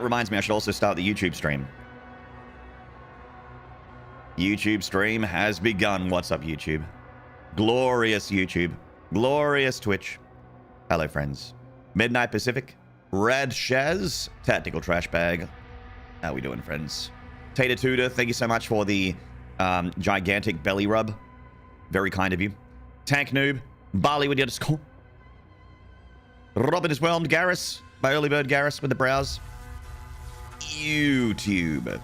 reminds me, I should also start the YouTube stream. YouTube stream has begun. What's up, YouTube? Glorious YouTube. Glorious Twitch. Hello, friends. Midnight Pacific. Rad Shaz. Tactical Trash Bag. How we doing, friends? Tater Tudor, thank you so much for the gigantic belly rub. Very kind of you. Tank Noob. Barley with your score. Robin is whelmed. Garrus. My early bird Garrus with the brows. YouTube.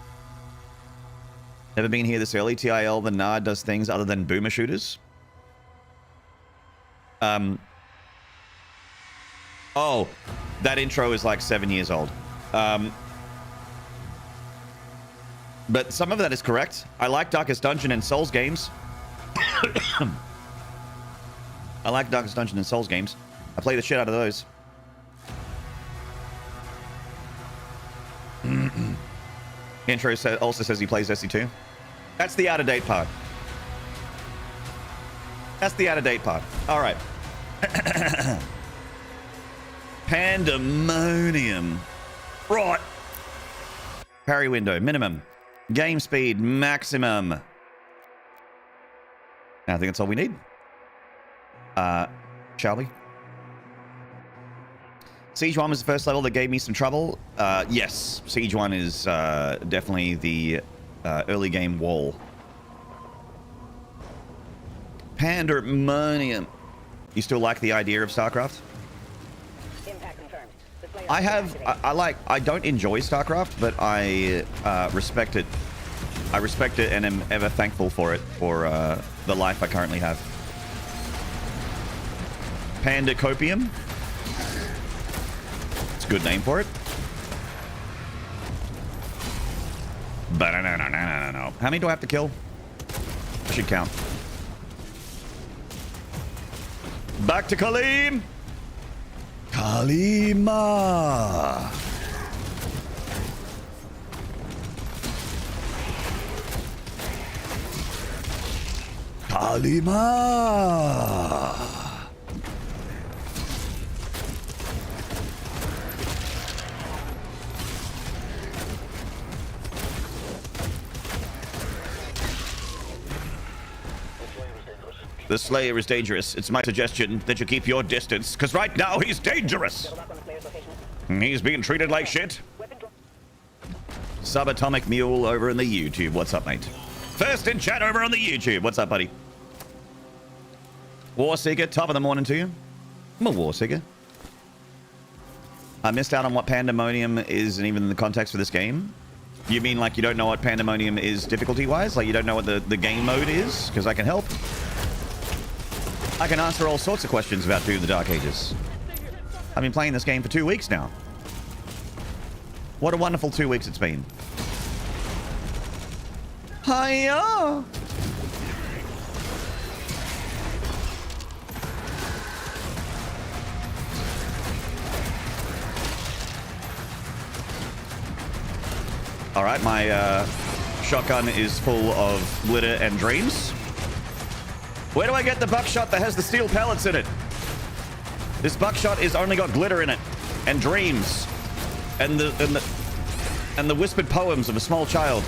Never been here this early. TIL, the Maynarde does things other than boomer shooters. Oh, that intro is like 7 years old. But some of that is correct. I like Darkest Dungeon and Souls games. I like Darkest Dungeon and Souls games. I play the shit out of those. Intro also says he plays SC2. That's the out-of-date part. That's the out-of-date part. All right. Pandemonium. Right. Parry window, minimum. Game speed, maximum. I think that's all we need. Shall we? Siege 1 was the first level that gave me some trouble. Yes, Siege 1 is definitely the early game wall. Pandemonium. You still like the idea of StarCraft? I don't enjoy StarCraft, but I respect it. I respect it and am ever thankful for it, for the life I currently have. Pandacopium. It's a good name for it. But no. How many do I have to kill? I should count. Back to Kalim. Kalima. Kalima. The Slayer is dangerous. It's my suggestion that you keep your distance, because right now he's dangerous. He's being treated like shit. Subatomic Mule over in the YouTube. What's up, mate? First in chat over on the YouTube. What's up, buddy? Warseeker, top of the morning to you. I'm a Warseeker. I missed out on what Pandemonium is, and even in the context for this game. You mean like you don't know what Pandemonium is difficulty-wise? Like you don't know what the game mode is? Because I can help. I can answer all sorts of questions about Doom of the Dark Ages. I've been playing this game for 2 weeks now. What a wonderful 2 weeks it's been. Hiya! Alright, my shotgun is full of glitter and dreams. Where do I get the buckshot that has the steel pellets in it? This buckshot is only got glitter in it, and dreams, and the whispered poems of a small child.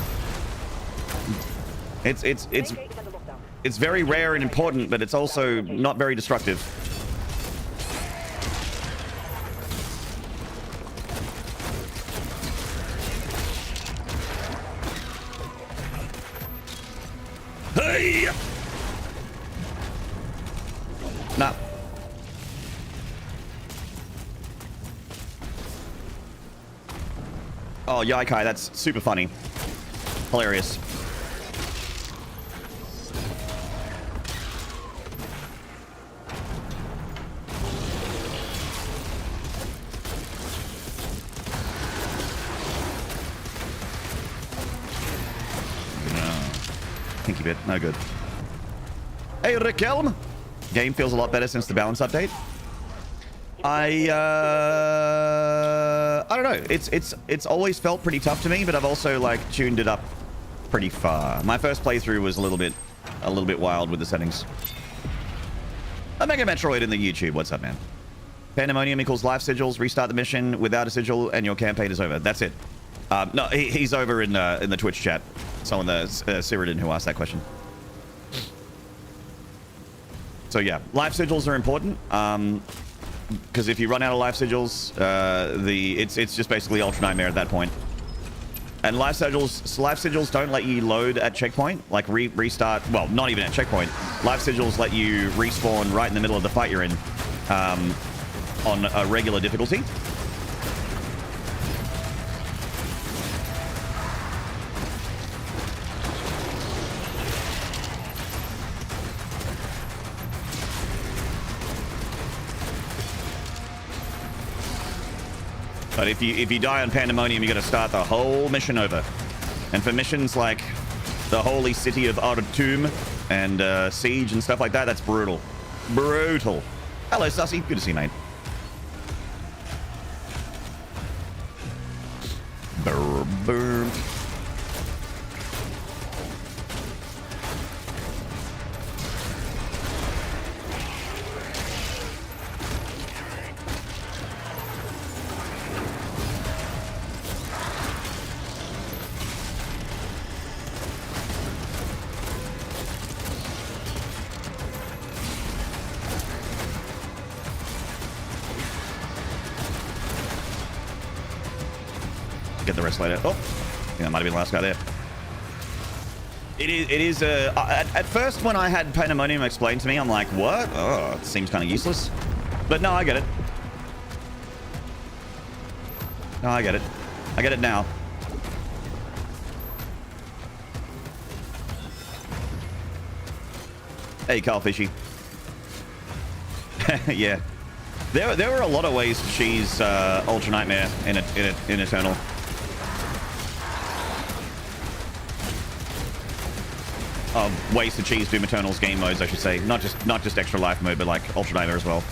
It's very rare and important, but it's also not very destructive. Hey! Nah. Oh, Yaikai, that's super funny. Hilarious. No. Pinky bit, no good. Hey, Rikelm! Game feels a lot better since the balance update. I don't know. It's always felt pretty tough to me, but I've also like tuned it up pretty far. My first playthrough was a little bit wild with the settings. A Mega Metroid in the YouTube. What's up, man? Pandemonium equals life sigils. Restart the mission without a sigil, and your campaign is over. That's it. No, he's over in the Twitch chat. Someone, Cyrudin, who asked that question. So yeah, life sigils are important. Because if you run out of life sigils, it's just basically Ultra Nightmare at that point. And life sigils don't let you load at checkpoint, like restart. Well, not even at checkpoint. Life sigils let you respawn right in the middle of the fight you're in, on a regular difficulty. But if you die on Pandemonium, you got to start the whole mission over. And for missions like the holy city of Artum and Siege and stuff like that, that's brutal. Brutal. Hello, Sussy. Good to see you, mate. Brr, brr. Get the rest later. Oh, I think that might have been the last guy there. It is at first when I had Pandemonium explained to me, I'm like, what? Oh, it seems kind of useless. But no, I get it. No, I get it. I get it now. Hey, Carl Fishy. Yeah. There were a lot of ways to cheese Ultra Nightmare in Eternal. Ways to cheese Doom Eternal's game modes, I should say. Not just extra life mode, but like Ultra Nightmare as well.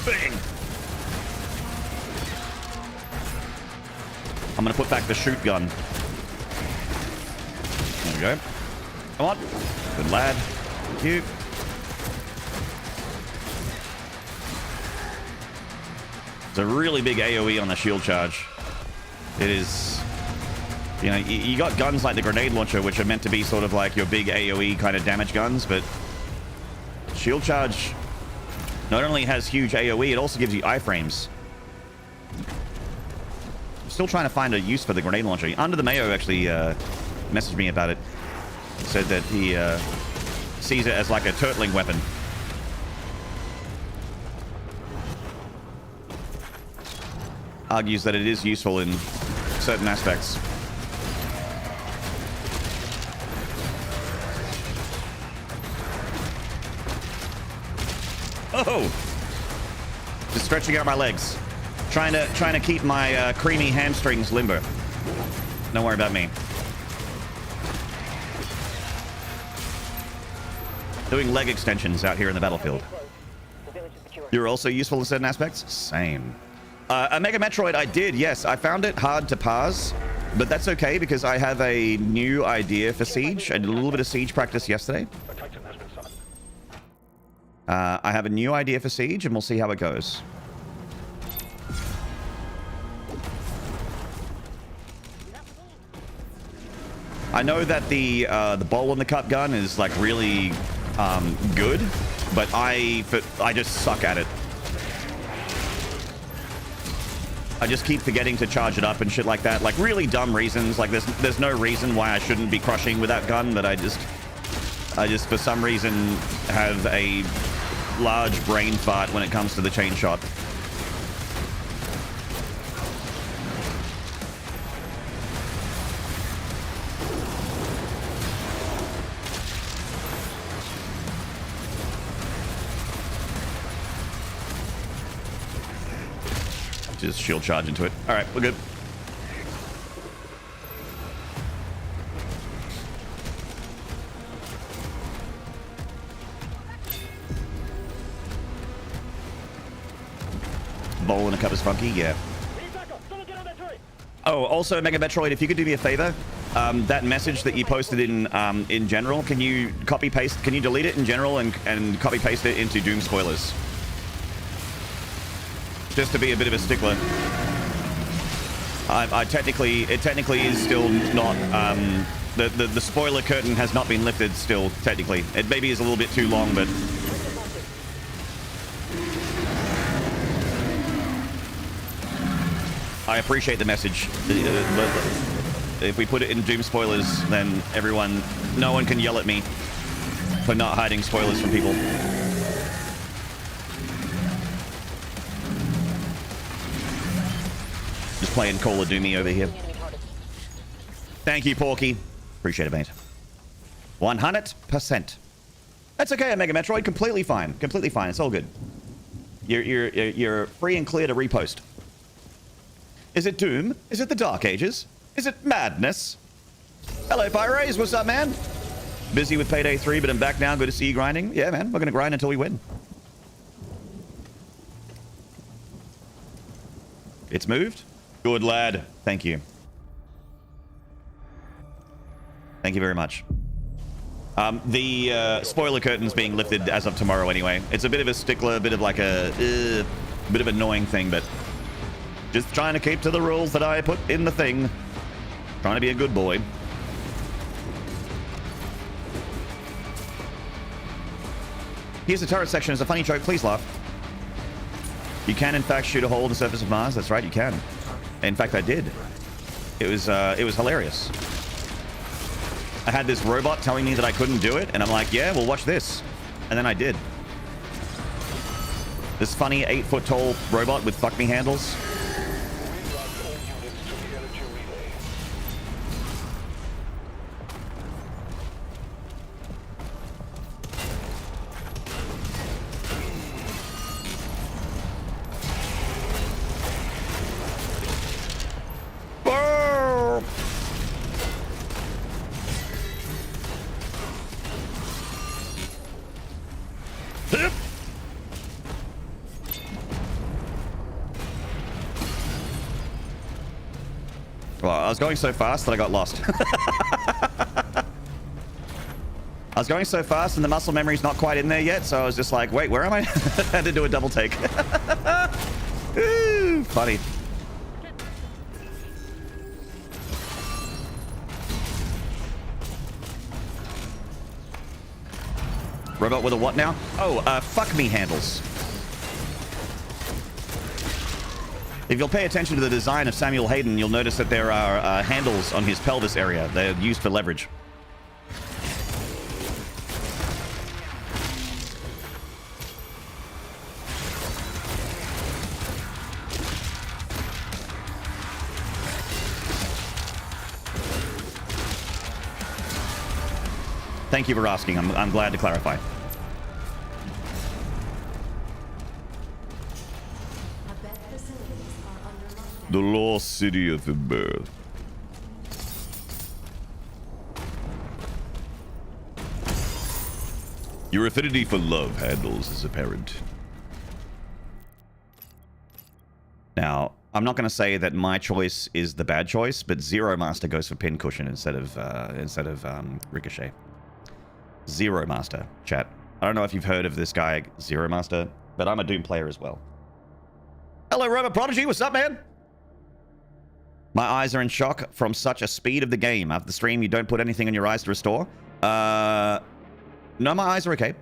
Bang! I'm gonna put back the shoot gun. There we go. Come on. Good lad. Thank you. It's a really big AoE on the shield charge. It is... You know, you got guns like the grenade launcher, which are meant to be sort of like your big AoE kind of damage guns, but... Shield charge not only has huge AoE, it also gives you iframes. I'm still trying to find a use for the grenade launcher. Under the Mayo actually... messaged me about it. Said that he sees it as like a turtling weapon. Argues that it is useful in certain aspects. Oh! Just stretching out my legs. Trying to keep my creamy hamstrings limber. Don't worry about me. Doing leg extensions out here in the battlefield. You're also useful in certain aspects? Same. A Mega Metroid I did, yes. I found it hard to parse, but that's okay because I have a new idea for Siege. I did a little bit of Siege practice yesterday. I have a new idea for Siege, and we'll see how it goes. I know that the bowl in the cup gun is like really good, but I just suck at it. I just keep forgetting to charge it up and shit like that. Like really dumb reasons. Like there's no reason why I shouldn't be crushing with that gun, but I just for some reason have a large brain fart when it comes to the chain shot. Just shield charge into it. All right, we're good. Bowl in a cup is funky, yeah. Oh, also, Mega Metroid, if you could do me a favor, that message that you posted in general, can you copy paste? Can you delete it in general and copy paste it into Doom spoilers? Just to be a bit of a stickler. It technically is still not. The spoiler curtain has not been lifted still. Technically, it maybe is a little bit too long, but. I appreciate the message. If we put it in Doom spoilers, then no one can yell at me for not hiding spoilers from people. Just playing Call of Doomy over here. Thank you, Porky. Appreciate it, mate. 100%. That's okay, Mega Metroid. Completely fine. Completely fine. It's all good. You're free and clear to repost. Is it Doom? Is it the Dark Ages? Is it madness? Hello, Parry. What's up, man? Busy with Payday 3, but I'm back now. Good to see you grinding. Yeah, man. We're going to grind until we win. It's moved? Good lad. Thank you. Thank you very much. The spoiler curtain's being lifted as of tomorrow anyway. It's a bit of a stickler, a bit of like a bit of an annoying thing, but just trying to keep to the rules that I put in the thing. Trying to be a good boy. Here's the turret section. It's a funny joke. Please laugh. You can, in fact, shoot a hole in the surface of Mars. That's right, you can. In fact, I did. It was hilarious. I had this robot telling me that I couldn't do it, and I'm like, yeah, well, watch this. And then I did. This funny 8-foot-tall robot with fuck me handles. Well, I was going so fast that I got lost. I was going so fast and the muscle memory's not quite in there yet, so I was just like, wait, where am I? I had to do a double take. Ooh, funny. Robot with a what now? Oh, fuck me handles. If you'll pay attention to the design of Samuel Hayden, you'll notice that there are handles on his pelvis area. They're used for leverage. Thank you for asking. I'm glad to clarify. The lost city of the birth. Your affinity for love handles is apparent. Now, I'm not going to say that my choice is the bad choice, but Zero Master goes for Pincushion instead of Ricochet. Zero Master, chat. I don't know if you've heard of this guy, Zero Master, but I'm a Doom player as well. Hello, Robot Prodigy. What's up, man? My eyes are in shock from such a speed of the game. After the stream, you don't put anything on your eyes to restore? No, my eyes are okay.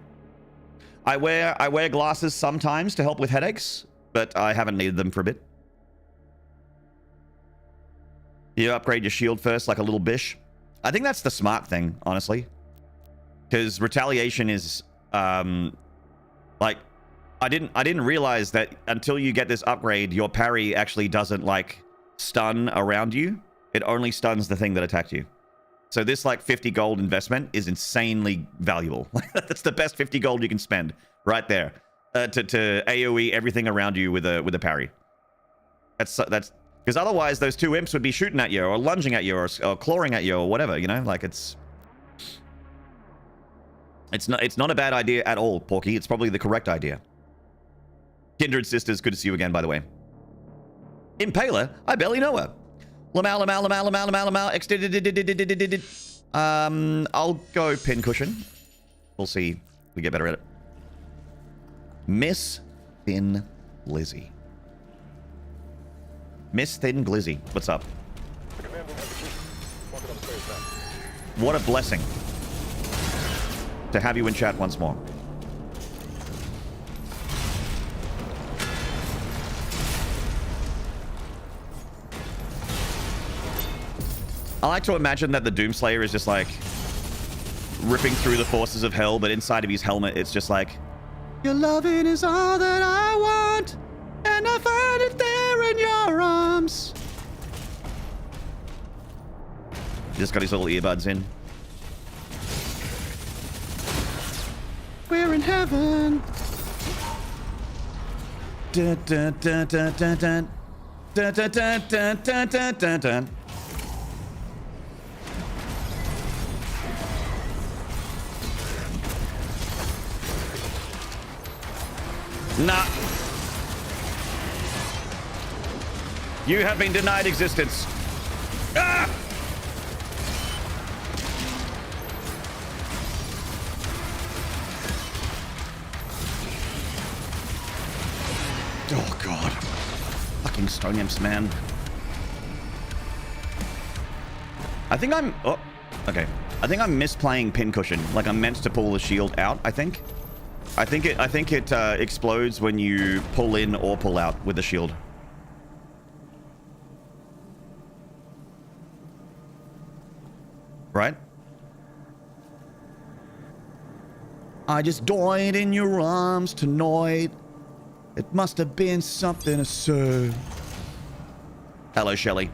I wear glasses sometimes to help with headaches, but I haven't needed them for a bit. You upgrade your shield first like a little bish. I think that's the smart thing, honestly. Because retaliation is, like, I didn't realize that until you get this upgrade, your parry actually doesn't, like, stun around you. It only stuns the thing that attacked you. So this like 50 gold investment is insanely valuable. That's the best 50 gold you can spend right there to AoE everything around you with a parry. That's because otherwise those two imps would be shooting at you or lunging at you or clawing at you or whatever, you know, like it's not a bad idea at all, Porky. It's probably the correct idea. Kindred Sisters, good to see you again, by the way. Impaler? I barely know her. Lamau, lamau, lamau, lamau, lamau, lamau. I'll go pincushion. We'll see if we get better at it. Miss Thin Lizzie. Miss Thin Glizzy, what's up? What a blessing to have you in chat once more. I like to imagine that the Doomslayer is just like ripping through the forces of hell, but inside of his helmet, it's just like, your loving is all that I want, and I find it there in your arms. He just got his little earbuds in. We're in heaven. Dun, dun, dun, dun, dun, dun. Dun, dun, dun, dun, dun, dun, dun, dun. Nah. You have been denied existence. Ah! Oh, God. Fucking stone imps, man. I think I'm... Oh, okay. I think I'm misplaying pincushion. Like, I'm meant to pull the shield out, I think. I think it explodes when you pull in or pull out with the shield. Right? I just died in your arms tonight. It must have been something to say. Hello, Shelly.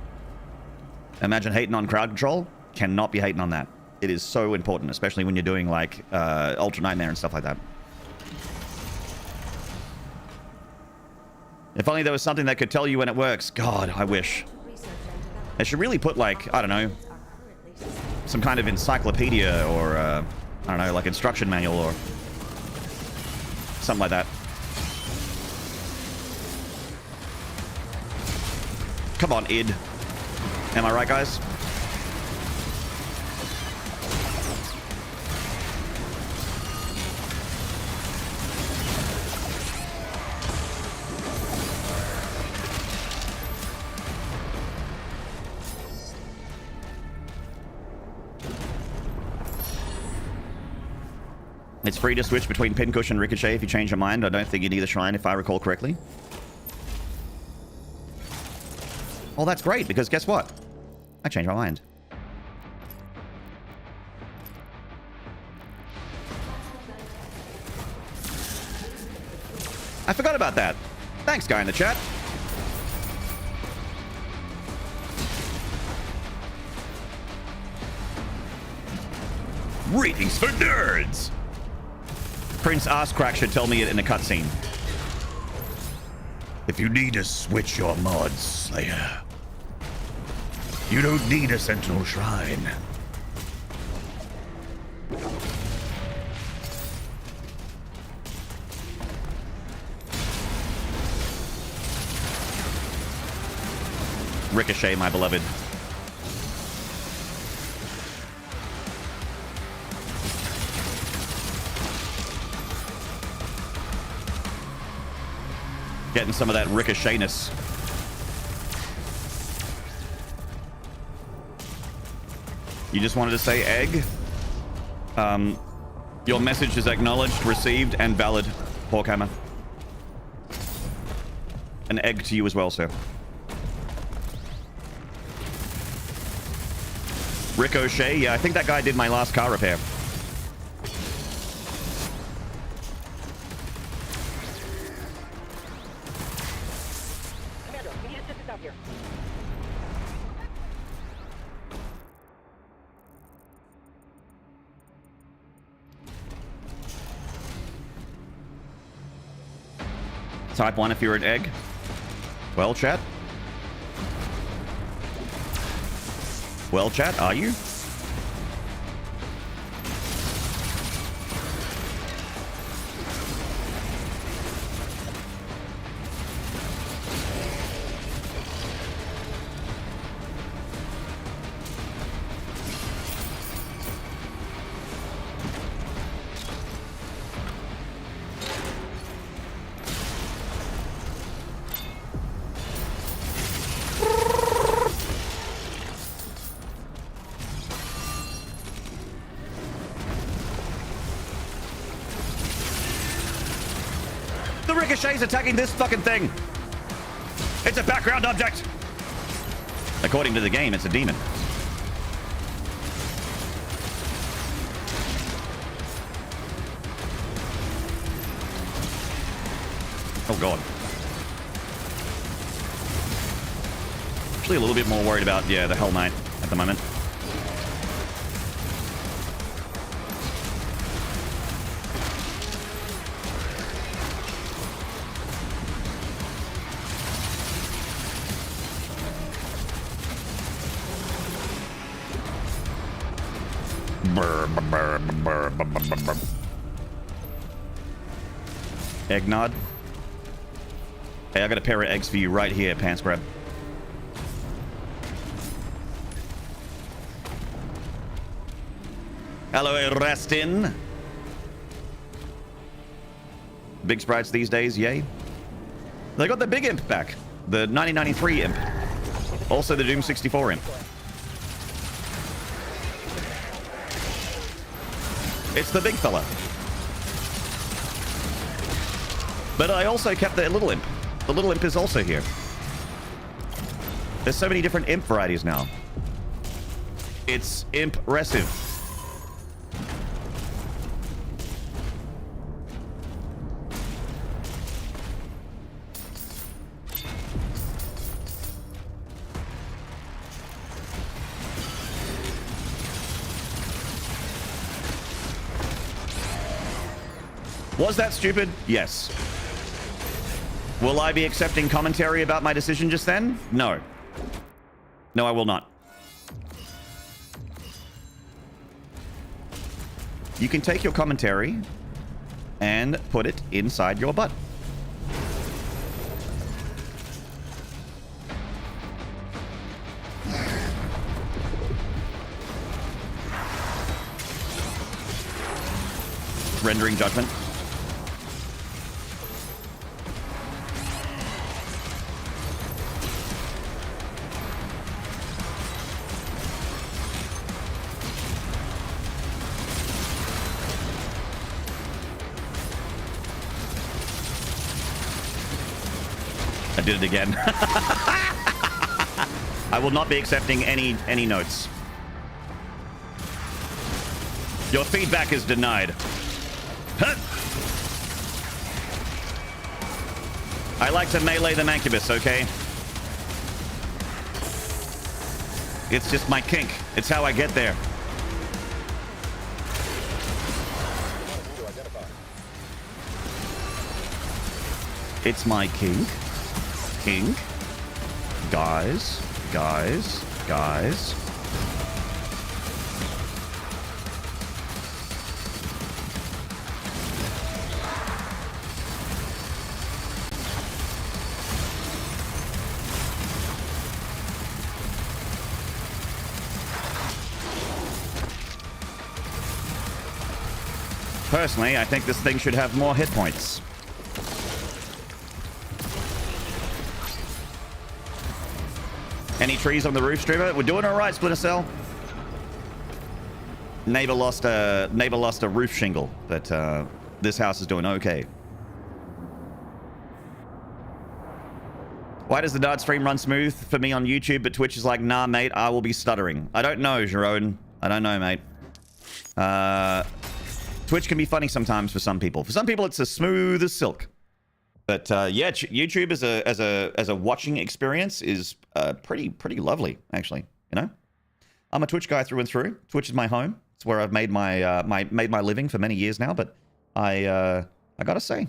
Imagine hating on crowd control. Cannot be hating on that. It is so important, especially when you're doing like Ultra Nightmare and stuff like that. If only there was something that could tell you when it works. God, I wish. They should really put like, I don't know, some kind of encyclopedia or, I don't know, like instruction manual or something like that. Come on, id. Am I right, guys? It's free to switch between Pincushion and Ricochet if you change your mind. I don't think you need a shrine, if I recall correctly. Well, that's great, because guess what? I changed my mind. I forgot about that. Thanks, guy in the chat. Readings for nerds! Prince Asscrack should tell me it in a cutscene. If you need to switch your mods, Slayer, you don't need a Sentinel Shrine. Ricochet, my beloved. Getting some of that ricochetness. You just wanted to say egg? Your message is acknowledged, received, and valid, Hawkhammer. An egg to you as well, sir. Ricochet? Yeah, I think that guy did my last car repair. Type 1 if you're an egg. Well, chat. Well, chat, are you? ricochets attacking this fucking thing? It's a background object. According to the game, it's a demon. Oh god. Actually a little bit more worried about, yeah, the Hell Knight at the moment. Eggnog. Hey, I got a pair of eggs for you right here, Pants Grab. Hello, Restin. Big sprites these days, yay. They got the big imp back. The 1993 imp. Also the Doom 64 imp. It's the big fella. But I also kept the little imp. The little imp is also here. There's so many different imp varieties now. It's impressive. Was that stupid? Yes. Will I be accepting commentary about my decision just then? No. No, I will not. You can take your commentary and put it inside your butt. Rendering judgment. I did it again. I will not be accepting any notes. Your feedback is denied. Huh. I like to melee the Mancubus, okay? It's just my kink. It's how I get there. It's my kink. Kink. Guys. Guys. Guys. Personally, I think this thing should have more hit points. Any trees on the roof, streamer? We're doing all right, Splinter Cell. Neighbor lost a roof shingle, but this house is doing okay. Why does the dart stream run smooth for me on YouTube, but Twitch is like, nah, mate, I will be stuttering? I don't know, Jerome. I don't know, mate. Twitch can be funny sometimes for some people. For some people, it's as smooth as silk. But yeah, YouTube as a watching experience is pretty lovely, actually. You know, I'm a Twitch guy through and through. Twitch is my home. It's where I've made my my living for many years now. But I gotta say,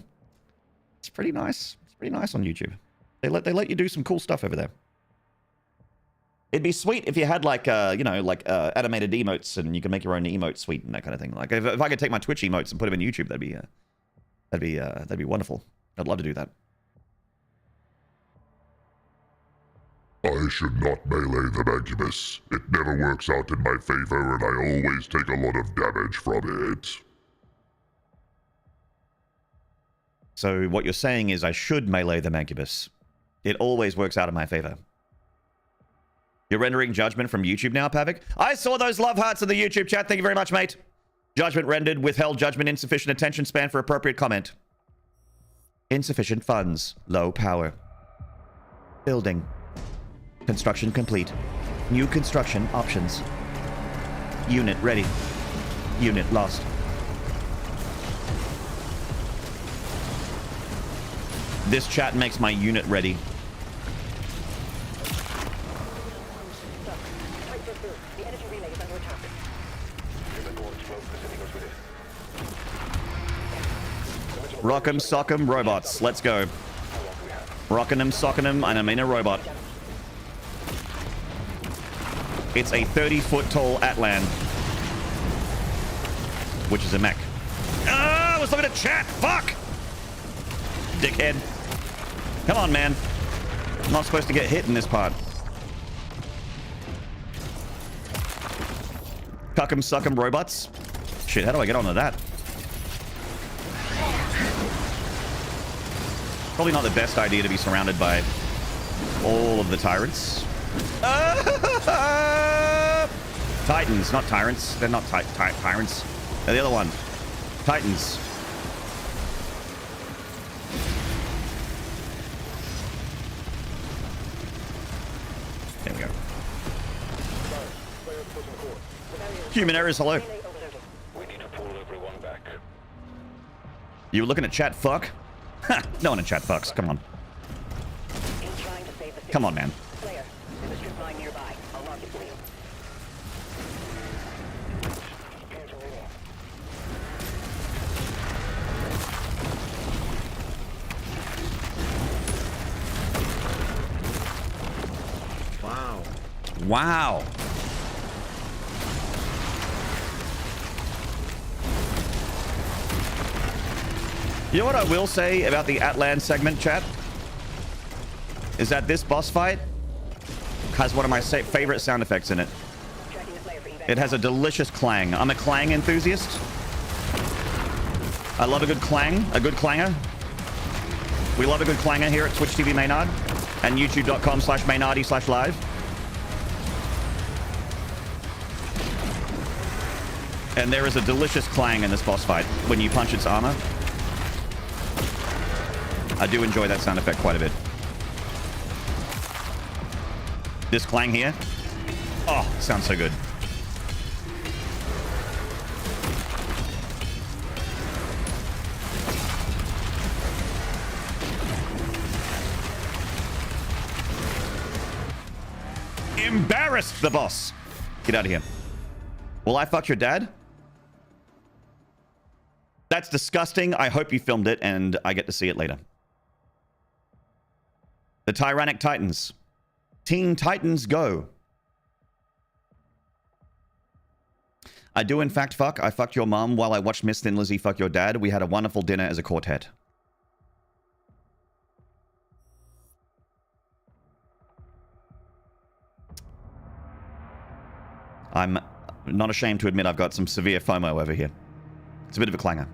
it's pretty nice. It's pretty nice on YouTube. They let you do some cool stuff over there. It'd be sweet if you had like you know, like animated emotes and you can make your own emote suite and that kind of thing. Like if I could take my Twitch emotes and put them in YouTube, that'd be wonderful. I'd love to do that. I should not melee the Mancubus. It never works out in my favor, and I always take a lot of damage from it. So what you're saying is I should melee the Mancubus. It always works out in my favor. You're rendering judgment from YouTube now, Pavik? I saw those love hearts in the YouTube chat. Thank you very much, mate. Judgment rendered, withheld judgment, insufficient attention span for appropriate comment. Insufficient funds. Low power. Building. Construction complete. New construction options. Unit ready. Unit lost. This chat makes my unit ready. Rock'em sock'em robots. Let's go. Rockin' 'em, sockin' 'em, and I'm in a robot. It's a 30-foot tall Atlan. Which is a mech. Ah, I was looking at chat. Fuck! Dickhead. Come on, man. I'm not supposed to get hit in this part. Cuck'em suck'em robots. Shit, how do I get onto that? Probably not the best idea to be surrounded by all of the tyrants. Titans, not tyrants. They're not tyrants. They're the other one. Titans. There we go. Human errors, hello. We need to pull everyone back. You were looking at chat, fuck? Ha! No one in chat fucks. Come on. Come on, man. Wow. Wow. You know what I will say about the Atlan segment, chat? Is that this boss fight has one of my favorite sound effects in it. It has a delicious clang. I'm a clang enthusiast. I love a good clang, a good clanger. We love a good clanger here at Twitch TV Maynard and youtube.com/Maynarde/live. And there is a delicious clang in this boss fight when you punch its armor. I do enjoy that sound effect quite a bit. This clang here. Oh, sounds so good. Embarrassed the boss. Get out of here. Will I fuck your dad? That's disgusting. I hope you filmed it and I get to see it later. The Tyrannic Titans. Teen Titans go. I do in fact fuck. I fucked your mom while I watched Miss Thin Lizzy fuck your dad. We had a wonderful dinner as a quartet. I'm not ashamed to admit I've got some severe FOMO over here. It's a bit of a clanger.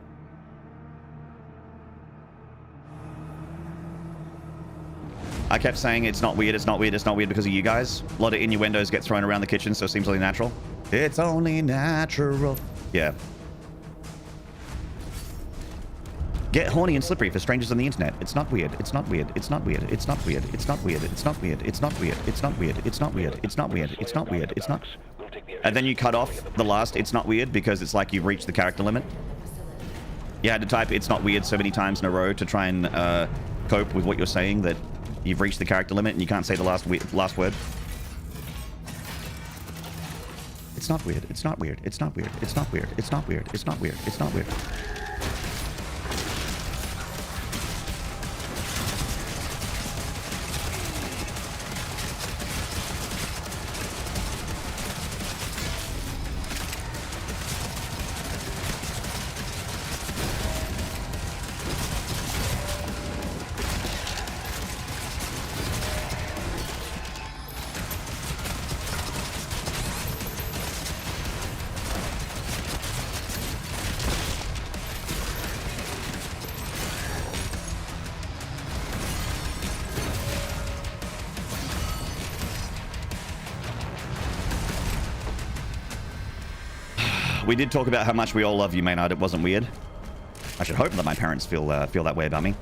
I kept saying it's not weird, it's not weird, it's not weird because of you guys. A lot of innuendos get thrown around the kitchen, so it seems only natural. It's only natural. Yeah. Get horny and slippery for strangers on the internet. It's not weird. It's not weird. It's not weird. It's not weird. It's not weird. It's not weird. It's not weird. It's not weird. It's not weird. It's not weird. It's not weird. It's not. And then you cut off the last "it's not weird" because it's like you've reached the character limit. You had to type "it's not weird" so many times in a row to try and cope with what you're saying that you've reached the character limit and you can't say the last word. It's not weird. It's not weird. It's not weird. It's not weird. It's not weird. It's not weird. It's not weird. We did talk about how much we all love you, Maynard. It wasn't weird. I should hope that my parents feel that way about me.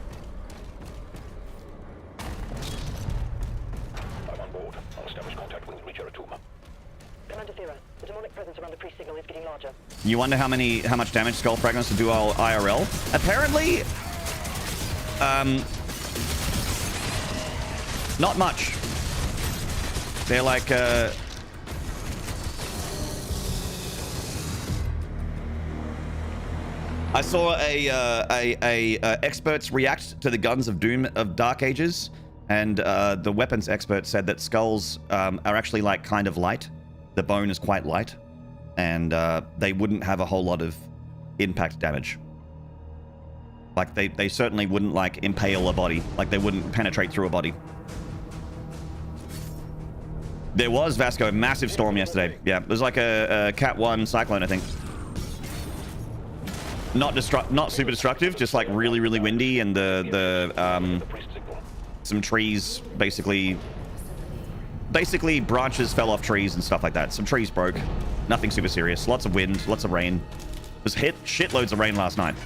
The demonic presence around the pre-signal is getting larger. You wonder how much damage skull fragments will do all IRL? Apparently, not much. They're like, I saw a experts react to the guns of Doom of Dark Ages, and the weapons expert said that skulls are actually like kind of light. The bone is quite light, and they wouldn't have a whole lot of impact damage. Like they certainly wouldn't like impale a body. Like they wouldn't penetrate through a body. There was, Vasco, a massive storm yesterday. Yeah, it was like a Cat 1 cyclone, I think. Not super destructive, just like really, really windy, and some trees basically branches fell off trees and stuff like that. Some trees broke. Nothing super serious. Lots of wind, lots of rain. It was shitloads of rain last night.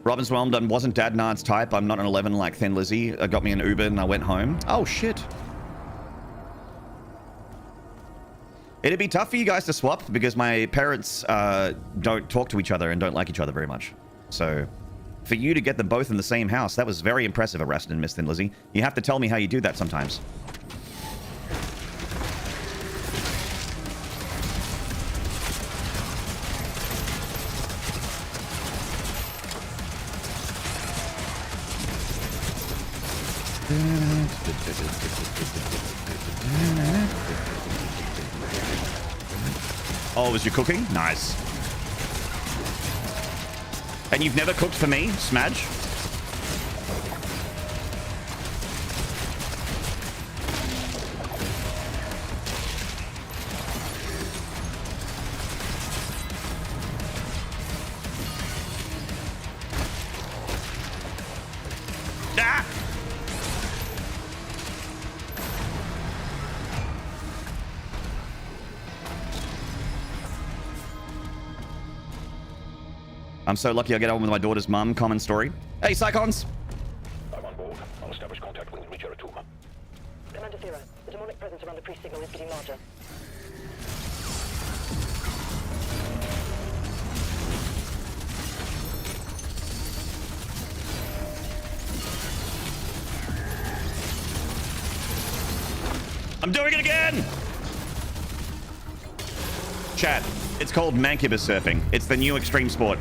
Robin's well done. Wasn't Dad Nard's type. I'm not an 11 like Thin Lizzy. Got me an Uber and I went home. Oh, shit. It'd be tough for you guys to swap because my parents don't talk to each other and don't like each other very much. So for you to get them both in the same house, that was very impressive, Arrested and Miss Thin Lizzy. You have to tell me how you do that sometimes. Oh, was you cooking? Nice. And you've never cooked for me, Smudge? Ah! I'm so lucky I get on with my daughter's mum. Common story. Hey, Psychons! I'm on board. I'll establish contact with Reacher 2. Commander Zero, the demonic presence around the pre-signal is getting larger. I'm doing it again! Chat, it's called Mancubus surfing. It's the new extreme sport.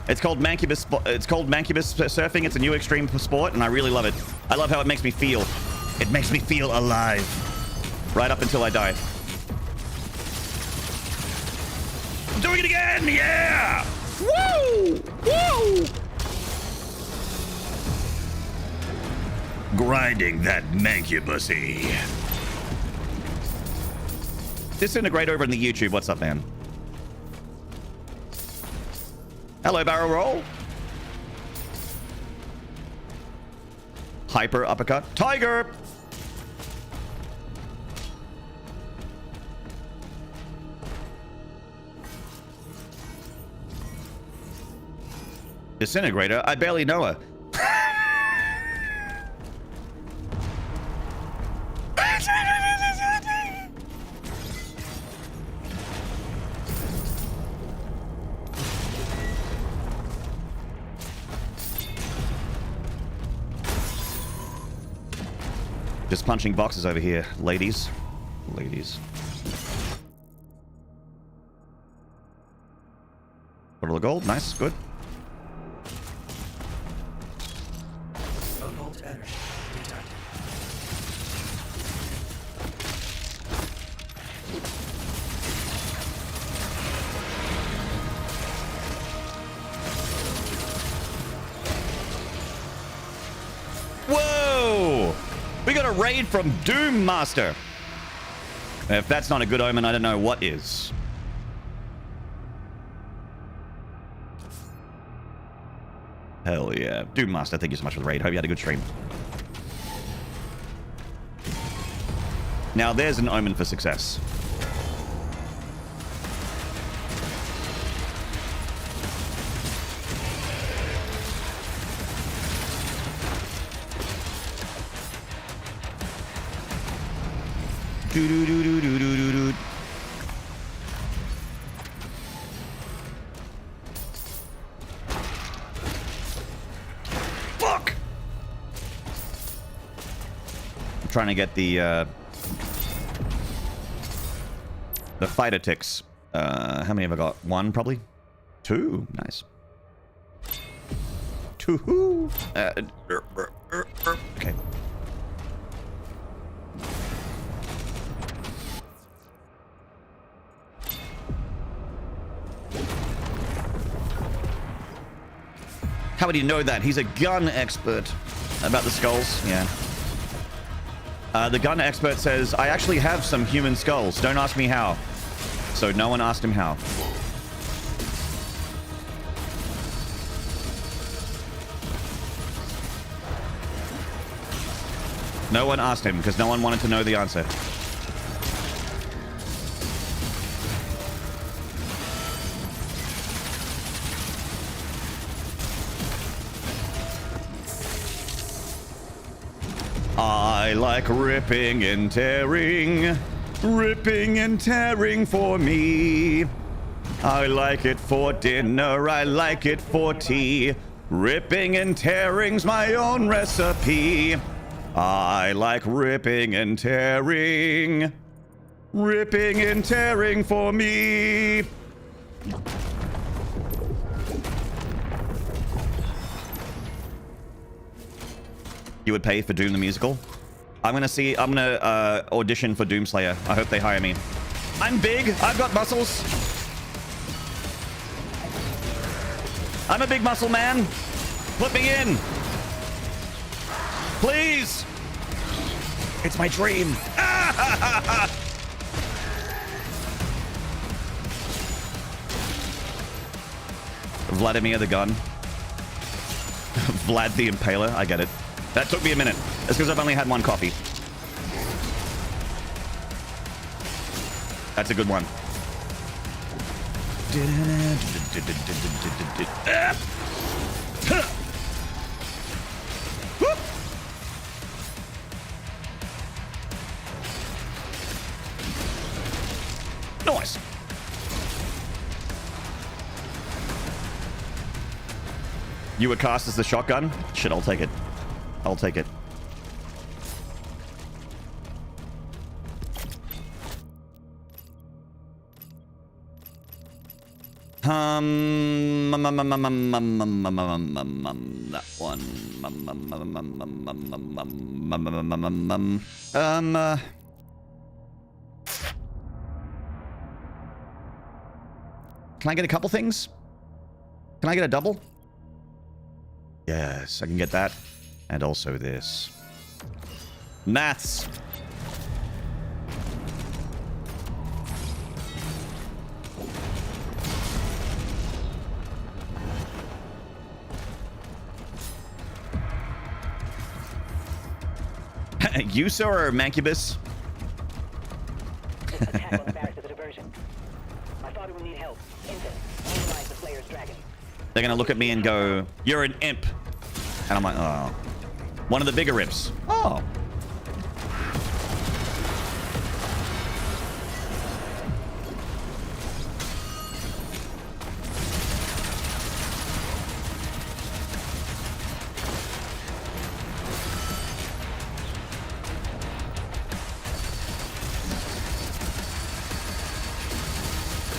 It's called Mancubus surfing. It's a new extreme sport, and I really love it. I love how it makes me feel. It makes me feel alive. Right up until I die. I'm doing it again! Yeah! Woo! Woo! Grinding that Mancubusy. Disintegrate over in the YouTube. What's up, man? Hello, barrel roll. Hyper uppercut. Tiger! Disintegrator? I barely know her. Just punching boxes over here, ladies. Ladies. Bottle of gold, nice, good. Occult energy detected. Whoa! We got a raid from Doom Master. If that's not a good omen, I don't know what is. Hell yeah. Doom Master, thank you so much for the raid. Hope you had a good stream. Now there's an omen for success. Do-do-do-do-do-do-do-do. Fuck! I'm trying to get the fighter ticks. How many have I got? One, probably? Two. Nice. Two. Okay. How would he know that? He's a gun expert. About the skulls? Yeah. The gun expert says, I actually have some human skulls. Don't ask me how. So no one asked him how. No one asked him because no one wanted to know the answer. I like ripping and tearing for me. I like it for dinner, I like it for tea. Ripping and tearing's my own recipe. I like ripping and tearing for me. You would pay for Doom the musical? I'm gonna audition for Doomslayer. I hope they hire me. I'm big. I've got muscles. I'm a big muscle man. Put me in. Please. It's my dream. Vladimir the gun. Vlad the Impaler. I get it. That took me a minute. It's because I've only had one coffee. That's a good one. Nice. You were cast as the shotgun? Shit, I'll take it. I'll take it. That one. Can I get a couple things? Can I get a double? Yes, I can get that. And also this. Maths. You, sir, or Mancubus? Attack on the barracks is a diversion. I thought it would need help. Intel, analyze the Slayer's dragon. They're gonna look at me and go, "You're an imp," and I'm like, "Oh, one of the bigger imps." Oh.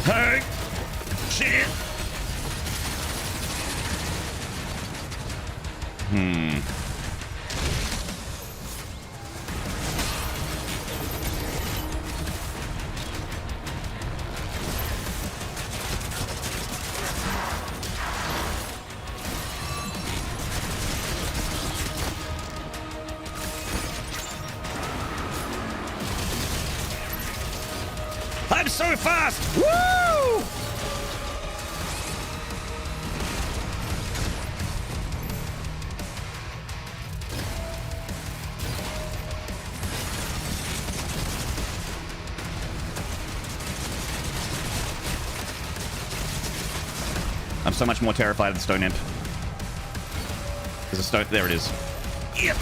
Hey! Shit! I'm so fast! Woo! I'm so much more terrified of the stone imp. There's a stone. There it is. Yep.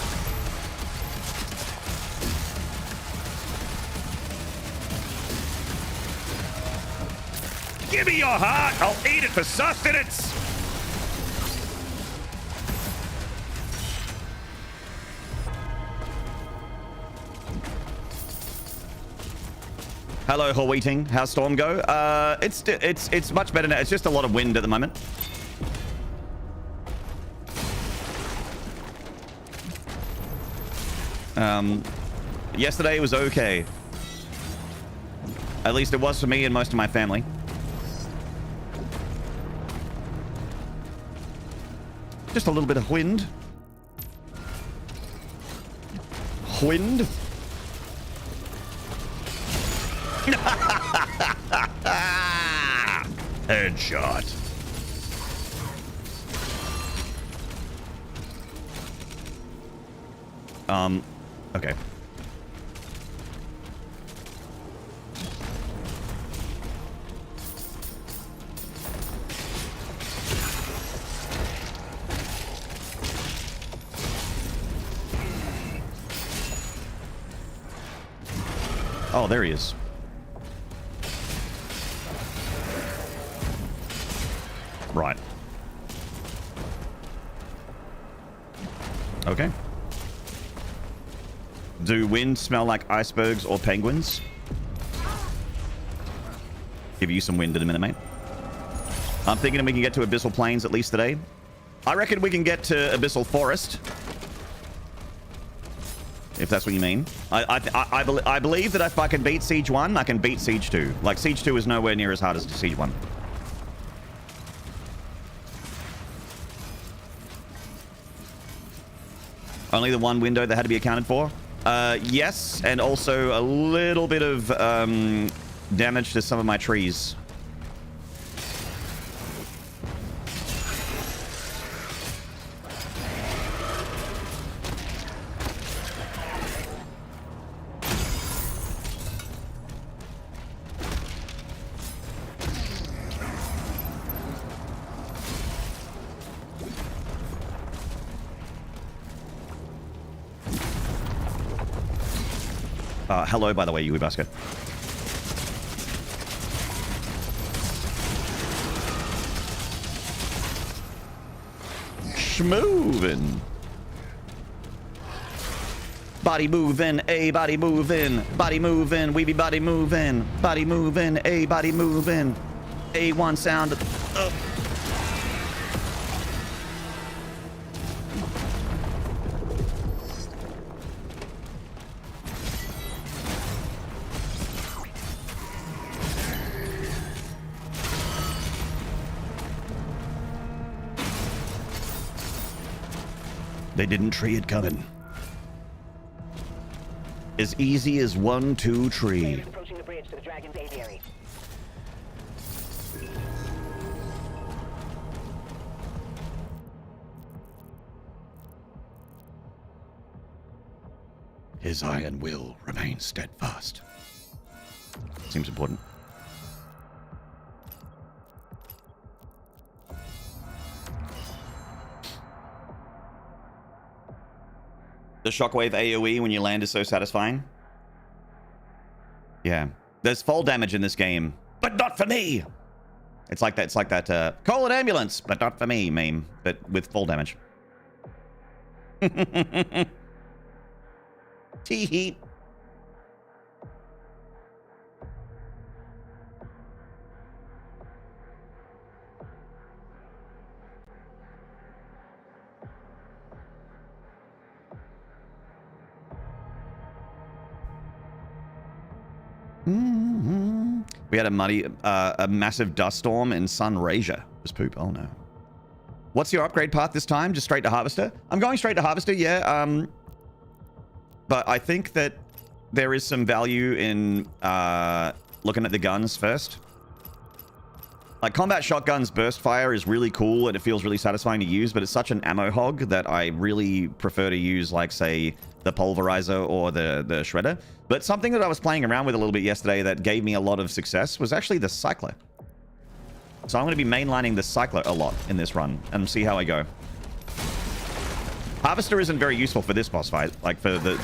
Give me your heart. I'll eat it for sustenance. Hello, Haweeting. How's Storm go? It's much better now. It's just a lot of wind at the moment. Yesterday was okay. At least it was for me and most of my family. Just a little bit of wind. Wind. Headshot. Okay. Oh, there he is. Right. Okay. Do winds smell like icebergs or penguins? Give you some wind in a minute, mate. I'm thinking we can get to Abyssal Plains at least today. I reckon we can get to Abyssal Forest. If that's what you mean. I believe that if I can beat Siege 1, I can beat Siege 2. Like, Siege 2 is nowhere near as hard as Siege 1. Only the one window that had to be accounted for? Yes, and also a little bit of damage to some of my trees. Hello, by the way, Yui Basket. Schmovin'. Body moving, a body moving, body moving, we be body moving, a body moving, A1 sound. They didn't tree it coming. As easy as 1, 2 tree. Approaching the bridge to the Dragon's aviary. His iron will remain steadfast. Seems important. The shockwave AoE when you land is so satisfying. Yeah. There's fall damage in this game, but not for me. It's like that, call an ambulance, but not for me meme, but with fall damage. Tee-hee. We had a massive dust storm in Sunraysia. It was poop. Oh no. What's your upgrade path this time? Just straight to Harvester? I'm going straight to Harvester, yeah. But I think that there is some value in looking at the guns first. Like, combat shotguns burst fire is really cool and it feels really satisfying to use, but it's such an ammo hog that I really prefer to use, like, say, the pulverizer or the shredder. But something that I was playing around with a little bit yesterday that gave me a lot of success was actually the cycler. So I'm going to be mainlining the cycler a lot in this run and see how I go. Harvester isn't very useful for this boss fight, like for the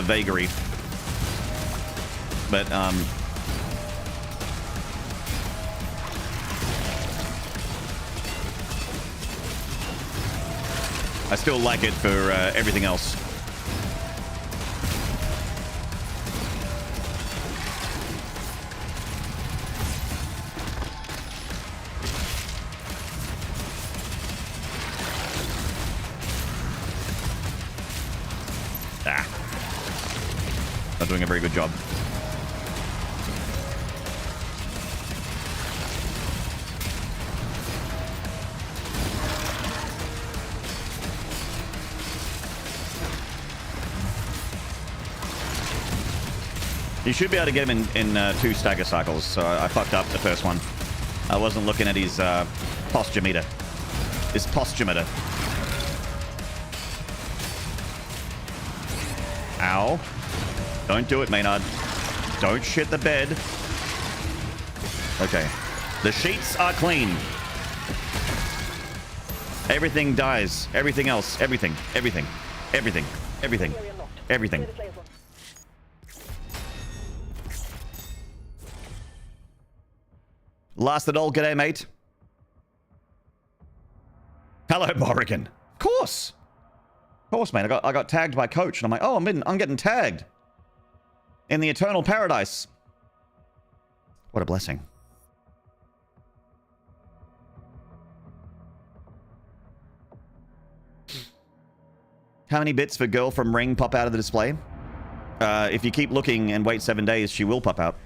vagary. But I still like it for everything else. Not doing a very good job. You should be able to get him in 2 stagger cycles, so I fucked up the first one. I wasn't looking at his posture meter. His posture meter. Ow. Don't do it, Maynard. Don't shit the bed. Okay. The sheets are clean. Everything dies. Everything else. Everything. Everything. Everything. Everything. Everything. Last at all, g'day, mate. Hello, Morrigan. Of course. Of course, mate. I got tagged by Coach, and I'm like, oh, I'm getting tagged in the eternal paradise. What a blessing. How many bits for girl from ring pop out of the display? If you keep looking and wait 7 days, she will pop out.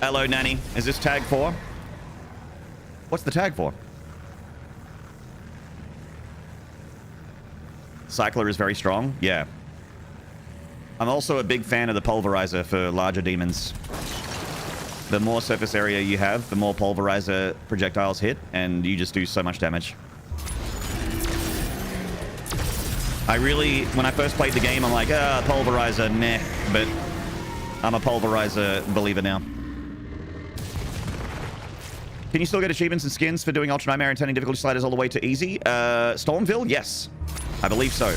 Hello, Nanny. Is this tag for? What's the tag for? Cycler is very strong. Yeah. I'm also a big fan of the pulverizer for larger demons. The more surface area you have, the more pulverizer projectiles hit, and you just do so much damage. I really, when I first played the game, I'm like, pulverizer, meh. But I'm a pulverizer believer now. Can you still get achievements and skins for doing Ultra Nightmare and turning difficulty sliders all the way to easy? Stormville? Yes. I believe so.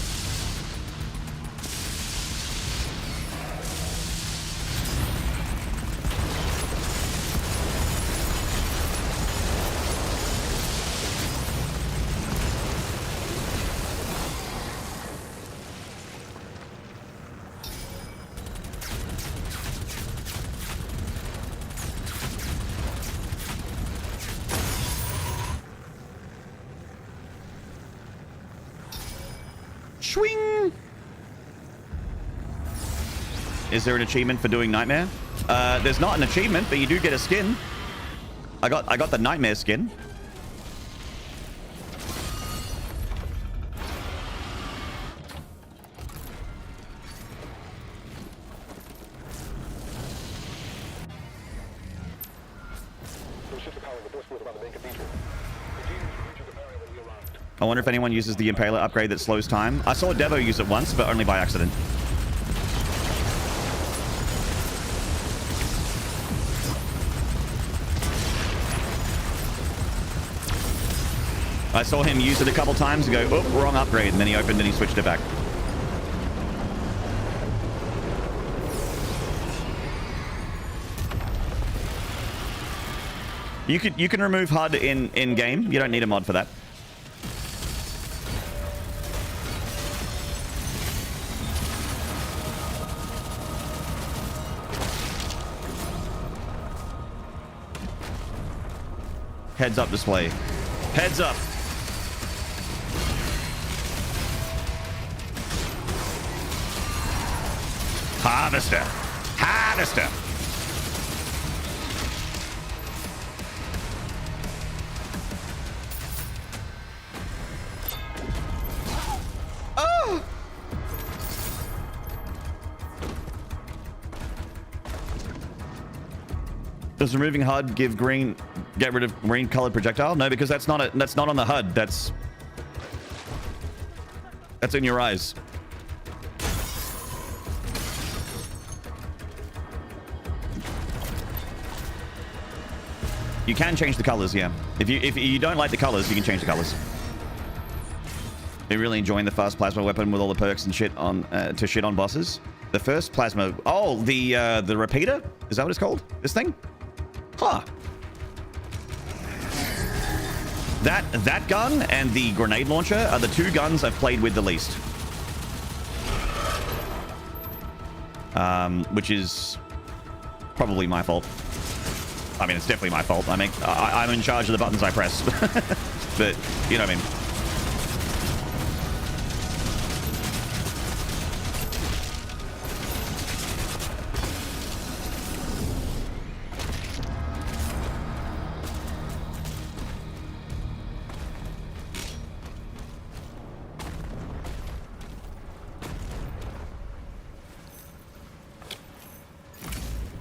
Swing! Is there an achievement for doing Nightmare? There's not an achievement, but you do get a skin. I got the Nightmare skin. I wonder if anyone uses the Impaler upgrade that slows time. I saw Devo use it once, but only by accident. I saw him use it a couple times and go, oh, wrong upgrade, and then he opened and he switched it back. You can remove HUD in game. You don't need a mod for that. Heads up display. Heads up. Harvester. Harvester. Oh! Does removing HUD give green, get rid of green colored projectile? No, because that's not on the HUD. That's in your eyes. You can change the colors, yeah. If you don't like the colors, you can change the colors. Been really enjoying the fast plasma weapon with all the perks and shit on to shit on bosses. The first plasma. Oh, the repeater. Is that what it's called? This thing? Huh. That gun and the grenade launcher are the two guns I've played with the least. Which is probably my fault. I mean, it's definitely my fault. I'm in charge of the buttons I press. But, you know what I mean.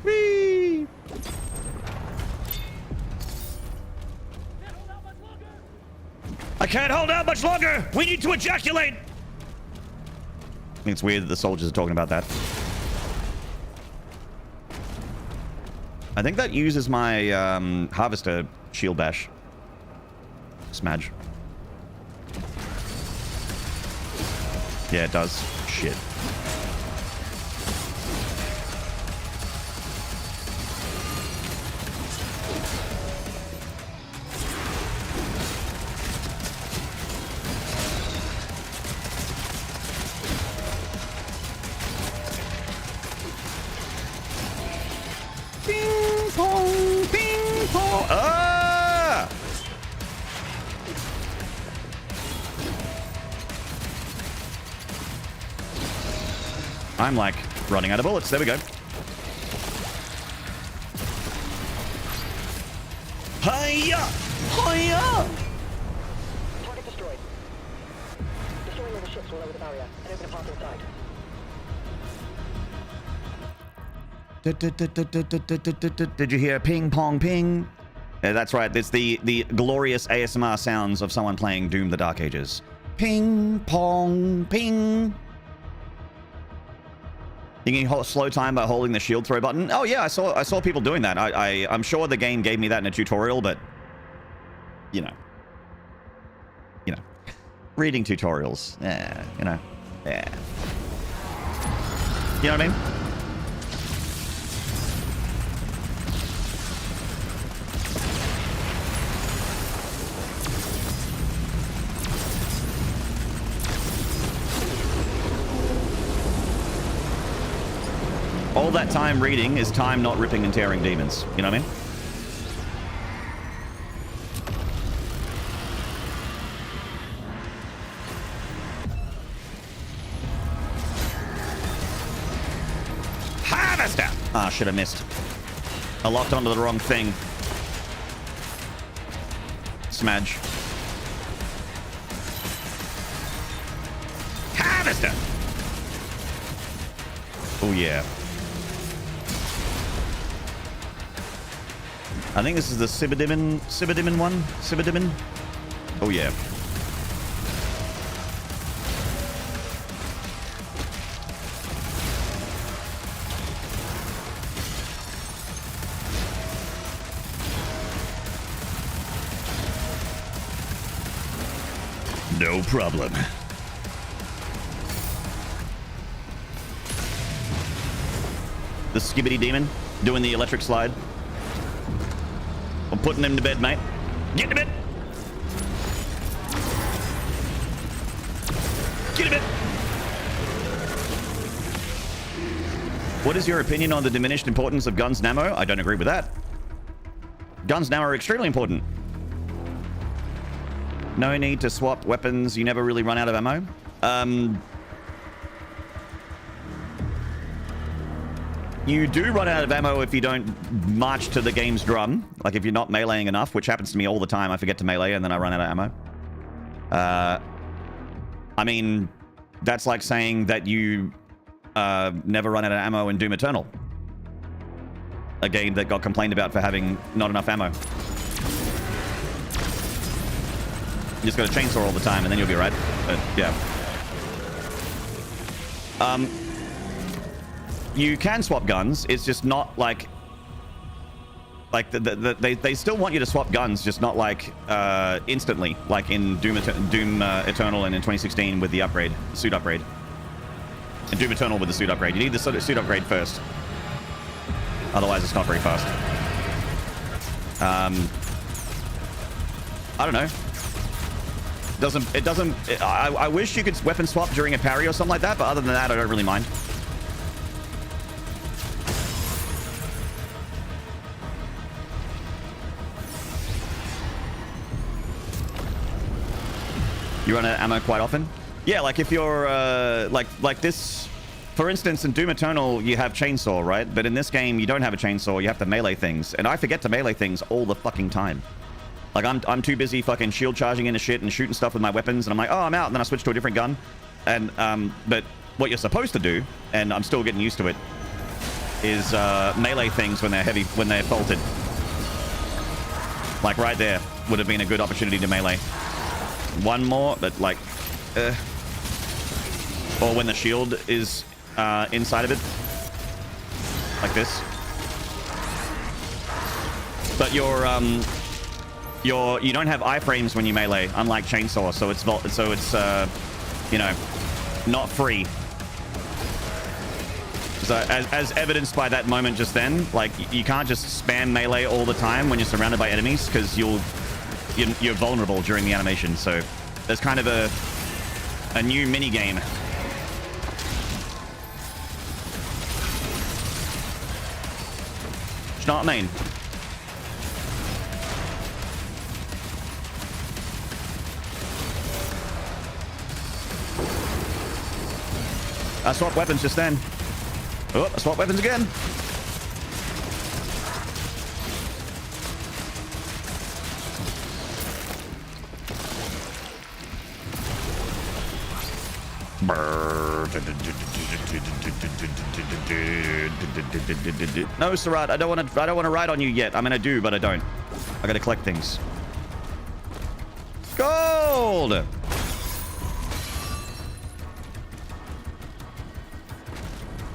Whee! I can't hold out much longer! We need to ejaculate! I think it's weird that the soldiers are talking about that. I think that uses my harvester shield bash. Smudge. Yeah, it does. Shit. Ping pong, ping pong. Ah! I'm like running out of bullets. There we go. Hiya! Hiya! Target destroyed. Destroying all the ships will lower the barrier and open a path inside. Did you hear ping pong ping? That's right. It's the glorious ASMR sounds of someone playing Doom: The Dark Ages. Ping pong ping. You can hold slow time by holding the shield throw button. Oh yeah, I saw people doing that. I'm sure the game gave me that in a tutorial, but you know, reading tutorials, yeah, yeah. You know what I mean? All that time reading is time not ripping and tearing demons. You know what I mean? Harvester! Ah, should have missed. I locked onto the wrong thing. Smudge. Harvester! Oh yeah. I think this is the Sibadimin one. Sibadimin. Oh yeah. No problem. The Skibbity Demon doing the electric slide. I'm putting him to bed, mate. Get to bed. Get to bed. What is your opinion on the diminished importance of guns and ammo? I don't agree with that. Guns and ammo are extremely important. No need to swap weapons. You never really run out of ammo. You do run out of ammo if you don't march to the game's drum. Like if you're not meleeing enough, which happens to me all the time. I forget to melee and then I run out of ammo. I mean, that's like saying that you never run out of ammo in Doom Eternal. A game that got complained about for having not enough ammo. You just got a chainsaw all the time and then you'll be right. But yeah. You can swap guns. It's just not like they still want you to swap guns, just not like instantly, like in Doom Eternal and in 2016 with the upgrade, the suit upgrade. In Doom Eternal with the suit upgrade, you need the suit upgrade first. Otherwise, it's not very fast. I don't know. I wish you could weapon swap during a parry or something like that, but other than that, I don't really mind. You run out of ammo quite often? Yeah, like if you're, like this... For instance, in Doom Eternal, you have chainsaw, right? But in this game, you don't have a chainsaw, you have to melee things. And I forget to melee things all the fucking time. Like, I'm too busy fucking shield charging into shit and shooting stuff with my weapons, and I'm like, oh, I'm out, and then I switch to a different gun. And, but what you're supposed to do, and I'm still getting used to it, is melee things when they're heavy, when they're faulted. Like, right there would have been a good opportunity to melee. One more, but like, or when the shield is inside of it, like this. But you don't have iframes when you melee, unlike chainsaw, so it's you know, not free. So as evidenced by that moment just then, like you can't just spam melee all the time when you're surrounded by enemies, because you're vulnerable during the animation. So there's kind of a new mini game. It's not main. I swapped weapons just then. Oh, I swapped weapons again. No, Sarat, I don't want to ride on you yet. I'm gonna do, but I don't. I gotta collect things. Gold.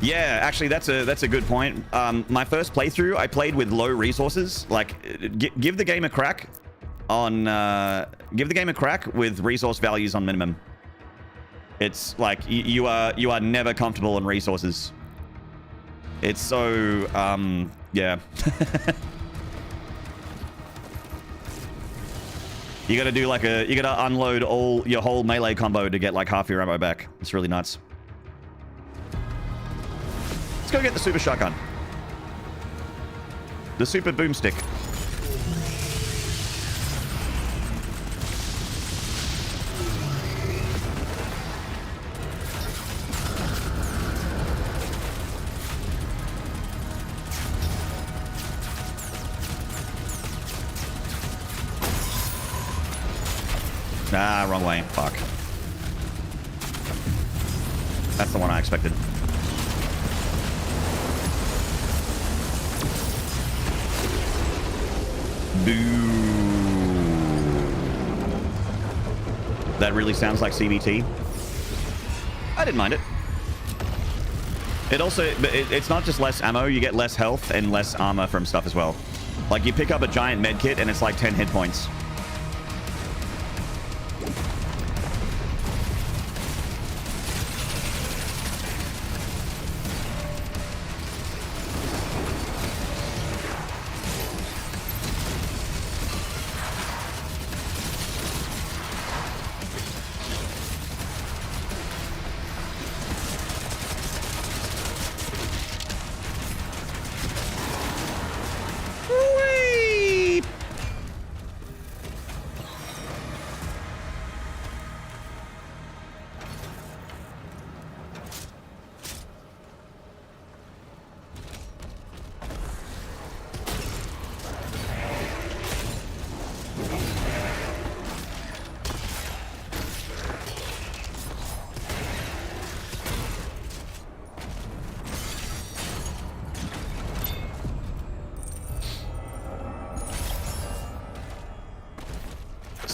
Yeah, actually, that's a good point. My first playthrough, I played with low resources. Like, give the game a crack on give the game a crack with resource values on minimum. It's like you are never comfortable on resources. It's so yeah. You gotta do like you gotta unload your whole melee combo to get like half your ammo back. It's really nuts. Let's go get the super shotgun. The super boomstick. Ah, wrong way. Fuck. That's the one I expected. Boo. That really sounds like CBT. I didn't mind it. It also, it's not just less ammo, you get less health and less armor from stuff as well. Like you pick up a giant med kit and it's like 10 hit points.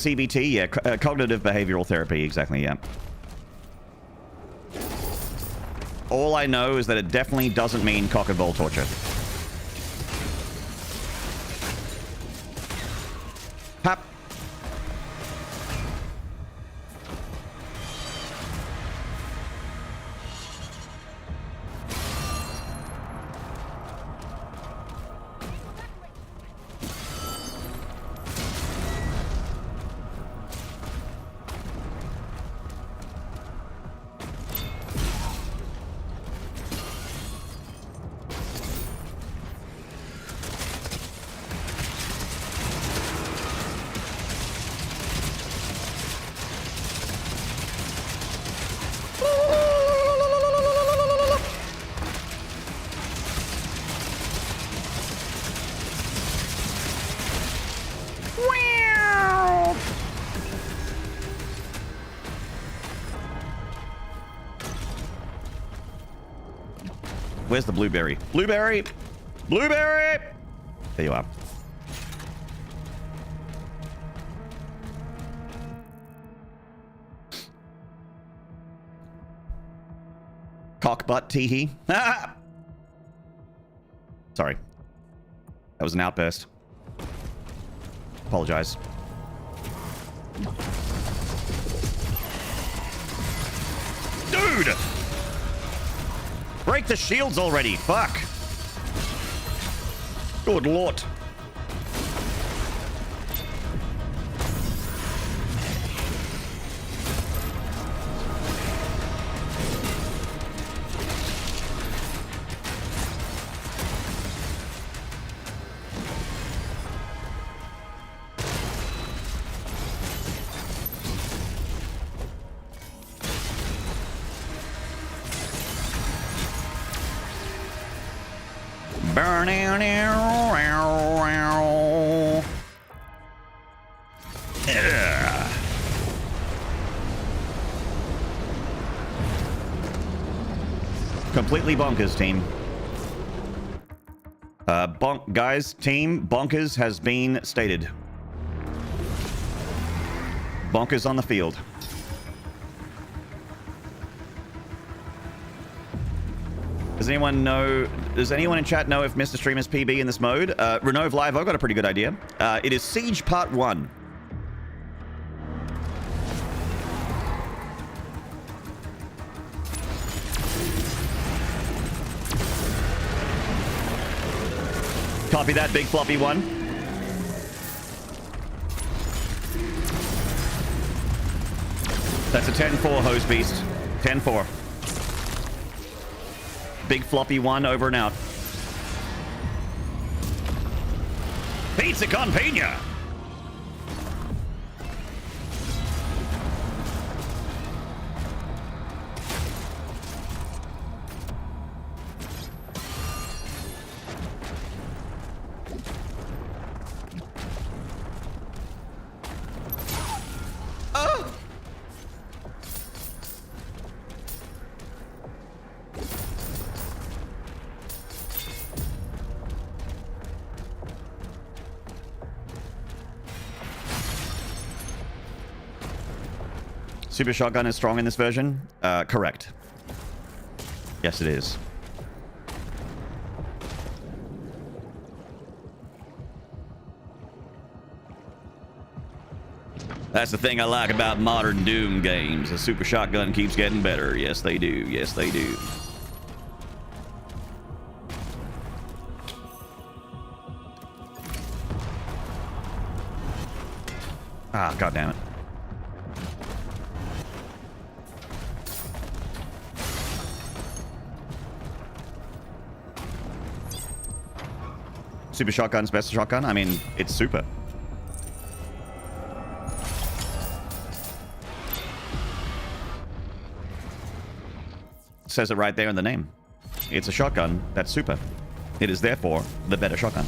CBT, yeah, cognitive behavioral therapy, exactly, yeah. All I know is that it definitely doesn't mean cock and ball torture. Pap. Where's the blueberry? Blueberry! Blueberry! There you are. Cock butt teehee. Ah! Sorry. That was an outburst. Apologize. Dude! Break the shields already. Fuck. Good lord. Completely bonkers, team. Guys, team, bonkers has been stated. Bonkers on the field. Does anyone know? Does anyone in chat know if Mr. Stream is PB in this mode? Renove Live, I've got a pretty good idea. It is Siege Part 1. Copy that, big floppy one. That's a 10-4, hose beast. 10-4. Big floppy one over and out. Pizza con pina. Super shotgun is strong in this version? Correct. Yes, it is. That's the thing I like about modern Doom games. The super shotgun keeps getting better. Yes, they do. Yes, they do. Ah, God damn it. Super shotgun's best shotgun? I mean, it's super. Says it right there in the name. It's a shotgun that's super. It is therefore the better shotgun.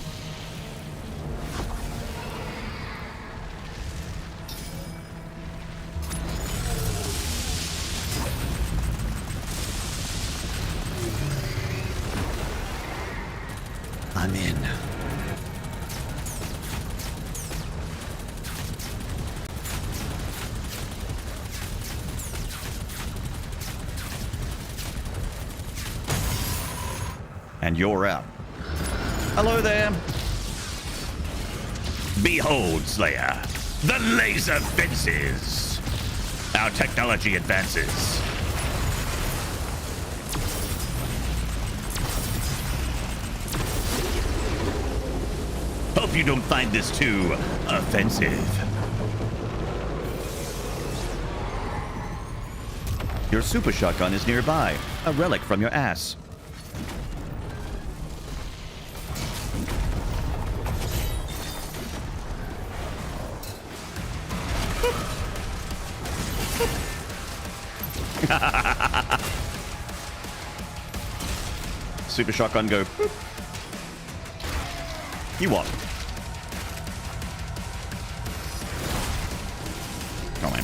I'm in. And you're out. Hello there. Behold, Slayer, the laser fences. Our technology advances. Hope you don't find this too offensive. Your super shotgun is nearby, a relic from your ass. Super shotgun go. Boop. You what? Come on.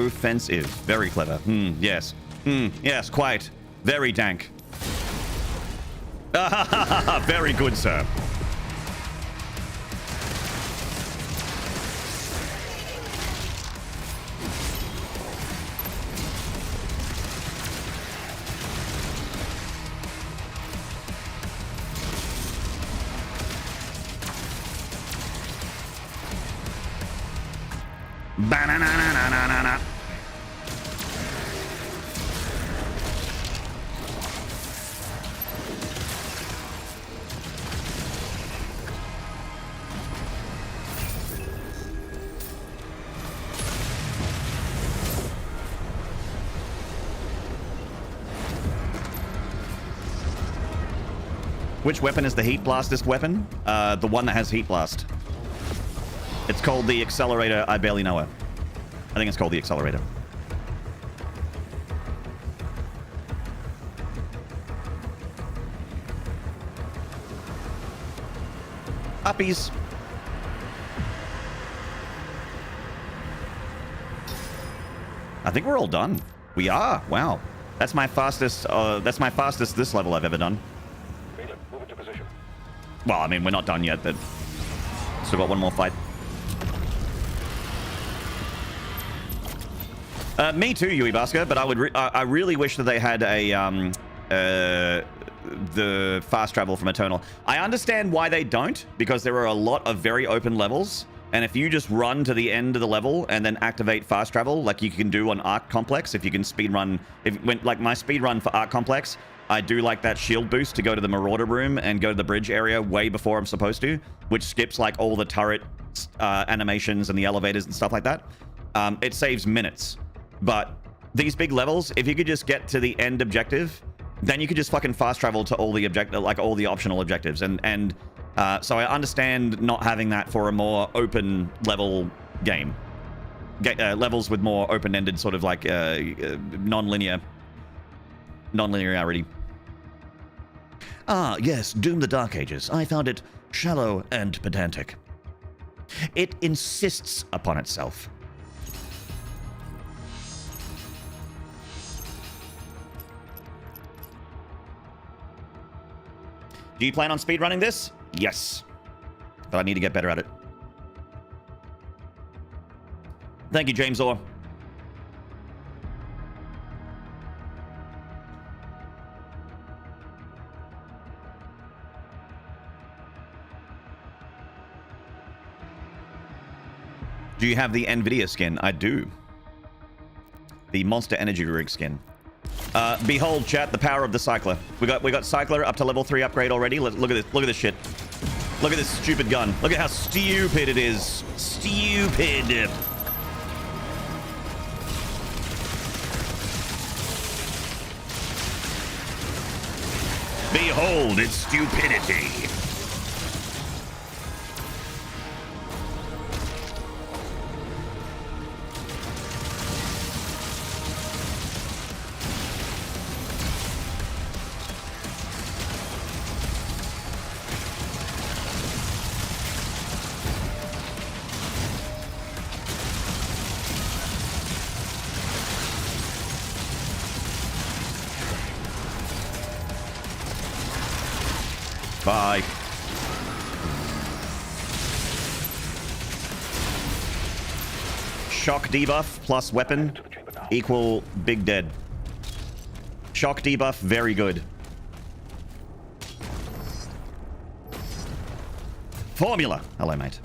offensive. Very clever. Yes. Yes, quite. Very dank. Very good, sir. Ba-na-na-na-na-na-na. Which weapon is the heat blastest weapon? The one that has heat blast. It's called the accelerator. I barely know it. I think it's called the accelerator. Uppies. I think we're all done. We are. Wow. That's my fastest. That's my fastest this level I've ever done. Maynard, move into position. Well, I mean, we're not done yet, but still got one more fight. Me too, Yui Basker, but I really wish that they had a the fast travel from Eternal. I understand why they don't, because there are a lot of very open levels, and if you just run to the end of the level and then activate fast travel, like you can do on Arc Complex, if you can speed run, like my speed run for Arc Complex, I do like that shield boost to go to the Marauder room and go to the bridge area way before I'm supposed to, which skips like all the turret animations and the elevators and stuff like that. It saves minutes. But these big levels, if you could just get to the end objective, then you could just fucking fast travel to all the all the optional objectives. And so I understand not having that for a more open level game. Levels with more open-ended sort of like non-linearity. Ah, yes, Doom the Dark Ages. I found it shallow and pedantic. It insists upon itself. Do you plan on speedrunning this? Yes. But I need to get better at it. Thank you, James Orr. Do you have the NVIDIA skin? I do. The Monster Energy Rig skin. Behold, chat, the power of the Cycler. We got Cycler up to level 3 upgrade already. Look at this. Look at this shit. Look at this stupid gun. Look at how stupid it is. Stupid. Behold its stupidity. Bye. Shock debuff plus weapon equal big dead. Shock debuff, very good. Formula. Hello, mate.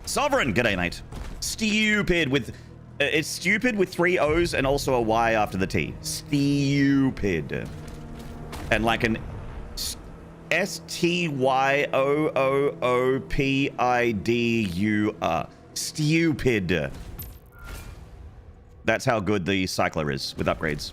Sovereign. G'day, mate. Stupid with... it's stupid with 3 O's and also a Y after the T. Stupid. And like an... STYOOOPIDUR. Stupid. That's how good the Cycler is with upgrades.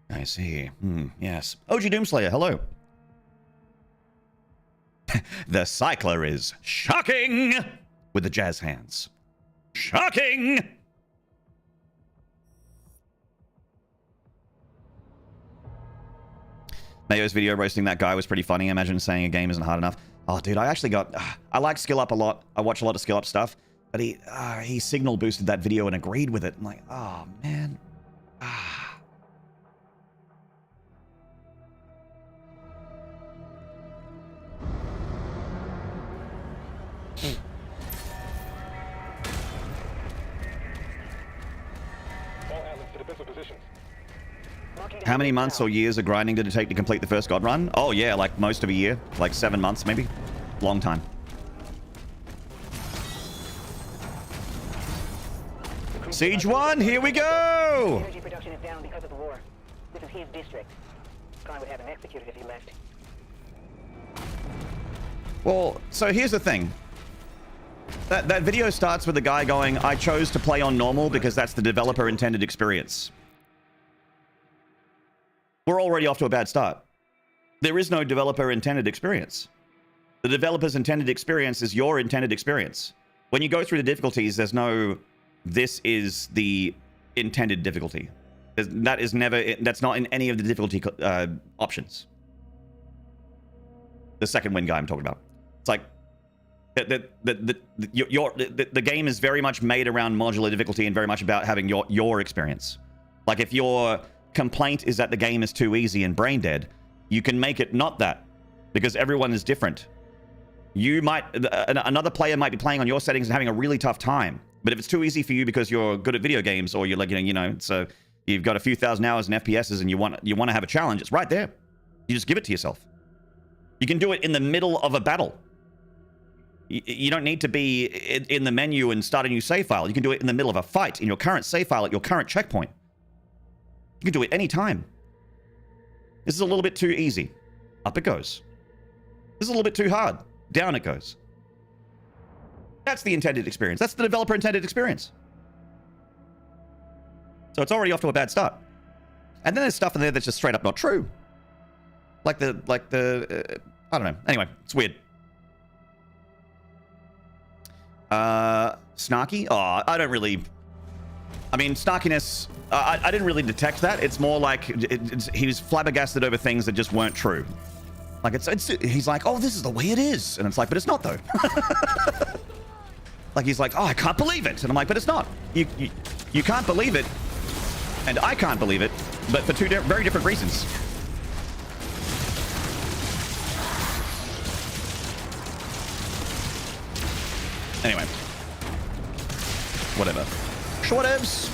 I see. Yes. OG Doomslayer, hello. The Cycler is shocking with the jazz hands. Shocking! Mayo's video roasting that guy was pretty funny. Imagine saying a game isn't hard enough. Oh, dude, I actually got... I like Skill Up a lot. I watch a lot of Skill Up stuff. But he signal boosted that video and agreed with it. I'm like, oh, man. All Atlas to defensive positions. How many months or years of grinding did it take to complete the first God run? Oh, yeah, like most of a year. Like 7 months, maybe. Long time. Siege 1, here we go! Energy production is down because of the war. This is his district. Khan would have him executed if he left. Well, so here's the thing. That video starts with the guy going, I chose to play on normal because that's the developer intended experience. We're already off to a bad start. There is no developer intended experience. The developer's intended experience is your intended experience. When you go through the difficulties, there's no, this is the intended difficulty. That is never, that's not in any of the difficulty options. The second win guy I'm talking about. It's like, the game is very much made around modular difficulty and very much about having your experience. Like if your complaint is that the game is too easy and brain dead, you can make it not that, because everyone is different. You might, another player might be playing on your settings and having a really tough time, but if it's too easy for you because you're good at video games or you're like, so you've got a few thousand hours in FPSs and you want to have a challenge, it's right there. You just give it to yourself. You can do it in the middle of a battle. You don't need to be in the menu and start a new save file. You can do it in the middle of a fight in your current save file at your current checkpoint. You can do it anytime. This is a little bit too easy. Up it goes. This is a little bit too hard. Down it goes. That's the intended experience. That's the developer intended experience. So it's already off to a bad start. And then there's stuff in there that's just straight up not true. Like the I don't know. Anyway, it's weird. Snarky? Oh, I don't really... I mean, snarkiness... I didn't really detect that. It's more like he was flabbergasted over things that just weren't true. Like, he's like, oh, this is the way it is. And it's like, but it's not, though. Like, he's like, oh, I can't believe it. And I'm like, but it's not. You can't believe it. And I can't believe it. But for two very different reasons. Anyway. Whatever. Shortevs.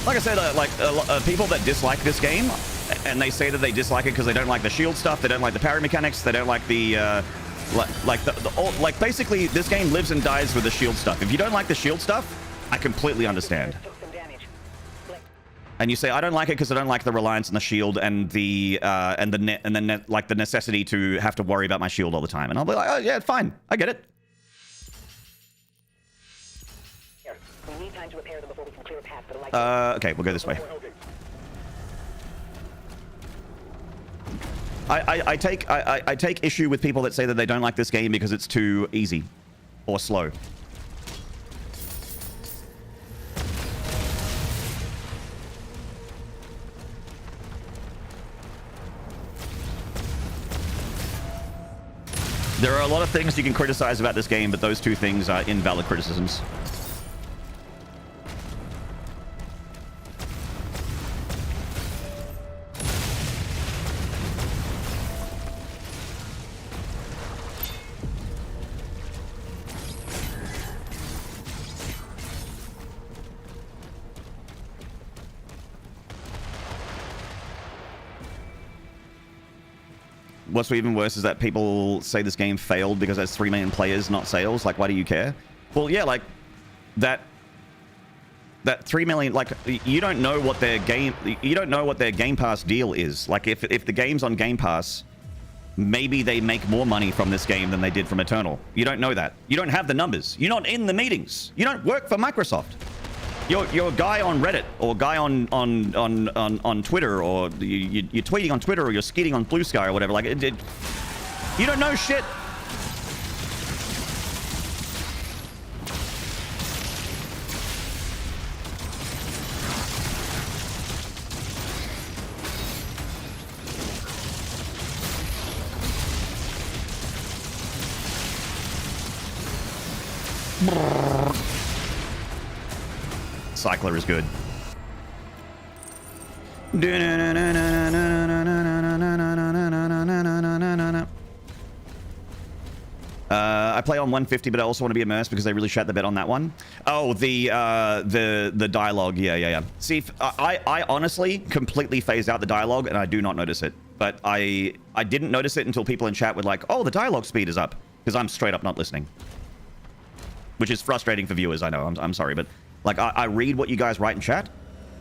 Like I said, people that dislike this game, and they say that they dislike it because they don't like the shield stuff, they don't like the parry mechanics, they don't like the, basically, this game lives and dies with the shield stuff. If you don't like the shield stuff, I completely understand. And you say, I don't like it because I don't like the reliance on the shield and the necessity to have to worry about my shield all the time. And I'll be like, oh yeah, fine, I get it. We need time to repair them before we can clear a path for the light. Okay, we'll go this way. I take issue with people that say that they don't like this game because it's too easy or slow. There are a lot of things you can criticize about this game, but those two things are invalid criticisms. What's even worse is that people say this game failed because it has 3 million players, not sales. Like, why do you care? Well, yeah, like that 3 million, like, you don't know what their Game Pass deal is. Like, if the game's on Game Pass, maybe they make more money from this game than they did from Eternal. You don't know that. You don't have the numbers. You're not in the meetings. You don't work for Microsoft. You're a guy on Reddit or a guy on Twitter, or you're tweeting on Twitter, or you're skeeting on Blue Sky or whatever. Like, you don't know shit. Cycler is good. I play on 150, but I also want to be immersed because they really shat the bed on that one. Oh, the dialogue. Yeah. See, I honestly completely phased out the dialogue, and I do not notice it. But I didn't notice it until people in chat were like, "Oh, the dialogue speed is up," because I'm straight up not listening, which is frustrating for viewers. I know. I'm sorry, but like I read what you guys write in chat,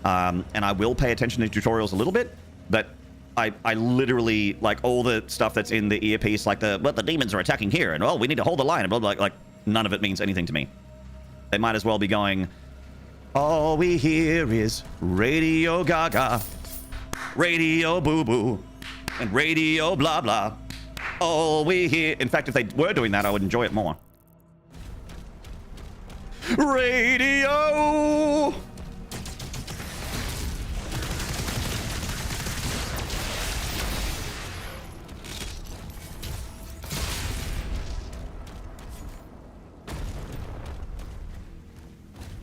and I will pay attention to tutorials a little bit, but I literally, like, all the stuff that's in the earpiece, like the demons are attacking here, and, oh, we need to hold the line, and blah, blah, like, none of it means anything to me. They might as well be going, all we hear is Radio Gaga, Radio Boo Boo, and Radio Blah Blah. All we hear... In fact, if they were doing that, I would enjoy it more. Radio...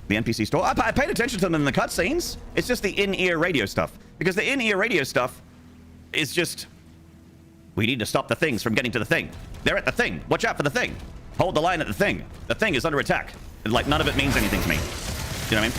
The NPC store. I paid attention to them in the cutscenes. It's just the in-ear radio stuff. Because the in-ear radio stuff is just... We need to stop the things from getting to the thing. They're at the thing. Watch out for the thing. Hold the line at the thing. The thing is under attack. And, like, none of it means anything to me. You know what I mean?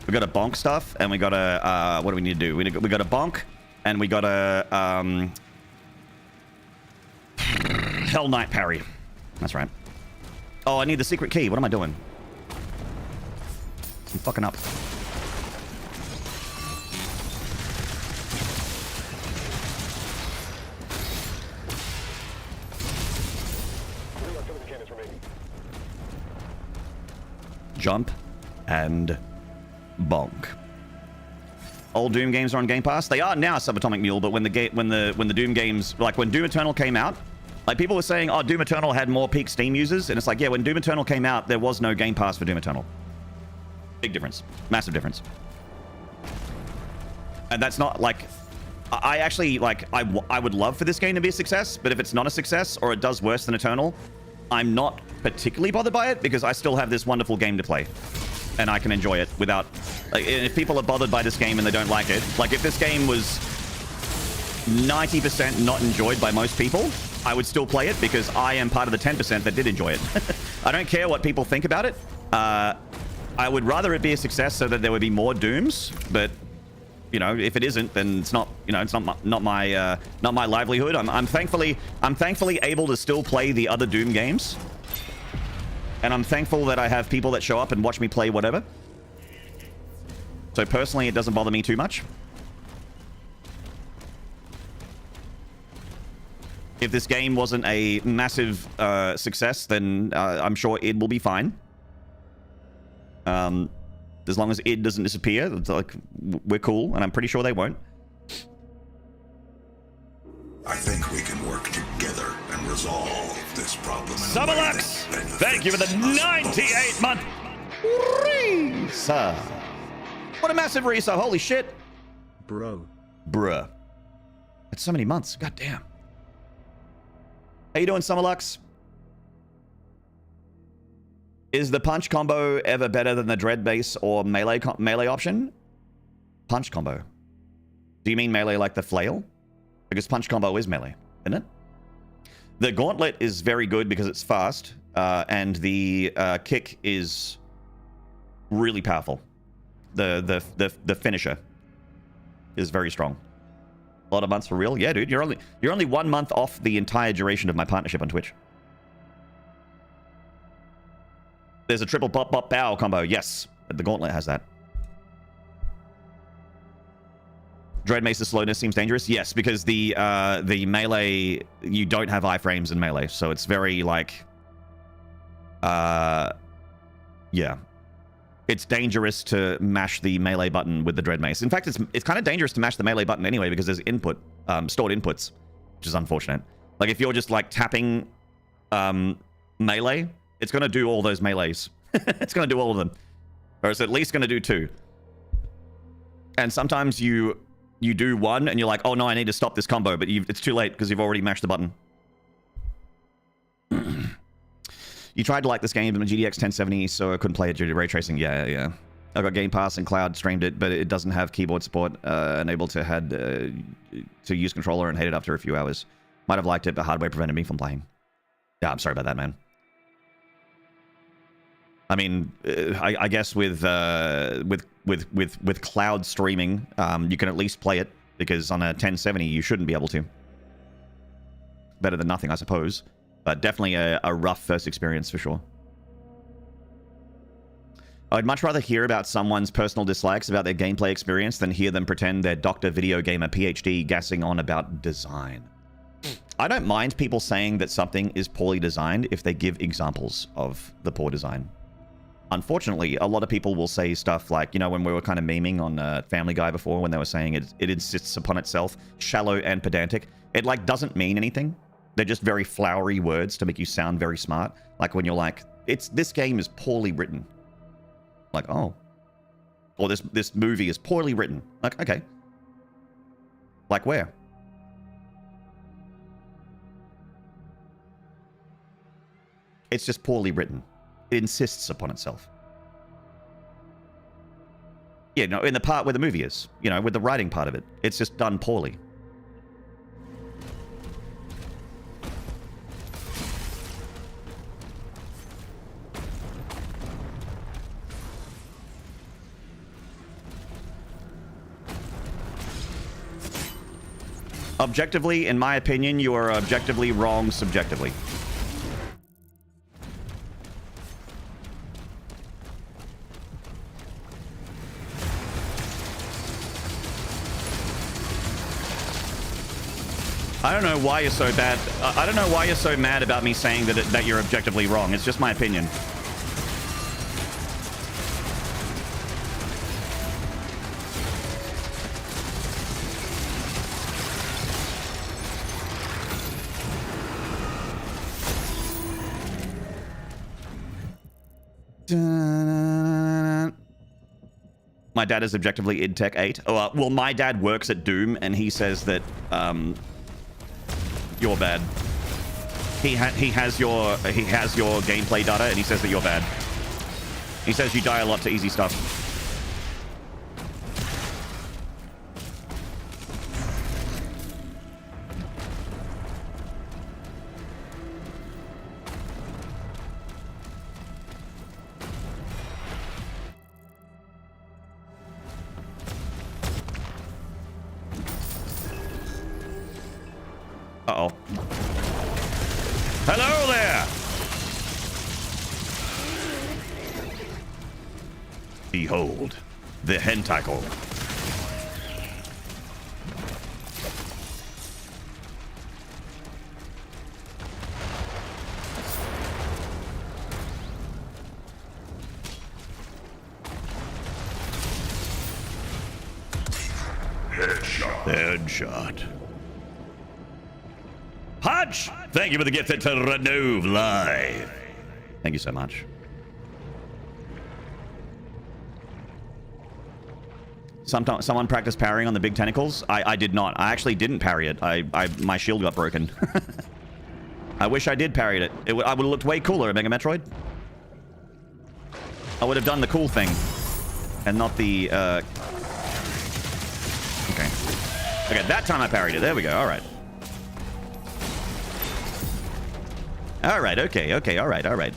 We got a bonk stuff, and we got a, what do we need to do? We got a bonk, and we got a, Hell Knight parry. That's right. Oh, I need the secret key. What am I doing? I'm fucking up. Jump and bonk. Old Doom games are on Game Pass. They are now, Subatomic Mule, but when the Doom games, like when Doom Eternal came out, like people were saying, oh, Doom Eternal had more peak Steam users, and it's like, yeah, when Doom Eternal came out, there was no Game Pass for Doom Eternal. Big difference. Massive difference. And that's not like... I actually, like, I would love for this game to be a success, but if it's not a success, or it does worse than Eternal, I'm not particularly bothered by it, because I still have this wonderful game to play. And I can enjoy it without... Like, if people are bothered by this game and they don't like it, like, if this game was 90% not enjoyed by most people, I would still play it, because I am part of the 10% that did enjoy it. I don't care what people think about it. I would rather it be a success so that there would be more Dooms, but... You know, if it isn't, then it's not. You know, it's not my livelihood. I'm thankfully able to still play the other Doom games, and I'm thankful that I have people that show up and watch me play whatever. So personally, it doesn't bother me too much. If this game wasn't a massive success, then I'm sure id will be fine. As long as id doesn't disappear, it's like, we're cool, and I'm pretty sure they won't. I think we can work together and resolve this problem. Subalux, thank you for the 98-month Risa. What a massive Risa, holy shit. Bruh. That's so many months, god damn. How you doing, Subalux? Is the punch combo ever better than the dread base or melee option? Punch combo. Do you mean melee like the flail? Because punch combo is melee, isn't it? The gauntlet is very good because it's fast, and the kick is really powerful. The finisher is very strong. A lot of months for real? Yeah, dude. You're only 1 month off the entire duration of my partnership on Twitch. There's a triple pop pop pow combo. Yes, the gauntlet has that. Dread Mace's slowness seems dangerous. Yes, because the melee, you don't have iframes in melee, so it's very like, yeah. it's dangerous to mash the melee button with the dread mace. In fact, it's kind of dangerous to mash the melee button anyway because there's stored inputs, which is unfortunate. Like if you're just like tapping melee, it's going to do all those melees. It's going to do all of them, or it's at least going to do 2. And sometimes you do one and you're like, oh no, I need to stop this combo, but it's too late because you've already mashed the button. You tried to like this game, but GTX 1070, so I couldn't play it due to ray tracing. Yeah. I got Game Pass and Cloud streamed it, but it doesn't have keyboard support. Unable to use controller and hate it after a few hours. Might have liked it, but hardware prevented me from playing. Yeah, I'm sorry about that, man. I mean, I guess with cloud streaming, you can at least play it because on a 1070 you shouldn't be able to. Better than nothing, I suppose. But definitely a rough first experience for sure. I'd much rather hear about someone's personal dislikes about their gameplay experience than hear them pretend they're Dr. Video Gamer PhD gassing on about design. I don't mind people saying that something is poorly designed if they give examples of the poor design. Unfortunately, a lot of people will say stuff like, you know, when we were kind of memeing on Family Guy before, when they were saying it insists upon itself, shallow and pedantic. It like doesn't mean anything. They're just very flowery words to make you sound very smart. Like when you're like, this game is poorly written. Like, oh. Or this movie is poorly written. Like, okay. Like where? It's just poorly written. It insists upon itself. Yeah, no, in the part where the movie is, you know, with the writing part of it, it's just done poorly. Objectively, in my opinion, you are objectively wrong subjectively. I don't know why you're so bad. I don't know why you're so mad about me saying that you're objectively wrong. It's just my opinion. My dad is objectively id Tech 8. Oh, well, my dad works at Doom, and he says that you're bad. He has your gameplay data, and he says that you're bad. He says you die a lot to easy stuff. Uh-oh. Hello there! Behold, the hentacle. Headshot. Hodge! Thank you for the gift to Renove Live. Thank you so much. Someone practiced parrying on the big tentacles. I did not. I actually didn't parry it. My shield got broken. I wish I did parry it. I would have looked way cooler at Mega Metroid. I would have done the cool thing. And not the, Okay. Okay, that time I parried it. There we go. All right. All right, okay, all right.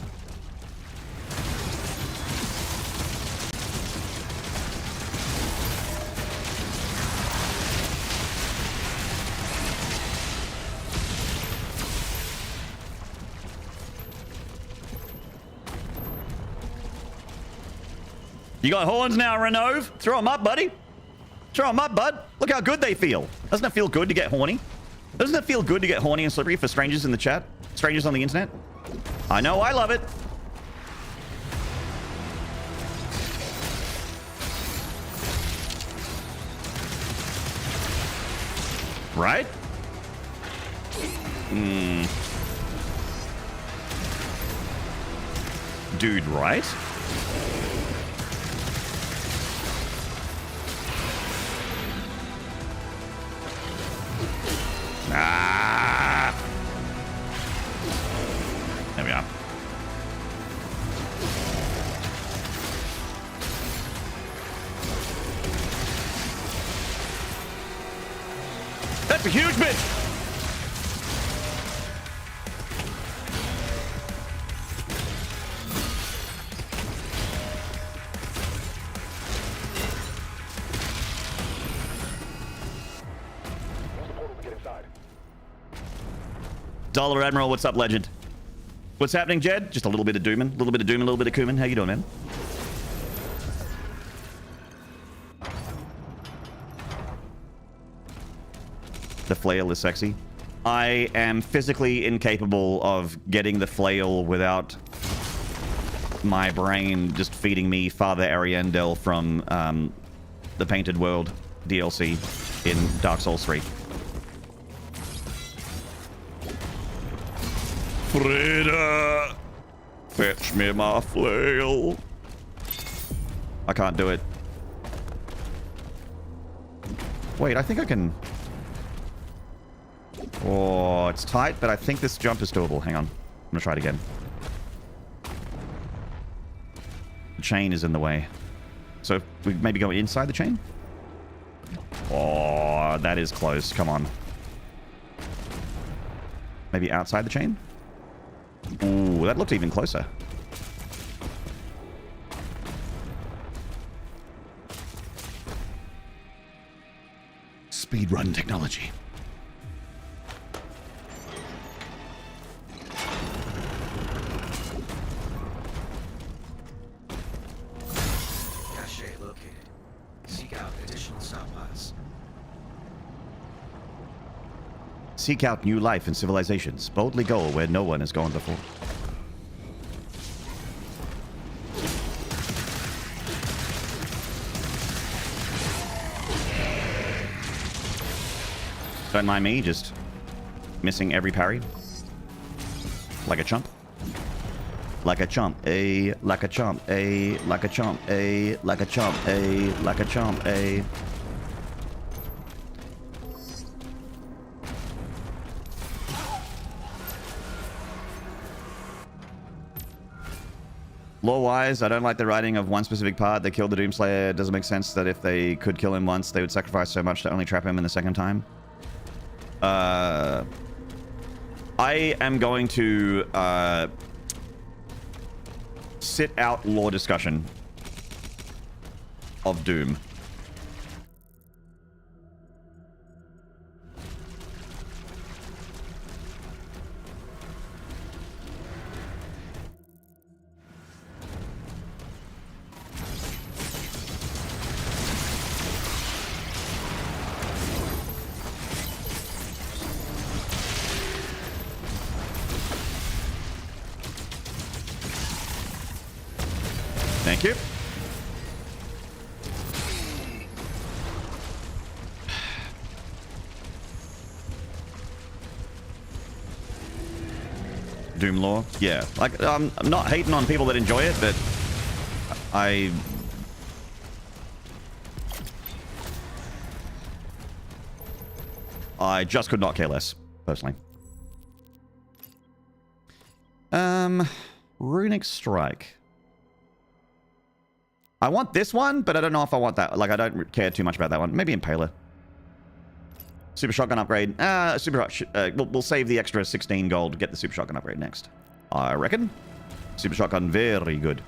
You got horns now, Renove? Throw them up, buddy. Throw them up, bud. Look how good they feel. Doesn't it feel good to get horny? Doesn't it feel good to get horny and slippery for strangers in the chat? Strangers on the internet? I know, I love it. Right? Dude, right? Ah! There we are. That's a huge bit! Use the portal to get inside. Dollar Admiral, what's up, legend? What's happening, Jed? Just a little bit of Doomin', a little bit of Doomin', a little bit of Cumin. How you doing, man? The flail is sexy. I am physically incapable of getting the flail without my brain just feeding me Father Ariandel from the Painted World DLC in Dark Souls 3. Frida, fetch me my flail. I can't do it. Wait, I think I can... Oh, it's tight, but I think this jump is doable. Hang on. I'm gonna try it again. The chain is in the way. So we maybe go inside the chain? Oh, that is close. Come on. Maybe outside the chain? Ooh, that looked even closer. Speedrun technology. Cache located. Seek out additional stockpiles. Seek out new life and civilizations. Boldly go where no one has gone before. Don't mind me, just missing every parry. Like a chump. Like a chump, like a chump, like a chump, like a chump, like a chump, Lore-wise, I don't like the writing of one specific part. They killed the Doomslayer. It doesn't make sense that if they could kill him once, they would sacrifice so much to only trap him in the second time. I am going to sit out lore discussion of Doom. Thank you. Doom lore? Yeah. Like, I'm not hating on people that enjoy it, but I just could not care less, personally. Runic Strike. I want this one, but I don't know if I want that. Like, I don't care too much about that one. Maybe Impaler. Super Shotgun upgrade. We'll save the extra 16 gold to get the Super Shotgun upgrade next. I reckon. Super Shotgun, very good.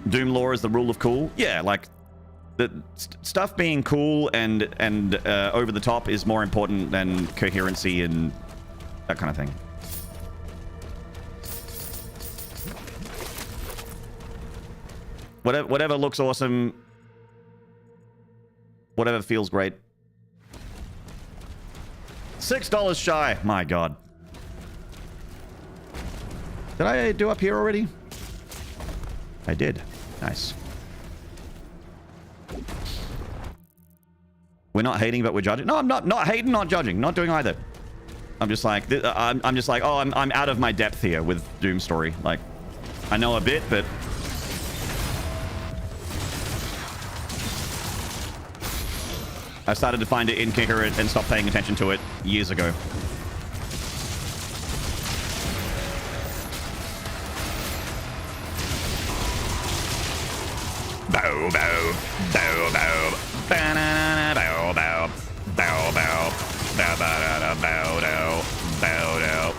Doom lore is the rule of cool. Yeah, like, the stuff being cool and over the top is more important than coherency and that kind of thing. Whatever looks awesome, whatever feels great. $6 shy. My God. Did I do up here already? I did. Nice. We're not hating, but we're judging. No, I'm not hating, not judging, not doing either. I'm just like, I'm just like, oh, I'm out of my depth here with Doom Story. Like, I know a bit, but I started to find it incoherent and stopped paying attention to it years ago. Bow, bow, bow, bow, ba-na-na-na, bow, bow, bow, bow, bow, bow, bow, bow, bow, bow.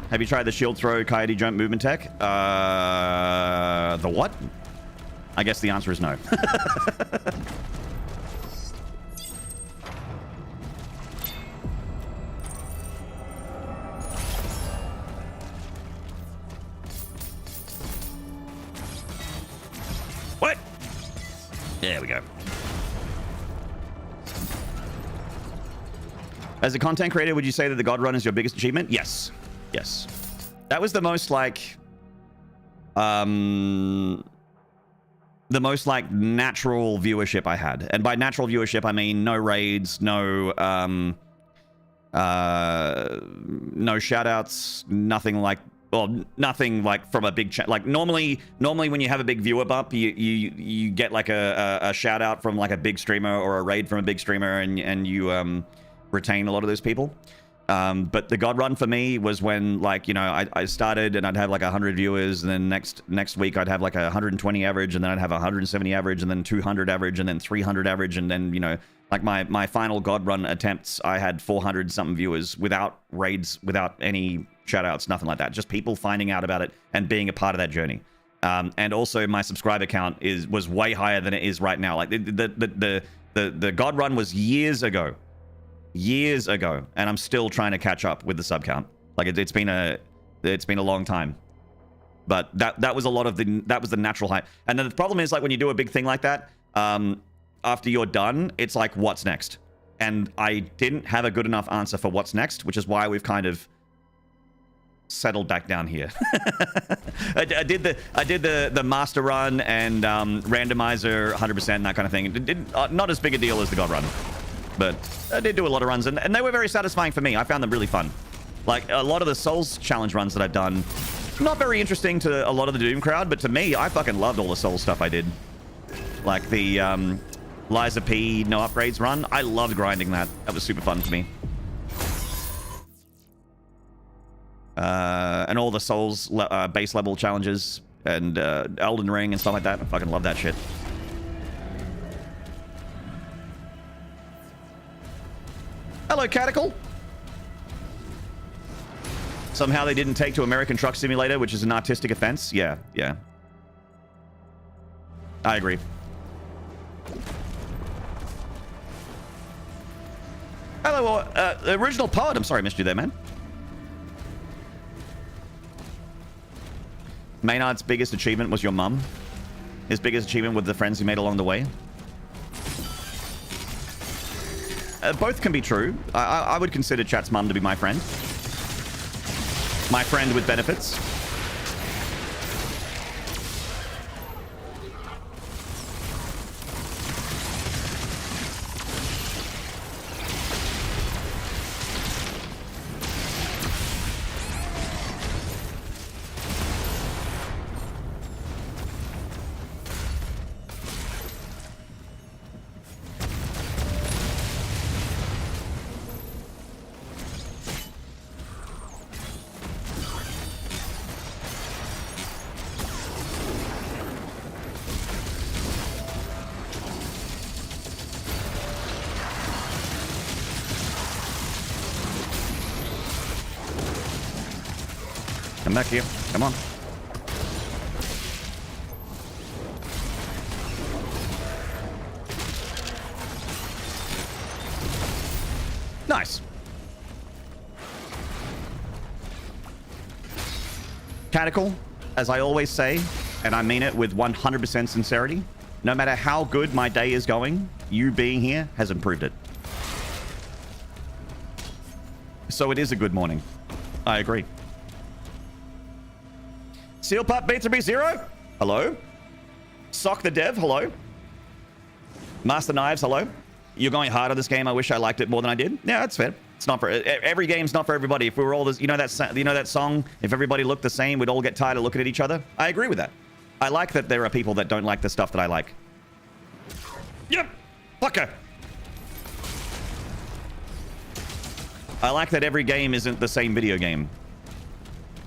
Have you tried the shield throw coyote jump movement tech? The what? I guess the answer is no. What? There we go. As a content creator, would you say that the God Run is your biggest achievement? Yes. Yes. That was the most like the most like natural viewership I had. And by natural viewership I mean no raids, no shout outs, nothing like, well, nothing like from a big chat. Like normally when you have a big viewer bump, you get like a shout out from like a big streamer or a raid from a big streamer, and you retain a lot of those people. But the God Run for me was when, like, you know, I started and I'd have like 100 viewers, and then next week I'd have like 120 average, and then I'd have 170 average, and then 200 average, and then 300 average, and then, you know, like my final God Run attempts, I had 400 something viewers without raids, without any shout outs, nothing like that. Just people finding out about it and being a part of that journey. And also my subscriber count was way higher than it is right now. Like the God Run was years ago, and I'm still trying to catch up with the sub count. Like it's been a long time, but that was a lot of that was the natural hype. And then the problem is, like, when you do a big thing like that, after you're done, it's like, what's next? And I didn't have a good enough answer for what's next, which is why we've kind of settled back down here. I did the master run and randomizer 100% and that kind of thing. It didn't, not as big a deal as the God Run, but I did do a lot of runs, and they were very satisfying for me. I found them really fun. Like a lot of the Souls challenge runs that I've done, not very interesting to a lot of the Doom crowd, but to me, I fucking loved all the Souls stuff I did. Like the Liza P no upgrades run. I loved grinding that. That was super fun for me. And all the Souls base level challenges and Elden Ring and stuff like that. I fucking love that shit. Hello, Caticle. Somehow they didn't take to American Truck Simulator, which is an artistic offense. Yeah. I agree. Hello, original poet. I'm sorry I missed you there, man. Maynard's biggest achievement was your mum. His biggest achievement was the friends he made along the way. Both can be true. I would consider Chat's mum to be my friend. My friend with benefits. Come back here. Come on. Nice. Catechal, as I always say, and I mean it with 100% sincerity, no matter how good my day is going, you being here has improved it. So it is a good morning. I agree. Seal Pup Beats be 0. Hello. Sock the Dev. Hello. Master Knives. Hello. You're going hard on this game. I wish I liked it more than I did. Yeah, that's fair. It's not for every game's not for everybody. If we were all this, you know that song. If everybody looked the same, we'd all get tired of looking at each other. I agree with that. I like that there are people that don't like the stuff that I like. Yep. Fucker. I like that every game isn't the same video game.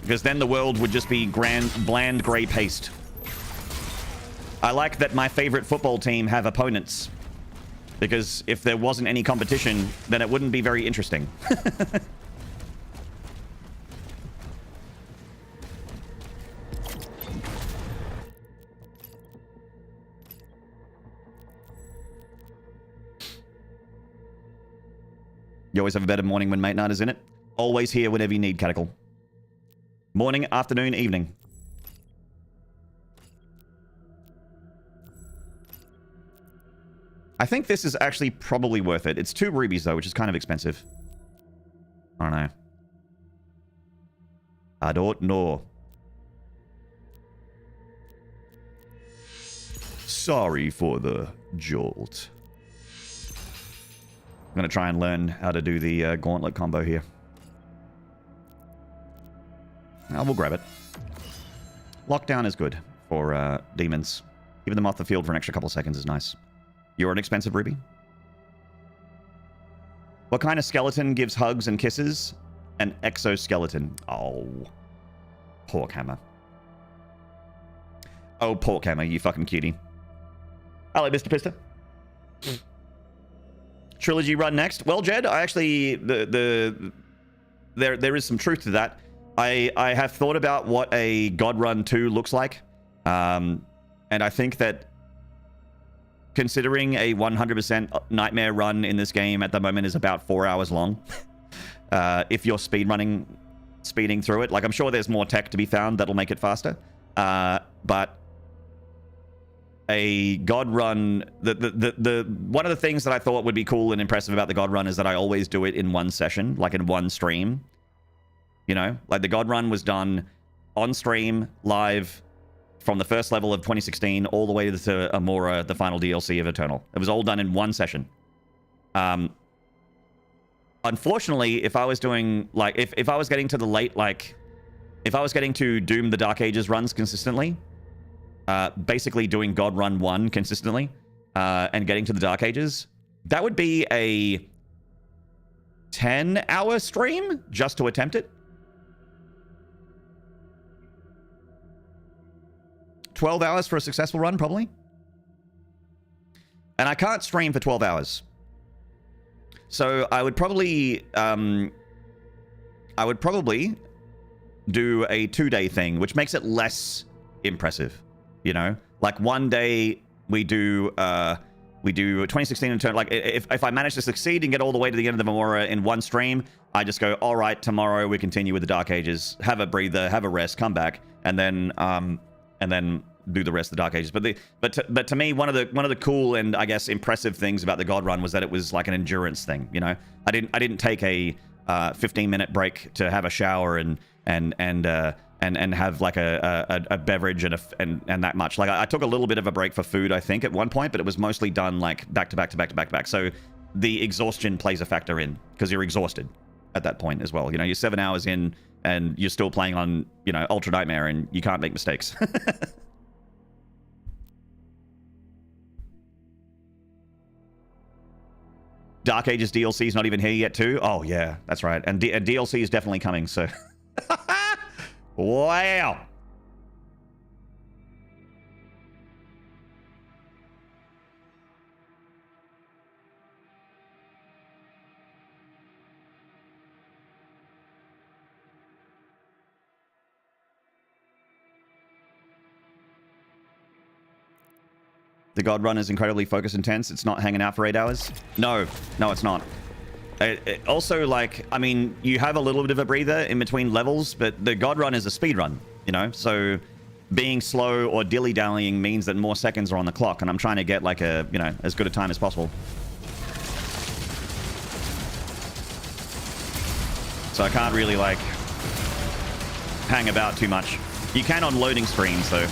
Because then the world would just be bland gray paste. I like that my favorite football team have opponents. Because if there wasn't any competition, then it wouldn't be very interesting. You always have a better morning when Maynarde is in it. Always here whenever you need, Catechal. Morning, afternoon, evening. I think this is actually probably worth it. It's 2 rubies, though, which is kind of expensive. I don't know. I don't know. Sorry for the jolt. I'm going to try and learn how to do the gauntlet combo here. We'll grab it. Lockdown is good for demons. Keeping them off the field for an extra couple seconds is nice. You're an expensive ruby. What kind of skeleton gives hugs and kisses? An exoskeleton. Oh. Pork hammer. Oh, pork hammer, you fucking cutie. Hello, Mr. Pista. Trilogy run next. Well, Jed, I actually there is some truth to that. I have thought about what a God Run 2 looks like. And I think that considering a 100% nightmare run in this game at the moment is about 4 hours long. If you're speeding through it. Like, I'm sure there's more tech to be found that'll make it faster. But a God Run, one of the things that I thought would be cool and impressive about the God Run is that I always do it in one session, like in one stream. You know, like the God Run was done on stream, live, from the first level of 2016 all the way to Amora, the final DLC of Eternal. It was all done in one session. Unfortunately, if I was doing, like, if I was getting to the late, like, if I was getting to Doom the Dark Ages runs consistently, basically doing God Run 1 consistently, and getting to the Dark Ages, that would be a 10-hour stream just to attempt it. 12 hours for a successful run, probably. And I can't stream for 12 hours. So I would probably do a 2-day thing, which makes it less impressive, you know? Like, one day we do 2016 Eternal. Like, if I manage to succeed and get all the way to the end of the Memora in one stream, I just go, all right, tomorrow we continue with the Dark Ages, have a breather, have a rest, come back, and then do the rest of the Dark Ages. But to me, one of the cool and, I guess, impressive things about the God Run was that it was like an endurance thing. You know, I didn't take a 15-minute break to have a shower and have like a beverage and that much. Like, I took a little bit of a break for food, I think, at one point, but it was mostly done like back to back. So the exhaustion plays a factor in, because you're exhausted at that point as well. You know, you're 7 hours in and you're still playing on, you know, Ultra Nightmare, and you can't make mistakes. Dark Ages DLC is not even here yet too. Oh yeah, that's right. And DLC is definitely coming, so. Wow. The God Run is incredibly focus intense. It's not hanging out for 8 hours. No, it's not. Also, like, I mean, you have a little bit of a breather in between levels, but the God Run is a speed run, you know? So being slow or dilly-dallying means that more seconds are on the clock, and I'm trying to get, like, a, you know, as good a time as possible. So I can't really, like, hang about too much. You can on loading screens, though.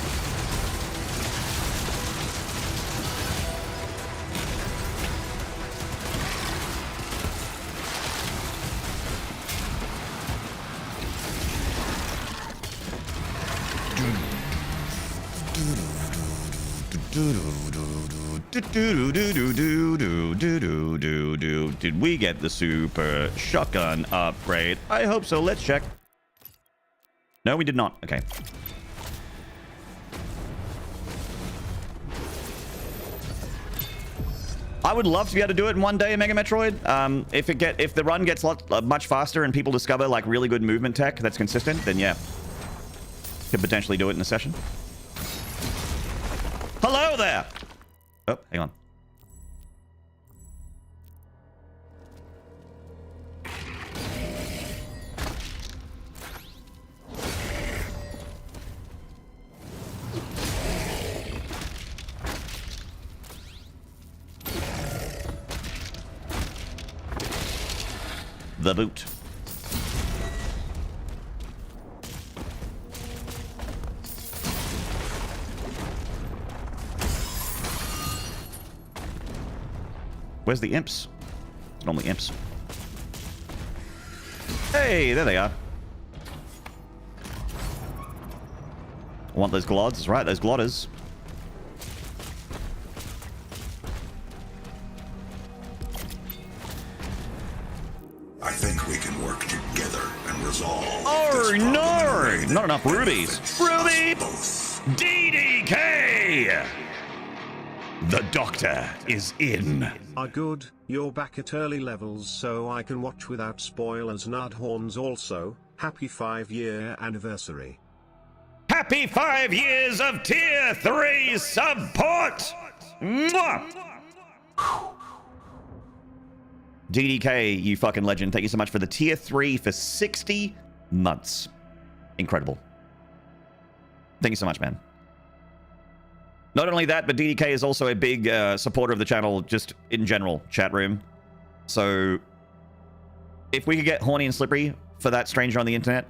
Did we get the super shotgun upgrade? I hope so. Let's check. No, we did not. Okay. I would love to be able to do it in one day in Mega Metroid. If the run gets much faster and people discover like really good movement tech that's consistent, then yeah, could potentially do it in a session. Hello there. Oh, hang on. The boot. Where's the imps? It's normally imps. Hey, there they are. I want those glods. That's right, those glotters. I think we can work together and resolve Oh this no! problem in a way Not enough that rubies. benefits Ruby! us both. DDK! The doctor is in. Are good, you're back at early levels so I can watch without spoilers. Nardhorns also, happy 5-year anniversary. Happy 5 years of Tier 3 support! Mwah! DDK, you fucking legend. Thank you so much for the Tier 3 for 60 months. Incredible. Thank you so much, man. Not only that, but DDK is also a big supporter of the channel, just in general, chat room. So, if we could get horny and slippery for that stranger on the internet,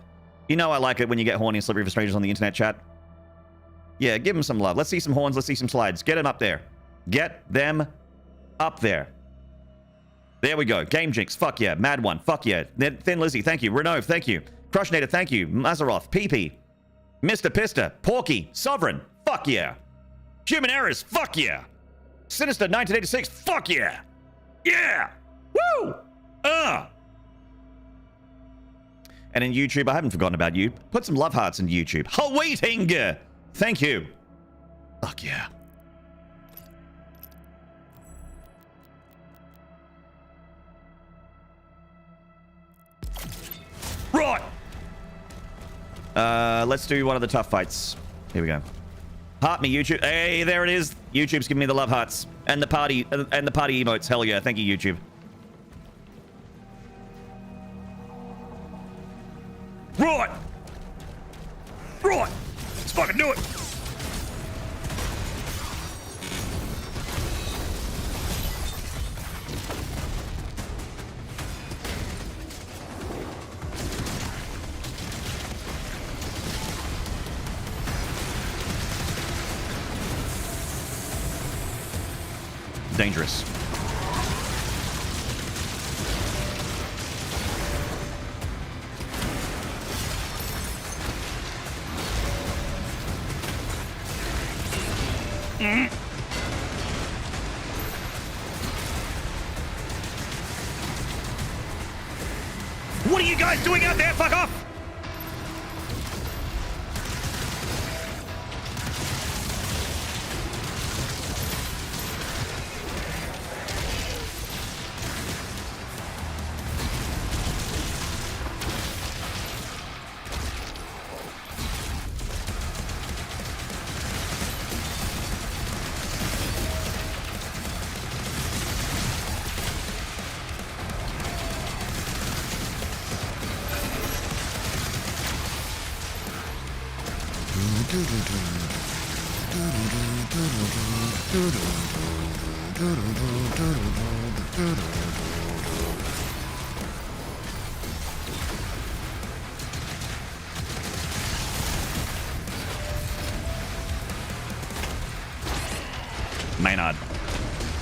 you know I like it when you get horny and slippery for strangers on the internet, chat. Yeah, give them some love. Let's see some horns, let's see some slides. Get them up there. Get them up there. There we go. Game Jinx, fuck yeah. Mad One, fuck yeah. Thin Lizzy, thank you. Renove, thank you. Crushnator, thank you. Mazaroth, PP. Mr. Pista, Porky, Sovereign, fuck yeah. Human Errors, fuck yeah. Sinister 1986, fuck yeah. Yeah. Woo. And in YouTube, I haven't forgotten about you. Put some love hearts in YouTube. Awaiting. Thank you. Fuck yeah. Right. Let's do one of the tough fights. Here we go. Heart me, YouTube. Hey, there it is. YouTube's giving me the love hearts and the party emotes. Hell yeah! Thank you, YouTube. Right. Right. Let's fucking do it. Dangerous. What are you guys doing out there? Fuck off!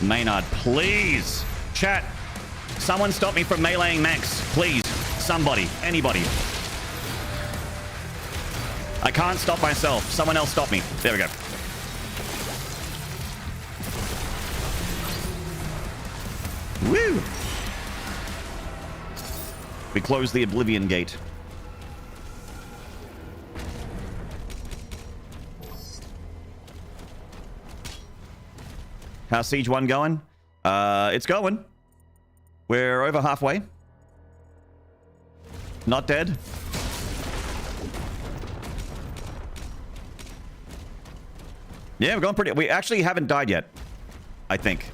Maynarde, please. Chat, someone stop me from meleeing Max. Please. Somebody. Anybody. I can't stop myself. Someone else stop me. There we go. Woo! We close the Oblivion Gate. How's Siege 1 going? It's going. We're over halfway. Not dead. Yeah, we're going pretty... We actually haven't died yet, I think.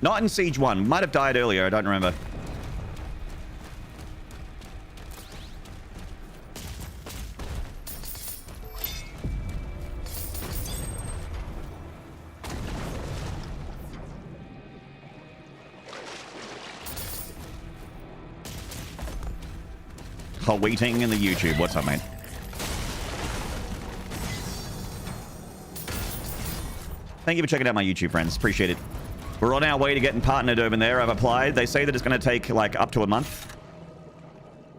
Not in Siege 1. Might have died earlier. I don't remember. Waiting in the YouTube. What's up, mate? Thank you for checking out my YouTube, friends. Appreciate it. We're on our way to getting partnered over there. I've applied. They say that it's going to take like up to a month.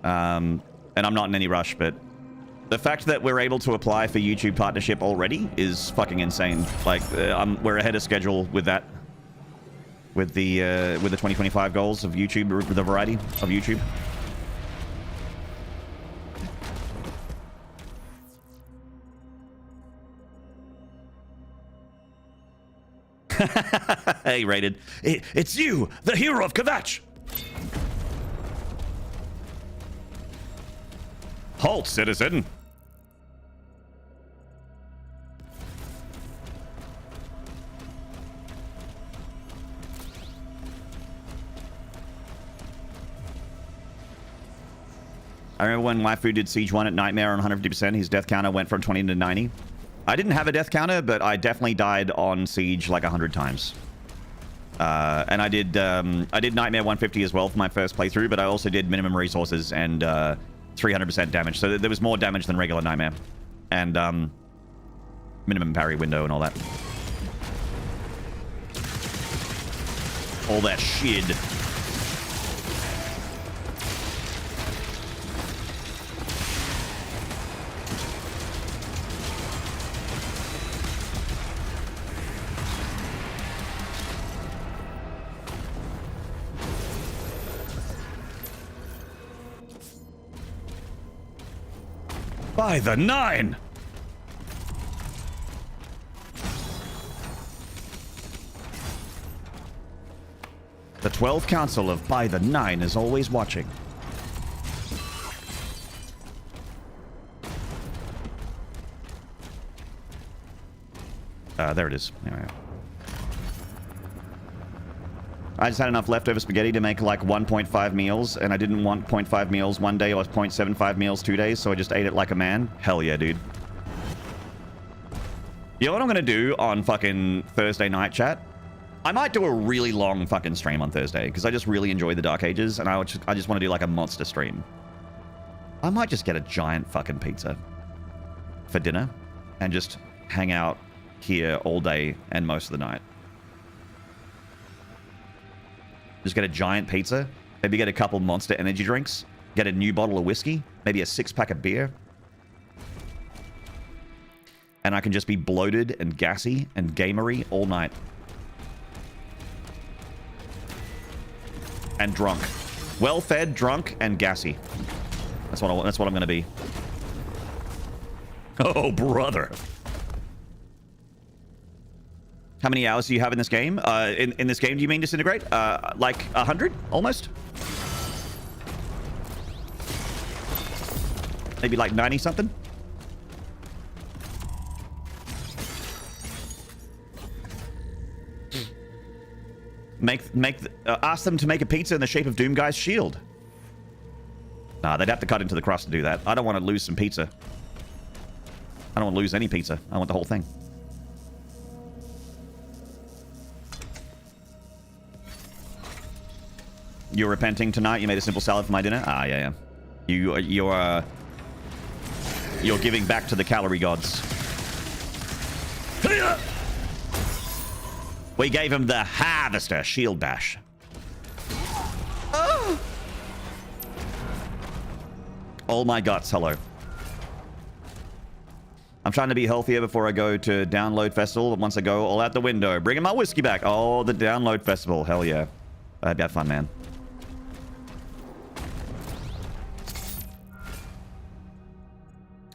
And I'm not in any rush, but the fact that we're able to apply for YouTube partnership already is fucking insane. Like, we're ahead of schedule with that. With the 2025 goals of YouTube, the variety of YouTube. Hey, Rated. It's you, the hero of Kvatch! Halt, citizen! I remember when Waifu did Siege 1 at Nightmare on 150%, his death counter went from 20 to 90. I didn't have a death counter, but I definitely died on Siege like 100 times. And I did Nightmare 150 as well for my first playthrough, but I also did minimum resources and 300% damage. So there was more damage than regular Nightmare. And minimum parry window and all that. All that shit. By the 9! The 12th Council of By the 9 is always watching. There it is. There we go. I just had enough leftover spaghetti to make like 1.5 meals, and I didn't want 0.5 meals one day or 0.75 meals 2 days, so I just ate it like a man. Hell yeah, dude. You know what I'm gonna do on fucking Thursday night, chat? I might do a really long fucking stream on Thursday, because I just really enjoy the Dark Ages, and I just want to do like a monster stream. I might just get a giant fucking pizza for dinner, and just hang out here all day and most of the night. Just get a giant pizza, maybe get a couple Monster energy drinks, get a new bottle of whiskey, maybe a 6-pack of beer. And I can just be bloated and gassy and gamery all night. And drunk. Well-fed, drunk, and gassy. That's what I'm gonna be. Oh, brother. How many hours do you have in this game? In this game, do you mean Disintegrate? Like 100, almost? Maybe like 90 something? Ask them to make a pizza in the shape of Doomguy's shield. Nah, they'd have to cut into the crust to do that. I don't want to lose some pizza. I don't want to lose any pizza. I want the whole thing. You're repenting tonight? You made a simple salad for my dinner? Ah, yeah. You're giving back to the calorie gods. We gave him the harvester shield bash. Oh. All my guts, hello. I'm trying to be healthier before I go to Download Festival, but once I go, all out the window. Bringing my whiskey back. Oh, the Download Festival. Hell yeah. I hope you have fun, man.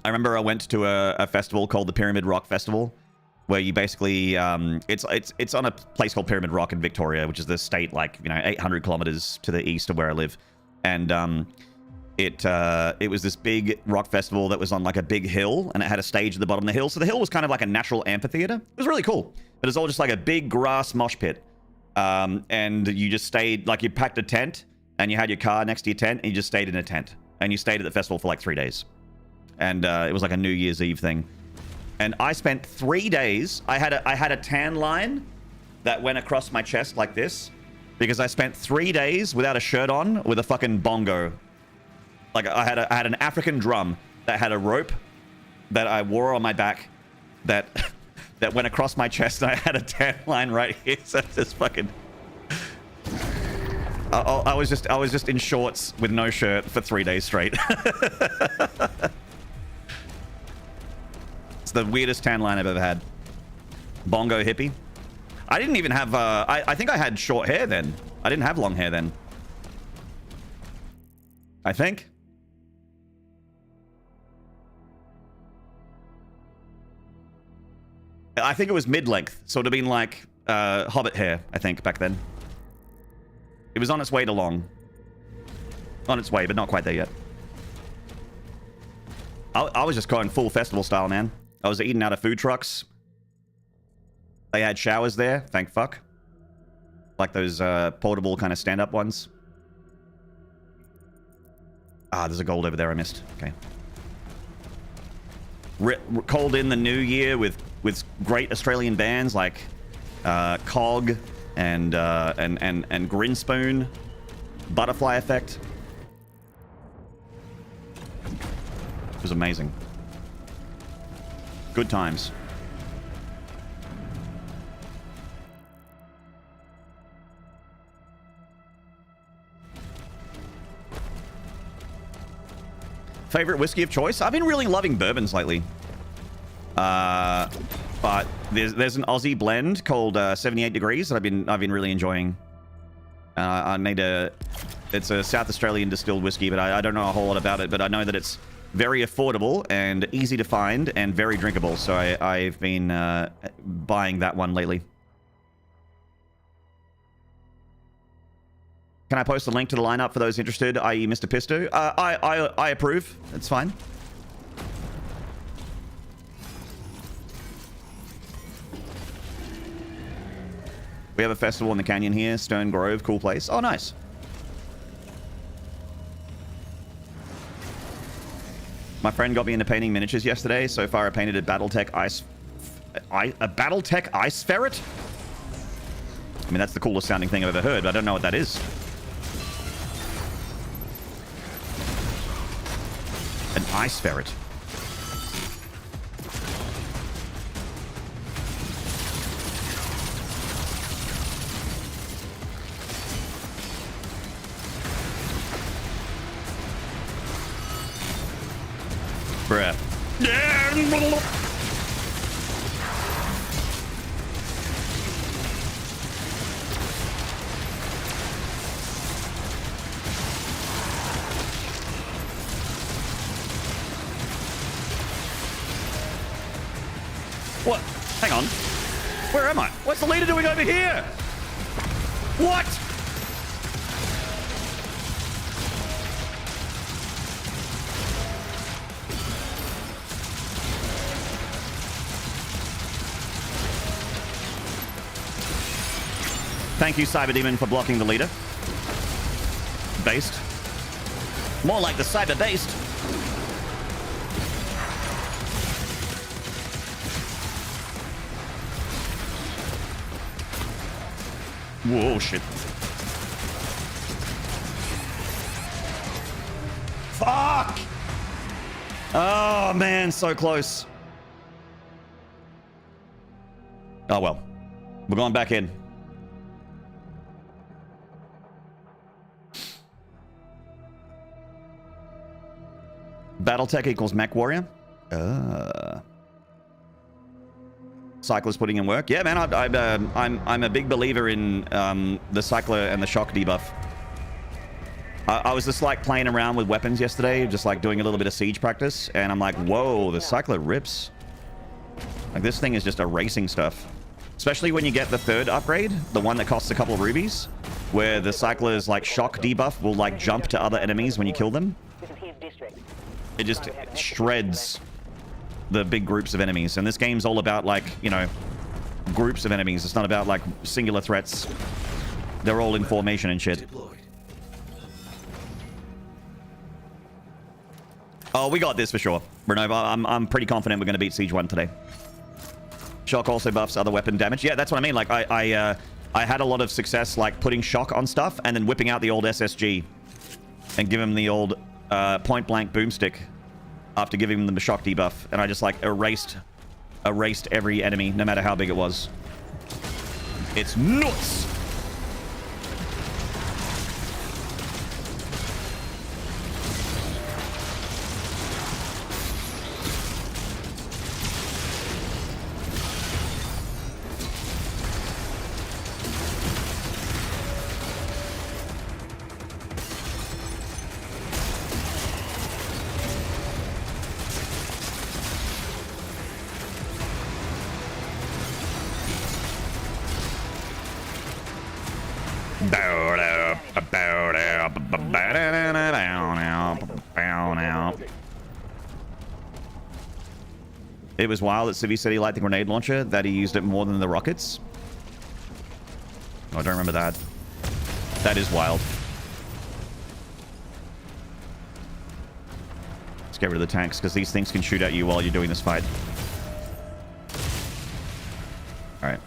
I remember I went to a festival called the Pyramid Rock Festival, where you basically it's on a place called Pyramid Rock in Victoria, which is the state, like, you know, 800 kilometers to the east of where I live, and it was this big rock festival that was on like a big hill, and it had a stage at the bottom of the hill. So the hill was kind of like a natural amphitheater. It was really cool, but it's all just like a big grass mosh pit, and you just stayed, like, you packed a tent and you had your car next to your tent and you just stayed in a tent, and you stayed at the festival for like 3 days. And it was like a New Year's Eve thing. And I spent 3 days. I had a tan line that went across my chest like this, because I spent 3 days without a shirt on with a fucking bongo. Like, I had an African drum that had a rope that I wore on my back that went across my chest, and I had a tan line right here. So it's just fucking. I was just in shorts with no shirt for 3 days straight. It's the weirdest tan line I've ever had. Bongo hippie. I didn't even have, I think I had short hair then. I didn't have long hair then. I think. I think it was mid-length. So it would have been like Hobbit hair, I think, back then. It was on its way to long. On its way, but not quite there yet. I was just going full festival style, man. I was eating out of food trucks. They had showers there, thank fuck. Like those portable kind of stand-up ones. Ah, there's a gold over there I missed. Okay. Called in the new year with great Australian bands like Cog and Grinspoon, Butterfly Effect. It was amazing. Good times. Favorite whiskey of choice? I've been really loving bourbons lately. But there's an Aussie blend called 78 Degrees that I've been really enjoying. It's a South Australian distilled whiskey, but I don't know a whole lot about it. But I know that it's very affordable and easy to find and very drinkable. So I've been buying that one lately. Can I post a link to the lineup for those interested, i.e. Mr. Pisto? I approve. It's fine. We have a festival in the canyon here. Stone Grove, cool place. Oh, nice. My friend got me into painting miniatures yesterday. So far, I painted a BattleTech ice ferret? I mean, that's the coolest sounding thing I've ever heard, but I don't know what that is. An ice ferret. Bruh. What? Hang on. Where am I? What's the leader doing over here? What? Thank you, Cyberdemon, for blocking the leader. Based. More like the cyber-based. Whoa, shit. Fuck! Oh, man, so close. Oh, well. We're going back in. Battletech equals Mech Warrior. Cycler's putting in work. Yeah, man, I'm a big believer in the Cycler and the Shock debuff. I was just like playing around with weapons yesterday, just like doing a little bit of siege practice, and I'm like, whoa, the Cycler rips. Like, this thing is just erasing stuff. Especially when you get the third upgrade, the one that costs a couple of rubies, where the Cycler's like shock debuff will like jump to other enemies when you kill them. This is his district. It just shreds the big groups of enemies. And this game's all about, like, you know, groups of enemies. It's not about like singular threats. They're all in formation and shit. Deployed. Oh, we got this for sure. Renova, I'm pretty confident we're going to beat Siege 1 today. Shock also buffs other weapon damage. Yeah, that's what I mean. Like, I had a lot of success, like, putting shock on stuff and then whipping out the old SSG and give him the old point-blank boomstick after giving them the shock debuff. And I just, like, erased every enemy, no matter how big it was. It's nuts! It was wild that Civi said he liked the grenade launcher, that he used it more than the rockets. Oh, I don't remember that. That is wild. Let's get rid of the tanks, because these things can shoot at you while you're doing this fight. Alright.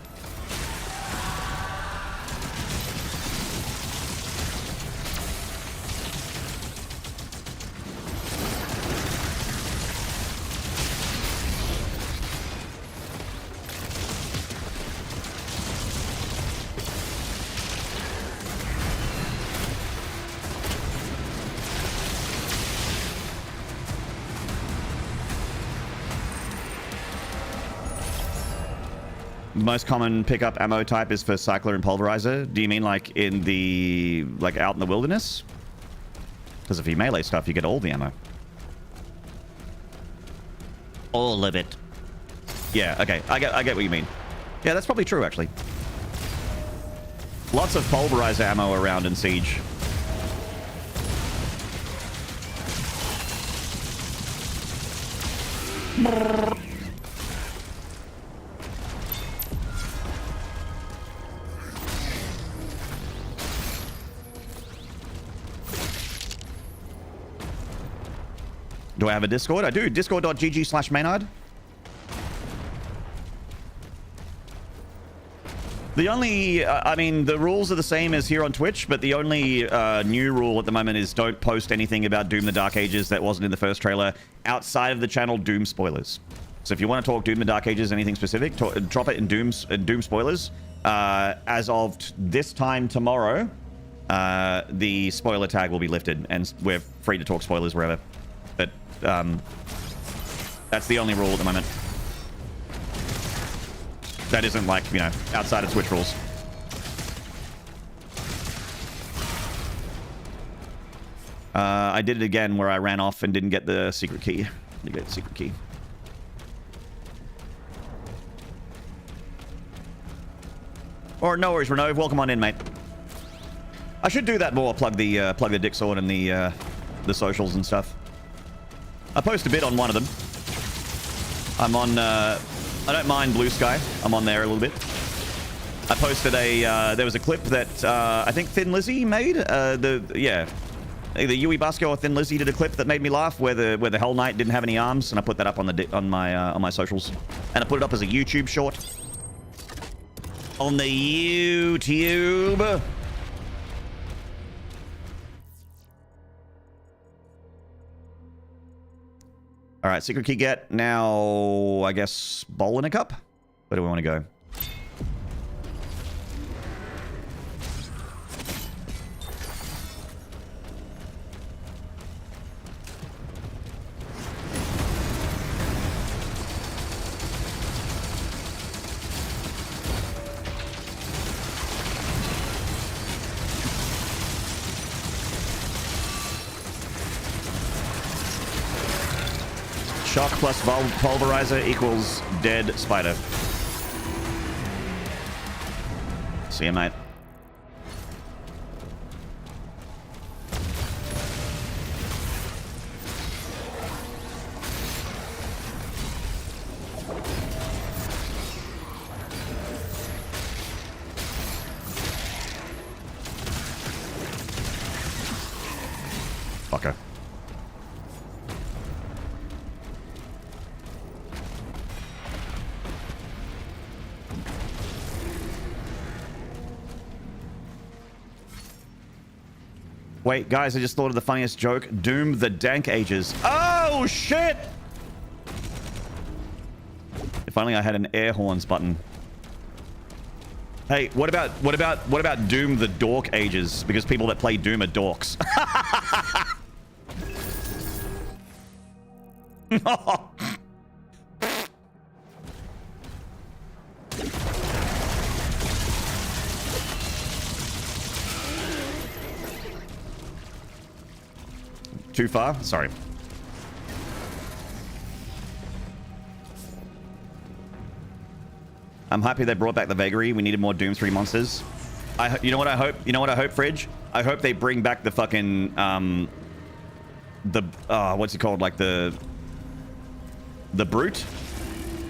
Most common pickup ammo type is for Cycler and Pulverizer. Do you mean like in the, like out in the wilderness? Because if you melee stuff, you get all the ammo. All of it. Yeah, okay. I get what you mean. Yeah, that's probably true, actually. Lots of Pulverizer ammo around in Siege. Do I have a Discord? I do. Discord.gg/Maynarde. The only, I mean, the rules are the same as here on Twitch, but the only new rule at the moment is don't post anything about Doom the Dark Ages that wasn't in the first trailer outside of the channel Doom spoilers. So if you want to talk Doom the Dark Ages, anything specific, drop it in Doom spoilers. As of this time tomorrow, the spoiler tag will be lifted, and we're free to talk spoilers wherever. But that's the only rule at the moment. That isn't like, you know, outside of Twitch rules. I did it again where I ran off and didn't get the secret key. Let me get the secret key. Or no worries, Renove. Welcome on in, mate. I should do that more. Plug the dick sword and the socials and stuff. I post a bit on one of them. I'm on, I don't mind Blue Sky. I'm on there a little bit. I posted there was a clip that I think Thin Lizzy made. Either Yui Basco or Thin Lizzy did a clip that made me laugh, where the Hell Knight didn't have any arms, and I put that up on my socials, and I put it up as a YouTube short on the YouTube. All right, secret key get. Now, I guess, bowl in a cup? Where do we want to go? Shock plus pulverizer equals dead spider. See ya, mate. Fucker. Wait, guys, I just thought of the funniest joke. Doom the dank ages. Oh, shit! If only I had an air horns button. Hey, what about Doom the dork ages? Because people that play Doom are dorks. Too far? Sorry. I'm happy they brought back the vagary. We needed more Doom 3 monsters. You know what I hope? You know what I hope, Fridge? I hope they bring back the fucking what's it called? Like the brute?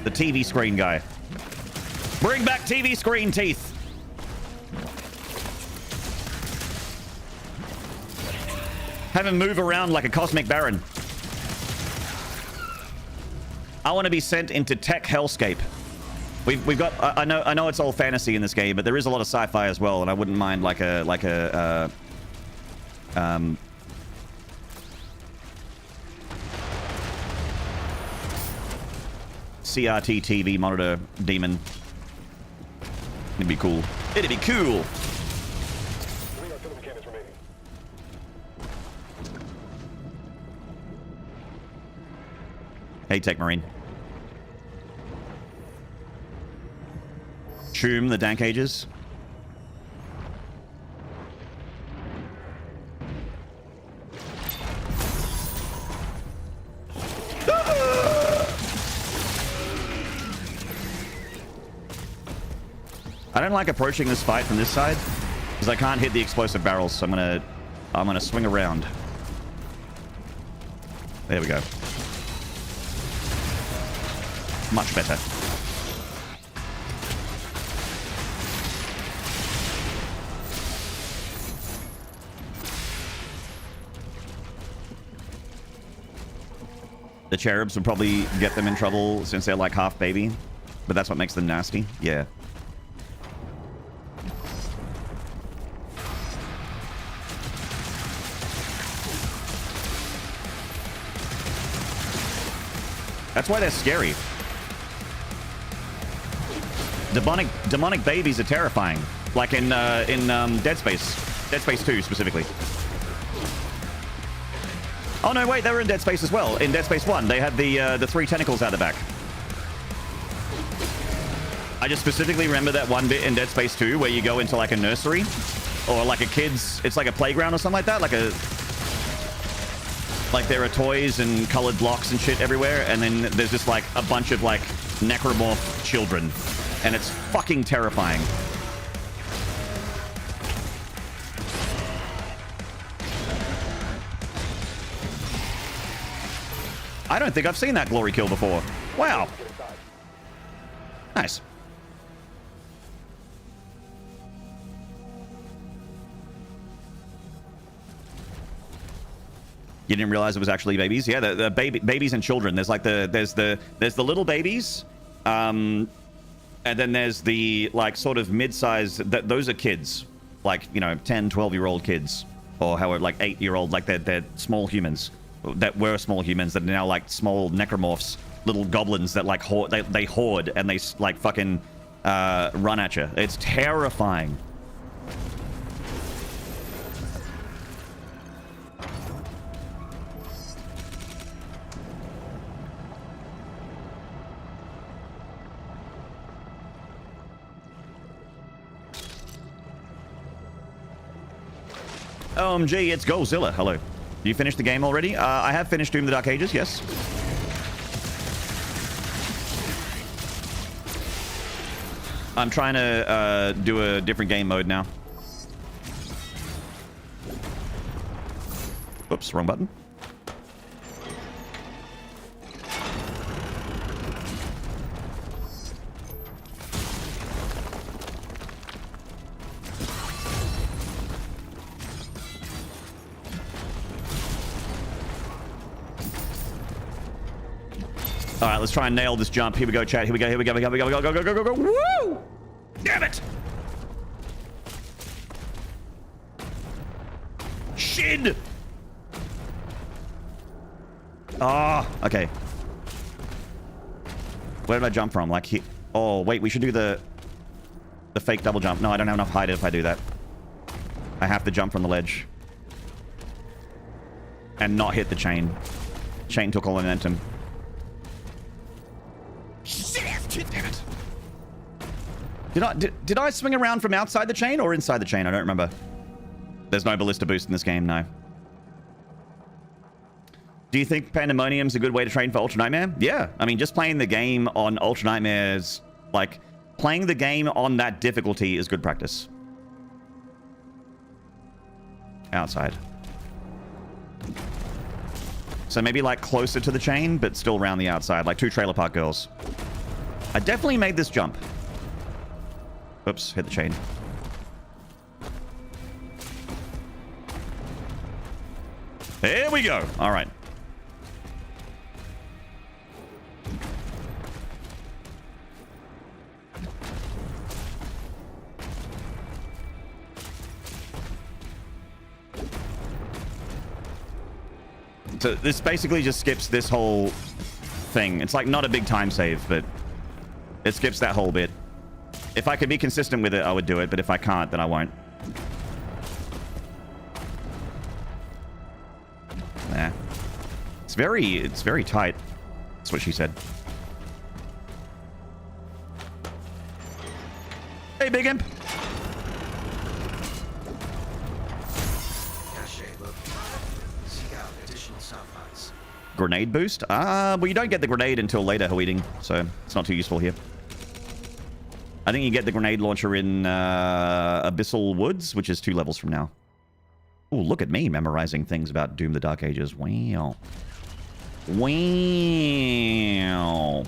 The TV screen guy. Bring back TV screen teeth. Have him move around like a cosmic baron. I want to be sent into tech hellscape. We've got. I know it's all fantasy in this game, but there is a lot of sci-fi as well, and I wouldn't mind like a CRT TV monitor demon. It'd be cool. It'd be cool. Hey, Tech Marine. Choom the dank ages. I don't like approaching this fight from this side because I can't hit the explosive barrels, so I'm gonna swing around. There we go. Much better. The cherubs would probably get them in trouble since they're like half baby, but that's what makes them nasty. Yeah. That's why they're scary. Demonic babies are terrifying, like in Dead Space 2 specifically. Oh no, wait, they were in Dead Space as well. In Dead Space 1, they had the 3 tentacles out the back. I just specifically remember that one bit in Dead Space 2 where you go into like a nursery or like a kid's, it's like a playground or something like that, like there are toys and colored blocks and shit everywhere, and then there's just like a bunch of like necromorph children, and it's fucking terrifying. I don't think I've seen that glory kill before. Wow. Nice. You didn't realize it was actually babies? Yeah, the babies and children. There's like there's the little babies, and then there's the like sort of mid-size. Those are kids, like 10, 12-year-old kids, or however like 8-year-old. Like they're small humans that were small humans that are now like small necromorphs, little goblins that like they hoard and they like fucking run at you. It's terrifying. OMG, it's Godzilla. Hello. You finished the game already? I have finished Doom the Dark Ages, yes. I'm trying to do a different game mode now. Oops, wrong button. All right, let's try and nail this jump. Here we go, chat. Here we go. Here we go. Here we go. Go. Go. Go. Go. Go. Go. Go. Woo! Damn it! Shit! Ah, okay. Where did I jump from? Like here. Oh, wait. We should do the fake double jump. No, I don't have enough height if I do that. I have to jump from the ledge and not hit the chain. Chain took all the momentum. Shit, damn it. Did I swing around from outside the chain or inside the chain? I don't remember. There's no ballista boost in this game, no. Do you think Pandemonium's a good way to train for Ultra Nightmare? Yeah. I mean, just playing the game on Ultra Nightmares, like, playing the game on that difficulty is good practice. Outside. So maybe, like, closer to the chain, but still around the outside, like 2 Trailer Park Girls. I definitely made this jump. Oops, hit the chain. There we go. All right. So this basically just skips this whole thing. It's like not a big time save, but it skips that whole bit. If I could be consistent with it, I would do it, but if I can't, then I won't. Nah. It's very tight. That's what she said. Hey, Big Imp. Grenade boost? Well, you don't get the grenade until later, Hoeting, so it's not too useful here. I think you get the grenade launcher in Abyssal Woods, which is 2 levels from now. Oh, look at me memorizing things about Doom the Dark Ages. Wow. Wow.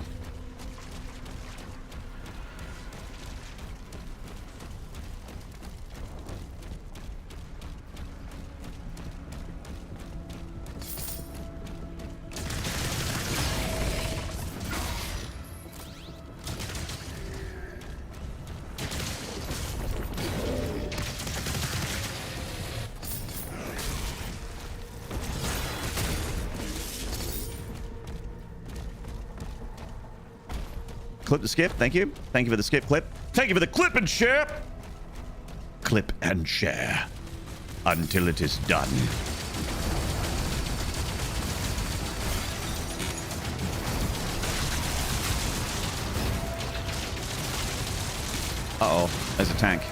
Clip to skip. Thank you. Thank you for the skip clip. Thank you for the clip and share. Clip and share until it is done. Uh-oh. There's a tank.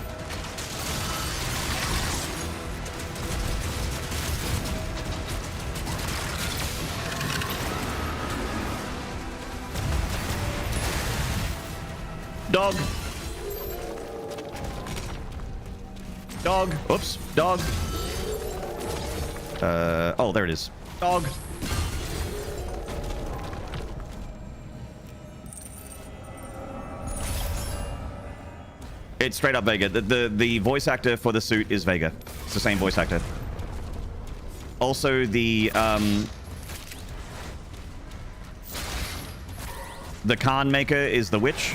Dog. Dog. Oops. Dog. Oh, there it is. Dog. It's straight up Vega. The voice actor for the suit is Vega. It's the same voice actor. Also, the Khan Maker is the witch.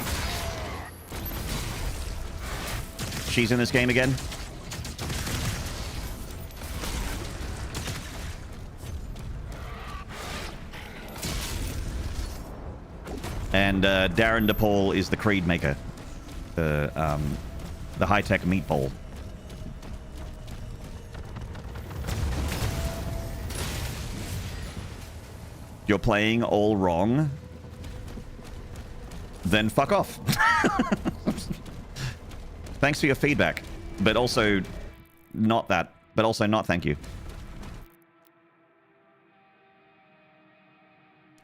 She's in this game again. And Darren DePaul is the Creed Maker. The high-tech meatball. You're playing all wrong. Then fuck off. Thanks for your feedback. But also not that. But also not thank you.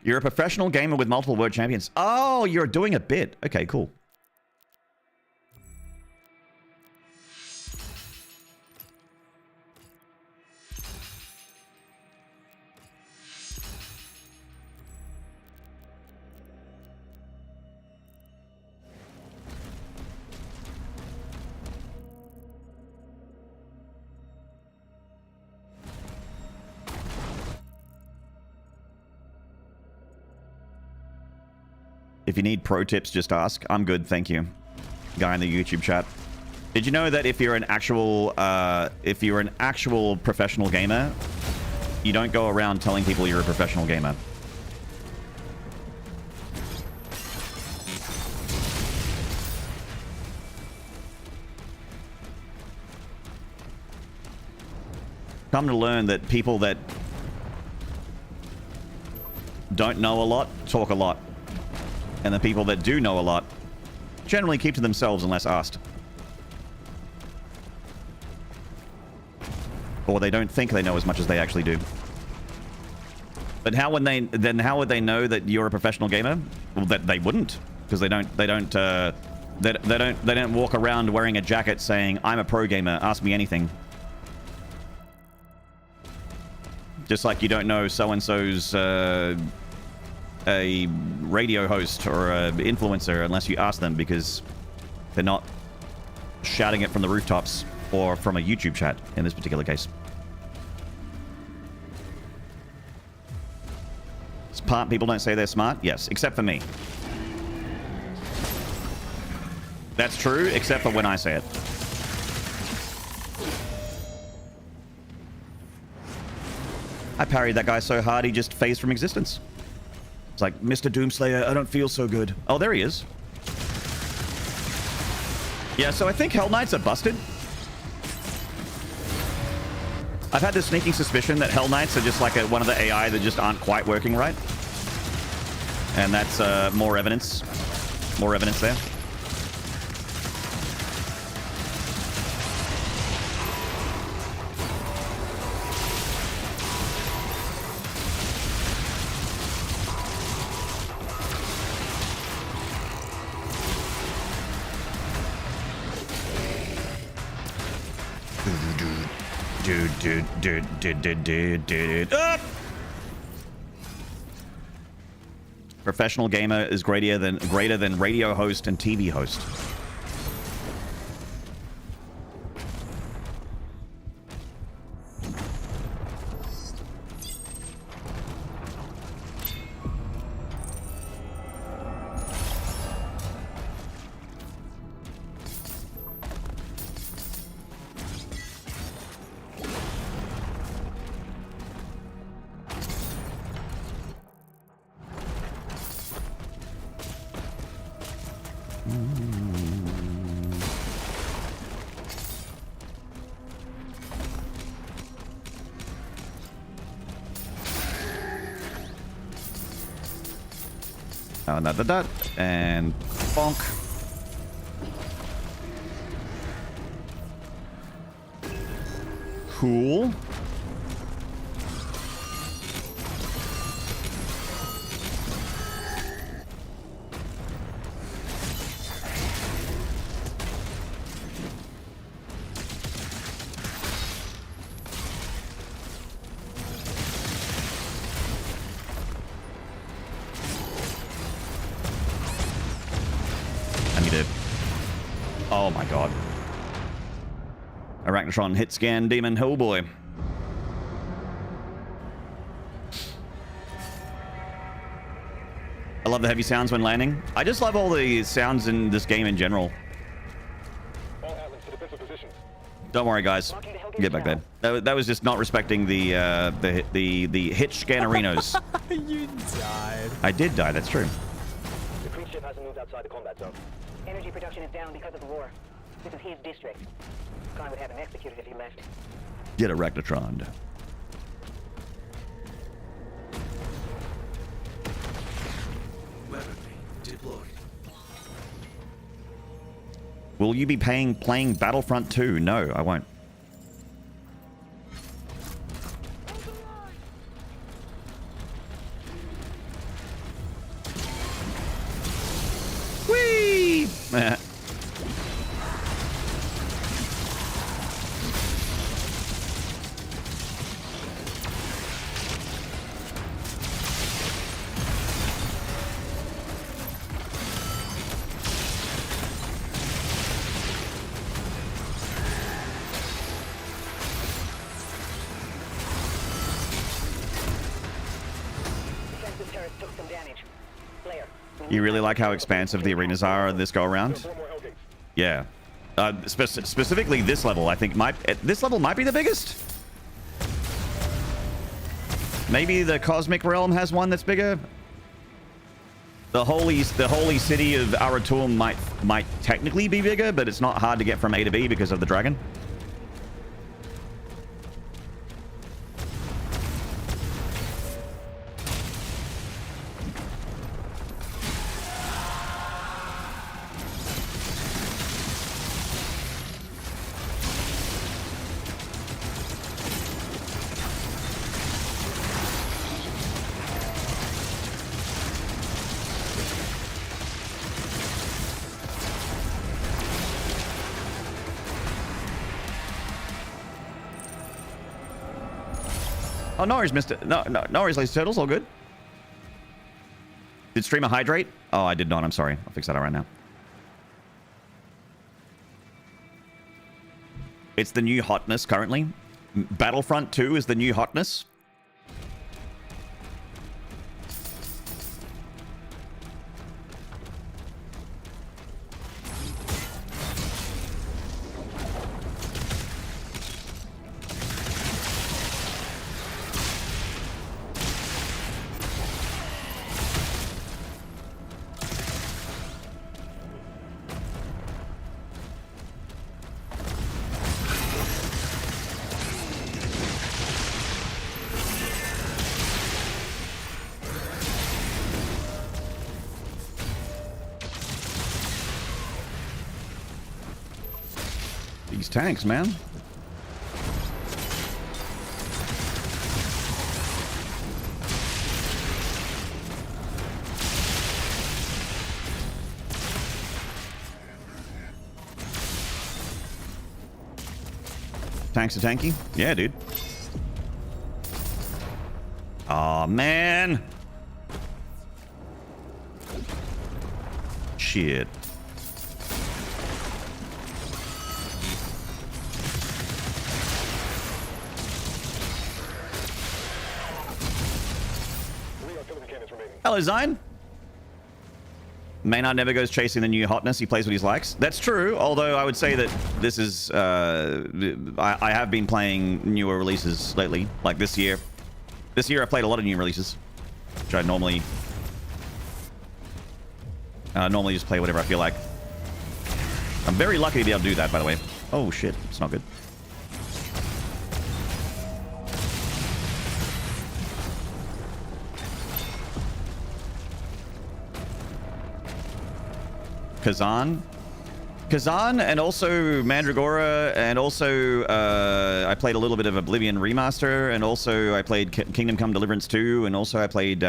You're a professional gamer with multiple world champions. Oh, you're doing a bit. Okay, cool. If you need pro tips, just ask. I'm good, thank you. Guy in the YouTube chat. Did you know that if you're an actual professional gamer, you don't go around telling people you're a professional gamer? Come to learn that people that don't know a lot talk a lot. And the people that do know a lot generally keep to themselves unless asked. Or they don't think they know as much as they actually do. But how would they know that you're a professional gamer? Well, that they wouldn't, because they don't walk around wearing a jacket saying, "I'm a pro gamer, ask me anything." Just like you don't know so-and-so's a radio host or an influencer unless you ask them, because they're not shouting it from the rooftops or from a YouTube chat in this particular case. Smart people don't say they're smart? Yes, except for me. That's true, except for when I say it. I parried that guy so hard he just phased from existence. It's like, Mr. Doomslayer, I don't feel so good. Oh, there he is. Yeah, so I think Hell Knights are busted. I've had this sneaking suspicion that Hell Knights are just like one of the AI that just aren't quite working right. And that's more evidence. More evidence there. Ah! Professional gamer is greater than radio host and TV host. And bonk. Cool. Oh my god. Arachnotron hit scan demon Hellboy. I love the heavy sounds when landing. I just love all the sounds in this game in general. All Atlas to defensive positions. Don't worry, guys. Get back there. That was just not respecting the hitch scannerinos. You died. I did die. That's true. The Kree ship hasn't moved outside the combat zone. Energy production is down because of the war. This is his district. Khan would have him executed if he left. Get a Rectatron. Weaponry deployed. Will you be playing Battlefront 2? No, I won't. Whee! Defensive turrets took some damage. Player. You really like how expansive the arenas are this go around? 4 more Hellgates. Yeah. Specifically this level, I think this level might be the biggest. Maybe the Cosmic Realm has one that's bigger. The holy city of Aratul might technically be bigger, but it's not hard to get from A to B because of the dragon. Oh, no worries, Mr. No worries, Lazy Turtles. All good. Did streamer hydrate? Oh, I did not. I'm sorry. I'll fix that right now. It's the new hotness currently. Battlefront 2 is the new hotness. These tanks, man. Tanks are tanky? Yeah, dude. Aw, man. Shit. Hello, Zine. Maynard never goes chasing the new hotness. He plays what he likes. That's true, although I would say that this is... I have been playing newer releases lately, like this year. This year I played a lot of new releases, which I normally just play whatever I feel like. I'm very lucky to be able to do that, by the way. Oh, shit. It's not good. Kazan, and also Mandragora, and also I played a little bit of Oblivion Remaster, and also I played Kingdom Come Deliverance 2, and also I played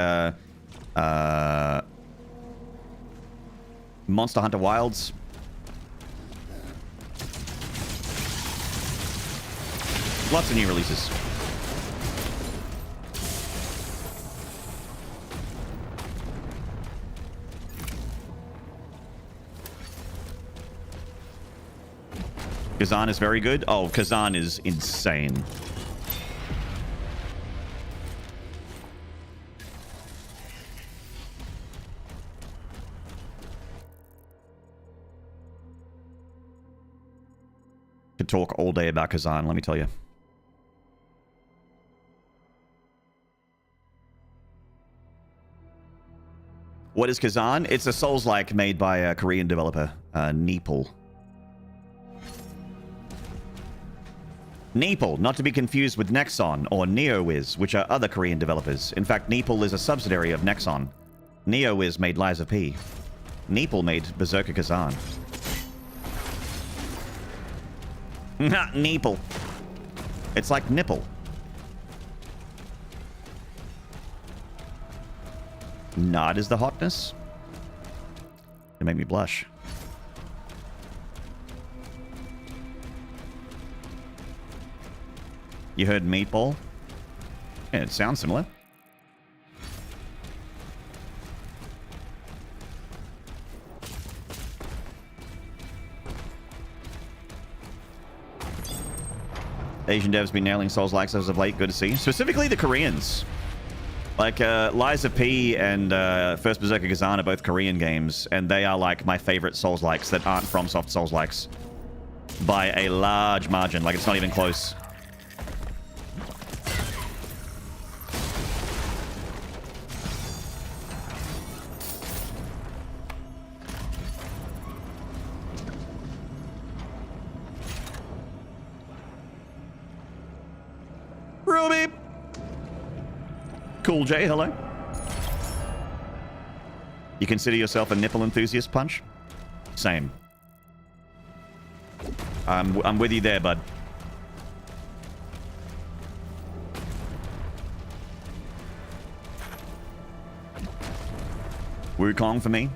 Monster Hunter Wilds. Lots of new releases. Kazan is very good. Oh, Kazan is insane. Could talk all day about Kazan, let me tell you. What is Kazan? It's a Souls-like made by a Korean developer, Neepal. Neepal, not to be confused with Nexon or NeoWiz, which are other Korean developers. In fact, Neepal is a subsidiary of Nexon. NeoWiz made Lies of P. Neepal made Berserker Kazan. Not Neepal. It's like nipple. Nod is the hotness. It made me blush. You heard meatball? Yeah, it sounds similar. Asian devs been nailing Souls-likes as of late. Good to see. Specifically the Koreans. Like, Lies of P and First Berserker Kazan are both Korean games, and they are, like, my favorite Souls-likes that aren't FromSoft Souls-likes. By a large margin. Like, it's not even close. Ruby! Cool J, hello. You consider yourself a nipple enthusiast, Punch? Same. I'm with you there, bud. Wukong for me.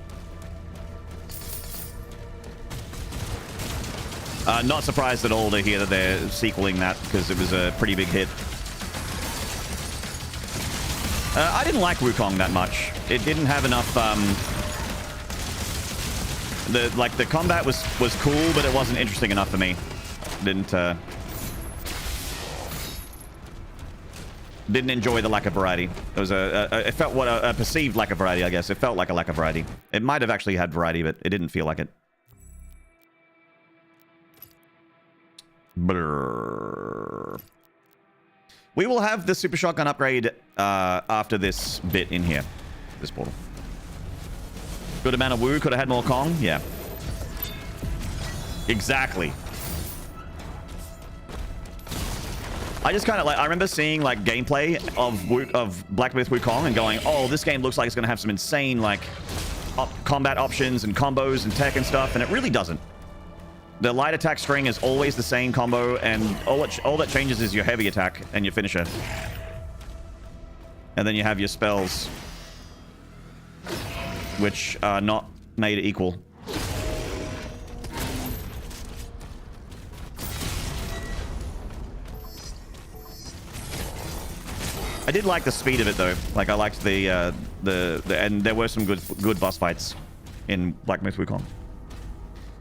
Not surprised at all to hear that they're sequeling that, because it was a pretty big hit. I didn't like Wukong that much. It didn't have enough, the combat was cool, but it wasn't interesting enough for me. Didn't enjoy the lack of variety. It was it felt a perceived lack of variety, I guess. It felt like a lack of variety. It might have actually had variety, but it didn't feel like it. Brrr. We will have the Super Shotgun upgrade after this bit in here. This portal. Good amount of woo. Could have had more Kong. Yeah. Exactly. I just kind of like... I remember seeing, like, gameplay of Black Myth Wukong and going, oh, this game looks like it's going to have some insane, like, combat options and combos and tech and stuff, and it really doesn't. The light attack string is always the same combo, and all that changes is your heavy attack and your finisher. And then you have your spells, which are not made equal. I did like the speed of it, though. Like, I liked the and there were some good boss fights in Black Myth Wukong.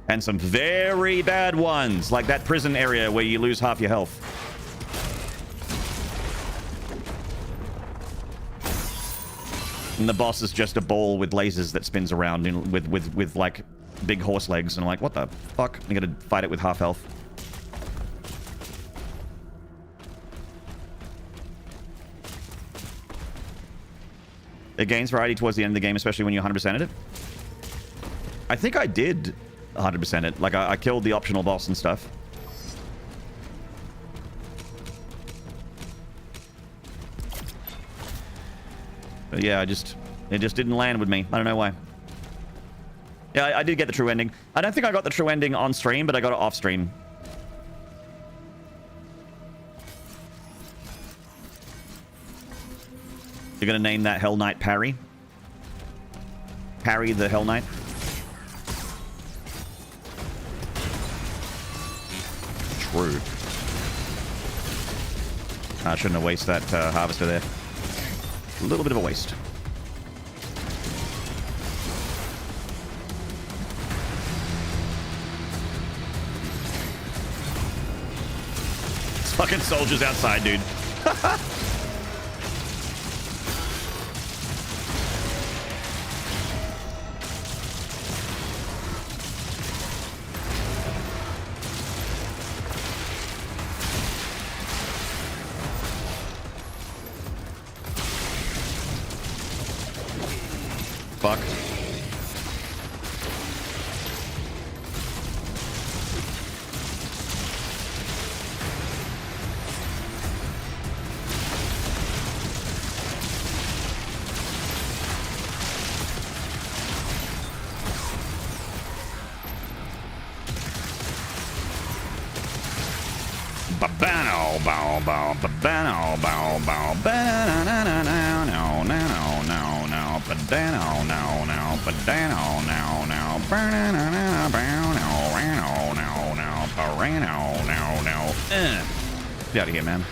And some very bad ones, like that prison area where you lose half your health. And the boss is just a ball with lasers that spins around with like big horse legs, and I'm like, what the fuck? You gotta fight it with half health. It gains variety towards the end of the game, especially when you 100%ed it. I think I did 100% it. Like, I killed the optional boss and stuff. But yeah, it just didn't land with me. I don't know why. Yeah, I did get the true ending. I don't think I got the true ending on stream, but I got it off stream. You're gonna name that Hell Knight Parry? Parry the Hell Knight? True. I shouldn't have wasted that harvester there. A little bit of a waste. It's fucking soldiers outside, dude. fuck. Babano, bow, bow, babano, bow, bow, banana, no, no, no, no, no, badano, no, no, badano, no, no, banana, bow, no, no, no, no, parano, no, no. Get out of here, man.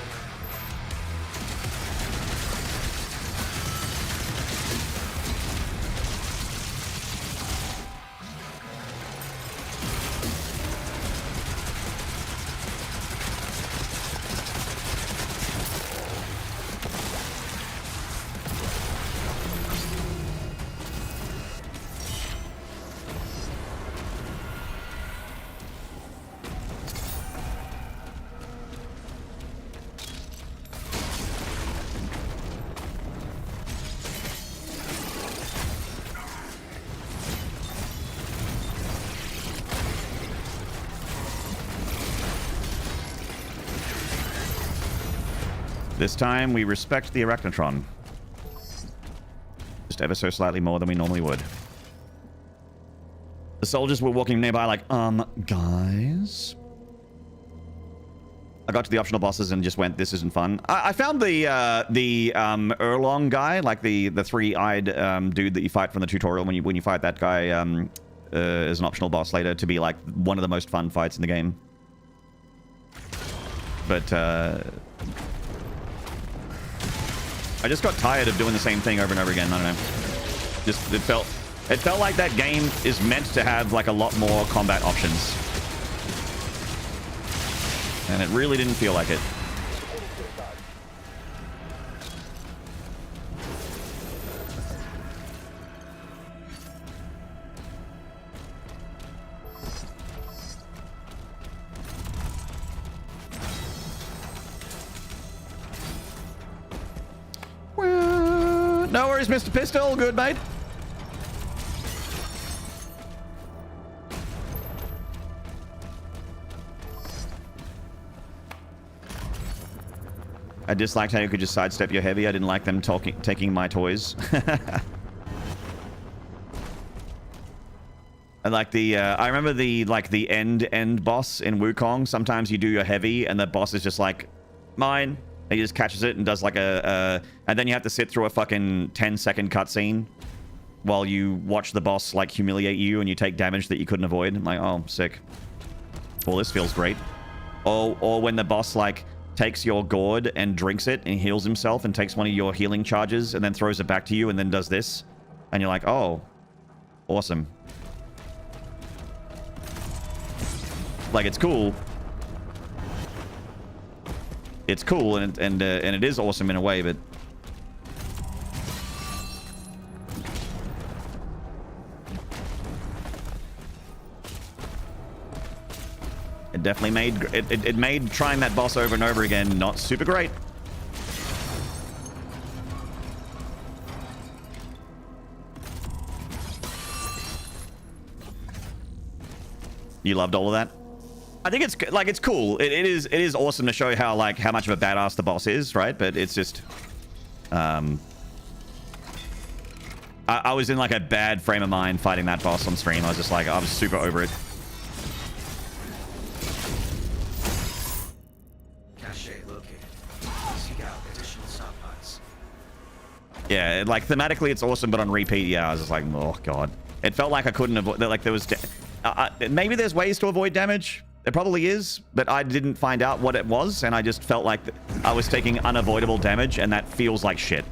This time, we respect the Arachnotron. Just ever so slightly more than we normally would. The soldiers were walking nearby like, guys? I got to the optional bosses and just went, this isn't fun. I found the Erlong guy, like the three-eyed dude that you fight from the tutorial when you fight that guy as an optional boss later, to be like one of the most fun fights in the game. But I just got tired of doing the same thing over and over again. I don't know. Just it felt like that game is meant to have like a lot more combat options, and it really didn't feel like it. No worries, Mr. Pistol. Good, mate. I disliked how you could just sidestep your heavy. I didn't like them taking my toys. And like the, I remember the end boss in Wukong. Sometimes you do your heavy and the boss is just like, mine. He just catches it and does like and then you have to sit through a fucking 10-second cutscene while you watch the boss like humiliate you and you take damage that you couldn't avoid. I'm like, oh, sick. Well, this feels great. Or when the boss like takes your gourd and drinks it and heals himself and takes one of your healing charges and then throws it back to you and then does this. And you're like, oh, awesome. Like, it's cool. It's cool and it is awesome in a way, but it definitely made it made trying that boss over and over again not super great. You loved all of that? I think it's like, it's cool. It is awesome to show how like how much of a badass the boss is, right? But it's just I was in like a bad frame of mind fighting that boss on stream. I was just like, I was super over it. Cache located. Seek out additional supplies. Yeah, like thematically it's awesome, but on repeat, yeah, I was just like, oh god. It felt like I couldn't avoid, like there was maybe there's ways to avoid damage. There probably is, but I didn't find out what it was, and I just felt like I was taking unavoidable damage, and that feels like shit.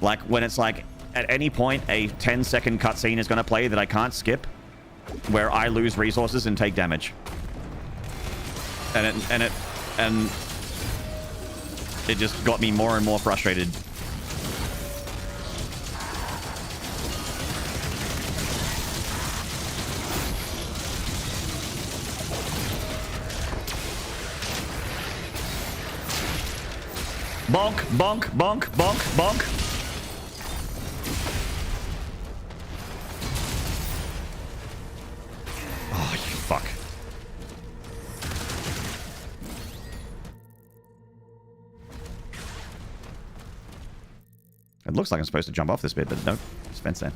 Like, when it's like, at any point, a 10-second cutscene is going to play that I can't skip, where I lose resources and take damage. And it just got me more and more frustrated. Bonk, bonk, bonk, bonk, bonk. It looks like I'm supposed to jump off this bit, but nope. It's fence there.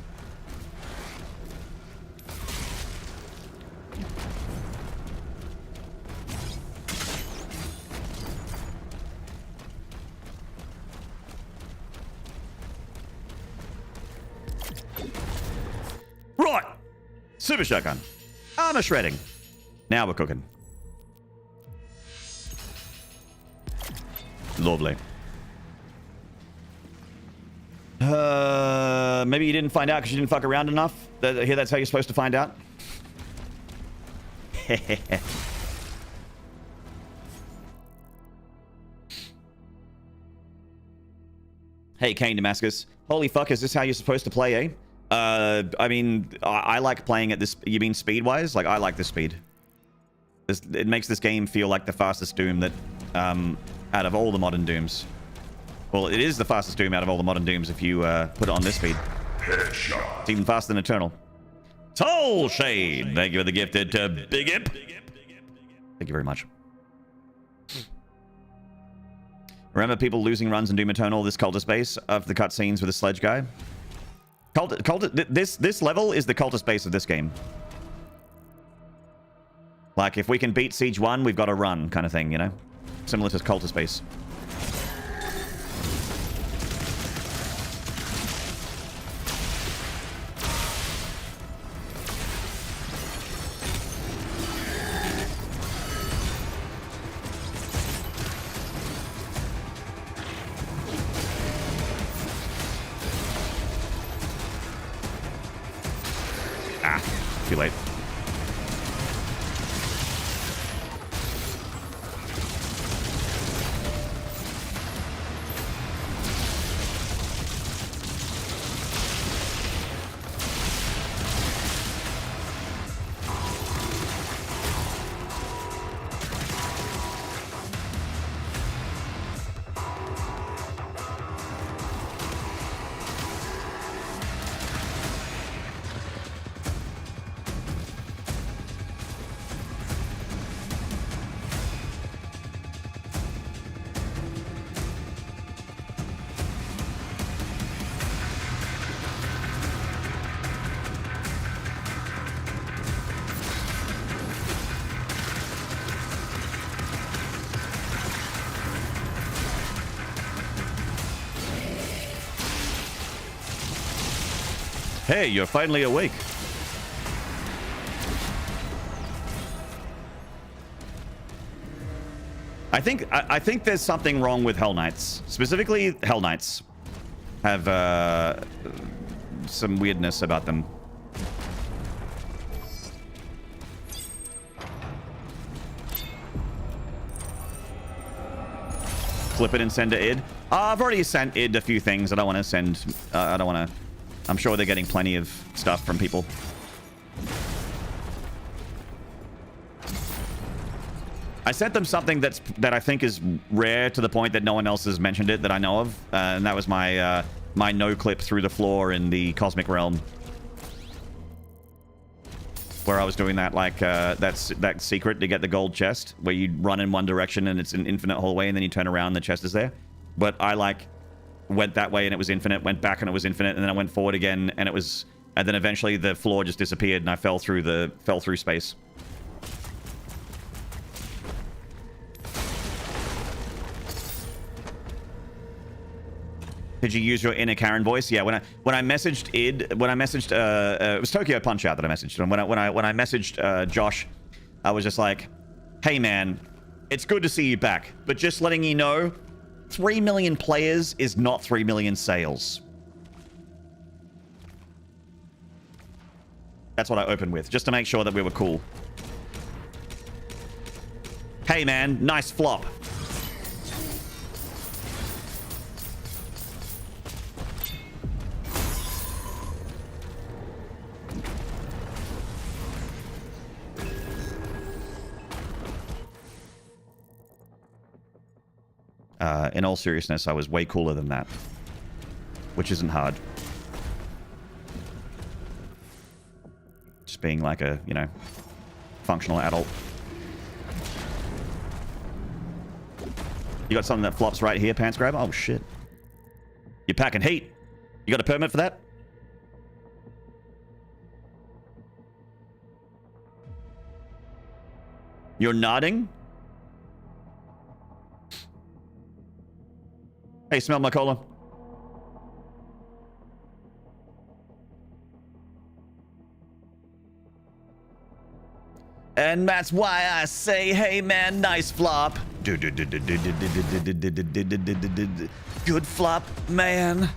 Right! Super shotgun. Armor shredding. Now we're cooking. Lovely. Maybe you didn't find out because you didn't fuck around enough? I hear that's how you're supposed to find out? Hey, Kane Damascus. Holy fuck, is this how you're supposed to play, eh? I mean, I like playing at this... You mean speed-wise? Like, I like this speed. It makes this game feel like the fastest Doom that... out of all the modern Dooms. Well, it is the fastest Doom out of all the modern Dooms if you put it on this speed. Headshot. It's even faster than Eternal. Soul Shade! Thank you for the gifted to Big Imp. Thank you very much. Remember people losing runs in Doom Eternal, this cultist base of the cutscenes with the sledge guy? This level is the cultist base of this game. Like, if we can beat Siege 1, we've got to run, kind of thing, you know? Similar to cultist base. Too late. Hey, you're finally awake. I think there's something wrong with Hell Knights. Specifically, Hell Knights have some weirdness about them. Flip it and send to id. I've already sent id a few things. I don't want to send. I don't want to. I'm sure they're getting plenty of stuff from people. I sent them something that I think is rare to the point that no one else has mentioned it that I know of, and that was my my no clip through the floor in the Cosmic Realm, where I was doing that like that secret to get the gold chest, where you run in one direction and it's an infinite hallway, and then you turn around and the chest is there. But I like went that way and it was infinite, went back and it was infinite, and then I went forward again and it was, and then eventually the floor just disappeared and I fell through space. Did you use your inner Karen voice? Yeah, when I messaged id, it was Tokyo Punch Out that I messaged him. When I messaged Josh, I was just like, hey man, it's good to see you back, but just letting you know, 3 million players is not 3 million sales. That's what I opened with, just to make sure that we were cool. Hey man, nice flop. In all seriousness, I was way cooler than that, which isn't hard. Just being like a, you know, functional adult. You got something that flops right here, Pants Grab? Oh, shit. You're packing heat. You got a permit for that? You're nodding? Hey, smell my cola. And that's why I say, hey man, nice flop. Good flop, man.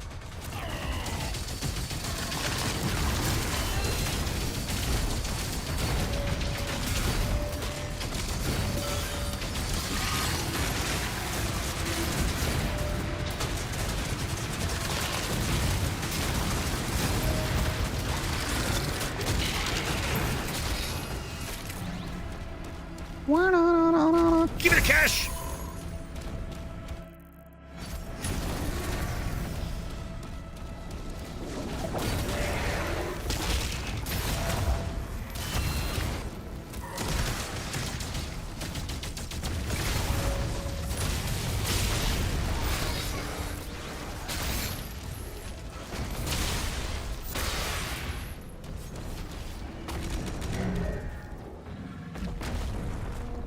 Give me the cash!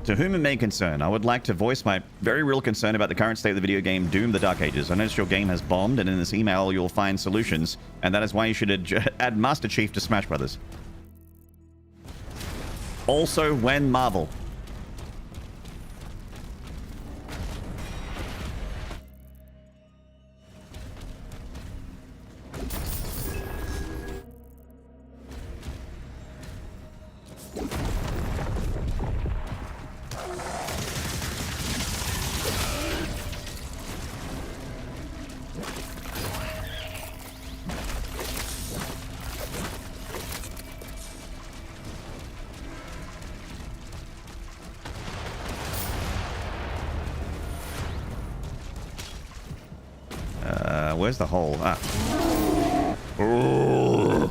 To whom it may concern, I would like to voice my very real concern about the current state of the video game Doom: The Dark Ages. I noticed your game has bombed, and in this email you'll find solutions, and that is why you should add Master Chief to Smash Brothers. Also, when Marvel. Where's the hole? Ah. Oh.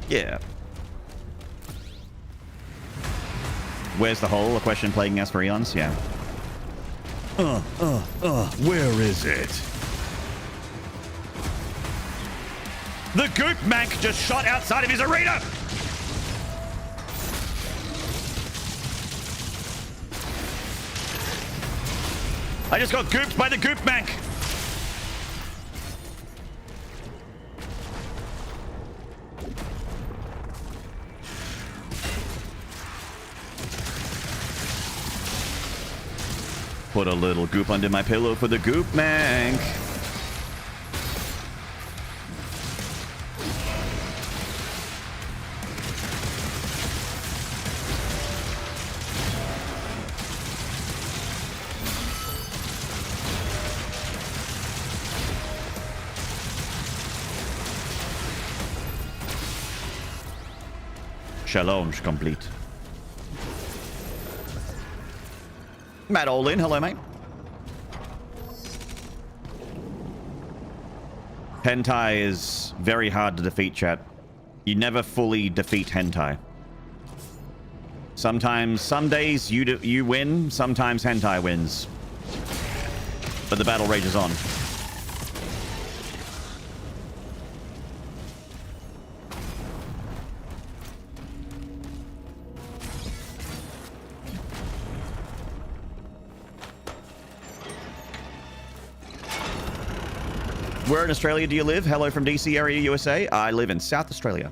Yeah. Where's the hole? A question plaguing us for eons? Yeah. Where is it? The Goop Mank just shot outside of his arena! I just got gooped by the Goop Mank! Put a little goop under my pillow for the Goop Mank. Challenge complete. Matt Olin, hello mate. Hentai is very hard to defeat, chat. You never fully defeat hentai. Sometimes, some days you win, sometimes hentai wins. But the battle rages on. Where in Australia do you live? Hello from DC area, USA. I live in South Australia.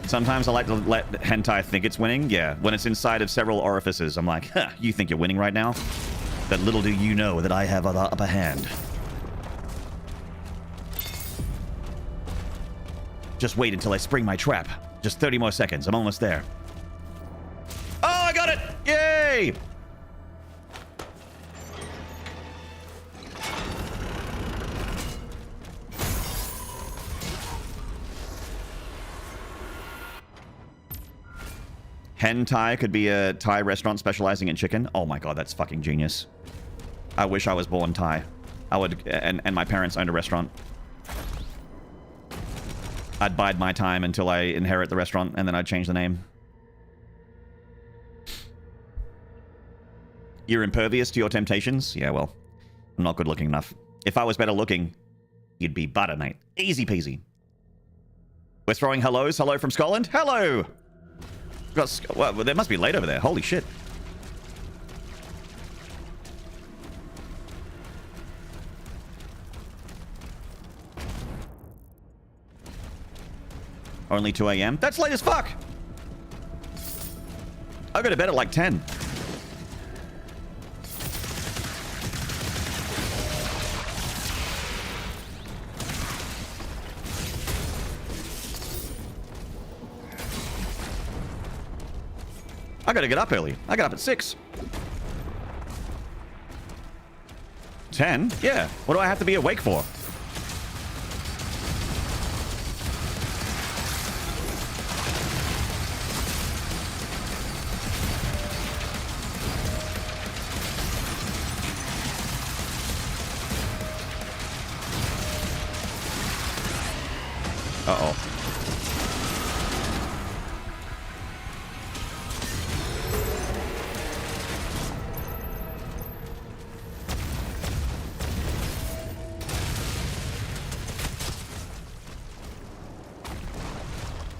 Sometimes I like to let hentai think it's winning. Yeah, when it's inside of several orifices, I'm like, huh, you think you're winning right now? But little do you know that I have the upper hand. Just wait until I spring my trap. Just 30 more seconds. I'm almost there. Oh, I got it! Yay! Hen Thai could be a Thai restaurant specializing in chicken. Oh my god, that's fucking genius. I wish I was born Thai. I would, and my parents owned a restaurant. I'd bide my time until I inherit the restaurant, and then I'd change the name. You're impervious to your temptations? Yeah, well, I'm not good looking enough. If I was better looking, you'd be butter, mate. Easy peasy. We're throwing hellos. Hello from Scotland. Hello! Well, there must be late over there. Holy shit. Only 2 a.m.? That's late as fuck! I go to bed at like 10. I gotta get up early. I got up at 6. 10? Yeah. What do I have to be awake for? Uh-oh.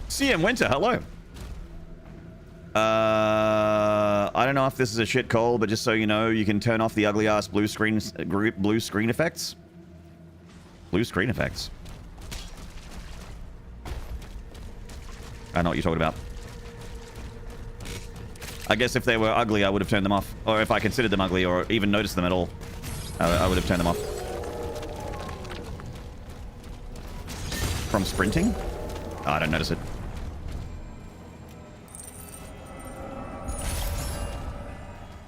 CM Winter, hello. I don't know if this is a shit call, but just so you know, you can turn off the ugly ass blue screen effects. Blue screen effects. I know what you're talking about. I guess if they were ugly, I would have turned them off. Or if I considered them ugly, or even noticed them at all, I would have turned them off. From sprinting? Oh, I don't notice it.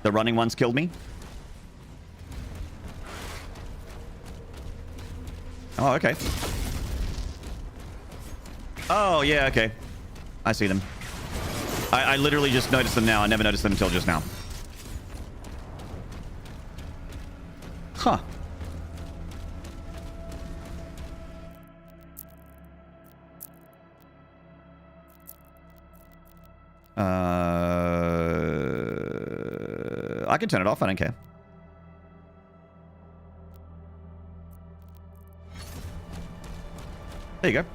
The running ones killed me? Oh, okay. Oh, yeah, okay. I see them. I literally just noticed them now. I never noticed them until just now. Huh. I can turn it off. I don't care. There you go.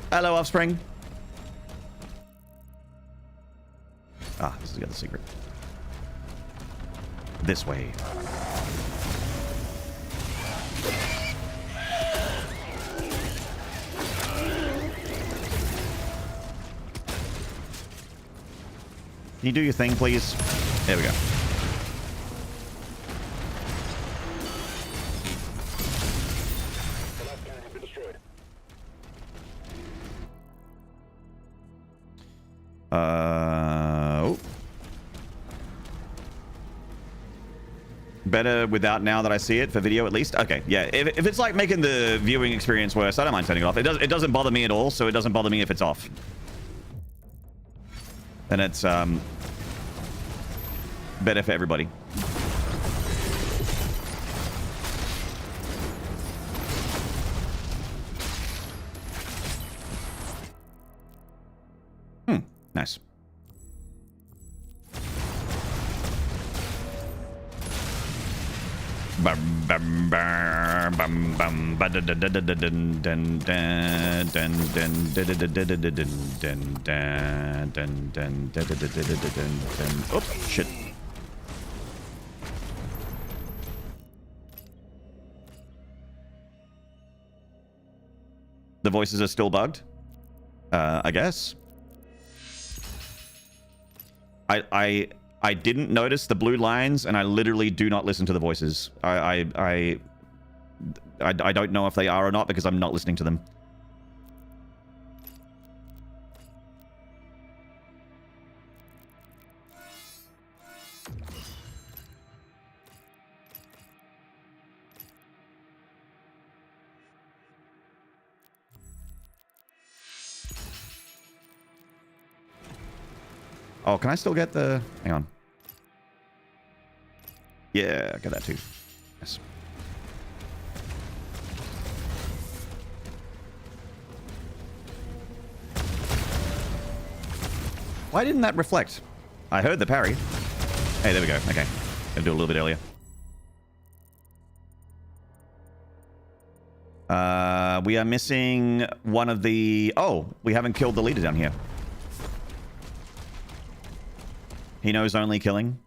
Hello, Offspring. Ah, this is the other secret. This way. Can you do your thing, please? There we go. The last cannon has been destroyed. Oh. Better without now that I see it for video at least. Okay, yeah. If it's like making the viewing experience worse, I don't mind turning it off. It doesn't bother me at all, so it doesn't bother me if it's off. And it's better for everybody. Nice. Bum bum bum bum bum ba da da da da da dun dun dun dun dun da da da da da da dun dun dun dun dun da da da da da dun dun. Oh shit. The voices are still bugged. I guess. I didn't notice the blue lines, and I literally do not listen to the voices. I don't know if they are or not because I'm not listening to them. Oh, can I still get the... Hang on. Yeah, I got that too. Yes. Why didn't that reflect? I heard the parry. Hey, there we go. Okay. Gonna do it a little bit earlier. We are missing one of the... Oh, we haven't killed the leader down here. He knows only killing.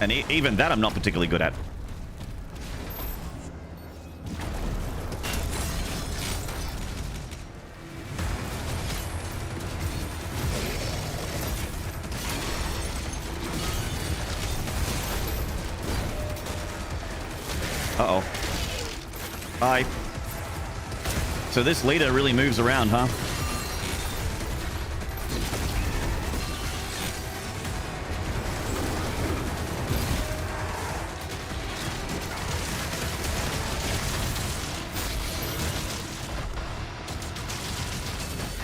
And even that I'm not particularly good at. Uh-oh. Bye. So this leader really moves around, huh?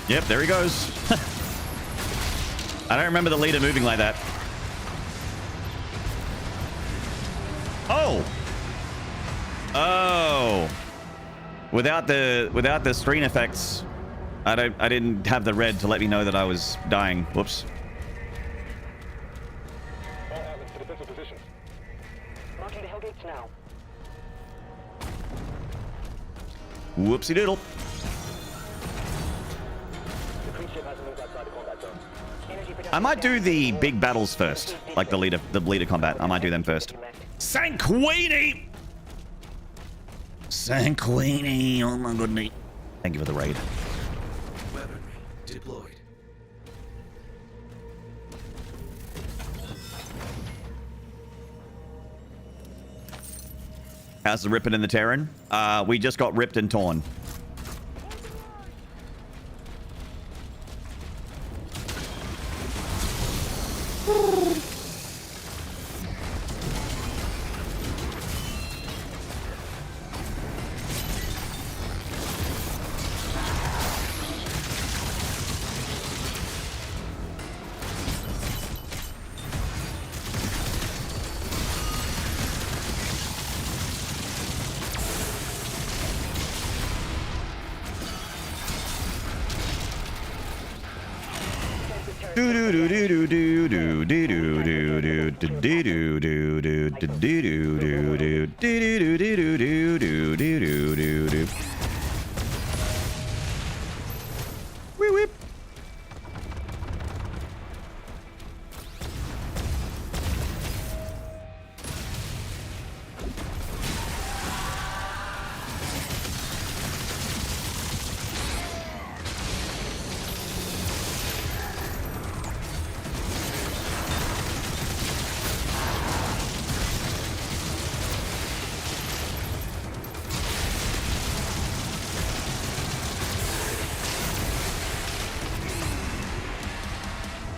Yep, there he goes. I don't remember the leader moving like that. Oh! Oh! Without the screen effects, I didn't have the red to let me know that I was dying. Whoops. All outlets to defensive positions. Marking the hellgates now. Whoopsie doodle. The creep ship hasn't moved outside the combat zone. Energy production I might do the down. big battles first, like the leader combat. I might do them first. Sanquini! Sanquini, oh my goodness. Thank you for the raid. Weaponry deployed. How's the ripping and the tearing? We just got ripped and torn.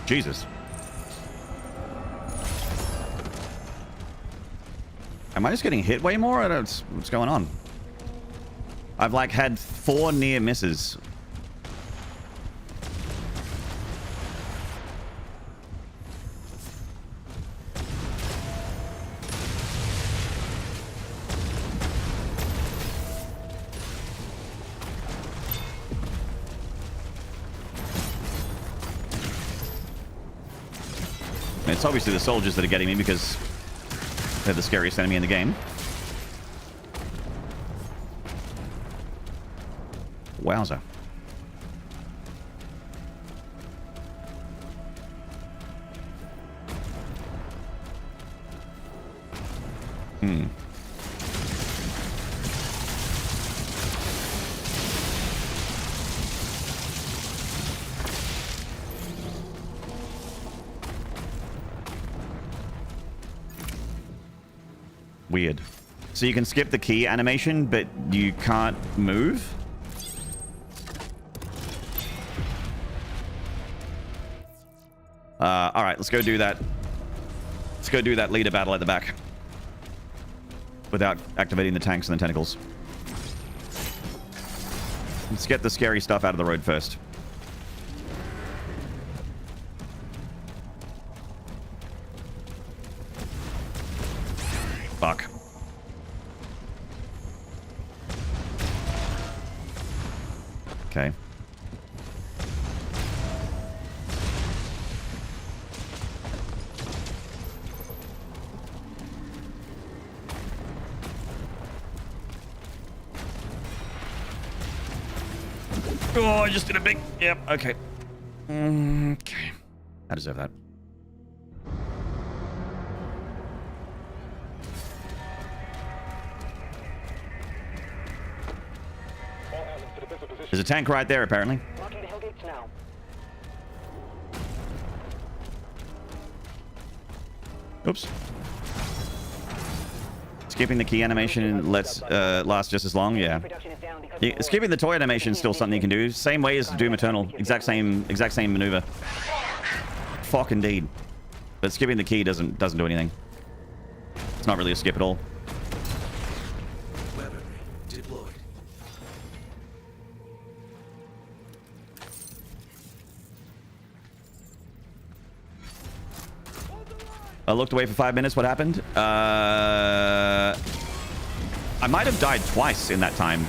Jesus. Am I just getting hit way more? I don't, what's going on? I've like had 4 near misses. It's obviously the soldiers that are getting me because they're the scariest enemy in the game. Wowza. Weird. So you can skip the key animation, but you can't move? Alright, let's go do that. Let's go do that leader battle at the back. Without activating the tanks and the tentacles. Let's get the scary stuff out of the road first. Fuck. Okay. Oh, I just did a big... Yep, okay. Okay. I deserve that. All hands to defensive position. There's a tank right there, apparently. Locking the hellgates now. Oops. Skipping the key animation lets last just as long. Yeah. Production is down because Yeah, skipping the toy animation is still something you can do. Same way as Doom Eternal. Exact same maneuver. Fuck indeed. But skipping the key doesn't do anything. It's not really a skip at all. Weaponry deployed. I looked away for 5 minutes. What happened? I might have died twice in that time.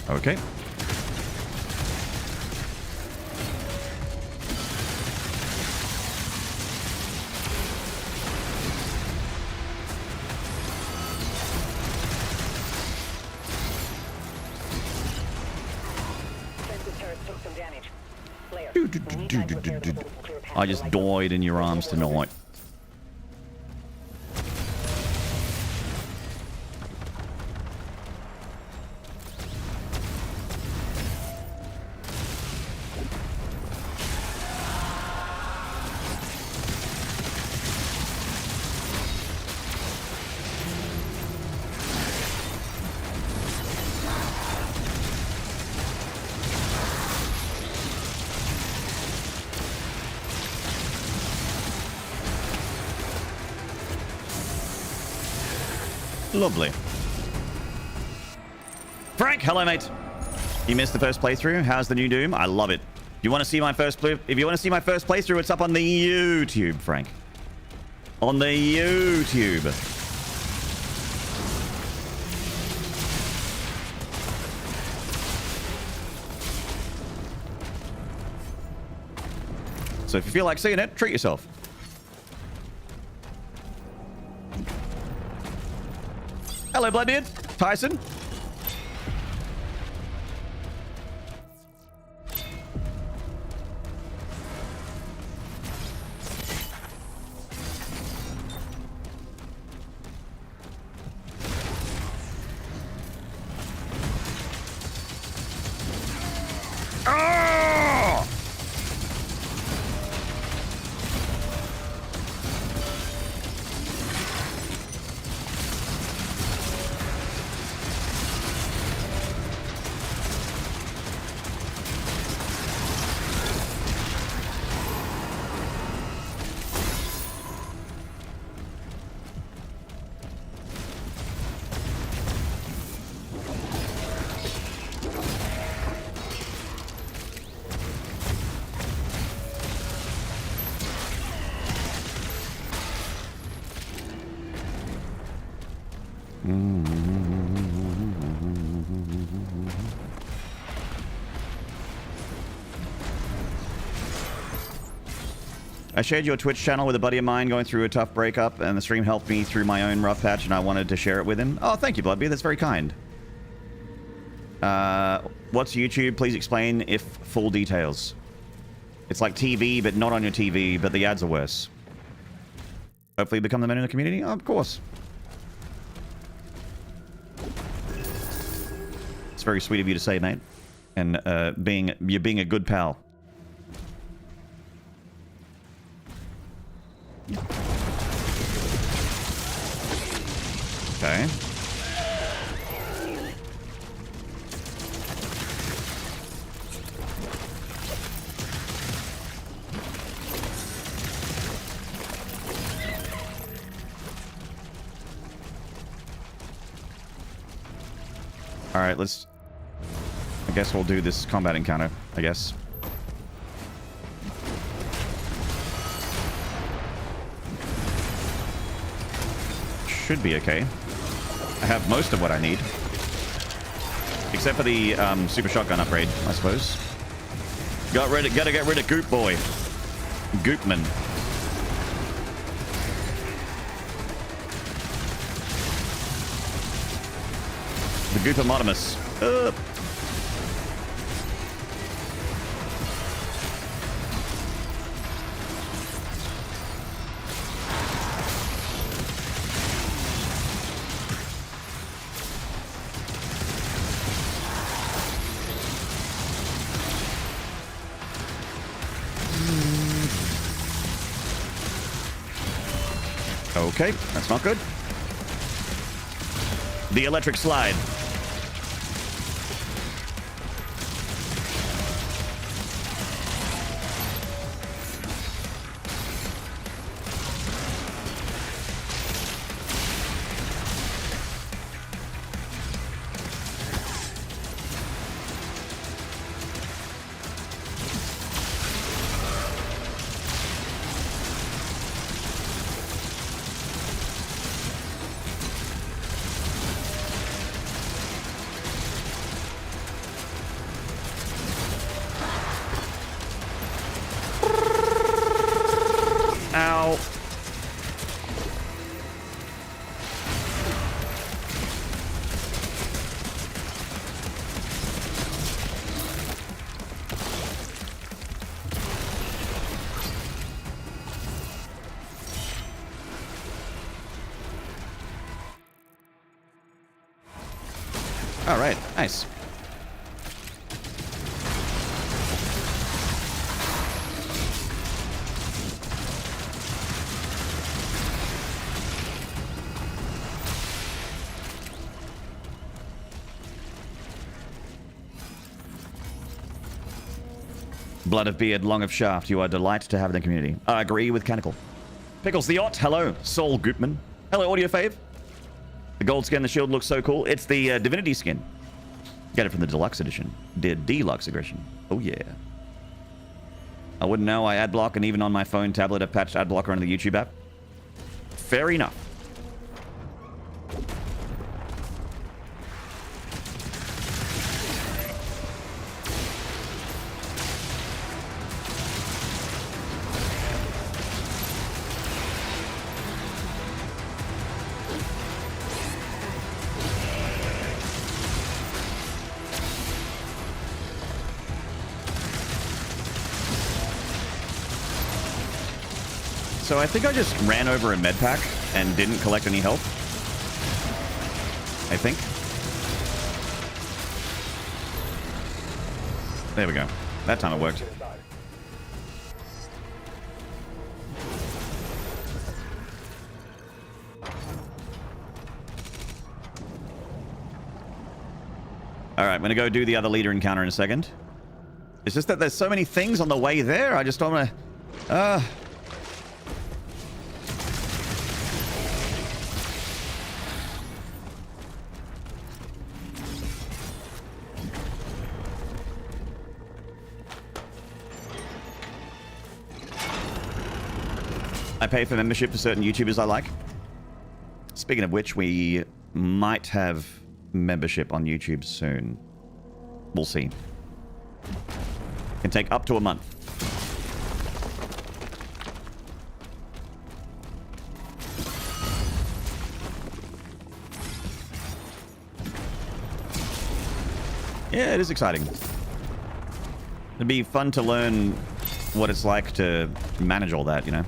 Okay. defensive turrets took some damage. Slayer, we need time to repair before we can clear a path I to just light. died in your arms tonight. Lovely. Frank, hello, mate. You missed the first playthrough. How's the new Doom? I love it. You want to see my first if you want to see my first playthrough, it's up on the YouTube, Frank. On the YouTube. So if you feel like seeing it, treat yourself. Hello, Bloodbeard. Tyson. Oh! I shared your Twitch channel with a buddy of mine going through a tough breakup, and the stream helped me through my own rough patch, and I wanted to share it with him. Oh, thank you, Bloodbeard. That's very kind. What's YouTube? Please explain if full details. It's like TV, but not on your TV, but the ads are worse. Hopefully become the man in the community? Oh, of course. It's very sweet of you to say, mate. And you're being a good pal. Okay. All right, let's... I guess we'll do this combat encounter, I guess. Should be okay. I have most of what I need. Except for the super shotgun upgrade, I suppose. Gotta get rid of Goop Boy. Goopman. The Goopomotamus. Okay, that's not good. The electric slide. Ow. All right, nice. Blood of beard, long of shaft, you are a delight to have in the community. I agree with Canonical. Pickles the Yacht, hello. Saul Goopman. Hello, Audio Fave. The gold skin, the shield looks so cool. It's the Divinity skin. Get it from the deluxe edition. The deluxe edition. Oh, yeah. I wouldn't know. I ad block, and even on my phone tablet, I've patched ad blocker on the YouTube app. Fair enough. So I think I just ran over a med pack and didn't collect any health. I think. There we go. That time it worked. All right, I'm going to go do the other leader encounter in a second. It's just that there's so many things on the way there. I just don't want to... I pay for membership for certain YouTubers I like. Speaking of which, we might have membership on YouTube soon. We'll see. Can take up to a month. Yeah, it is exciting. It'd be fun to learn what it's like to manage all that, you know?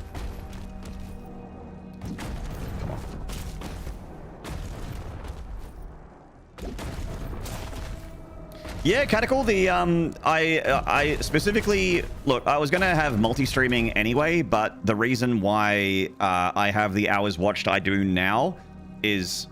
Yeah, Catacol, the, I specifically, look, I was going to have multi-streaming anyway, but the reason why I have the hours watched I do now is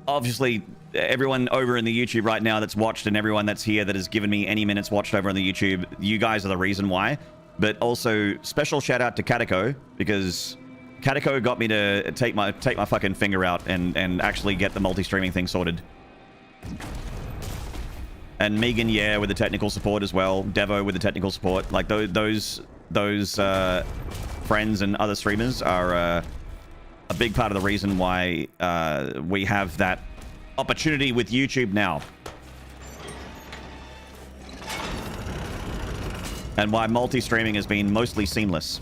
obviously everyone over in the YouTube right now that's watched and everyone that's here that has given me any minutes watched over on the YouTube, you guys are the reason why. But also, special shout out to Catacol, because Catacol got me to take my fucking finger out and actually get the multi-streaming thing sorted. And Megan, yeah, with the technical support as well. Devo with the technical support. Like those friends and other streamers are a big part of the reason why we have that opportunity with YouTube now. And why multi-streaming has been mostly seamless.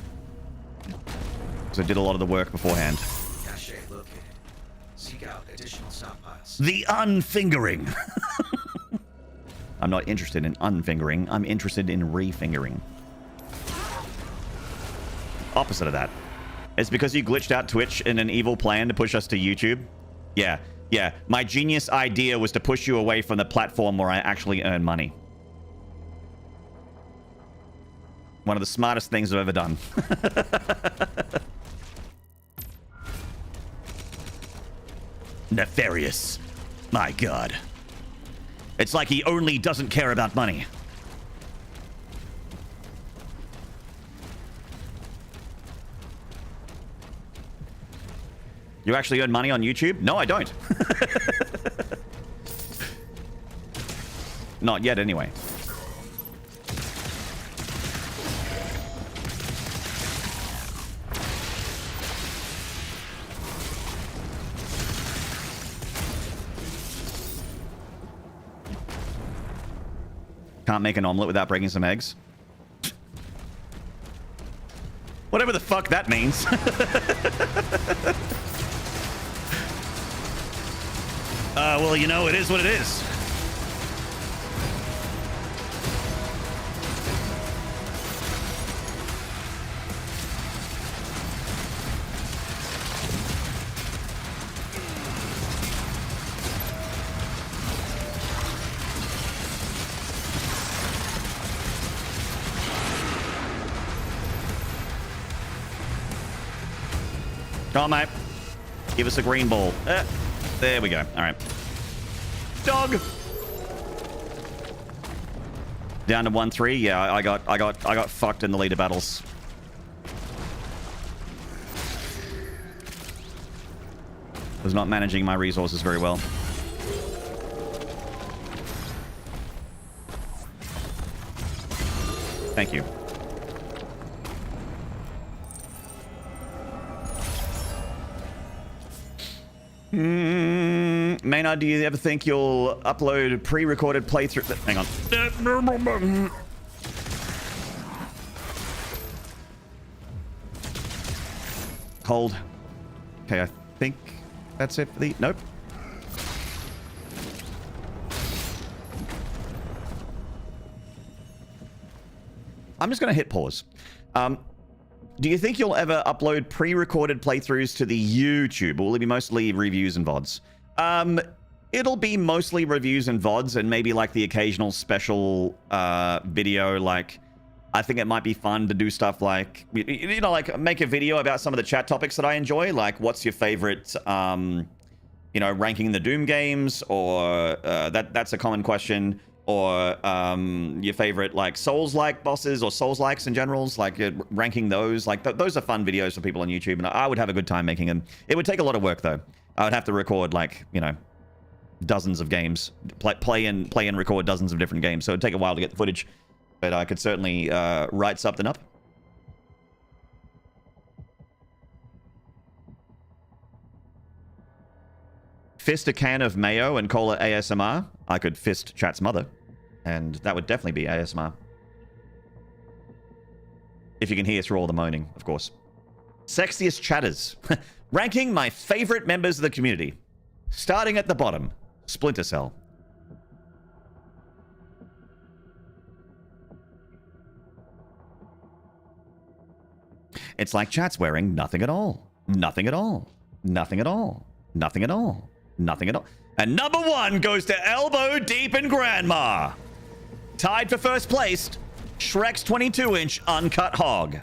Because I did a lot of the work beforehand. Cache located. Seek out additional stockpiles. The unfingering. I'm not interested in unfingering. I'm interested in refingering. Opposite of that. It's because you glitched out Twitch in an evil plan to push us to YouTube. Yeah, yeah. My genius idea was to push you away from the platform where I actually earn money. One of the smartest things I've ever done. Nefarious. My God. It's like he only doesn't care about money. You actually earn money on YouTube? No, I don't. Not yet, anyway. Can't make an omelet without breaking some eggs. Whatever the fuck that means. Well, you know, it is what it is. Come on, mate. Give us a green ball. There we go. All right. Dog. Down to 1-3. Yeah, I got fucked in the leader battles. Was not managing my resources very well. Thank you. Maynard, do you ever think you'll upload pre-recorded playthrough? Hang on. Hold. Okay, I think that's it for the... Nope. I'm just going to hit pause. Do you think you'll ever upload pre-recorded playthroughs to the YouTube? Or will it be mostly reviews and VODs? It'll be mostly reviews and VODs and maybe like the occasional special video. Like, I think it might be fun to do stuff like, you know, like make a video about some of the chat topics that I enjoy. Like, what's your favorite, you know, ranking the Doom games? Or that's a common question. Or your favorite like Souls-like bosses or Souls-likes in generals, like ranking those. Like those are fun videos for people on YouTube, and I would have a good time making them. It would take a lot of work though. I would have to record like, you know, dozens of games, play and record dozens of different games. So it'd take a while to get the footage, but I could certainly write something up. Fist a can of mayo and call it ASMR. I could fist chat's mother, and that would definitely be ASMR. If you can hear through all the moaning, of course. Sexiest chatters. Ranking my favorite members of the community. Starting at the bottom. Splinter Cell. It's like chat's wearing nothing at all. Nothing at all. Nothing at all. Nothing at all. Nothing at all. And number one goes to Elbow Deep and Grandma. Tied for first place, Shrek's 22-inch uncut hog.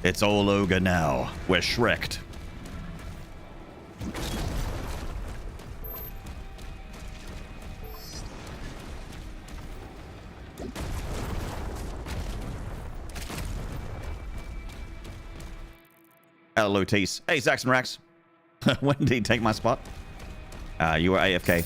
It's all ogre now. We're Shrek'd. Lotis. Hey, Saxon Rax. When did he take my spot? You were AFK.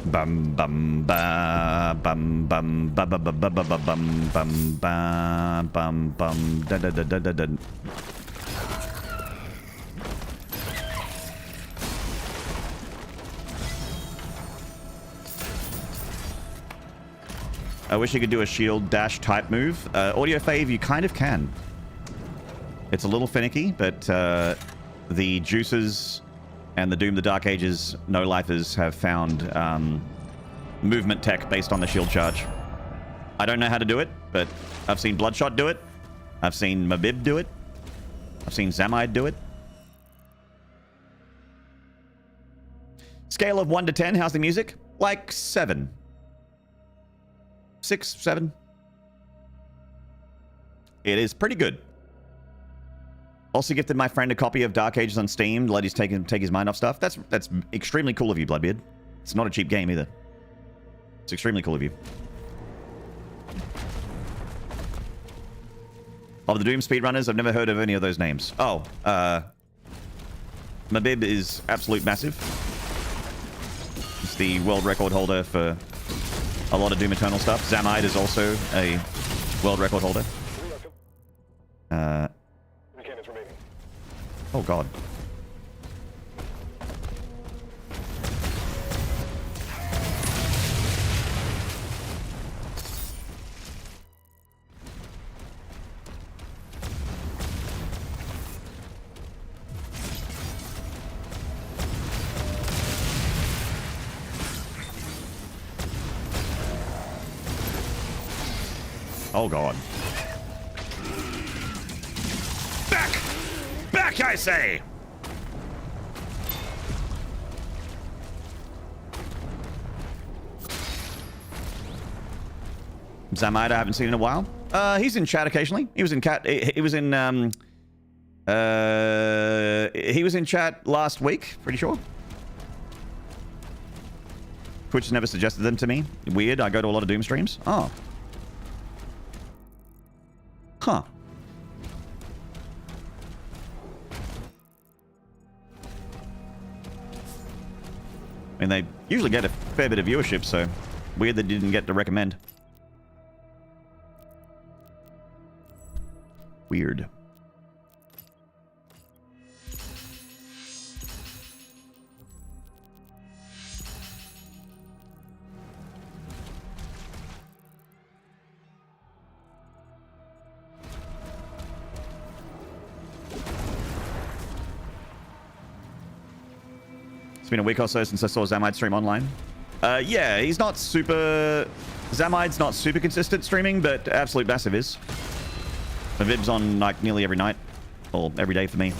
Bum bum ba bum bum ba ba ba ba ba ba bum bum ba bum bum da da da da da da. I wish you could do a shield dash type move. Audio fave, you kind of can. It's a little finicky, but the juices and the Doom the Dark Ages no-lifers have found movement tech based on the shield charge. I don't know how to do it, but I've seen Bloodshot do it. I've seen Mabib do it. I've seen Zamide do it. Scale of 1 to 10, how's the music? Like 7. 6, 7. It is pretty good. Also gifted my friend a copy of Dark Ages on Steam. Let his take his mind off stuff. That's extremely cool of you, Bloodbeard. It's not a cheap game either. It's extremely cool of you. Of the Doom speedrunners, I've never heard of any of those names. Oh, Mabib is absolute massive. He's the world record holder for a lot of Doom Eternal stuff. Zamide is also a world record holder. Oh god. Oh god. Back! Back, I say! Zamide, I haven't seen in a while. He's in chat occasionally. He was in he was in chat last week, pretty sure. Twitch never suggested them to me. Weird, I go to a lot of Doom streams. Oh. Huh. I mean, they usually get a fair bit of viewership, so weird they didn't get to recommend. Weird. It's been a week or so since I saw Zamide stream online. Yeah, he's not super... Zamide's not super consistent streaming, but Absolute Massive is. The Vib's on like nearly every night. Or every day for me.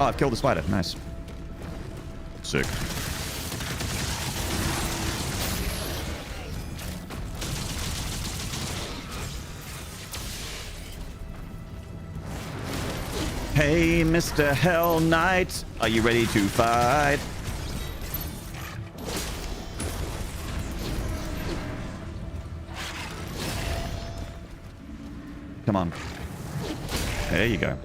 Oh, I've killed the spider. Nice. Sick. Hey, Mr. Hell Knight, are you ready to fight? Come on. There you go.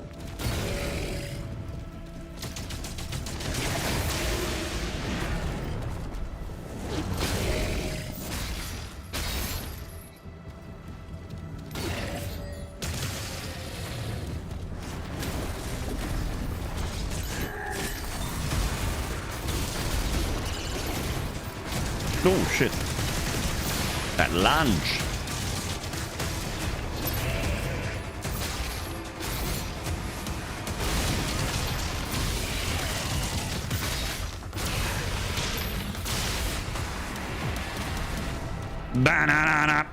Oh, shit. That lunge. Banana.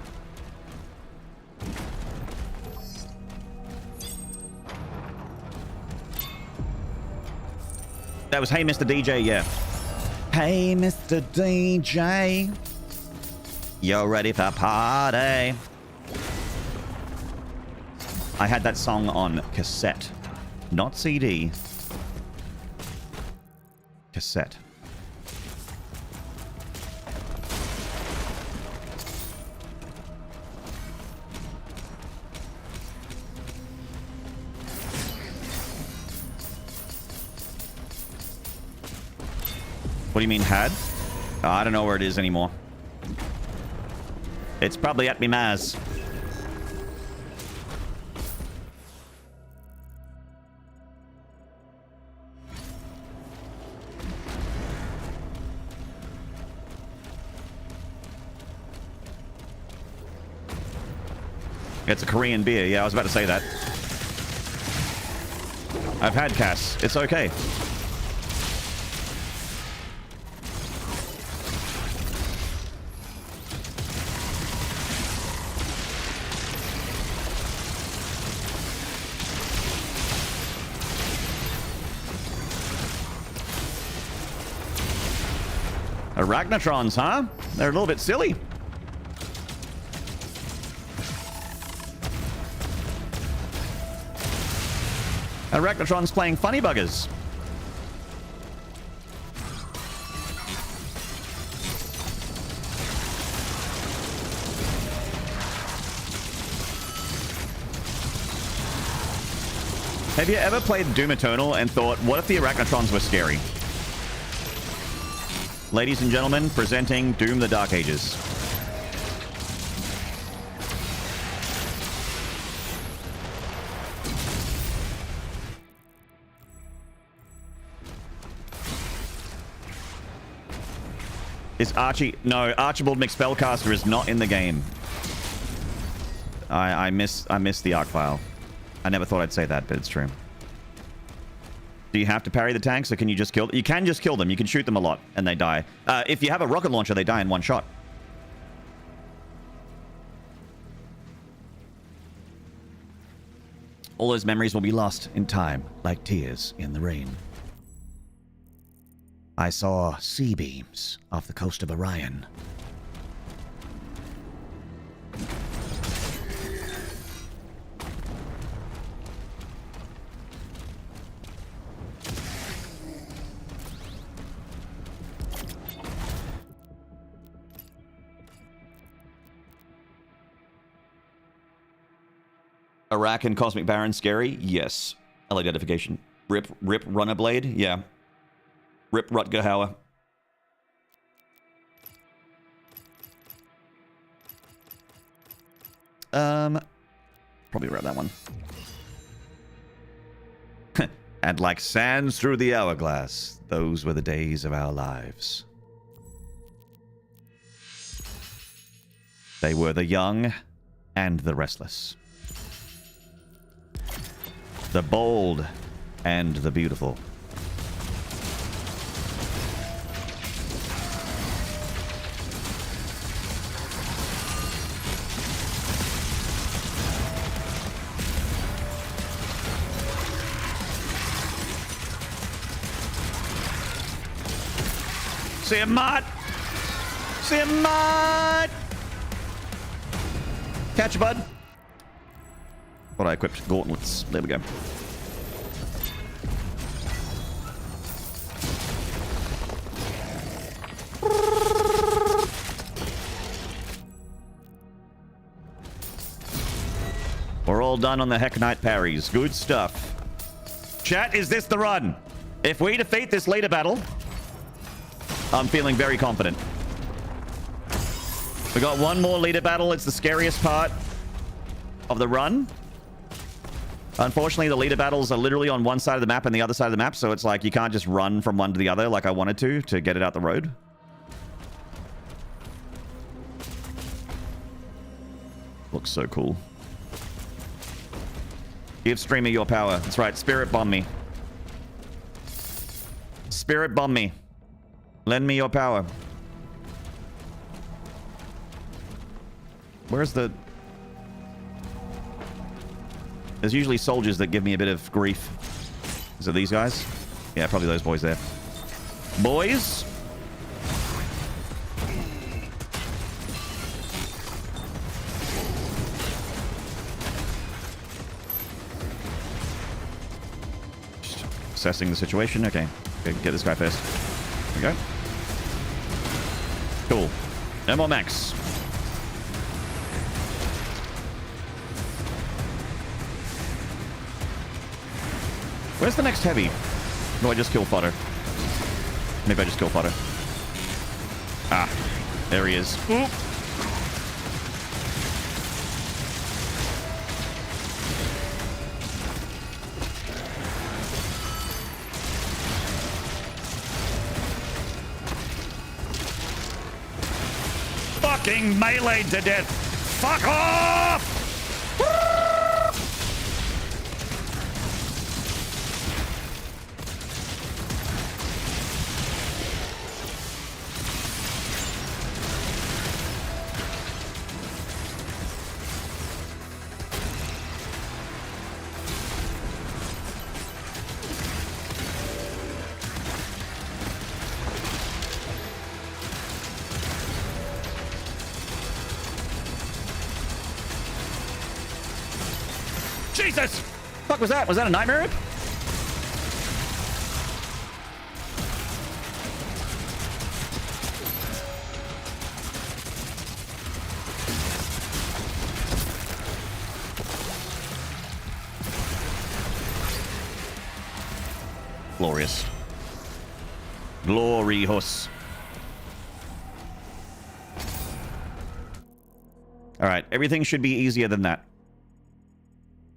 That was Hey Mr. DJ, yeah. Hey Mr. DJ. You're ready for party. I had that song on cassette, not CD. Cassette. What do you mean had? Oh, I don't know where it is anymore. It's probably at me Maz. It's a Korean beer. Yeah, I was about to say that. I've had Cass. It's okay. Arachnotrons, huh? They're a little bit silly. Arachnotron's playing funny buggers. Have you ever played Doom Eternal and thought, what if the Arachnotrons were scary? Ladies and gentlemen, presenting Doom the Dark Ages. Is Archie... No, Archibald McSpellcaster is not in the game. I miss the arc file. I never thought I'd say that, but it's true. Do you have to parry the tanks, or can you just kill them? You can just kill them. You can shoot them a lot, and they die. If you have a rocket launcher, they die in one shot. All those memories will be lost in time, like tears in the rain. I saw sea beams off the coast of Orion. Iraq and Cosmic Baron scary? Yes. Identification. Rip Runnerblade? Yeah. Rip Rutger Hauer. Probably grab that one. And like sands through the hourglass, those were the days of our lives. They were the young and the restless. The bold and the beautiful. See him, Mott! See him, Mott! Catch you, bud. What I equipped gauntlets. There we go. We're all done on the Heck Knight parries. Good stuff. Chat, is this the run? If we defeat this later battle, I'm feeling very confident. We got one more leader battle. It's the scariest part of the run. Unfortunately, the leader battles are literally on one side of the map and the other side of the map, so it's like you can't just run from one to the other like I wanted to get it out the road. Looks so cool. Give streamer your power. That's right. Spirit bomb me. Spirit bomb me. Lend me your power. Where's the... There's usually soldiers that give me a bit of grief. Is it these guys? Yeah, probably those boys there. Boys? Just assessing the situation. Okay. Okay, get this guy first. There we go. Cool. No more mechs. Where's the next heavy? No, I just kill fodder. Maybe I just kill fodder. Ah, there he is. Ooh. Fucking melee to death. Fuck off! Jesus! Fuck was that? Was that a nightmare? Glorious. Glorious. Alright, everything should be easier than that.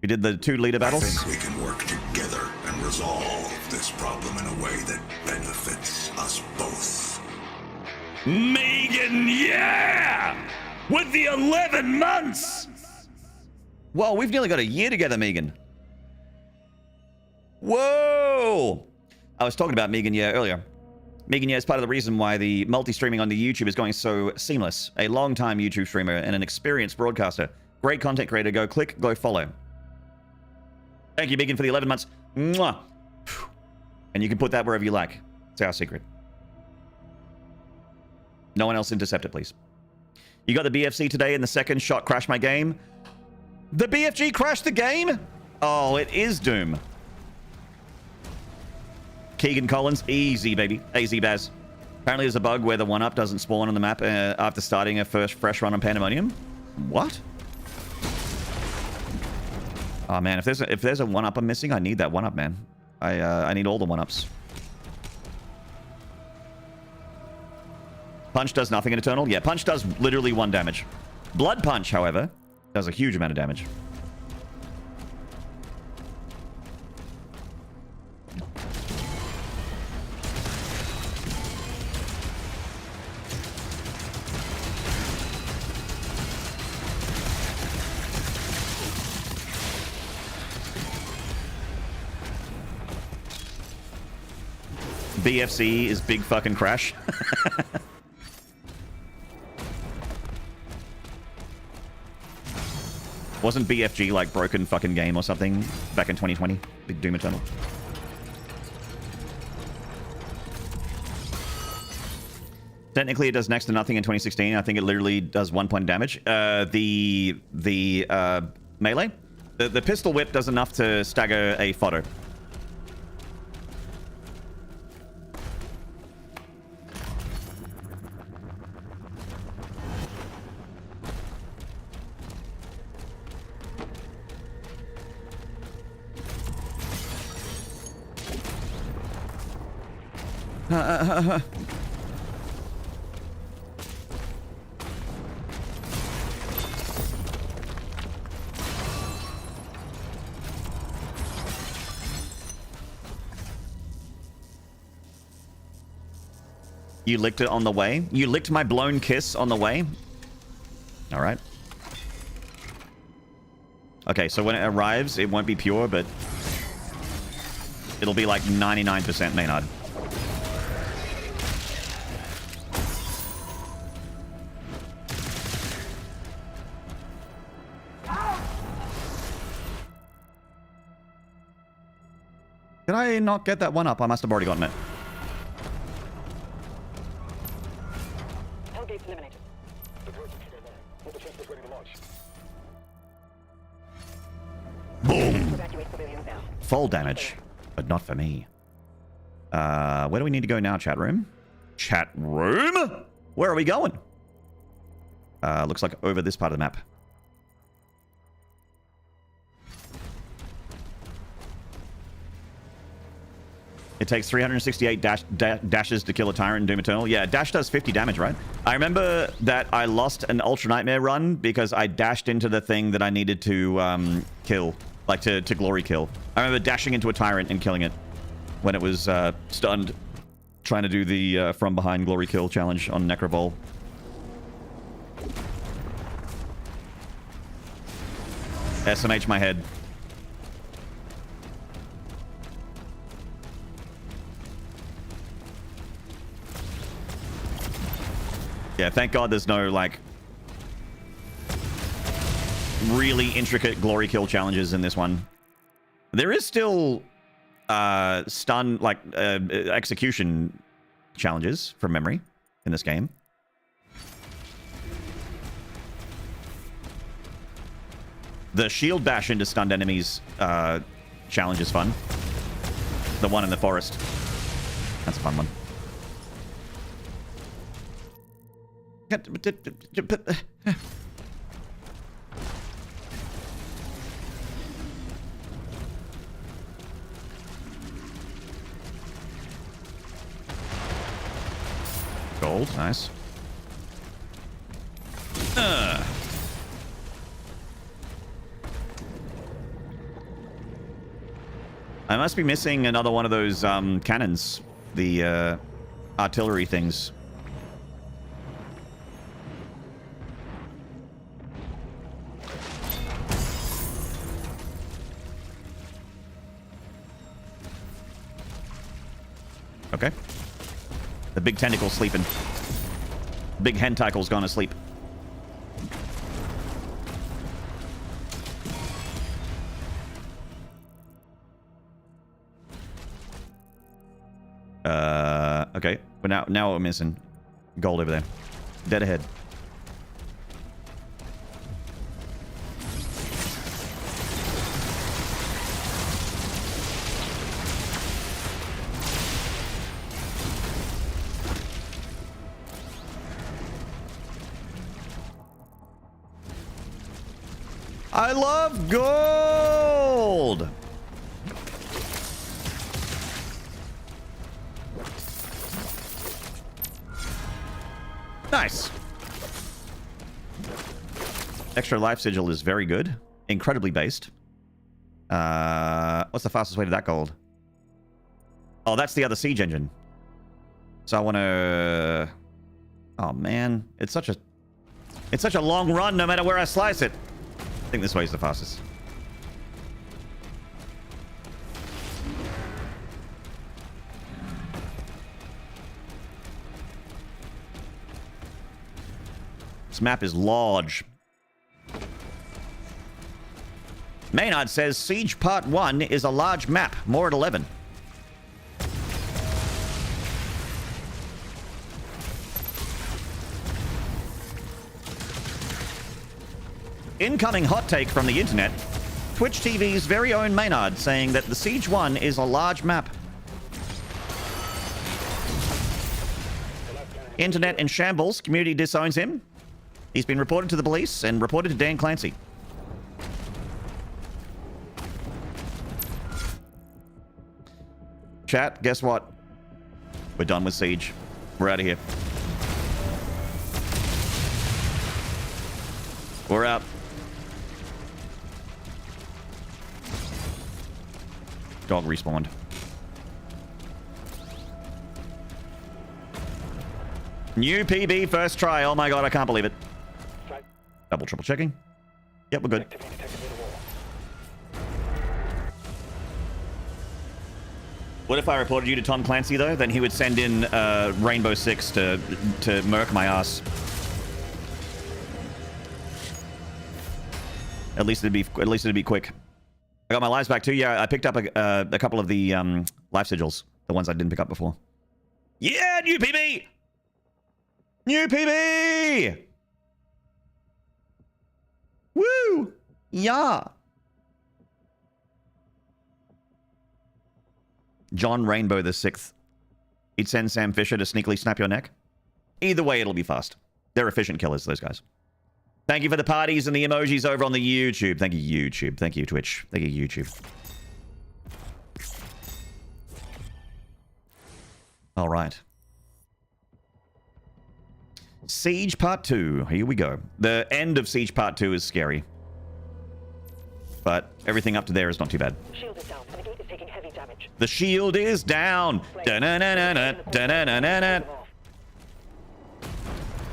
We did the 2 leader battles. I think we can work together and resolve this problem in a way that benefits us both. Megan, yeah! With the 11 months! Whoa, we've nearly got a year together, Megan. Whoa! I was talking about Megan Year earlier. Megan Year is part of the reason why the multi-streaming on the YouTube is going so seamless. A long-time YouTube streamer and an experienced broadcaster. Great content creator. Go click, go follow. Thank you, Megan, for the 11 months. Mwah! And you can put that wherever you like. It's our secret. No one else intercept it, please. You got the BFC today and the second shot crashed my game. The BFG crashed the game? Oh, it is Doom. Keegan Collins, easy, baby. Easy, Baz. Apparently there's a bug where the 1-up doesn't spawn on the map after starting a fresh run on Pandemonium. What? Oh man, if there's a 1-up I'm missing, I need that 1-up, man. I need all the 1-ups. Punch does nothing in Eternal? Yeah, Punch does literally 1 damage. Blood Punch, however, does a huge amount of damage. BFC is big fucking crash. Wasn't BFG like broken fucking game or something back in 2020? Big Doom Eternal. Technically, it does next to nothing in 2016. I think it literally does 1 point damage. The melee, the pistol whip does enough to stagger a fodder. You licked it on the way? You licked my blown kiss on the way? Alright. Okay, so when it arrives, it won't be pure, but it'll be like 99% Maynard. Did I not get that one up? I must have already gotten it. Hellgate's eliminated. The droids are still there. All the ships ready to launch. Boom! Evacuate civilians now. Full damage, but not for me. Where do we need to go now, chat room? Chat room? Where are we going? Looks like over this part of the map. It takes 368 dashes to kill a tyrant in Doom Eternal. Yeah, dash does 50 damage, right? I remember that I lost an Ultra Nightmare run because I dashed into the thing that I needed to kill. Like, to glory kill. I remember dashing into a tyrant and killing it when it was stunned, trying to do the from behind glory kill challenge on Necrovol. SMH my head. Yeah, thank God there's no, like, really intricate glory kill challenges in this one. There is still stun, like, execution challenges from memory in this game. The shield bash into stunned enemies challenge is fun. The one in the forest. That's a fun one. Gold, nice. I must be missing another one of those cannons, the artillery things. Okay. The big tentacle's sleeping. Big hentacle's gone to sleep. Okay. But now we're missing gold over there. Dead ahead. I love gold! Nice. Extra life sigil is very good. Incredibly based. What's the fastest way to that gold? Oh, that's the other siege engine. So I want to... Oh, man. It's such a long run no matter where I slice it. I think this way is the fastest. This map is large. Maynarde says Siege Part 1 is a large map. More at 11. Incoming hot take from the internet. Twitch TV's very own Maynarde saying that the Siege 1 is a large map. Internet in shambles. Community disowns him. He's been reported to the police and reported to Dan Clancy. Chat, guess what? We're done with Siege. We're out of here. We're out. Dog respawned. New PB first try. Oh my god, I can't believe it. Double, triple checking. Yep, we're good. What if I reported you to Tom Clancy though? Then he would send in Rainbow Six to murk my ass. At least it'd be quick. I got my lives back too. Yeah, I picked up a couple of the life sigils, the ones I didn't pick up before. Yeah, new PB! New PB! Woo! Yeah! John Rainbow the 6th. He'd send Sam Fisher to sneakily snap your neck. Either way, it'll be fast. They're efficient killers, those guys. Thank you for the parties and the emojis over on the YouTube. Thank you, YouTube. Thank you, Twitch. Thank you, YouTube. All right. Siege Part 2. Here we go. The end of Siege Part 2 is scary. But everything up to there is not too bad. Shield is down, and the gate is taking heavy damage. The shield is down. Da-na-na-na-na, da-na-na-na-na.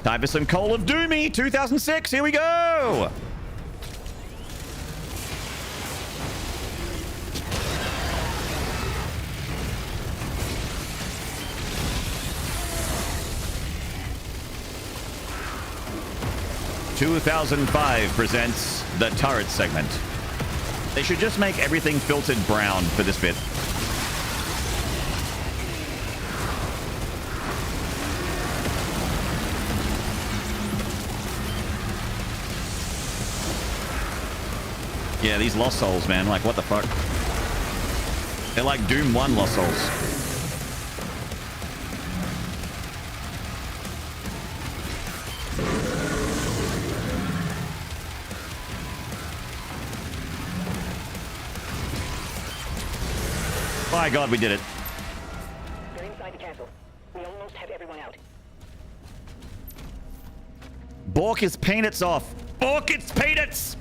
Time for some Call of Doomy 2006. Here we go. ...2005 presents the turret segment. They should just make everything filtered brown for this bit. Yeah, these Lost Souls, man. Like, what the fuck? They're like Doom 1 Lost Souls. My God, we did it. They're inside the castle. We almost have everyone out. Bork his peanuts off. Bork its peanuts!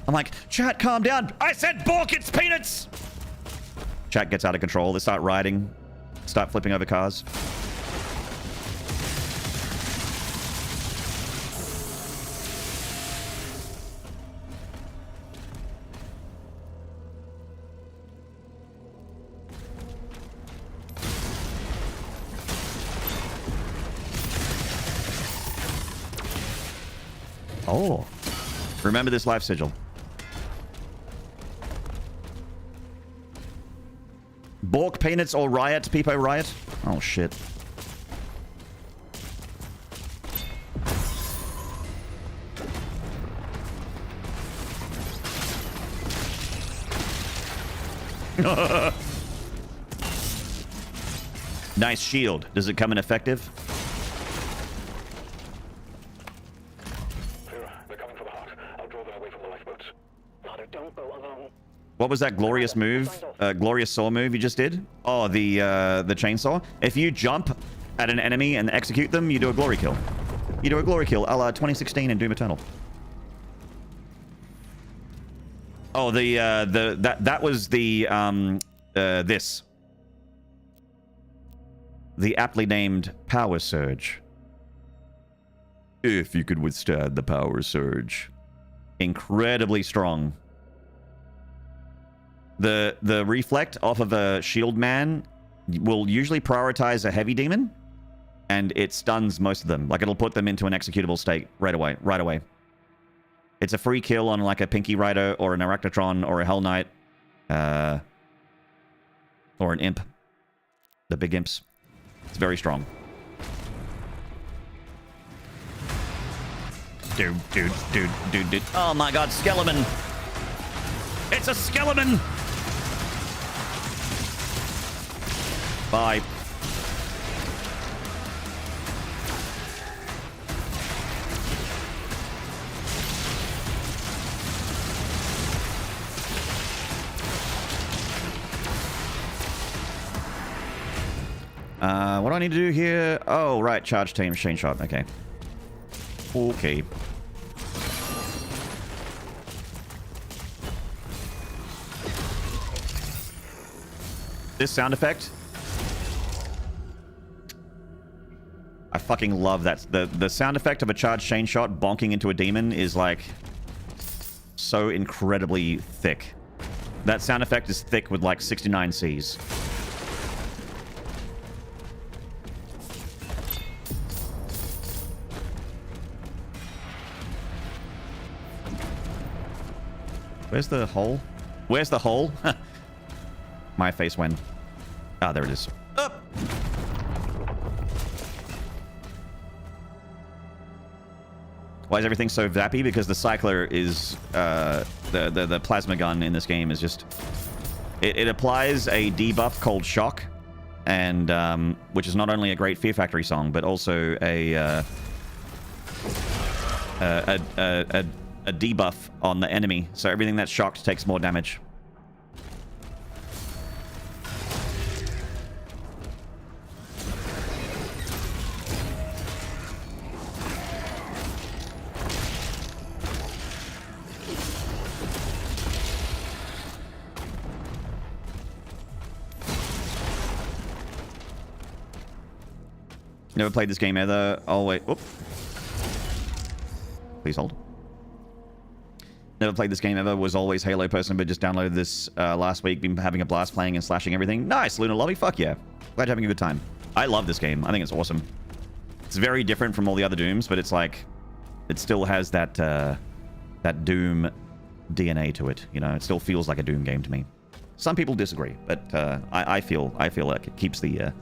I'm like, chat, calm down. I said bork its peanuts! Chat gets out of control. They start rioting. Start flipping over cars. Oh. Remember this life sigil. Bork peanuts or riot, Peepo riot? Oh shit. Nice shield. Does it come in effective? What was that glorious move? Glorious saw move you just did? Oh, the chainsaw. If you jump at an enemy and execute them, you do a glory kill. You do a glory kill, a la 2016 in Doom Eternal. Oh, that was the this. The aptly named Power Surge. If you could withstand the Power Surge. Incredibly strong. The reflect off of a shield man will usually prioritize a heavy demon, and it stuns most of them. Like, it'll put them into an executable state right away. It's a free kill on like a Pinky Rider or an Arachnotron or a Hell Knight, or an Imp. The big imps. It's very strong. Dude. Oh my God, Skeleton! It's a Skeleton! Bye. What do I need to do here? Oh, right. Charge team, chain shot. Okay. Okay. This sound effect. I fucking love that. The sound effect of a charged chain shot bonking into a demon is like so incredibly thick. That sound effect is thick with like 69 Cs. Where's the hole? Where's the hole? My face when. Ah, there it is. Up! Why is everything so vappy? Because the cycler is the plasma gun in this game is just it applies a debuff called shock, and which is not only a great Fear Factory song, but also a debuff on the enemy. So everything that's shocked takes more damage. Never played this game either. Oh, wait. Whoop. Please hold. Never played this game ever. Was always Halo person, but just downloaded this last week. Been having a blast playing and slashing everything. Nice, Lunar Lobby. Fuck yeah. Glad you're having a good time. I love this game. I think it's awesome. It's very different from all the other Dooms, but it's like... It still has that that Doom DNA to it. You know, it still feels like a Doom game to me. Some people disagree, but I feel like it keeps the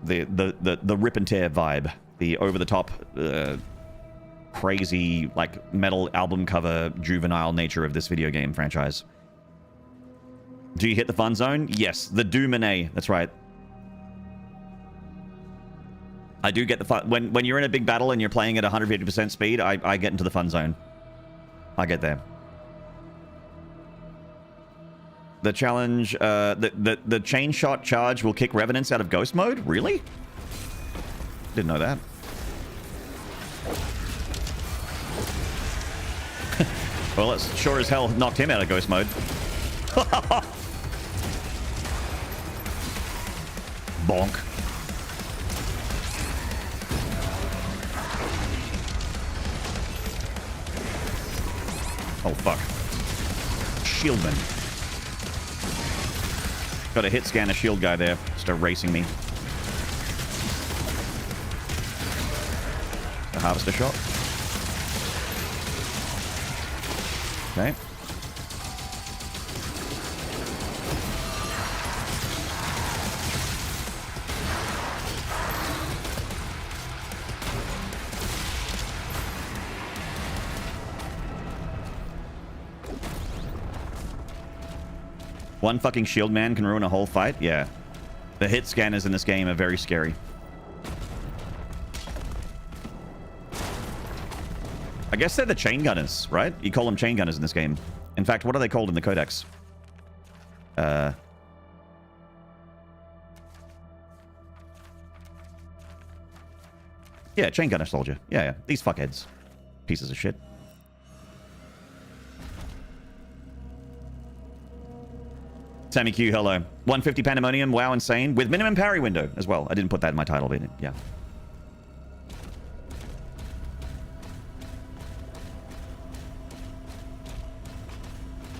rip and tear vibe, the over the top crazy like metal album cover juvenile nature of this video game franchise. Do you hit the fun zone? Yes, the Doom-ine. That's right. I do get the fun when you're in a big battle and you're playing at 150% speed. I get into the fun zone. I get there. The challenge, the chain shot charge will kick revenants out of ghost mode? Really? Didn't know that. Well, it sure as hell knocked him out of ghost mode. Bonk. Oh, fuck. Shieldman. Got a hit scan a shield guy there. Just erasing me. A harvester shot. Okay. One fucking shield man can ruin a whole fight? Yeah. The hit scanners in this game are very scary. I guess they're the chain gunners, right? You call them chain gunners in this game. In fact, what are they called in the codex? Yeah, chain gunner soldier. Yeah. These fuckheads. Pieces of shit. Sammy Q, hello. 150 Pandemonium, wow, insane. With minimum parry window as well. I didn't put that in my title, but yeah.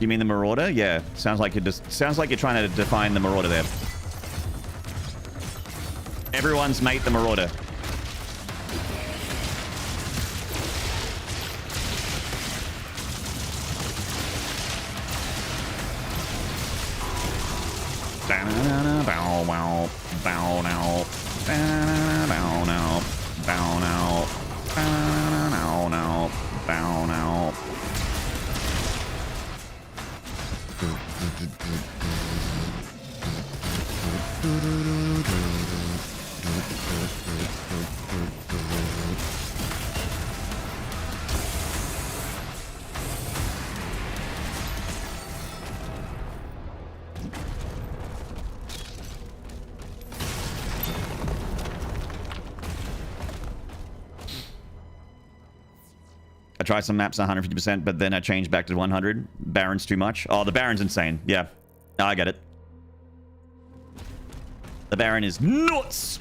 You mean the Marauder? Yeah. Sounds like you're trying to define the Marauder there. Everyone's mate the Marauder. Bow wow, bow now, bow now, bow now, bow now, bow now. I tried some maps 150%, but then I changed back to 100. Baron's too much. Oh, the Baron's insane. Yeah. I get it. The Baron is nuts!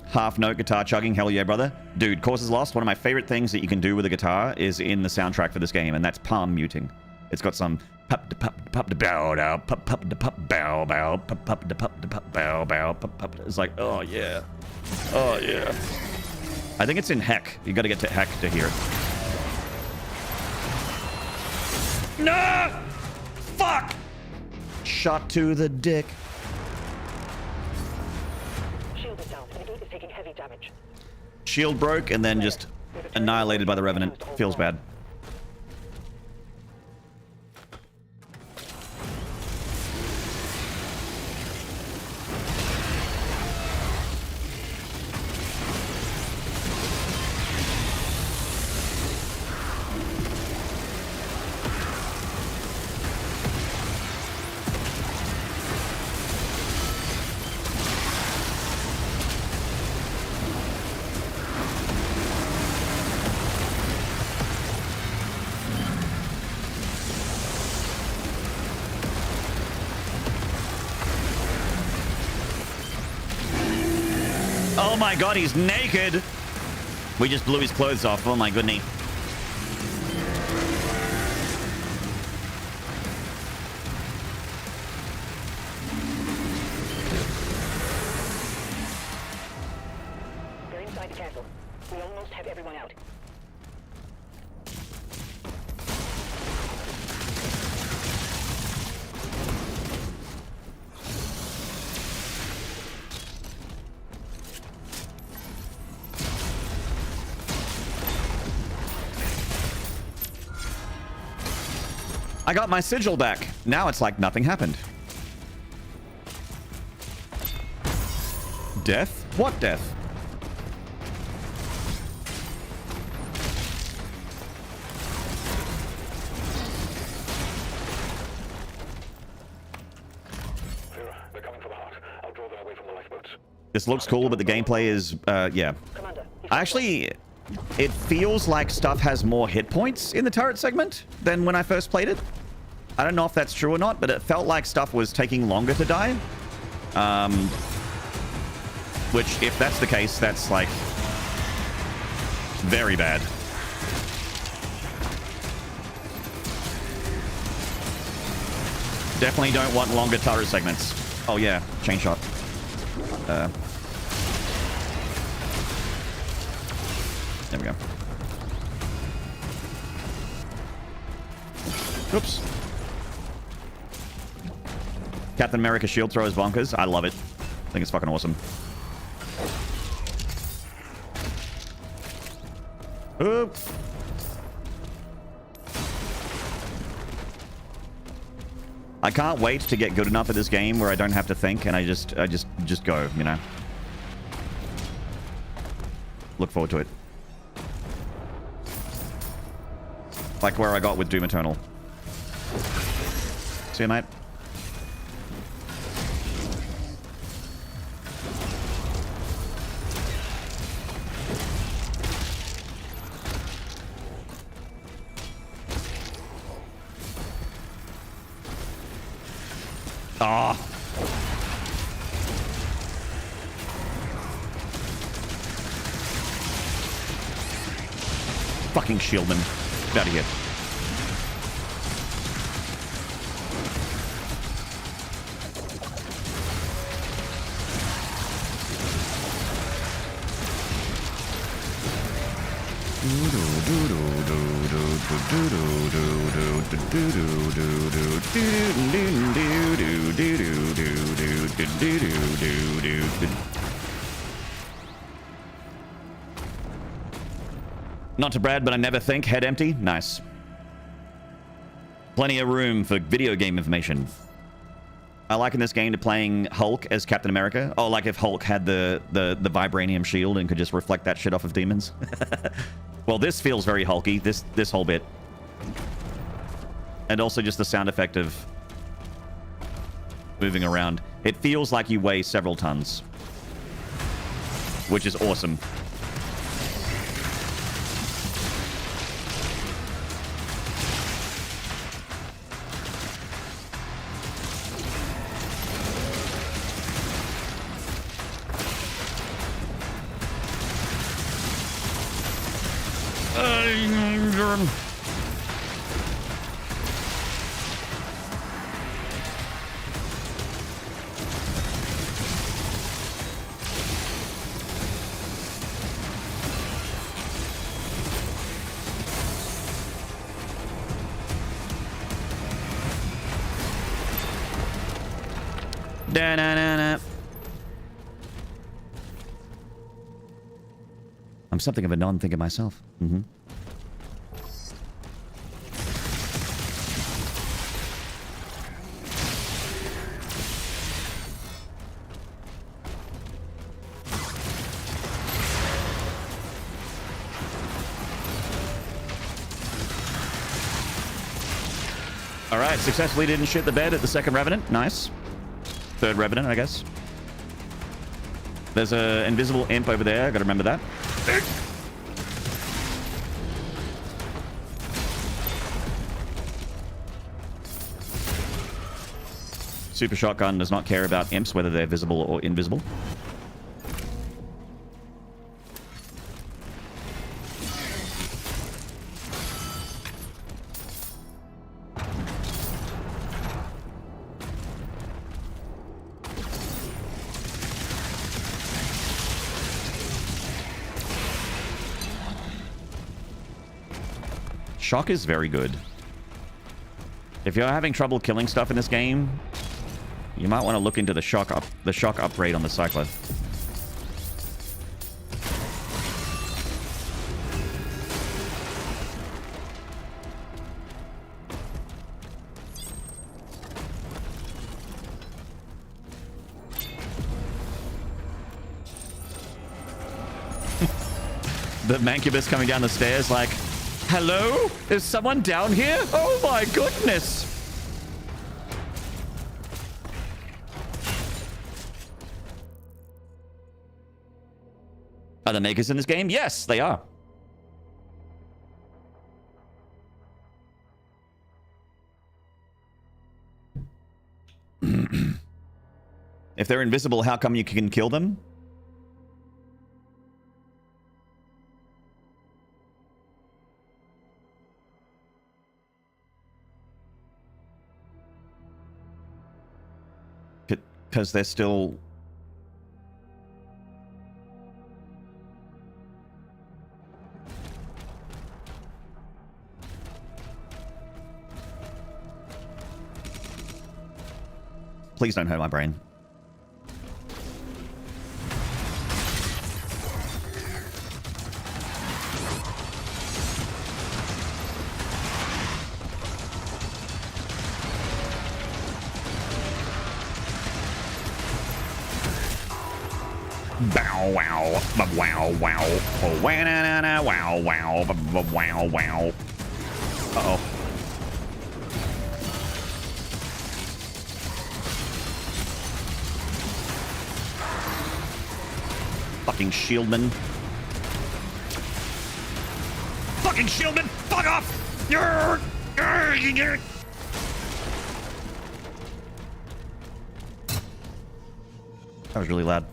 Half note guitar chugging. Hell yeah, brother. Dude, Course is Lost. One of my favorite things that you can do with a guitar is in the soundtrack for this game, and that's palm muting. It's got some pup de pup de pup de bow dow pup pup de pup bow bow pup pup de pup de pup bow bow pup pup. It's like, oh yeah, oh yeah. I think it's in Heck. You got to get to Heck to hear it. No! Fuck! Shot to the dick. Shield is down, and the gate is taking heavy damage. Shield broke and then just annihilated by the Revenant. Feels bad. Oh my god, he's naked! We just blew his clothes off. Oh my goodness. They're inside the castle. We almost have everyone out. I got my sigil back. Now it's like nothing happened. Death? What death? They're coming for the heart. I'll draw them away from the lifeboats. This looks cool, but the gameplay is, yeah. Commander, Actually, it feels like stuff has more hit points in the turret segment than when I first played it. I don't know if that's true or not, but it felt like stuff was taking longer to die. Which, if that's the case, that's like very bad. Definitely don't want longer turret segments. Oh yeah, chain shot. There we go. Oops. Captain America shield throw is bonkers. I love it. I think it's fucking awesome. Oops. I can't wait to get good enough at this game where I don't have to think and I just go, you know. Look forward to it. Like where I got with Doom Eternal. See you, mate. Ah. Fucking shieldman. Get out of here. Not to brag, but I never think. Head empty. Nice. Plenty of room for video game information. I liken this game to playing Hulk as Captain America. Oh, like if Hulk had the vibranium shield and could just reflect that shit off of demons. Well, this feels very hulky, this whole bit. And also just the sound effect of moving around. It feels like you weigh several tons. Which is awesome. Da-na-na-na. I'm something of a non-thinker myself. Mm-hmm. Alright, successfully didn't shit the bed at the second Revenant. Nice. Third Revenant, I guess. There's an invisible imp over there. Gotta remember that. Super Shotgun does not care about imps, whether they're visible or invisible. Shock is very good. If you're having trouble killing stuff in this game, you might want to look into the shock upgrade on the cycler. The Mancubus coming down the stairs like, hello? Is someone down here? Oh my goodness! Are the makers in this game? Yes, they are. If they're invisible, how come you can kill them? Because they're still... Please don't hurt my brain. Bow wow, wow wow, oh wow na na wow wow wow wow. Uh oh. Fucking shieldman. Fucking shieldman! Fuck off! That was really loud.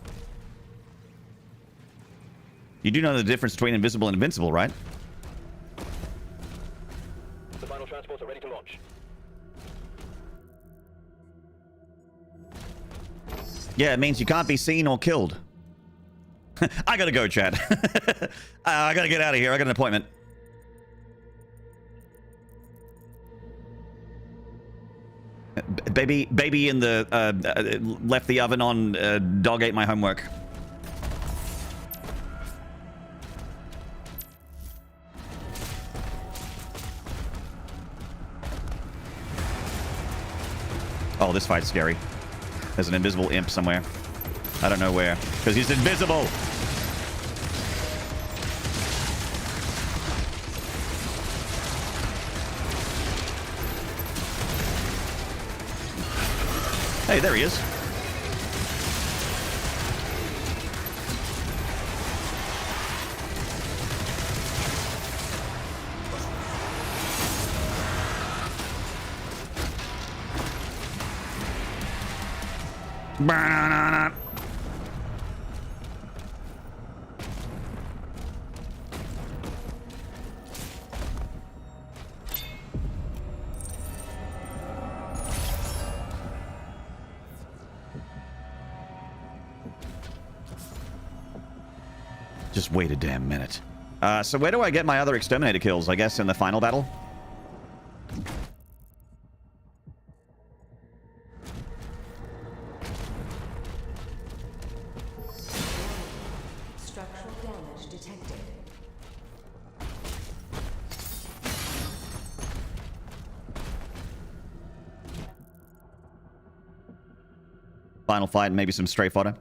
You do know the difference between invisible and invincible, right? The final transports are ready to launch. Yeah, it means you can't be seen or killed. I gotta go, Chad. I gotta get out of here. I got an appointment. Baby in the left the oven on. Dog ate my homework. Oh, this fight's scary. There's an invisible imp somewhere. I don't know where, because he's invisible. Hey, there he is. Banana. Just wait a damn minute. So where do I get my other exterminator kills? I guess in the final battle? Final fight and maybe some stray fodder.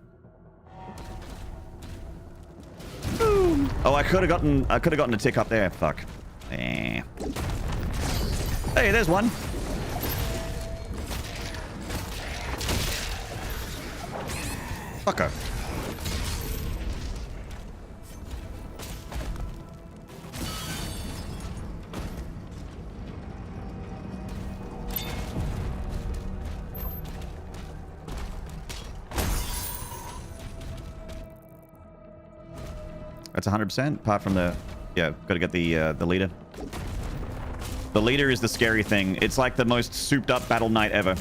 Oh, I could have gotten a tick up there. Fuck. Eh. Hey, there's one. Fucker. That's 100%. Apart from the, yeah, got to get the leader. The leader is the scary thing. It's like the most souped up battle knight ever.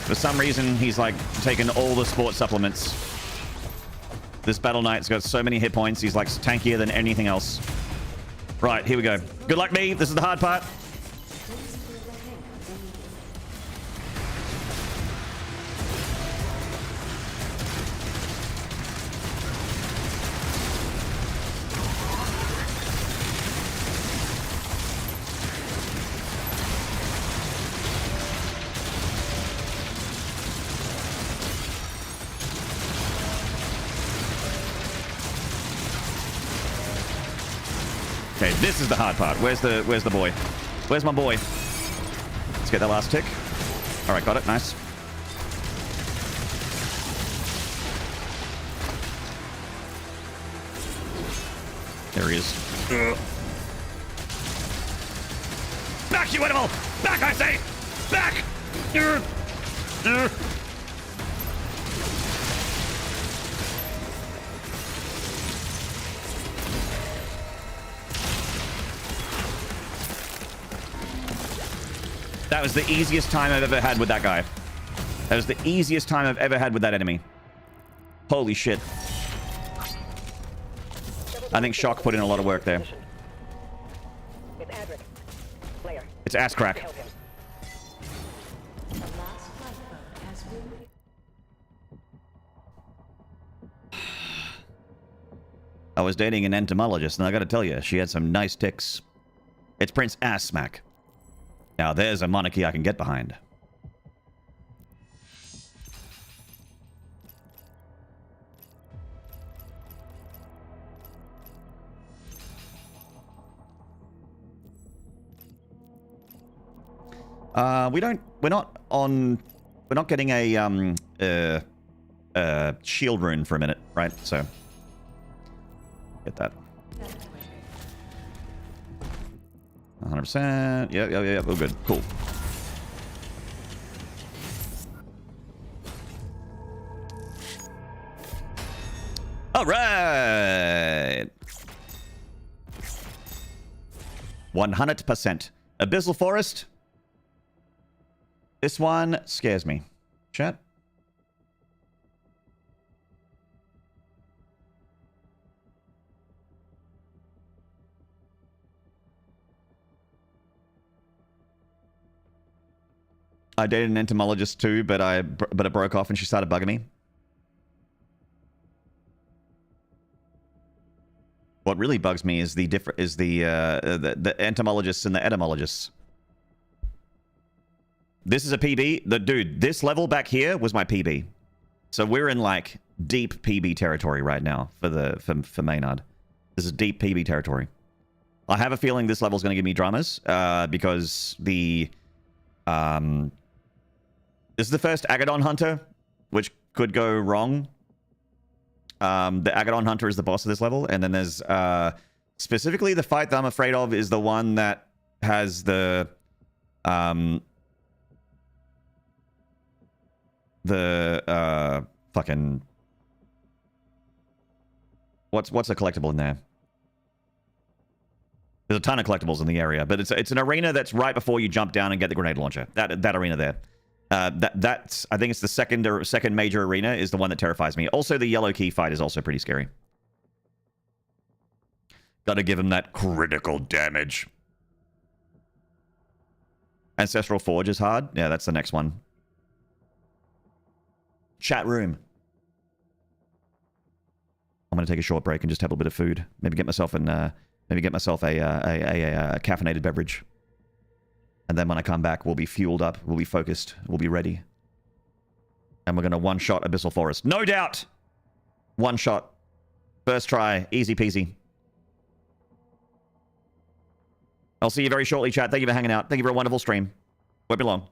For some reason, he's like taken all the sport supplements. This battle knight's got so many hit points. He's like tankier than anything else. Right, here we go. Good luck, me. This is the hard part. Okay, this is the hard part. Where's the boy? Where's my boy? Let's get that last tick. All right, got it. Nice. There he is. Back, you animal! Back, I say! Back! That was the easiest time I've ever had with that guy. That was the easiest time I've ever had with that enemy. Holy shit. I think Shock put in a lot of work there. It's Adric. Player. It's ass crack. Help him. I was dating an entomologist, and I gotta tell you, she had some nice ticks. It's Prince Ass Smack. Now there's a monarchy I can get behind. We're not getting a shield rune for a minute, right? So get that. 100%. Yeah. We're good. Cool. All right. 100%. Abyssal Forest. This one scares me. Chat. I dated an entomologist too, but it broke off and she started bugging me. What really bugs me is the entomologists and the etymologists. This is a PB. Dude, this level back here was my PB. So we're in like deep PB territory right now for Maynard. This is deep PB territory. I have a feeling this level's going to give me dramas because the this is the first Agadon Hunter, which could go wrong. The Agadon Hunter is the boss of this level, and then there's specifically the fight that I'm afraid of is the one that has the fucking what's a collectible in there? There's a ton of collectibles in the area, but it's an arena that's right before you jump down and get the grenade launcher. That arena there. That's I think it's the second major arena is the one that terrifies me. Also, the yellow key fight is also pretty scary. Gotta give him that critical damage. Ancestral Forge is hard. Yeah, that's the next one. Chat room. I'm gonna take a short break and just have a little bit of food. Maybe get myself a caffeinated beverage. And then when I come back, we'll be fueled up, we'll be focused, we'll be ready. And we're going to one-shot Abyssal Forest. No doubt! One shot. First try. Easy peasy. I'll see you very shortly, chat. Thank you for hanging out. Thank you for a wonderful stream. Won't be long.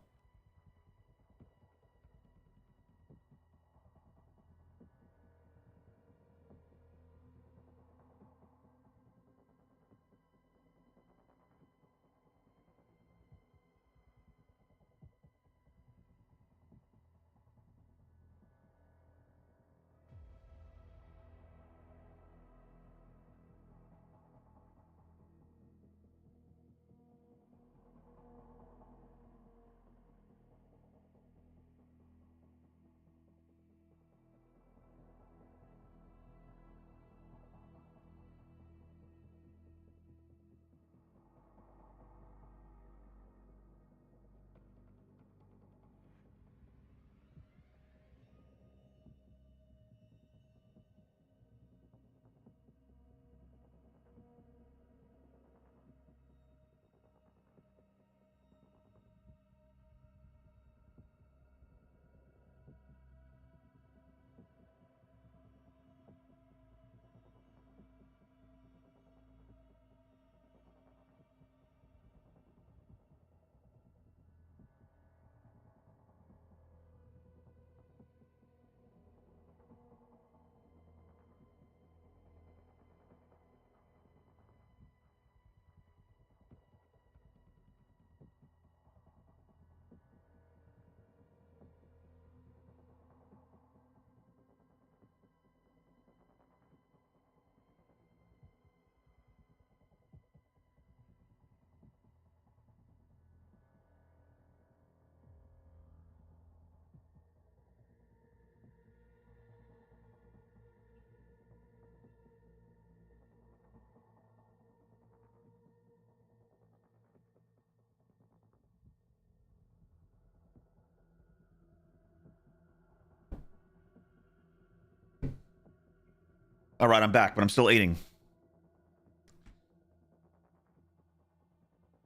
All right, I'm back, but I'm still eating.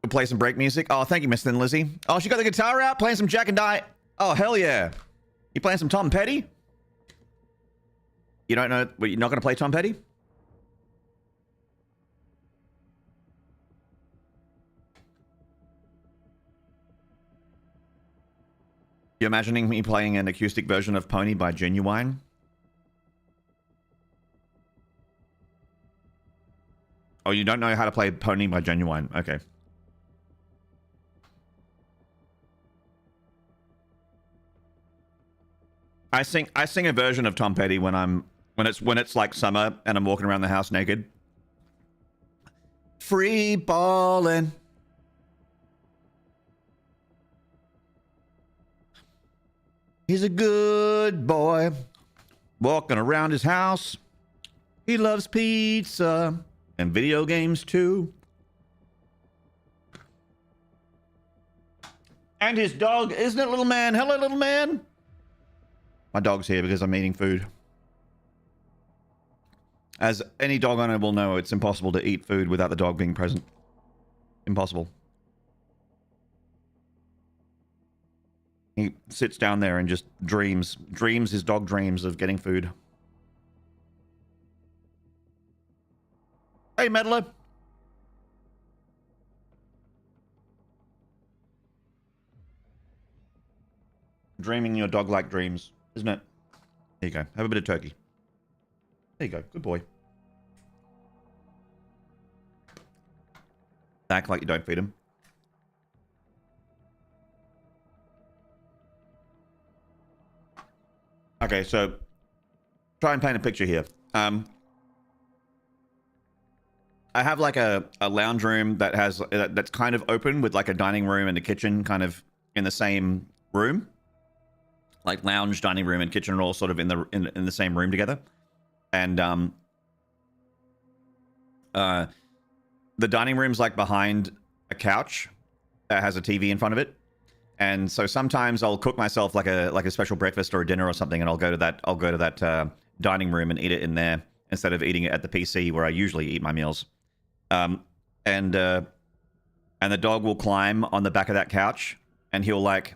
We'll play some break music. Oh, thank you, Miss Thin Lizzie. Oh, she got the guitar out, playing some Jack and Die. Oh, hell yeah. You playing some Tom Petty? You don't know, you're not going to play Tom Petty? You imagining me playing an acoustic version of Pony by Genuine? Oh, you don't know how to play Pony by Genuine. Okay. I sing a version of Tom Petty when it's like summer and I'm walking around the house naked. Free ballin'. He's a good boy. Walking around his house. He loves pizza. And video games too. And his dog, isn't it, little man? Hello, little man. My dog's here because I'm eating food. As any dog owner will know, it's impossible to eat food without the dog being present. Impossible. He sits down there and just dreams his dog dreams of getting food. Hey, meddler. Dreaming your dog-like dreams, isn't it? There you go. Have a bit of turkey. There you go. Good boy. Act like you don't feed him. Okay, so try and paint a picture here. I have like a lounge room that has that's kind of open with like a dining room and a kitchen kind of in the same room. Like lounge, dining room, and kitchen are all sort of in the same room together. And the dining room's like behind a couch that has a TV in front of it. And so sometimes I'll cook myself like a special breakfast or a dinner or something, and I'll go to that dining room and eat it in there instead of eating it at the PC where I usually eat my meals. And the dog will climb on the back of that couch, and he'll like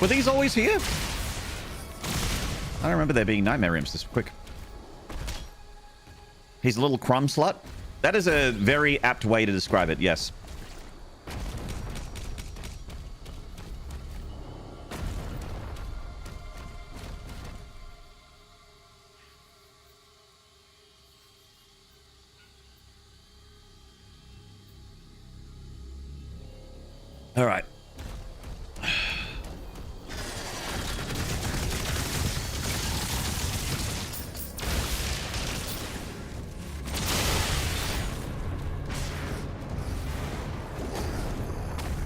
Were these always here? I don't remember there being nightmare imps this quick. He's a little crumb slut. That is a very apt way to describe it, yes. All right.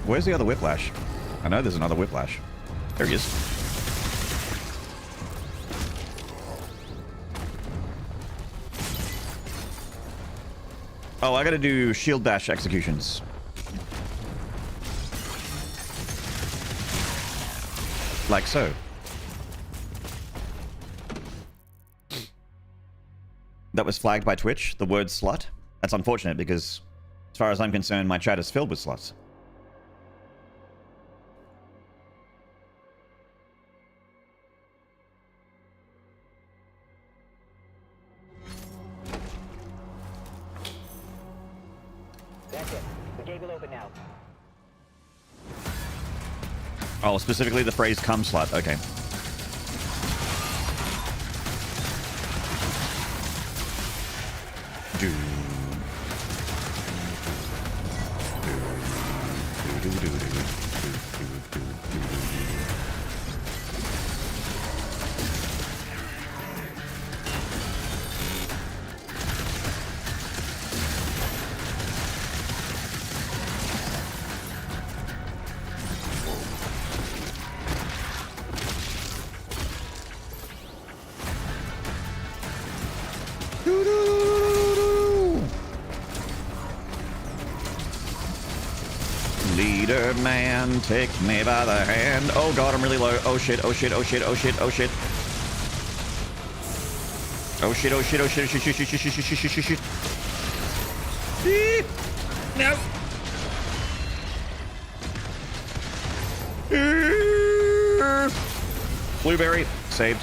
Where's the other whiplash? I know there's another whiplash. There he is. Oh, I gotta do shield bash executions. Like so. That was flagged by Twitch, the word slut. That's unfortunate because, as far as I'm concerned, my chat is filled with sluts. That's it. The gate will open now. Oh, specifically the phrase cum slut. Okay. Do. Leader man, take me by the hand. Oh god, I'm really low. Oh shit, oh shit, oh shit, oh shit, oh shit. Oh shit, oh shit, oh shit, shit, shit, shit, shit, shit, shit, shit, shit, shit. No. Blueberry, saved.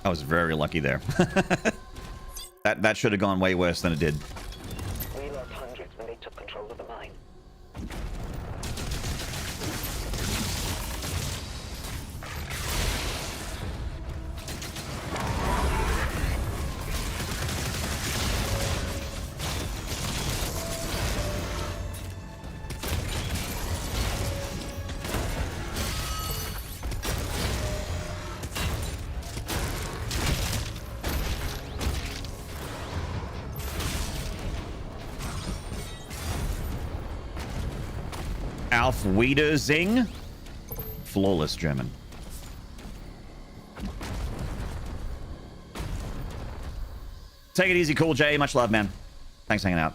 I was very lucky there. that should have gone way worse than it did. We lost hundreds when they took control of the mine. Auf Wiedersehen. Flawless German. Take it easy, Cool J. Much love, man. Thanks for hanging out.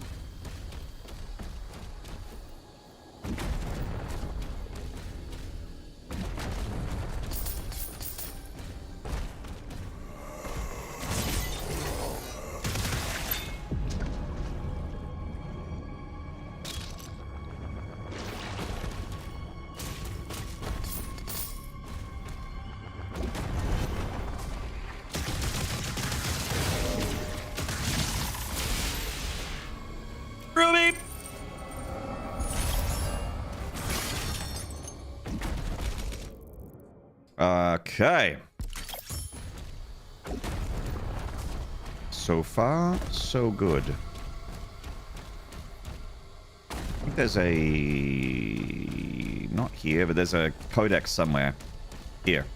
Ruby! Okay. So far, so good. I think there's a... not here, but there's a codex somewhere. Here.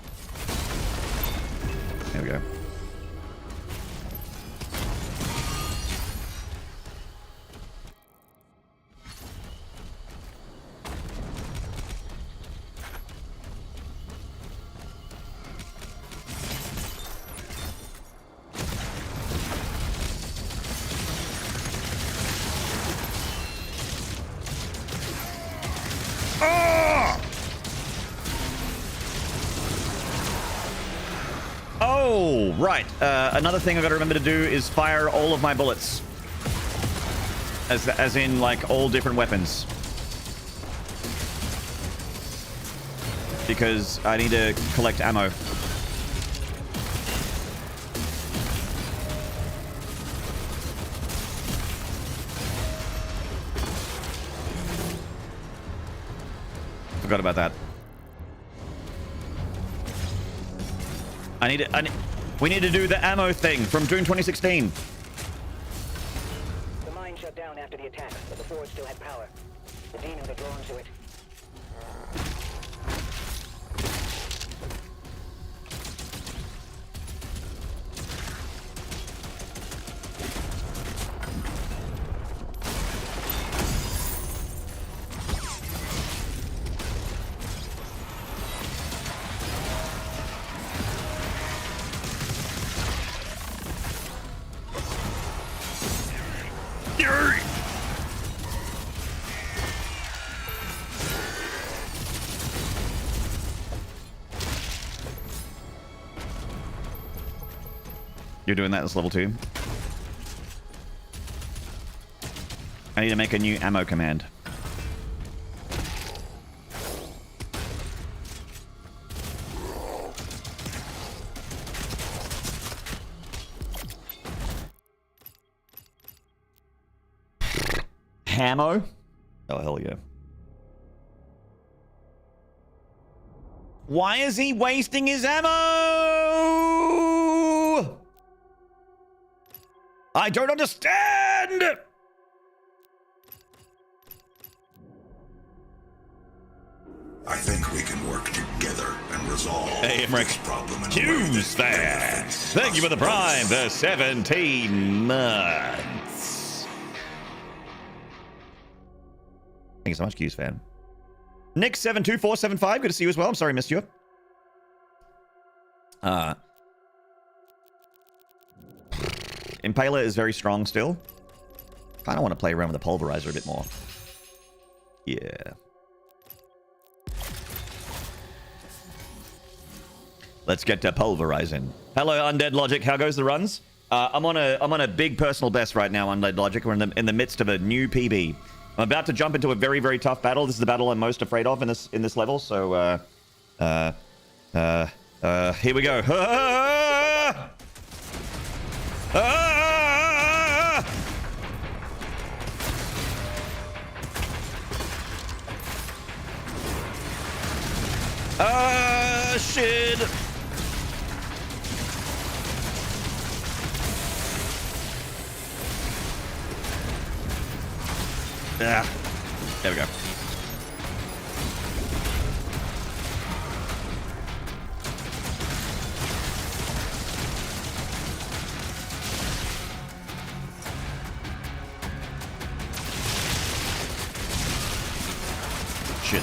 There we go. Oh, right. Another thing I got to remember to do is fire all of my bullets. As in, like, all different weapons. Because I need to collect ammo. Forgot about that. We need to do the ammo thing from June 2016. The mine shut down after the attack, but the forge still had power. The demons are drawn to it. You're doing that as level 2. I need to make a new ammo command. Ammo? Oh, hell yeah. Why is he wasting his ammo? I don't understand! I think we can work together and resolve Hey, this problem in a way Choose that that. benefits Thank you for us the prime both. for 17 months. Thank you so much, Q's fan. Nick72475, good to see you as well. I'm sorry I missed you. Impaler is very strong still. Kind of want to play around with the pulverizer a bit more. Yeah. Let's get to pulverizing. Hello, Undead Logic. How goes the runs? I'm on a big personal best right now, Undead Logic. We're in the midst of a new PB. I'm about to jump into a very, very tough battle. This is the battle I'm most afraid of in this level. So, here we go. Shit. Ah, there we go. Shit.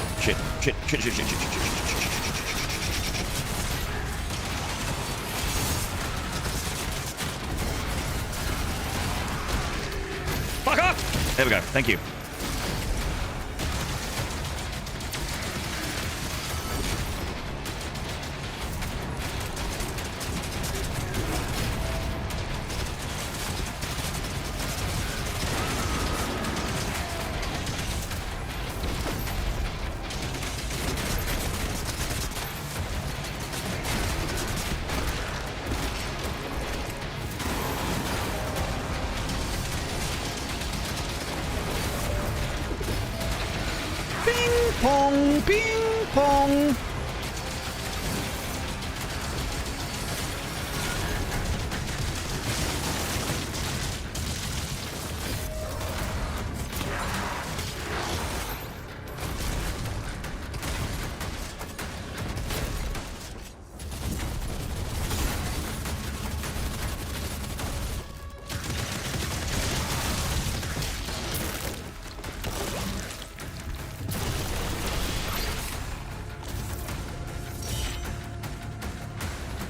Fuck off! There we go. Thank you. Ping pong.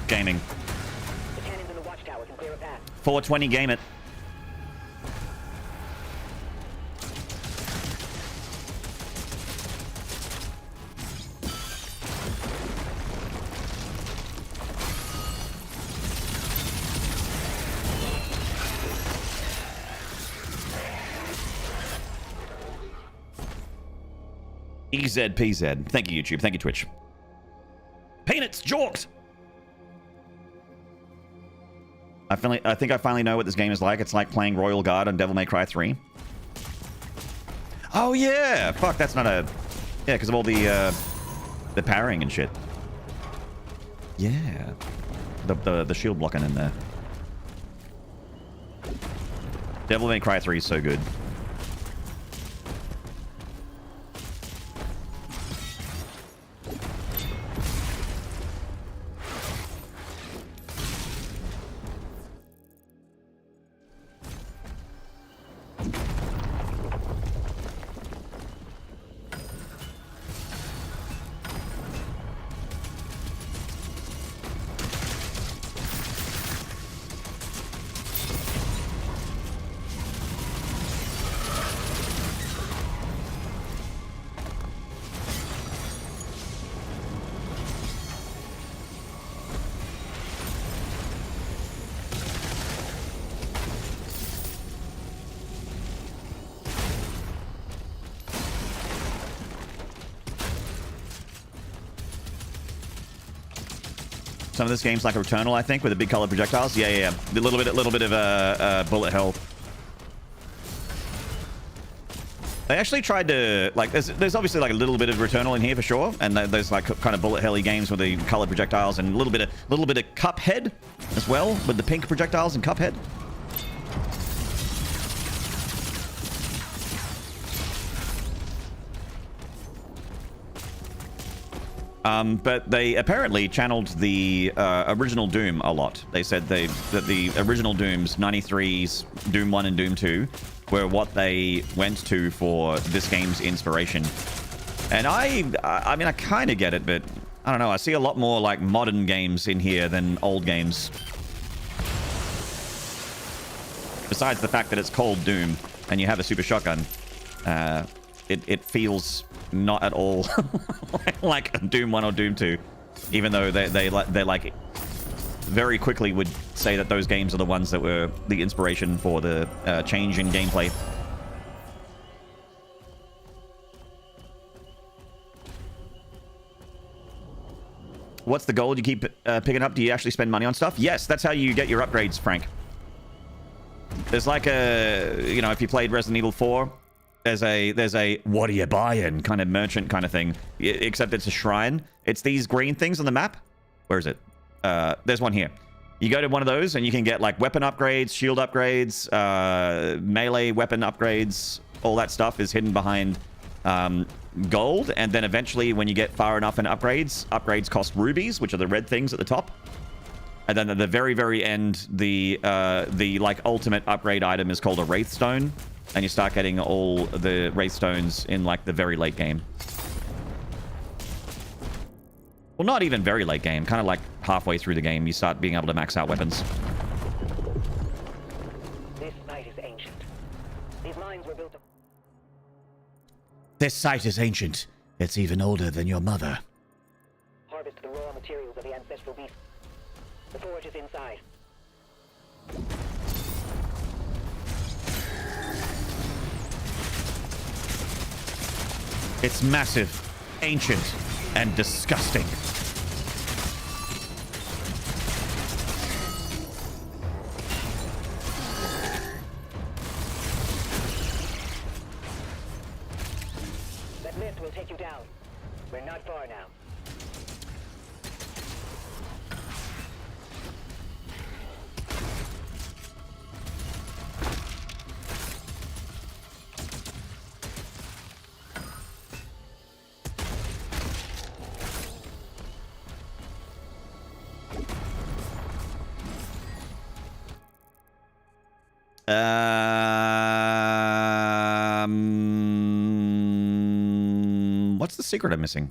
Gaming. The cannons in the watchtower can clear a path. 420 game it. EZPZ. Thank you, YouTube. Thank you, Twitch. Peanuts, jorks. I think I finally know what this game is like. It's like playing Royal Guard on Devil May Cry 3. Oh yeah, fuck. That's not a because of all the parrying and shit. Yeah, the shield blocking in there. Devil May Cry 3 is so good. Some of this game's like a Returnal, I think, with the big colored projectiles. Yeah. A little bit of bullet hell. They actually tried to like. There's obviously like a little bit of Returnal in here for sure, and there's like kind of bullet helly games with the colored projectiles, and a little bit of Cuphead as well with the pink projectiles and Cuphead. But they apparently channeled the original Doom a lot. They said that the original Dooms, 93's Doom 1 and Doom 2, were what they went to for this game's inspiration. And I mean, I kind of get it, but I don't know. I see a lot more like modern games in here than old games. Besides the fact that it's called Doom and you have a super shotgun, it feels not at all like Doom 1 or Doom 2, even though they like very quickly would say that those games are the ones that were the inspiration for the change in gameplay. What's the gold you keep picking up? Do you actually spend money on stuff? Yes, that's how you get your upgrades, Frank. There's like a, you know, if you played Resident Evil 4, there's a what are you buying kind of merchant kind of thing, except it's a shrine. It's these green things on the map. Where is it? There's one here. You go to one of those and you can get like weapon upgrades, shield upgrades, melee weapon upgrades. All that stuff is hidden behind gold. And then eventually when you get far enough in upgrades cost rubies, which are the red things at the top. And then at the very, very end, the like ultimate upgrade item is called a Wraith Stone. And you start getting all the Wraith Stones in like the very late game. Well, not even very late game. Kind of like halfway through the game, you start being able to max out weapons. This site is ancient. These mines were built. This site is ancient. It's even older than your mother. Harvest the raw materials of the ancestral beast. The forge is inside. It's massive, ancient, and disgusting. That lift will take you down. We're not far now. What's the secret I'm missing?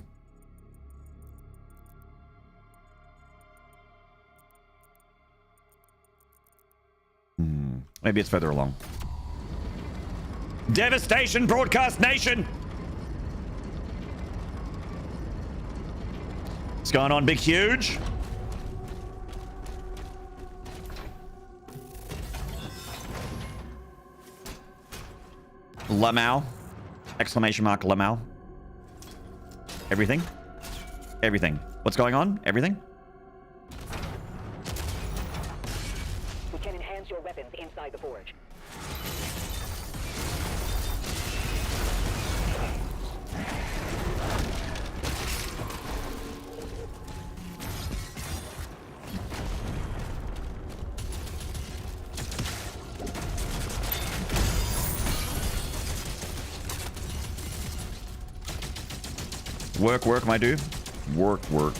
Maybe it's further along. Devastation, Broadcast Nation! What's going on, Big Huge? Lamau. Exclamation mark Lamau. Everything? Everything. What's going on? Everything? We can enhance your weapons inside the forge. Work, work, my dude. Work, work.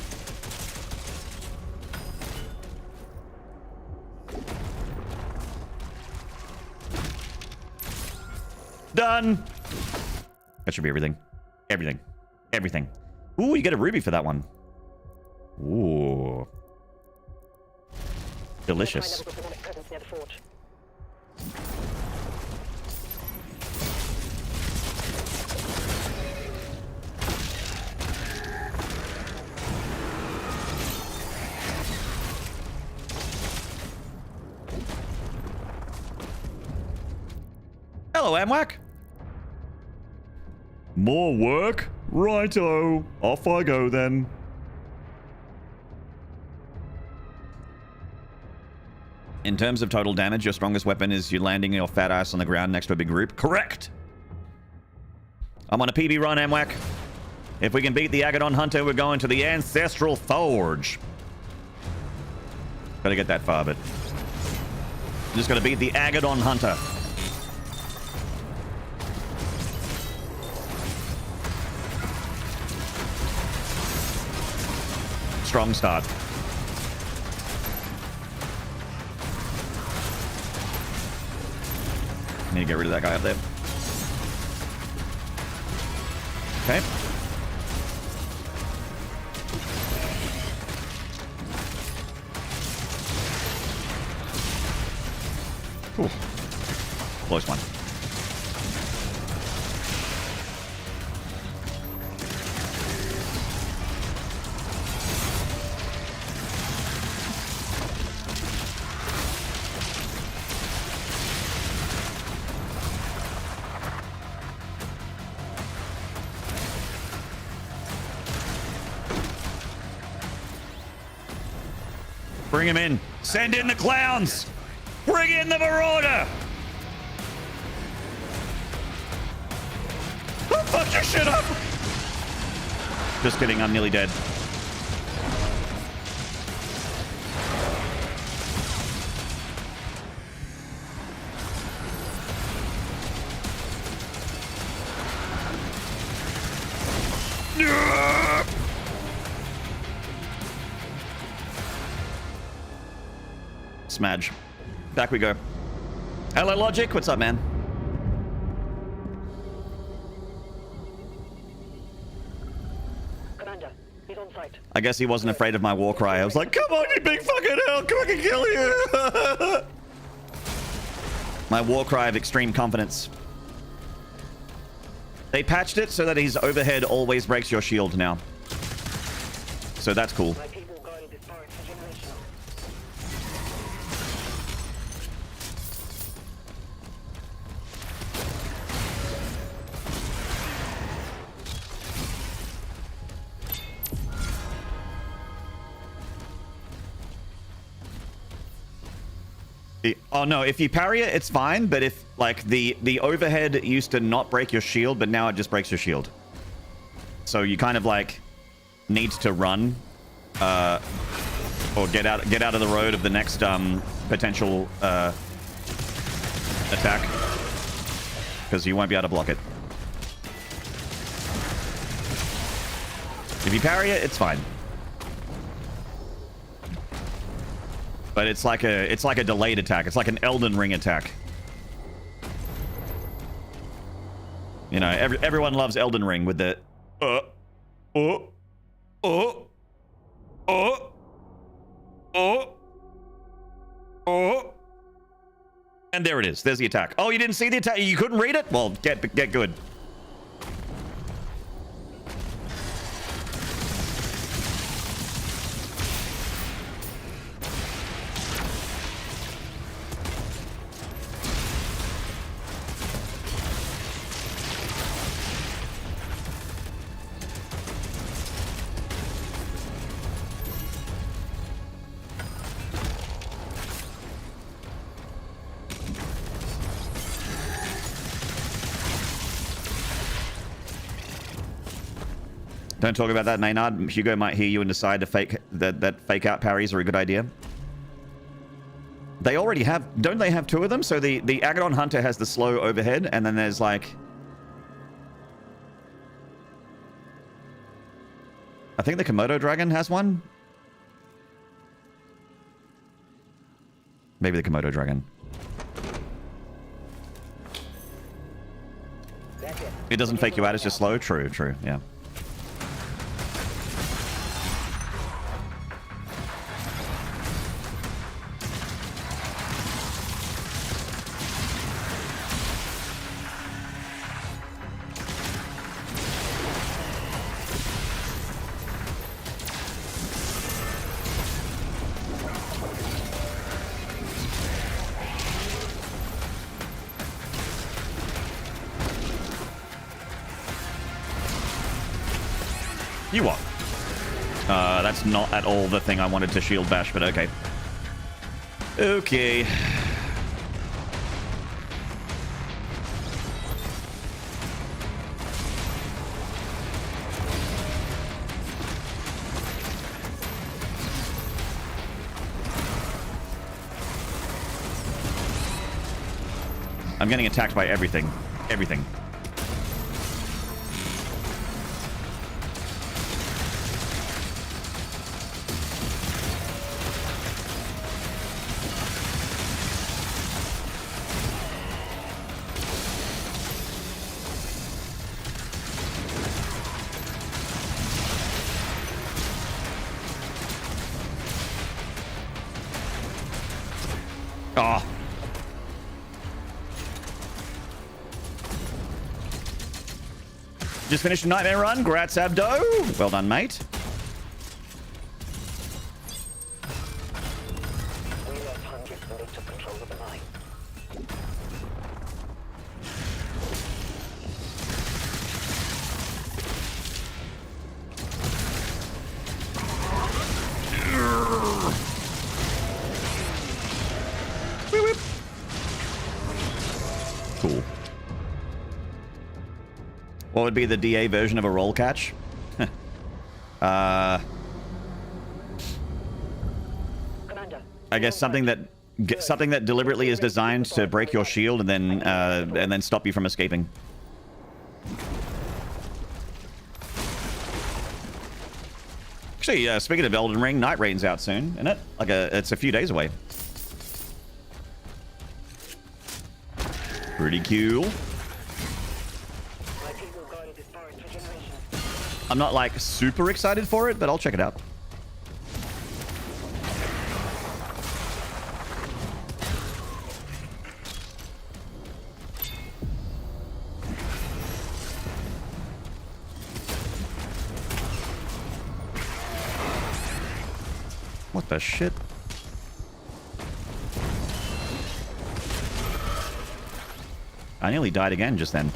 Done. That should be everything. Everything. Everything. Ooh, you get a ruby for that one. Ooh. Delicious. High levels of demonic presence near the forge. Hello, Amwak. More work? Righto. Off I go then. In terms of total damage, your strongest weapon is you landing your fat ass on the ground next to a big group. Correct. I'm on a PB run, Amwak. If we can beat the Agadon Hunter, we're going to the Ancestral Forge. Gotta get that far, but... just gotta beat the Agadon Hunter. Strong start. Need to get rid of that guy up there. Okay. Cool. Close one. Bring him in. Send in the clowns. Bring in the marauder. Oh, fuck your shit up. Just kidding. I'm nearly dead. Smudge. Back we go. Hello, Logic. What's up, man? Commander, he's on site. I guess he wasn't afraid of my war cry. I was like, come on, you big fucking hell. Come on, I can kill you. My war cry of extreme confidence. They patched it so that his overhead always breaks your shield now. So that's cool. My people guarded this forest for generations. Oh no, if you parry it, it's fine, but if like the overhead used to not break your shield, but now it just breaks your shield. So you kind of like need to run or get out of the road of the next potential attack, because you won't be able to block it. If you parry it, it's fine. But it's like a delayed attack. It's like an Elden Ring attack. You know, everyone loves Elden Ring with the and there it is. There's the attack. Oh, you didn't see the attack? You couldn't read it? Well, get good. Don't talk about that, Maynard. Hugo might hear you and decide to fake that fake out parries are a good idea. They already have... Don't they have two of them? So the Agadon Hunter has the slow overhead, and then there's like... I think the Komodo Dragon has one. Maybe the Komodo Dragon. It doesn't fake you out, it's just slow? True, true, yeah. You what? That's not at all the thing I wanted to shield bash, but okay. Okay. I'm getting attacked by everything. Everything. Oh. Just finished a nightmare run. Grats, Abdo. Well done, mate. We lost hundreds when they took control of the mine. Cool. What would be the DA version of a roll catch? Commander, I guess something that deliberately is designed to break your shield and then stop you from escaping. Actually, speaking of Elden Ring, Night Reign's out soon, isn't it? Like it's a few days away. Pretty cool. my people guarded this forest for generations. I'm not like super excited for it, but I'll check it out. What the shit? I nearly died again just then.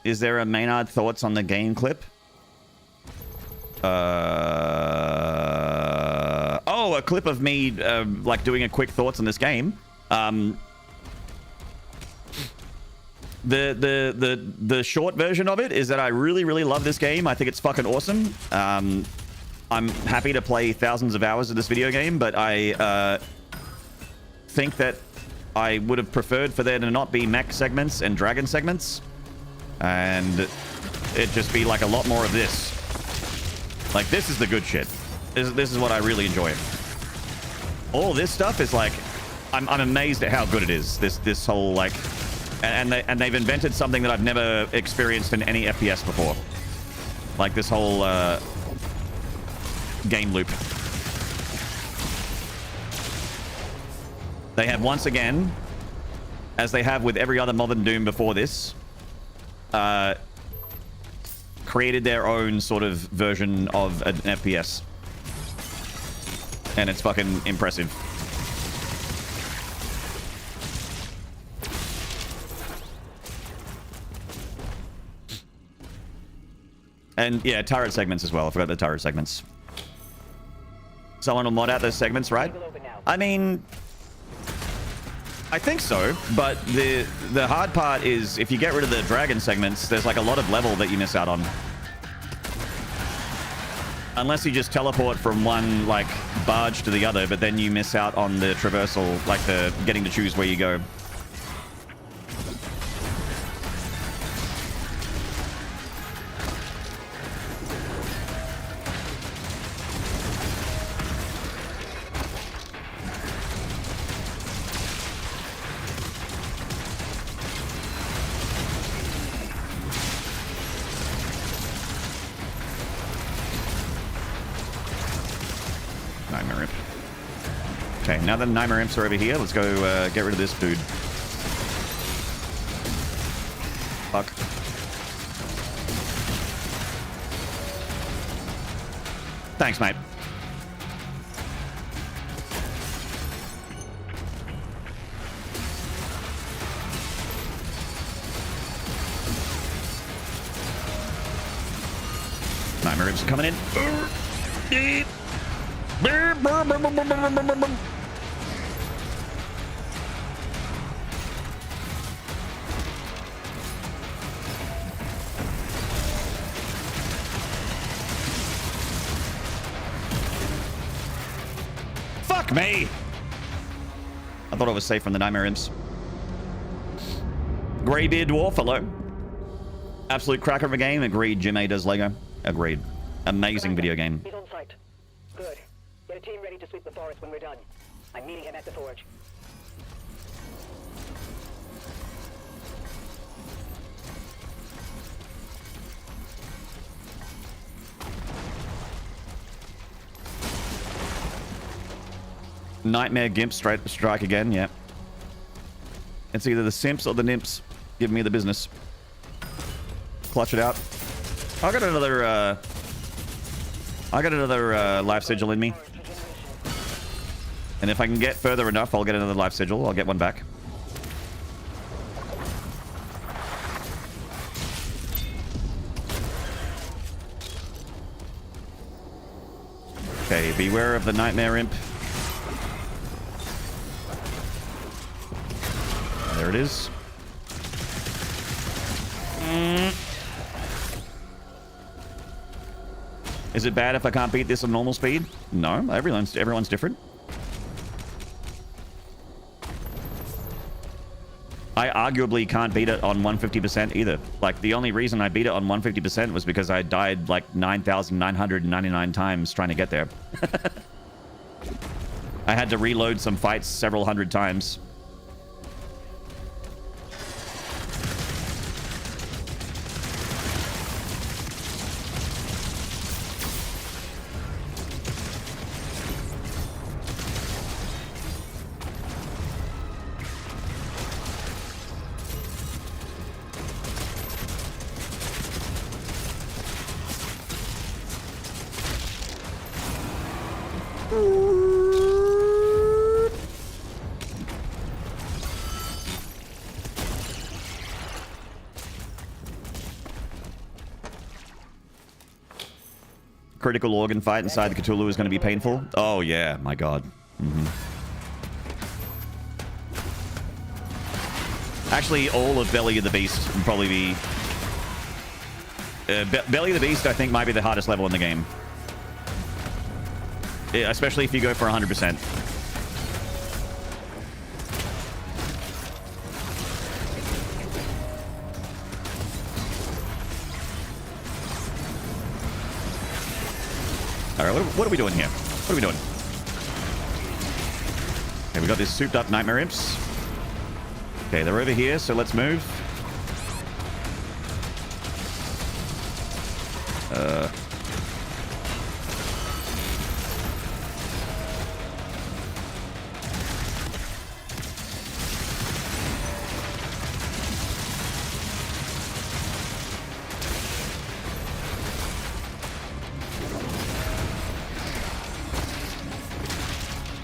Is there a Maynard thoughts on the game clip? Oh, a clip of me like doing a quick thoughts on this game. The short version of it is that I really love this game. I think it's fucking awesome. I'm happy to play thousands of hours of this video game, but I think that I would have preferred for there to not be mech segments and dragon segments, and it just be like a lot more of this. Like, this is the good shit. This is what I really enjoy. All this stuff is like, I'm amazed at how good it is. This whole like, and they've invented something that I've never experienced in any FPS before. Like this whole game loop. They have once again, as they have with every other modern Doom before this, created their own sort of version of an FPS. And it's fucking impressive. And yeah, turret segments as well. I forgot the turret segments. Someone will mod out those segments, right? I mean, I think so, but the hard part is if you get rid of the dragon segments, there's like a lot of level that you miss out on. Unless you just teleport from one like barge to the other, but then you miss out on the traversal, like the getting to choose where you go. Nightmare Imp. Okay, now that the Nightmare Imps are over here, let's go get rid of this dude. Fuck. Thanks, mate. Nightmare Imps are coming in. Fuck me! I thought I was safe from the Nightmare Imps. Greybeard Dwarf, hello. Absolute cracker of a game. Agreed, Jim A does Lego. Agreed. Amazing video game. He's on site. Good. Get a team ready to sweep the forest when we're done. I'm meeting him at the forge. Nightmare Gimp strike again, yeah. It's either the simps or the nymphs giving me the business. Clutch it out. I got another life sigil in me. And if I can get further enough, I'll get another life sigil. I'll get one back. Okay, beware of the Nightmare Imp. There it is. Is it bad if I can't beat this at normal speed? No, everyone's different. I arguably can't beat it on 150% either. Like, the only reason I beat it on 150% was because I died like 9,999 times trying to get there. I had to reload some fights several hundred times. Critical organ fight inside the Cthulhu is going to be painful. Oh yeah, my god. Actually, all of Belly of the Beast would probably be... Belly of the Beast, I think, might be the hardest level in the game. Yeah, especially if you go for 100%. Alright, what are we doing here? What are we doing? Okay, we got this souped up Nightmare Imps. Okay, they're over here, so let's move.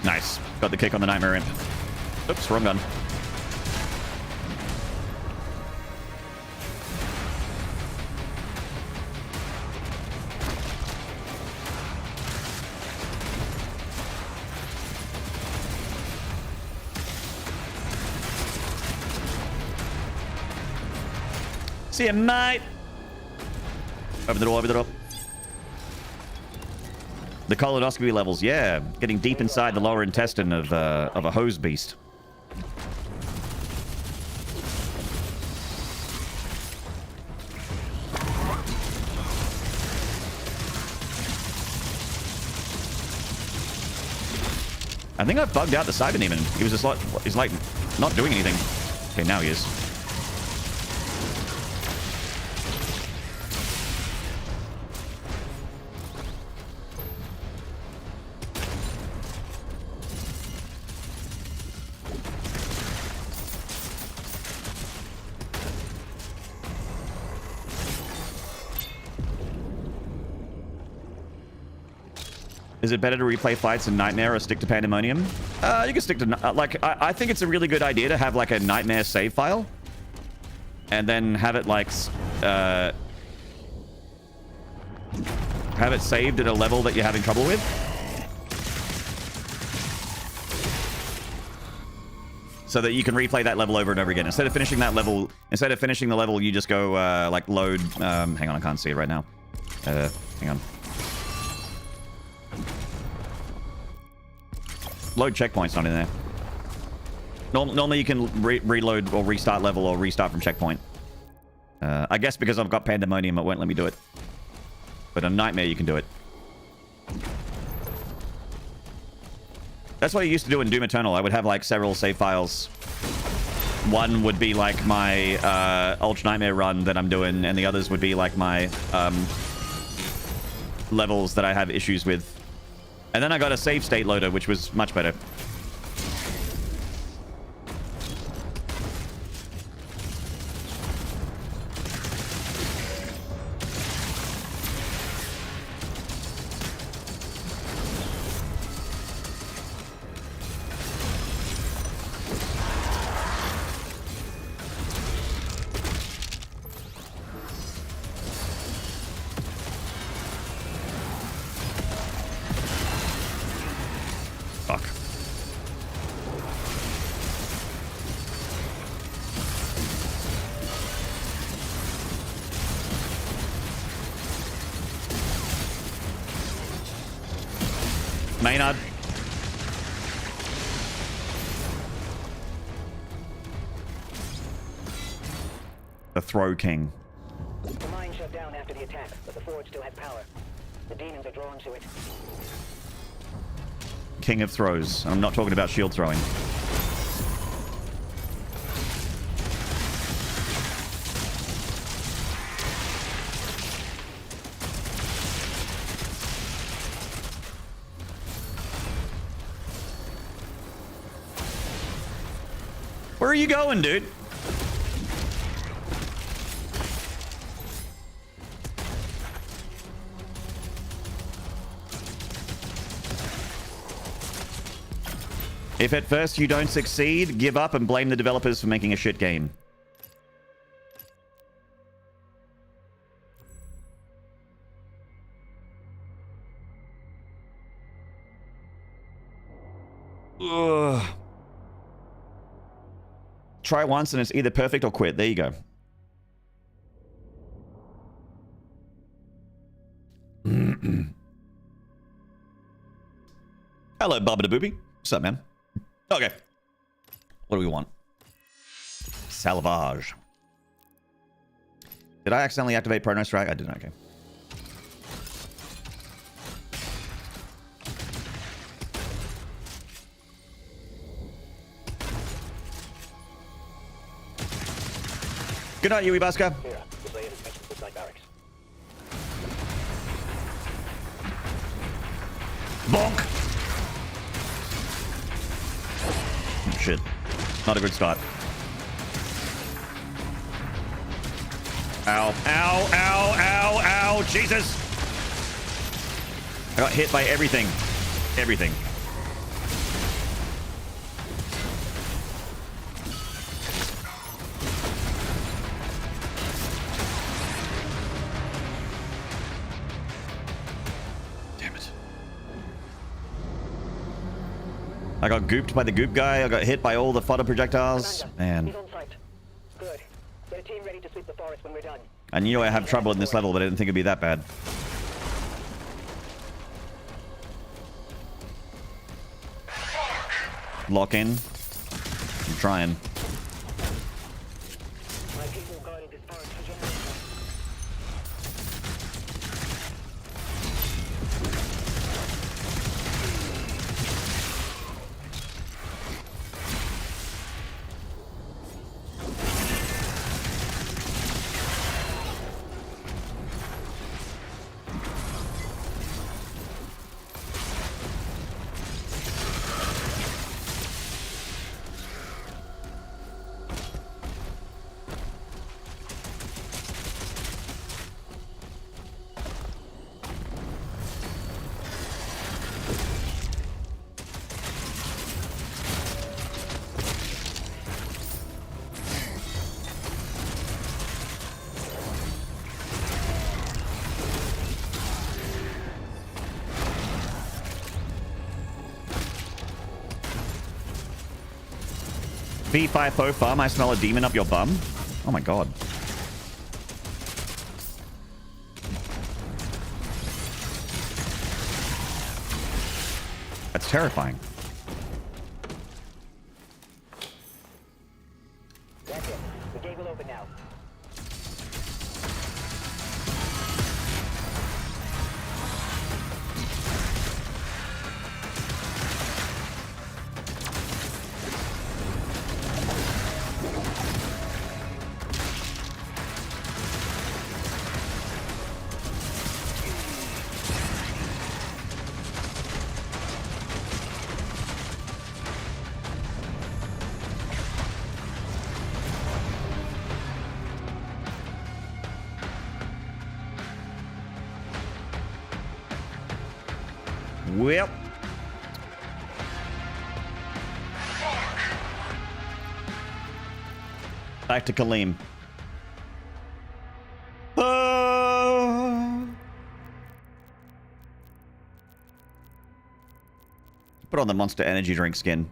Nice. Got the kick on the Nightmare Imp. Oops, wrong gun. See you, mate. Open the door, open the door. The colonoscopy levels, yeah. Getting deep inside the lower intestine of a hose beast. I think I've bugged out the Cyber Demon. He was just like, he's like not doing anything. Okay, now he is. Is it better to replay fights in Nightmare or stick to Pandemonium? You can stick to... like, I think it's a really good idea to have, like, a Nightmare save file. And then have it, like... have it saved at a level that you're having trouble with. So that you can replay that level over and over again. Instead of finishing that level... Instead of finishing the level, you just go, like, load... hang on, I can't see it right now. Hang on. Load checkpoint's not in there. Normally you can reload or restart level or restart from checkpoint. I guess because I've got Pandemonium, it won't let me do it. But on Nightmare, you can do it. That's what I used to do in Doom Eternal. I would have like several save files. One would be like my Ultra Nightmare run that I'm doing, and the others would be like my levels that I have issues with. And then I got a save state loader, which was much better. Maynarde. The Throw King. The mine shut down after the attack, but the forge still has power. The demons are drawn to it. King of Throws. I'm not talking about shield throwing. Where are you going, dude? If at first you don't succeed, give up and blame the developers for making a shit game. Ugh. Try once and it's either perfect or quit. There you go. Hello, Bubba da Boopy. What's up, man? Okay. What do we want? Salvage. Did I accidentally activate Prono Strike? I didn't. Okay. Good night, Yui Baska. Here, this way is mentioned beside barracks. Bonk! Shit. Not a good start. Ow. Ow, ow, ow, ow. Jesus! I got hit by everything. Everything. I got gooped by the goop guy. I got hit by all the fodder projectiles. Commander, Man. he's on site. Good. Get it Team ready to sweep the forest when we're done. I knew I have trouble in this level, but I didn't think it'd be that bad. Lock in. I'm trying. My people guarded this forest for generations. V5 farm, I smell a demon up your bum. Oh my god. That's terrifying. That's it. The gate will open now. Well. Back to Kaleem. Put on the Monster Energy drink skin.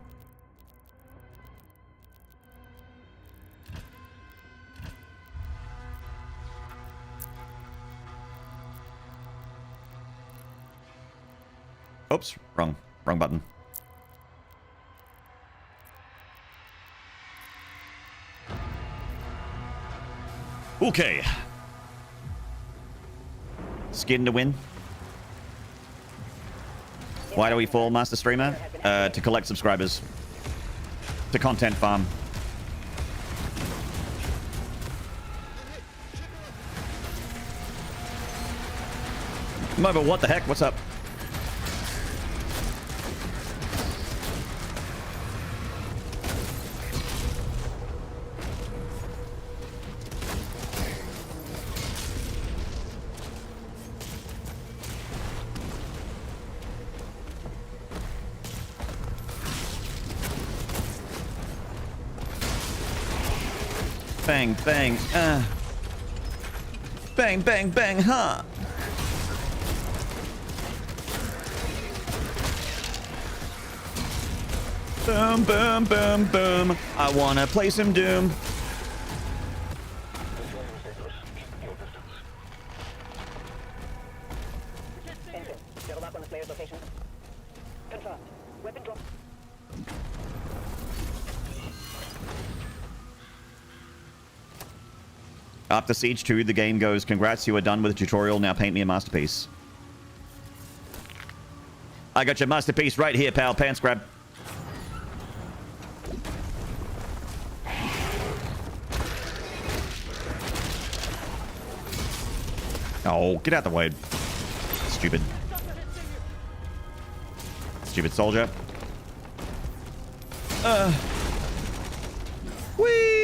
Oops, wrong button. Okay. Skin to win. Why do we fall, Master Streamer? To collect subscribers. To content farm. Mobile, what the heck? What's up? Bang, bang, bang, bang, bang, huh? Boom, boom, boom, boom. I wanna play some Doom. Double up on the Slayer's location. Confirmed. Weapon drop. After Siege 2, the game goes, congrats, you are done with the tutorial, now paint me a masterpiece. I got your masterpiece right here, pal. Pants grab. Oh, get out the way. Stupid. Stupid soldier. Whee!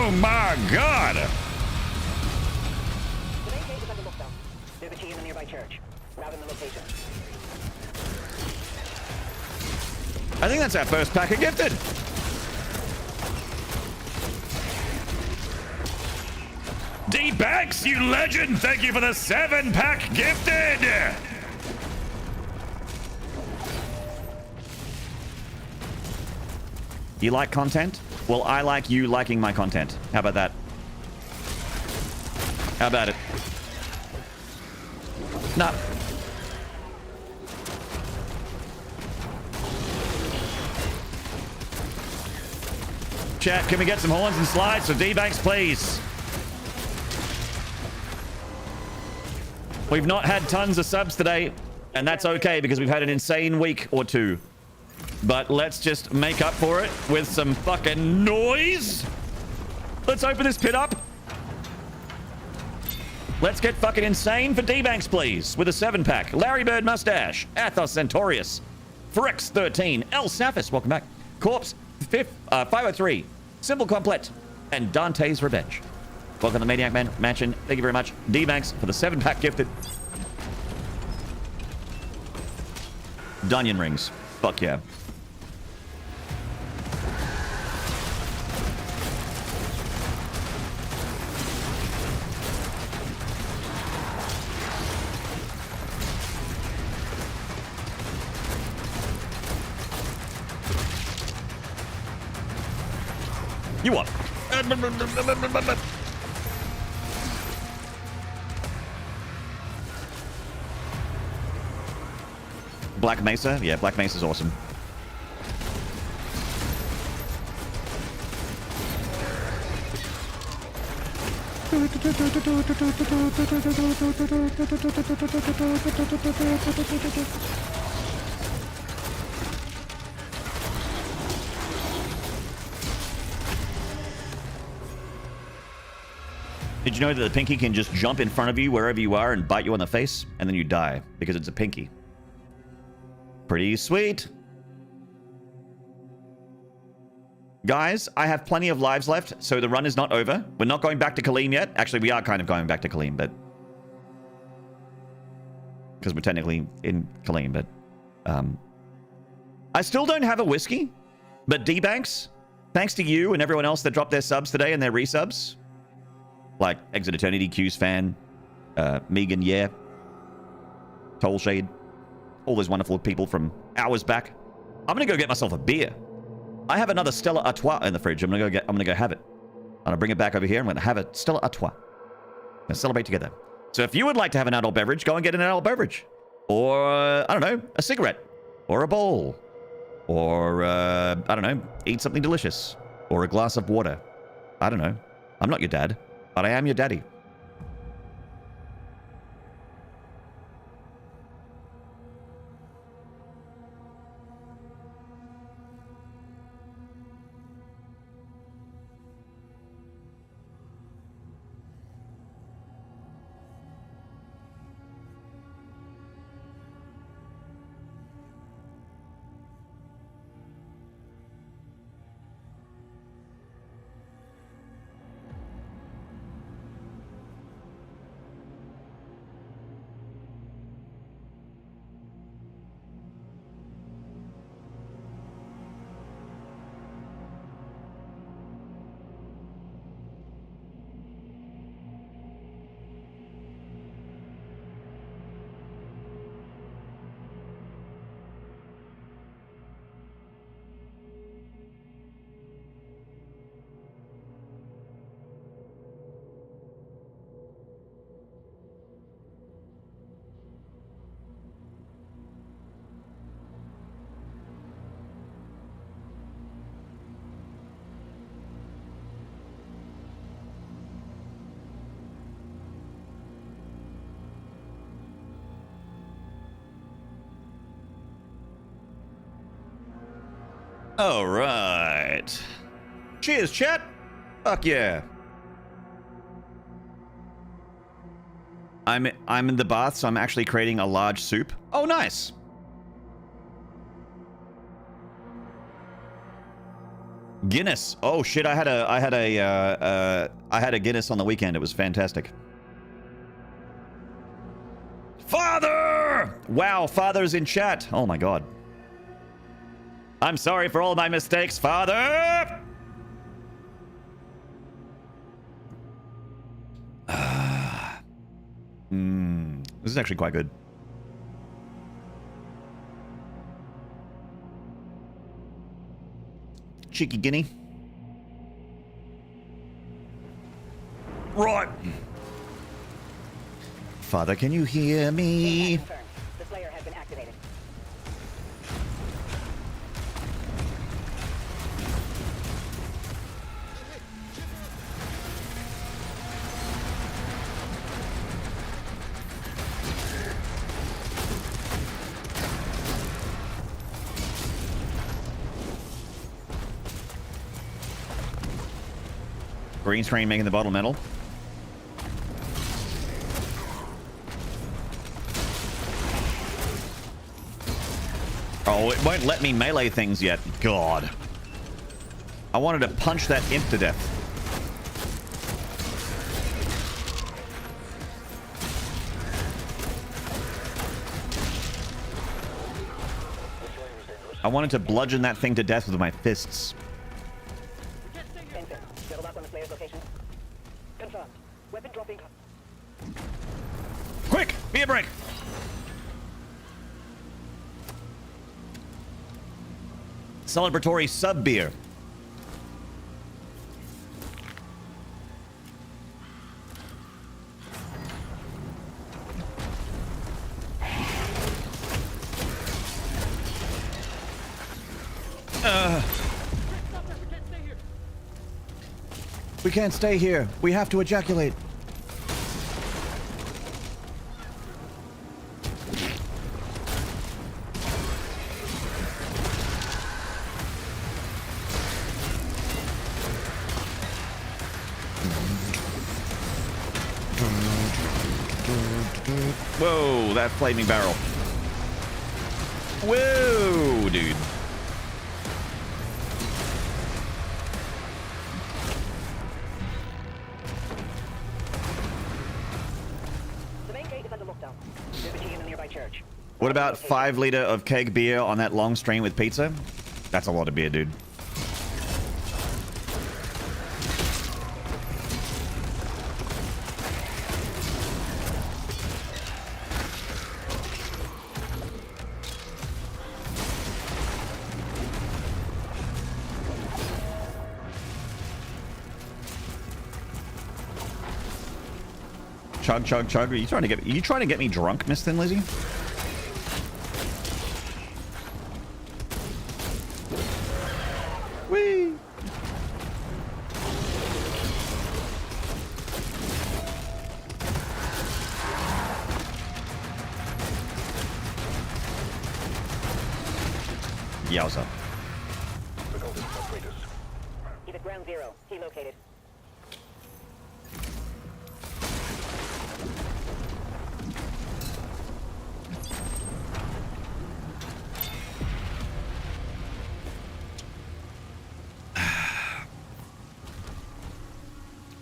Oh my god! The main gate is under lockdown. There's a key in the nearby church. Routing the location. I think that's our first pack of gifted. D-Banks, you legend! Thank you for the 7-pack gifted! You like content? Well, I like you liking my content. How about that? How about it? No. Chat, can we get some horns and slides for D-Banks, please? We've not had tons of subs today, and that's okay because we've had an insane week or two. But let's just make up for it with some fucking noise. Let's open this pit up. Let's get fucking insane for D-Banks, please, with a 7-pack. Larry Bird Mustache, Athos Centaurius, Frix 13, El Saphis, welcome back. Corpse 503, Simple Complet, and Dante's Revenge. Welcome to the Maniac Man Mansion. Thank you very much, D-Banks, for the 7-pack gifted. Dunyan rings. Fuck yeah. You what? Black Mesa? Yeah, Black Mesa's awesome. Did you know that the pinky can just jump in front of you wherever you are and bite you on the face, and then you die because it's a pinky? Pretty sweet. Guys, I have plenty of lives left, so the run is not over. We're not going back to Kaleem yet. Actually, we are kind of going back to Kaleem, but... because we're technically in Kaleem, but... I still don't have a whiskey, but D-Banks, thanks to you and everyone else that dropped their subs today and their resubs, like Exit Eternity, Q's Fan, Megan, yeah, Toll Shade, all those wonderful people from hours back. I'm gonna go get myself a beer. I have another Stella Artois in the fridge. I'm gonna go have it. I'm gonna bring it back over here. I'm gonna have a Stella Artois. Let's celebrate together. So if you would like to have an adult beverage, go and get an adult beverage, or I don't know, a cigarette, or a bowl, or I don't know, eat something delicious, or a glass of water. I don't know. I'm not your dad, but I am your daddy. All right. Cheers, chat. Fuck yeah. I'm in the bath, so I'm actually creating a large soup. Oh, nice. Guinness. Oh shit! I had a Guinness on the weekend. It was fantastic. Father. Wow, Father's in chat. Oh my god. I'm sorry for all my mistakes, Father! This is actually quite good. Cheeky guinea. Right. Father, can you hear me? Confirmed. The Slayer has been activated. Green screen making the bottle metal. Oh, it won't let me melee things yet. God. I wanted to punch that imp to death. I wanted to bludgeon that thing to death with my fists. Enter. Settle up on the Slayer's location. Confirmed. Weapon dropping. Quick! Beer break! Celebratory sub beer. We can't stay here. We have to ejaculate. Whoa, that flaming barrel. Whoa, dude. The main gate is under lockdown. Liberty in the nearby church. What about 5 liter of keg beer on that long stream with pizza? That's a lot of beer, dude. Chug, chug, chug. Are you trying to get me drunk, Miss Thin Lizzy? Whee! Yowza. He's at ground zero. He located.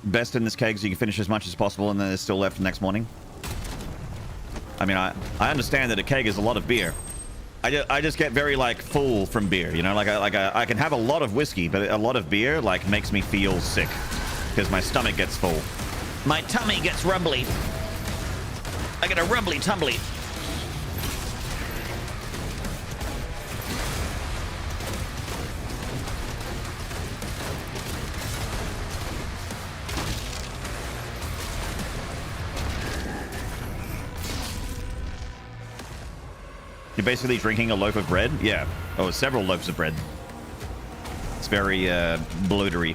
Best in this keg so you can finish as much as possible and then there's still left the next morning. I mean, I understand that a keg is a lot of beer. I just get very, like, full from beer, you know? I can have a lot of whiskey, but a lot of beer, like, makes me feel sick. Because my stomach gets full. My tummy gets rumbly. I get a rumbly tumbly. You're basically drinking a loaf of bread? Yeah. Oh, several loaves of bread. It's very, bloatery.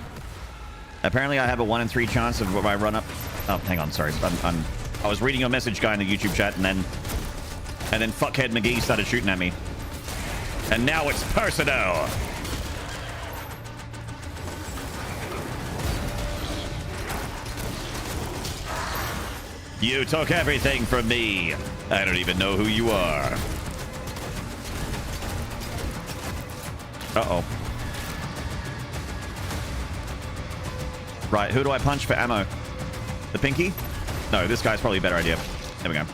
Apparently I have a 1 in 3 chance of my run up. Oh, hang on, sorry. I was reading your message, guy, in the YouTube chat, and then fuckhead McGee started shooting at me. And now it's personal! You took everything from me. I don't even know who you are. Uh-oh. Right, who do I punch for ammo? The pinky? No, this guy's probably a better idea. There we go.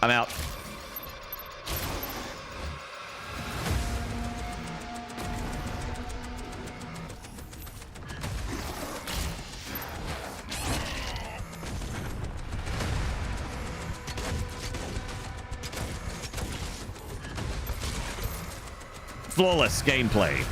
I'm out. Flawless gameplay.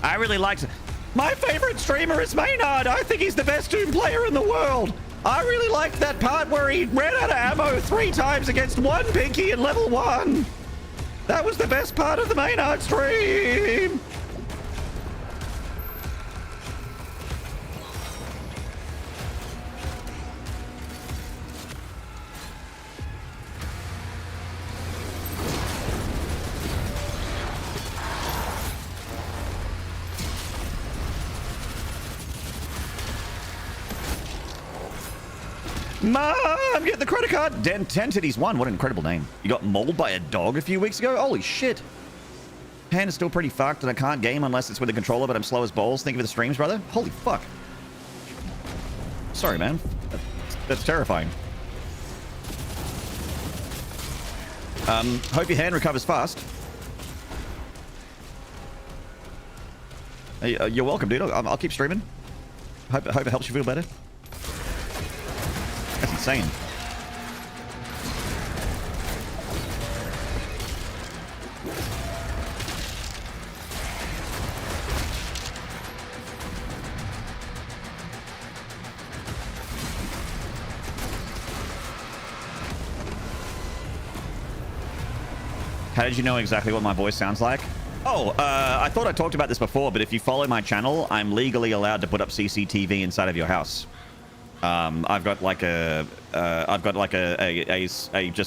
I really liked it. My favorite streamer is Maynarde. I think he's the best Doom player in the world. I really liked that part where he ran out of ammo 3 times against one Pinky in level 1. That was the best part of the Maynarde stream. Mom, get the credit card. 10 Titties 1. What an incredible name. You got mauled by a dog a few weeks ago? Holy shit. Hand is still pretty fucked and I can't game unless it's with a controller, but I'm slow as balls. Think of the streams, brother. Holy fuck. Sorry, man. That's terrifying. Hope your hand recovers fast. You're welcome, dude. I'll keep streaming. Hope it helps you feel better. That's insane. How did you know exactly what my voice sounds like? Oh, I thought I talked about this before, but if you follow my channel, I'm legally allowed to put up CCTV inside of your house. I've got like just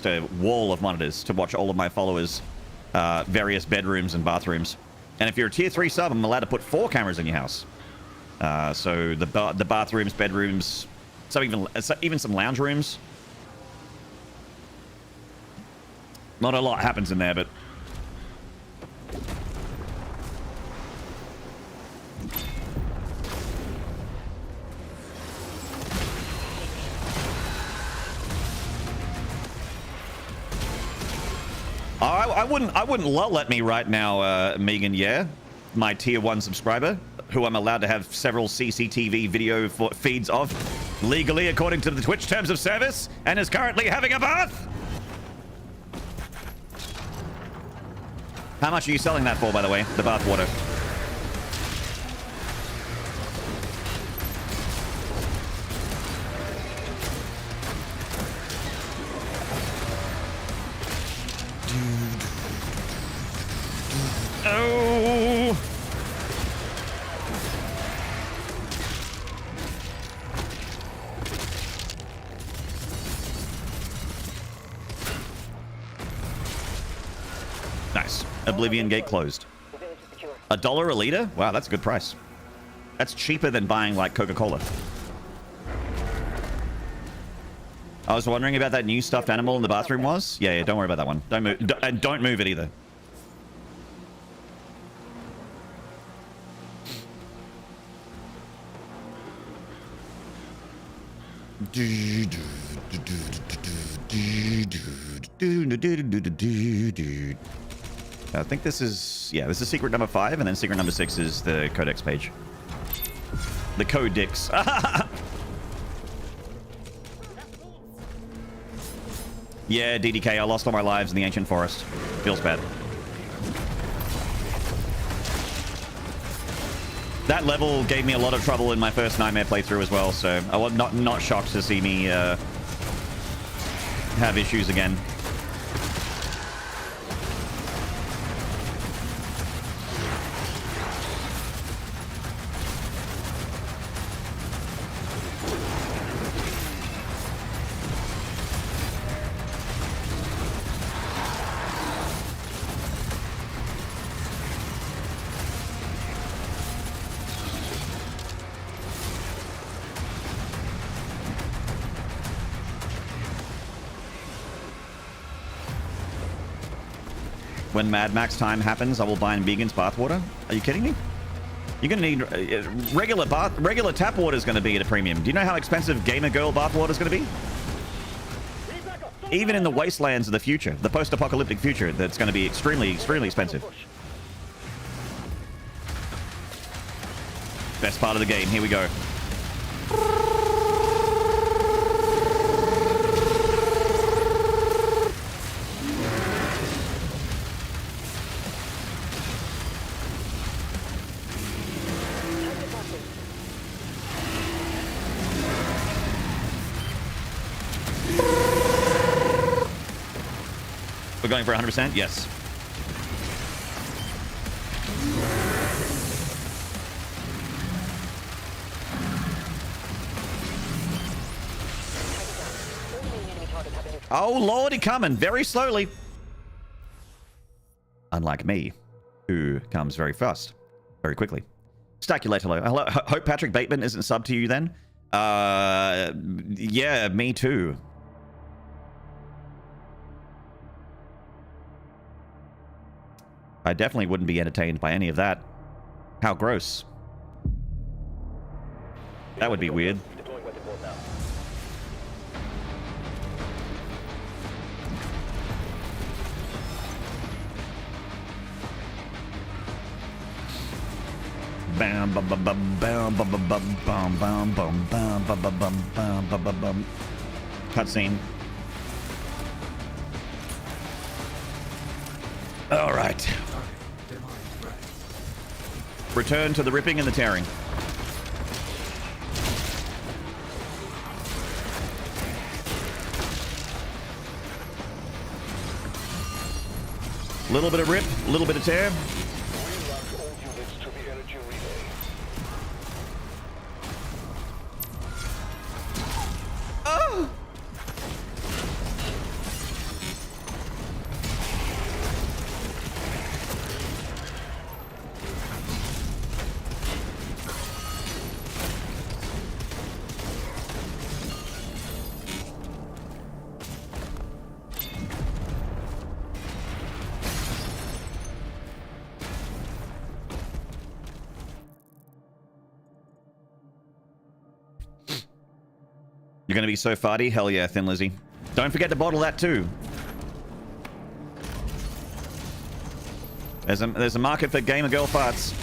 a wall of monitors to watch all of my followers' various bedrooms and bathrooms. And if you're a tier 3 sub, I'm allowed to put 4 cameras in your house. So the bathrooms, bedrooms, even some lounge rooms. Not a lot happens in there, but I wouldn't lull at me right now, Megan. Yeah, my tier 1 subscriber, who I'm allowed to have several CCTV video feeds of legally according to the Twitch terms of service, and is currently having a bath. How much are you selling that for, by the way? The bath water. Oh! Nice. Oblivion gate closed. $1 a liter? Wow, that's a good price. That's cheaper than buying like Coca-Cola. I was wondering about that new stuffed animal in the bathroom was. Yeah, don't worry about that one. Don't move, and don't move it either. I think this is, yeah, this is secret number 5, and then secret number 6 is the codex page. The codex. Yeah, DDK, I lost all my lives in the ancient forest. Feels bad. That level gave me a lot of trouble in my first Nightmare playthrough as well, so I was not shocked to see me have issues again. When Mad Max time happens, I will buy in Vegan's bathwater. Are you kidding me? You're gonna need regular tap water is gonna be at a premium. Do you know how expensive Gamer Girl bathwater is gonna be? Even in the wastelands of the future, the post-apocalyptic future, that's going to be extremely, extremely expensive. Best part of the game. Here we go. We're going for 100%? Yes. Oh, lordy, coming very slowly. Unlike me, who comes very fast, very quickly. Staculate, hello. Hello. Hope Patrick Bateman isn't sub to you then. Yeah, me too. I definitely wouldn't be entertained by any of that. How gross. That would be weird. Bam bum bum bum bam bum bum bum bum bum bum bam bum bum bum bam bum bum bum. Cutscene. All right. Return to the ripping and the tearing. Little bit of rip, a little bit of tear. Oh! You're gonna be so farty? Hell yeah, Thin Lizzy. Don't forget to bottle that too. There's a market for gamer girl farts.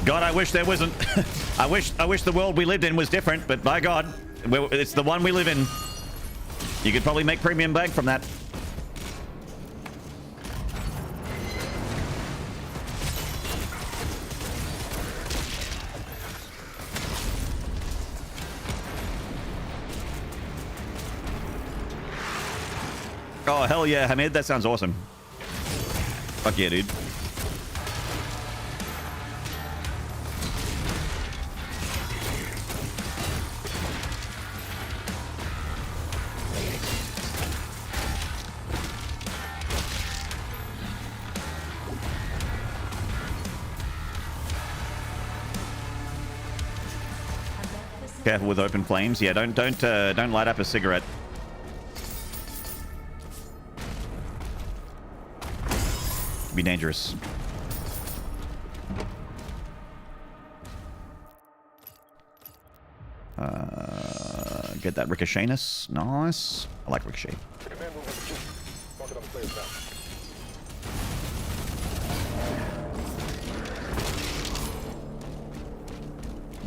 God, I wish there wasn't. I wish the world we lived in was different, but by God, it's the one we live in. You could probably make premium bag from that. Oh, hell yeah, Hamid. That sounds awesome. Fuck yeah, dude. Careful with open flames. Yeah, don't light up a cigarette. Be dangerous. Get that ricochetness. Nice. I like ricochet.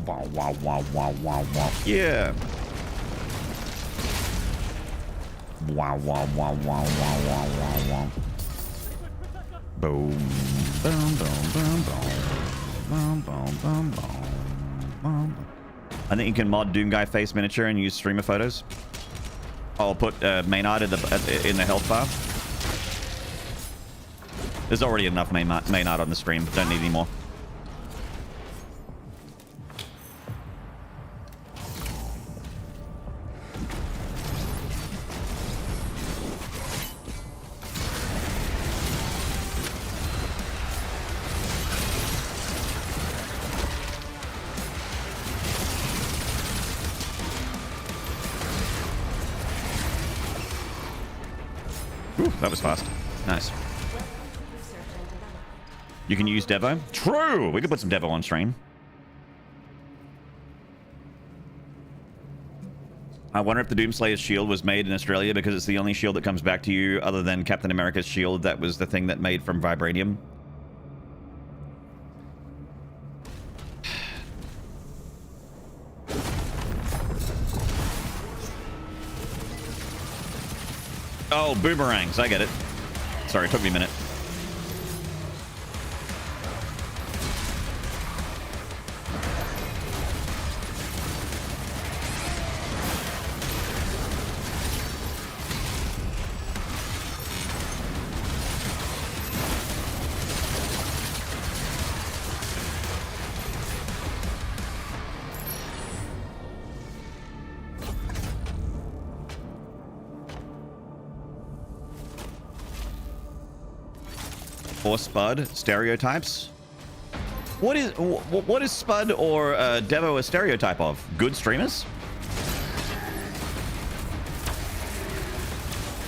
Wow, wow, wow, wow, wow, wow. Yeah. Wow, wow, wow, wow, wow, wow, wow, wow. Boom, boom, boom, boom, boom, boom, boom, boom, boom. I think you can mod Doom Guy face miniature and use streamer photos. I'll put Maynarde in the health bar. There's already enough Maynarde on the stream. Don't need any more. That was fast. Nice. You can use Devo. True! We could put some Devo on stream. I wonder if the Doomslayer's shield was made in Australia because it's the only shield that comes back to you other than Captain America's shield that was the thing that made from vibranium. Oh, boomerangs. I get it. Sorry, it took me a minute. Or Spud stereotypes. What is Spud or Devo a stereotype of? Good streamers?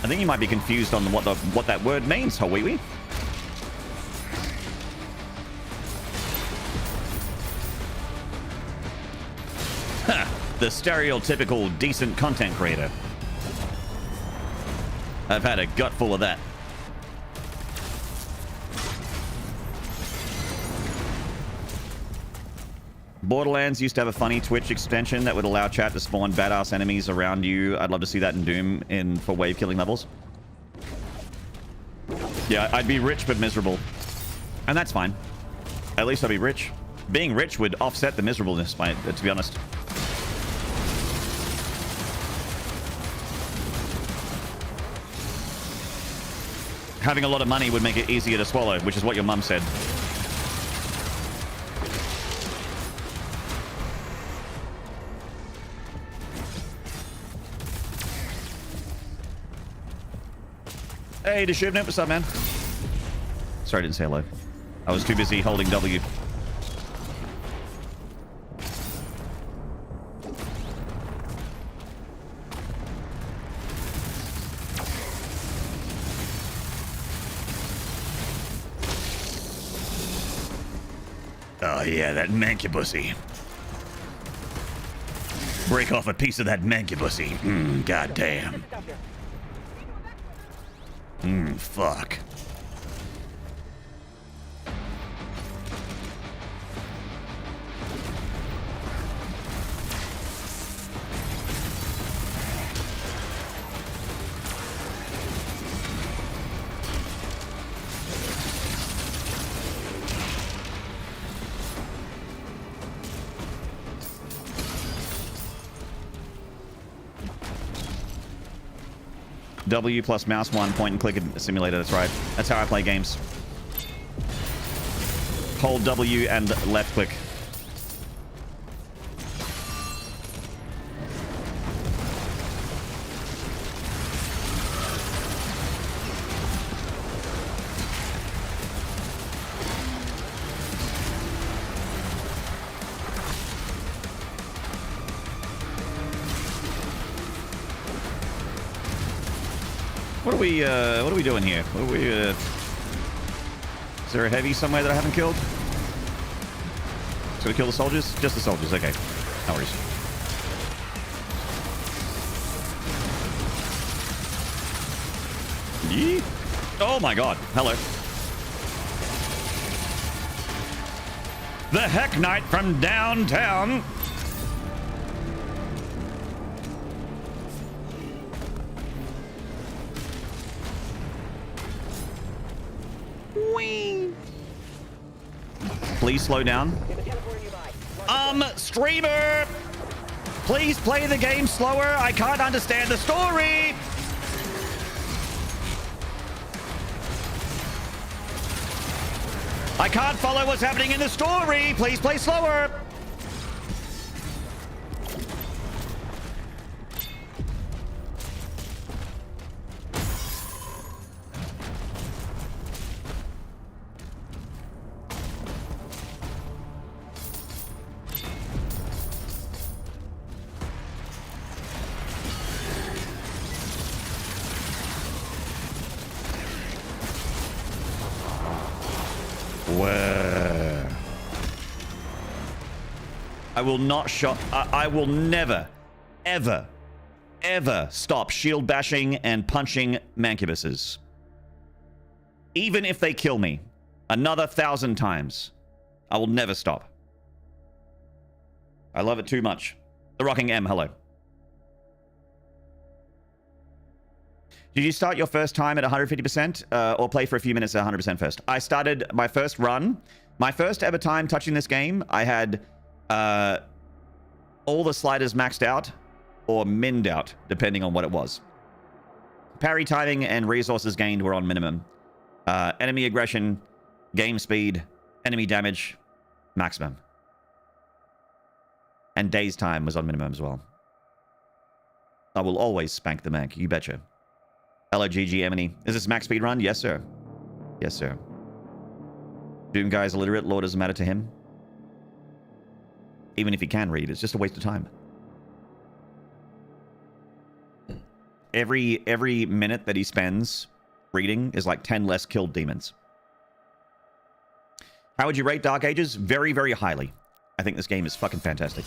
I think you might be confused on what that word means, Hawiwi. The stereotypical decent content creator. I've had a gut full of that. Borderlands used to have a funny Twitch extension that would allow chat to spawn badass enemies around you. I'd love to see that in Doom for wave killing levels. Yeah, I'd be rich but miserable. And that's fine. At least I'd be rich. Being rich would offset the miserableness, to be honest. Having a lot of money would make it easier to swallow, which is what your mum said. Hey, Deshivnet, what's up, man? Sorry, I didn't say hello. I was too busy holding W. Oh, yeah, that mancubussy. Break off a piece of that mancubussy. Goddamn. Fuck. W plus mouse 1, point and click simulator. That's right. That's how I play games. Hold W and left click. What are we doing here? What are we, is there a heavy somewhere that I haven't killed? Should we kill the soldiers? Just the soldiers, okay. No worries. Yee. Oh my god, hello. The Heck Knight from downtown. Please slow down. Streamer! Please play the game slower. I can't understand the story. I can't follow what's happening in the story. Please play slower. I will not shot. I will never, ever, ever stop shield bashing and punching mancubuses. Even if they kill me another 1,000 times, I will never stop. I love it too much. The Rocking M, hello. Did you start your first time at 150% or play for a few minutes at 100% first? I started my first run. My first ever time touching this game, I had all the sliders maxed out or minned out, depending on what it was. Parry timing and resources gained were on minimum. Enemy aggression, game speed, enemy damage, maximum. And days time was on minimum as well. I will always spank the Manc, you betcha. Hello, GG Emily. Is this max speed run? Yes, sir. Yes, sir. Doom guy is illiterate. Law doesn't matter to him. Even if he can read, it's just a waste of time. Every minute that he spends reading is like 10 less killed demons. How would you rate Dark Ages? Very, very highly. I think this game is fucking fantastic.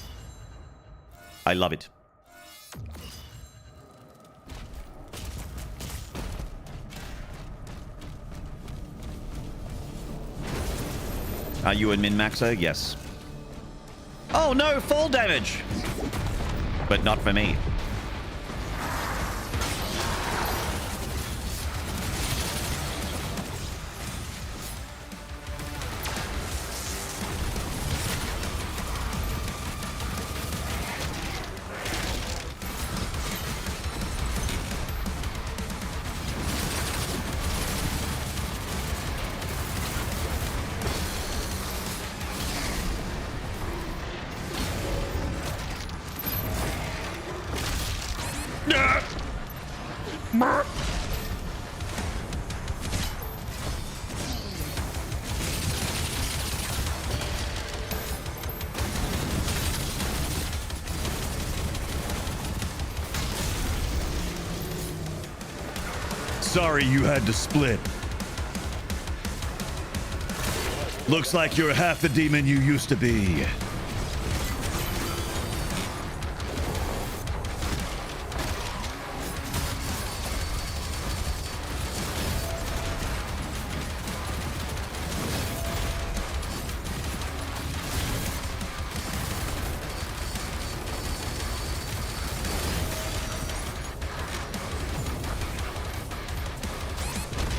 I love it. Are you a min-maxer? Yes. Oh no, fall damage! But not for me. Sorry you had to split. Looks like you're half the demon you used to be.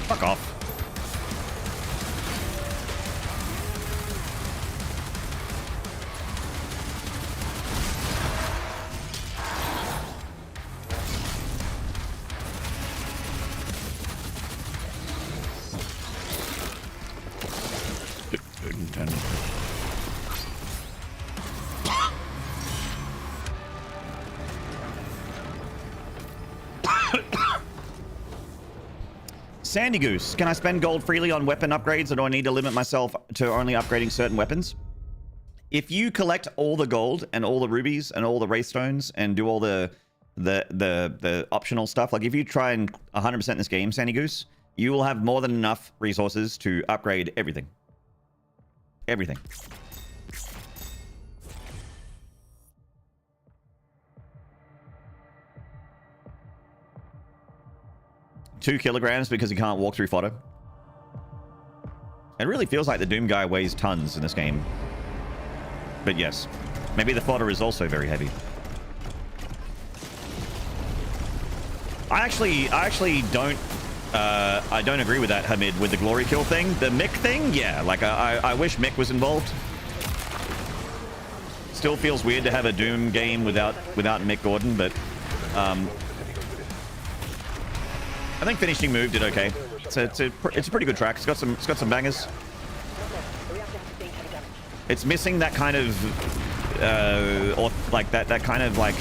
Fuck off. Sandy Goose, can I spend gold freely on weapon upgrades, or do I need to limit myself to only upgrading certain weapons? If you collect all the gold and all the rubies and all the wraith stones and do all the optional stuff, like if you try and 100% this game, Sandy Goose, you will have more than enough resources to upgrade everything. Everything. $2 kilograms because he can't walk through fodder. It really feels like the Doom guy weighs tons in this game. But yes, maybe the fodder is also very heavy. I actually don't I don't agree with that, Hamid, with the glory kill thing. The Mick thing, yeah, like I wish Mick was involved. Still feels weird to have a Doom game without Mick Gordon, but I think finishing move did okay. It's a pretty good track. It's got some bangers. It's missing that kind of or like that kind of like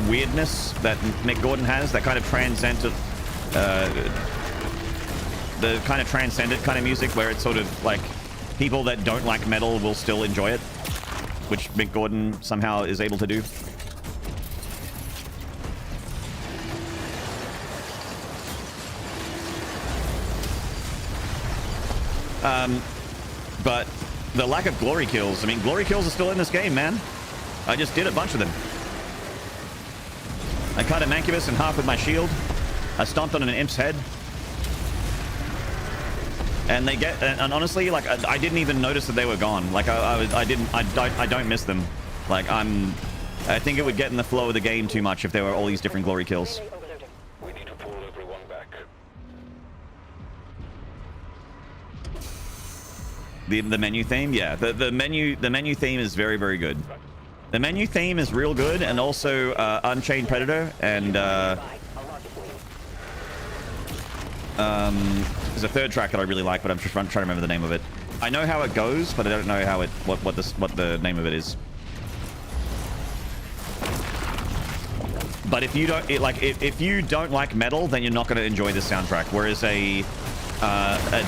weirdness that Mick Gordon has. That kind of transcendent the kind of transcendent kind of music where it's sort of like people that don't like metal will still enjoy it, which Mick Gordon somehow is able to do. But the lack of glory kills, I mean, glory kills are still in this game, man. I just did a bunch of them. I cut a Mancubus in half with my shield. I stomped on an imp's head. And they get, and honestly, like, I didn't even notice that they were gone. Like, I don't miss them. Like, I think it would get in the flow of the game too much if there were all these different glory kills. We need to pull everyone back. The menu theme, yeah. The menu theme is very, very good. The menu theme is real good, and also Unchained Predator and there's a third track that I really like, but I'm just trying to remember the name of it. I know how it goes, but I don't know how it what the name of it is. But if you don't if you don't like metal, then you're not going to enjoy this soundtrack. Whereas a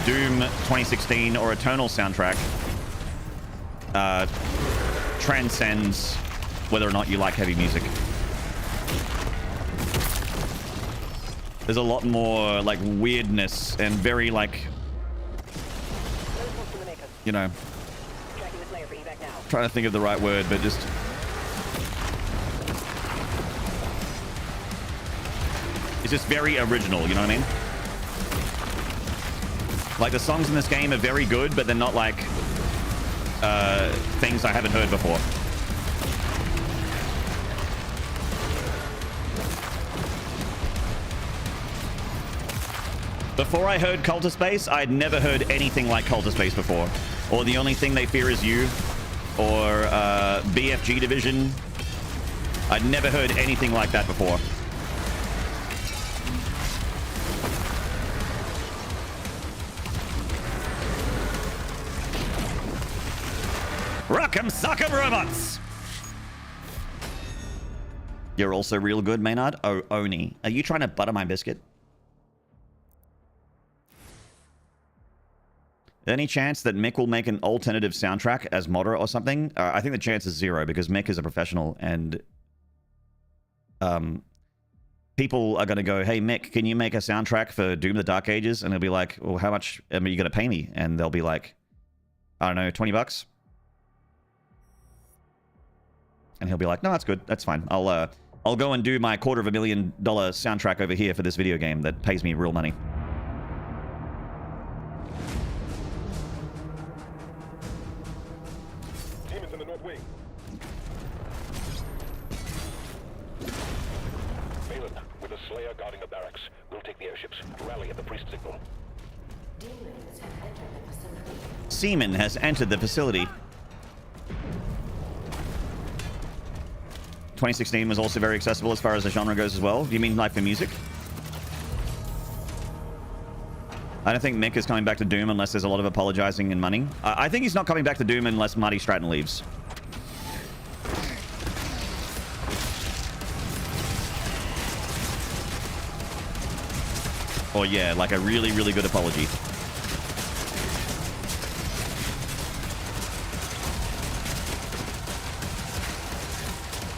Doom 2016 or Eternal soundtrack transcends whether or not you like heavy music. There's a lot more like weirdness and very like, you know, trying to think of the right word, but just it's just very original, you know what I mean? Like the songs in this game are very good, but they're not like things I haven't heard before. Before I heard Cult of Space, I'd never heard anything like Cult of Space before. Or The Only Thing They Fear Is You. Or BFG Division. I'd never heard anything like that before. Rock'em sock'em robots! You're also real good, Maynard. Oh, Oni. Are you trying to butter my biscuit? Any chance that Mick will make an alternative soundtrack as modder or something? I think the chance is 0 because Mick is a professional and people are going to go, hey, Mick, can you make a soundtrack for Doom the Dark Ages? And he'll be like, well, how much are you going to pay me? And they'll be like, I don't know, 20 bucks? And he'll be like, no, that's good. That's fine. I'll go and do my $250,000 soundtrack over here for this video game that pays me real money. Demons in the north wing. Balin, with a Slayer guarding the barracks. We'll take the airships. Rally at the priest signal. Seaman has entered the facility. 2016 was also very accessible as far as the genre goes as well. Do you mean like for music? I don't think Mick is coming back to Doom unless there's a lot of apologizing and money. I think he's not coming back to Doom unless Marty Stratton leaves. Or yeah, like a really, really good apology.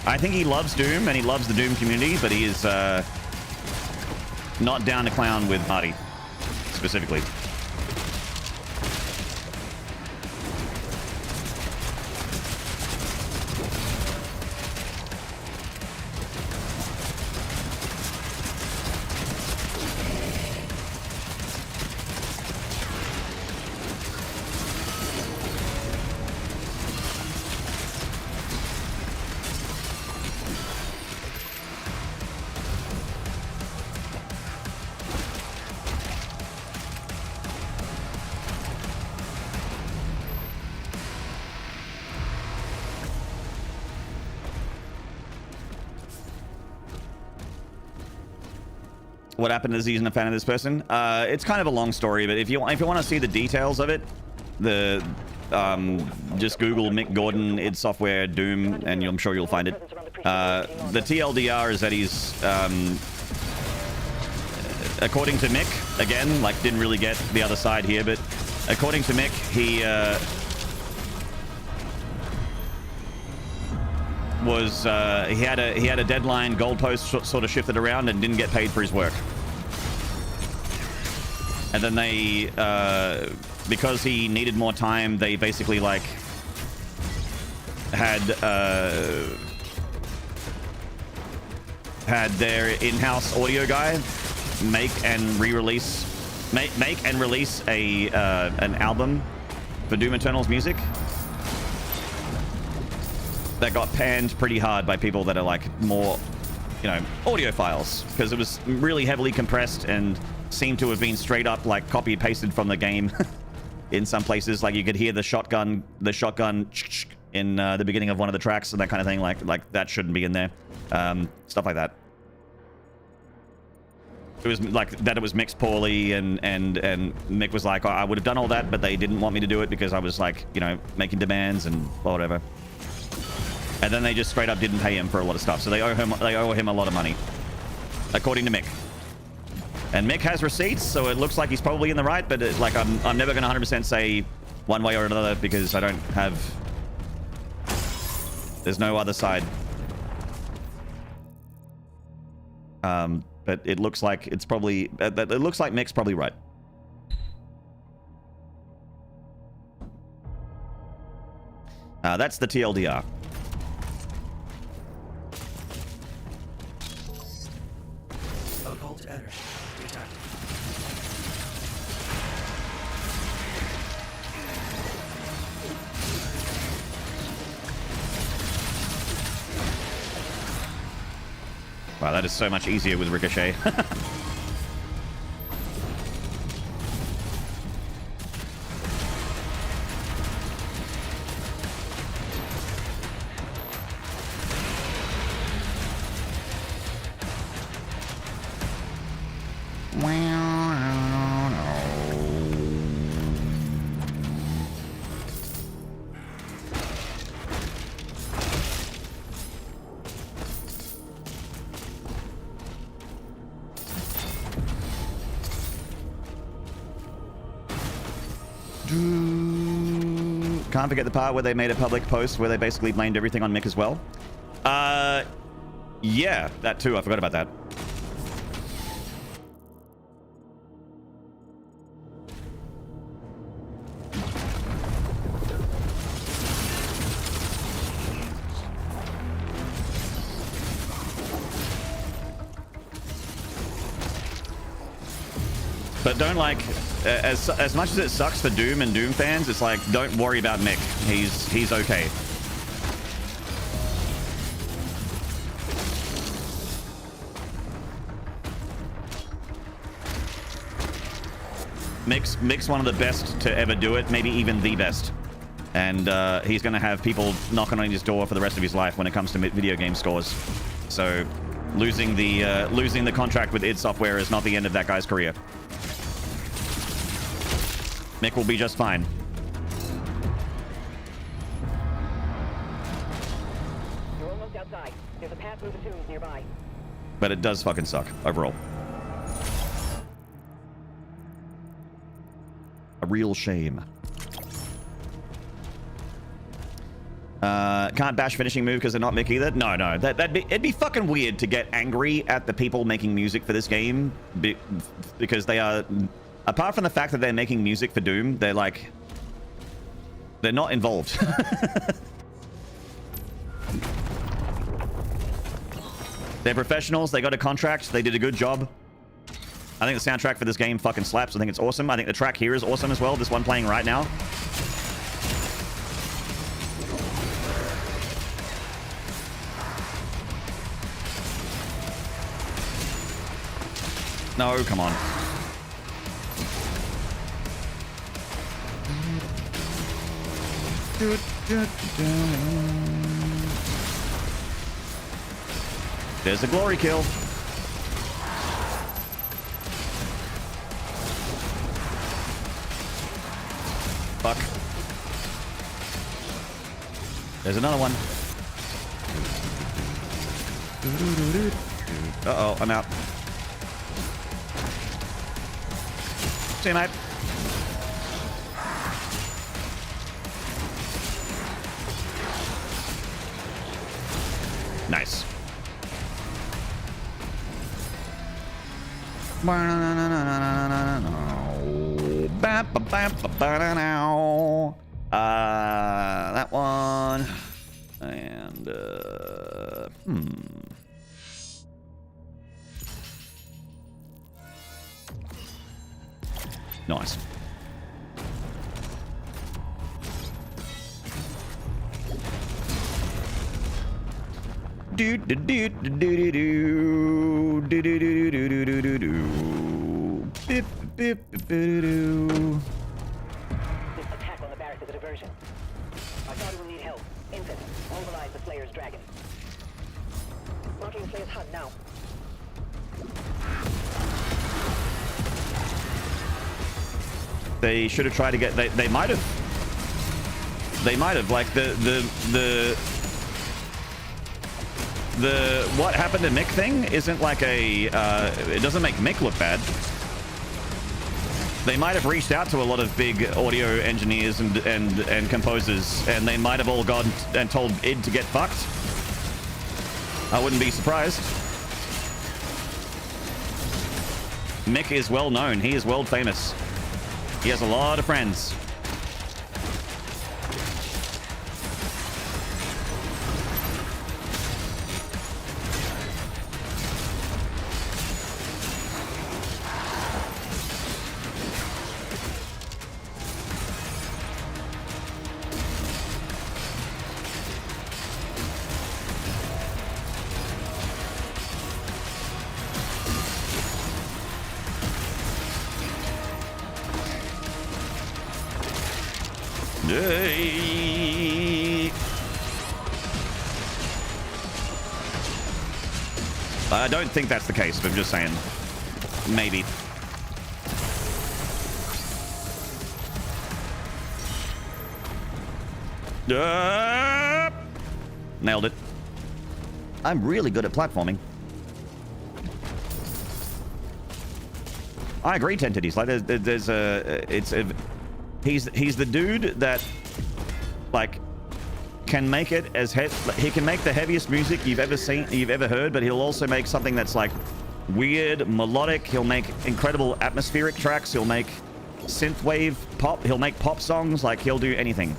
I think he loves Doom and he loves the Doom community, but he is not down to clown with Marty, specifically. What happened is he's a fan of this person. It's kind of a long story, but if you want to see the details of it, just Google Mick Gordon id Software Doom, and I'm sure you'll find it. The TLDR is that he's, according to Mick, again, like didn't really get the other side here, but according to Mick, he had a deadline goalpost sort of shifted around and didn't get paid for his work. And then they, because he needed more time, they basically like had had their in-house audio guy make and release a an album for Doom Eternal's music that got panned pretty hard by people that are like more, you know, audiophiles, because it was really heavily compressed and seemed to have been straight up like copy pasted from the game. In some places, like you could hear the shotgun in the beginning of one of the tracks and that kind of thing. Like that shouldn't be in there. Stuff like that. It was like that. It was mixed poorly, and Mick was like, oh, I would have done all that, but they didn't want me to do it because I was like, you know, making demands and whatever. And then they just straight up didn't pay him for a lot of stuff, so they owe him a lot of money, according to Mick. And Mick has receipts, so it looks like he's probably in the right, but like I'm never going to 100% say one way or another because I don't have... There's no other side. But it looks like it's probably... It looks like Mick's probably right. That's the TLDR. Occult energy detected. Wow, that is so much easier with Ricochet. Can't forget the part where they made a public post where they basically blamed everything on Mick as well. Yeah, that too. I forgot about that. But don't like, as much as it sucks for Doom and Doom fans, it's like, don't worry about Mick. He's okay. Mick's one of the best to ever do it, maybe even the best. And he's going to have people knocking on his door for the rest of his life when it comes to video game stores. So losing the contract with id Software is not the end of that guy's career. Mick will be just fine. You're almost outside. There's a path through the tombs nearby. But it does fucking suck overall. A real shame. Can't bash finishing move because they're not Mick either. No, it'd be fucking weird to get angry at the people making music for this game because they are. Apart from the fact that they're making music for Doom, they're like... They're not involved. They're professionals. They got a contract. They did a good job. I think the soundtrack for this game fucking slaps. I think it's awesome. I think the track here is awesome as well. This one playing right now. No, come on. There's a glory kill. Fuck. There's another one. Uh-oh, I'm out. See you, mate. Nice. That one. And, Nice. Do do do do do do do do do do do do do do. Bip bip bip do. This attack on the barracks is a diversion. Our daughter will need help. Infant, mobilize the Slayer's dragon. Marking the Slayer's HUD now. They should have tried to get. They might have. They might have. Like the what happened to Mick thing isn't like a. It doesn't make Mick look bad. They might have reached out to a lot of big audio engineers and composers, and they might have all gone and told id to get fucked. I wouldn't be surprised. Mick is well known. He is world famous. He has a lot of friends. Yay. I don't think that's the case, but I'm just saying. Maybe. Nailed it. I'm really good at platforming. I agree, Tentities. Like, there's a... It's a... He's the dude that, like, can make it as he can make the heaviest music you've ever heard, but he'll also make something that's like weird, melodic. He'll make incredible atmospheric tracks. He'll make synthwave pop. He'll make pop songs. Like, he'll do anything.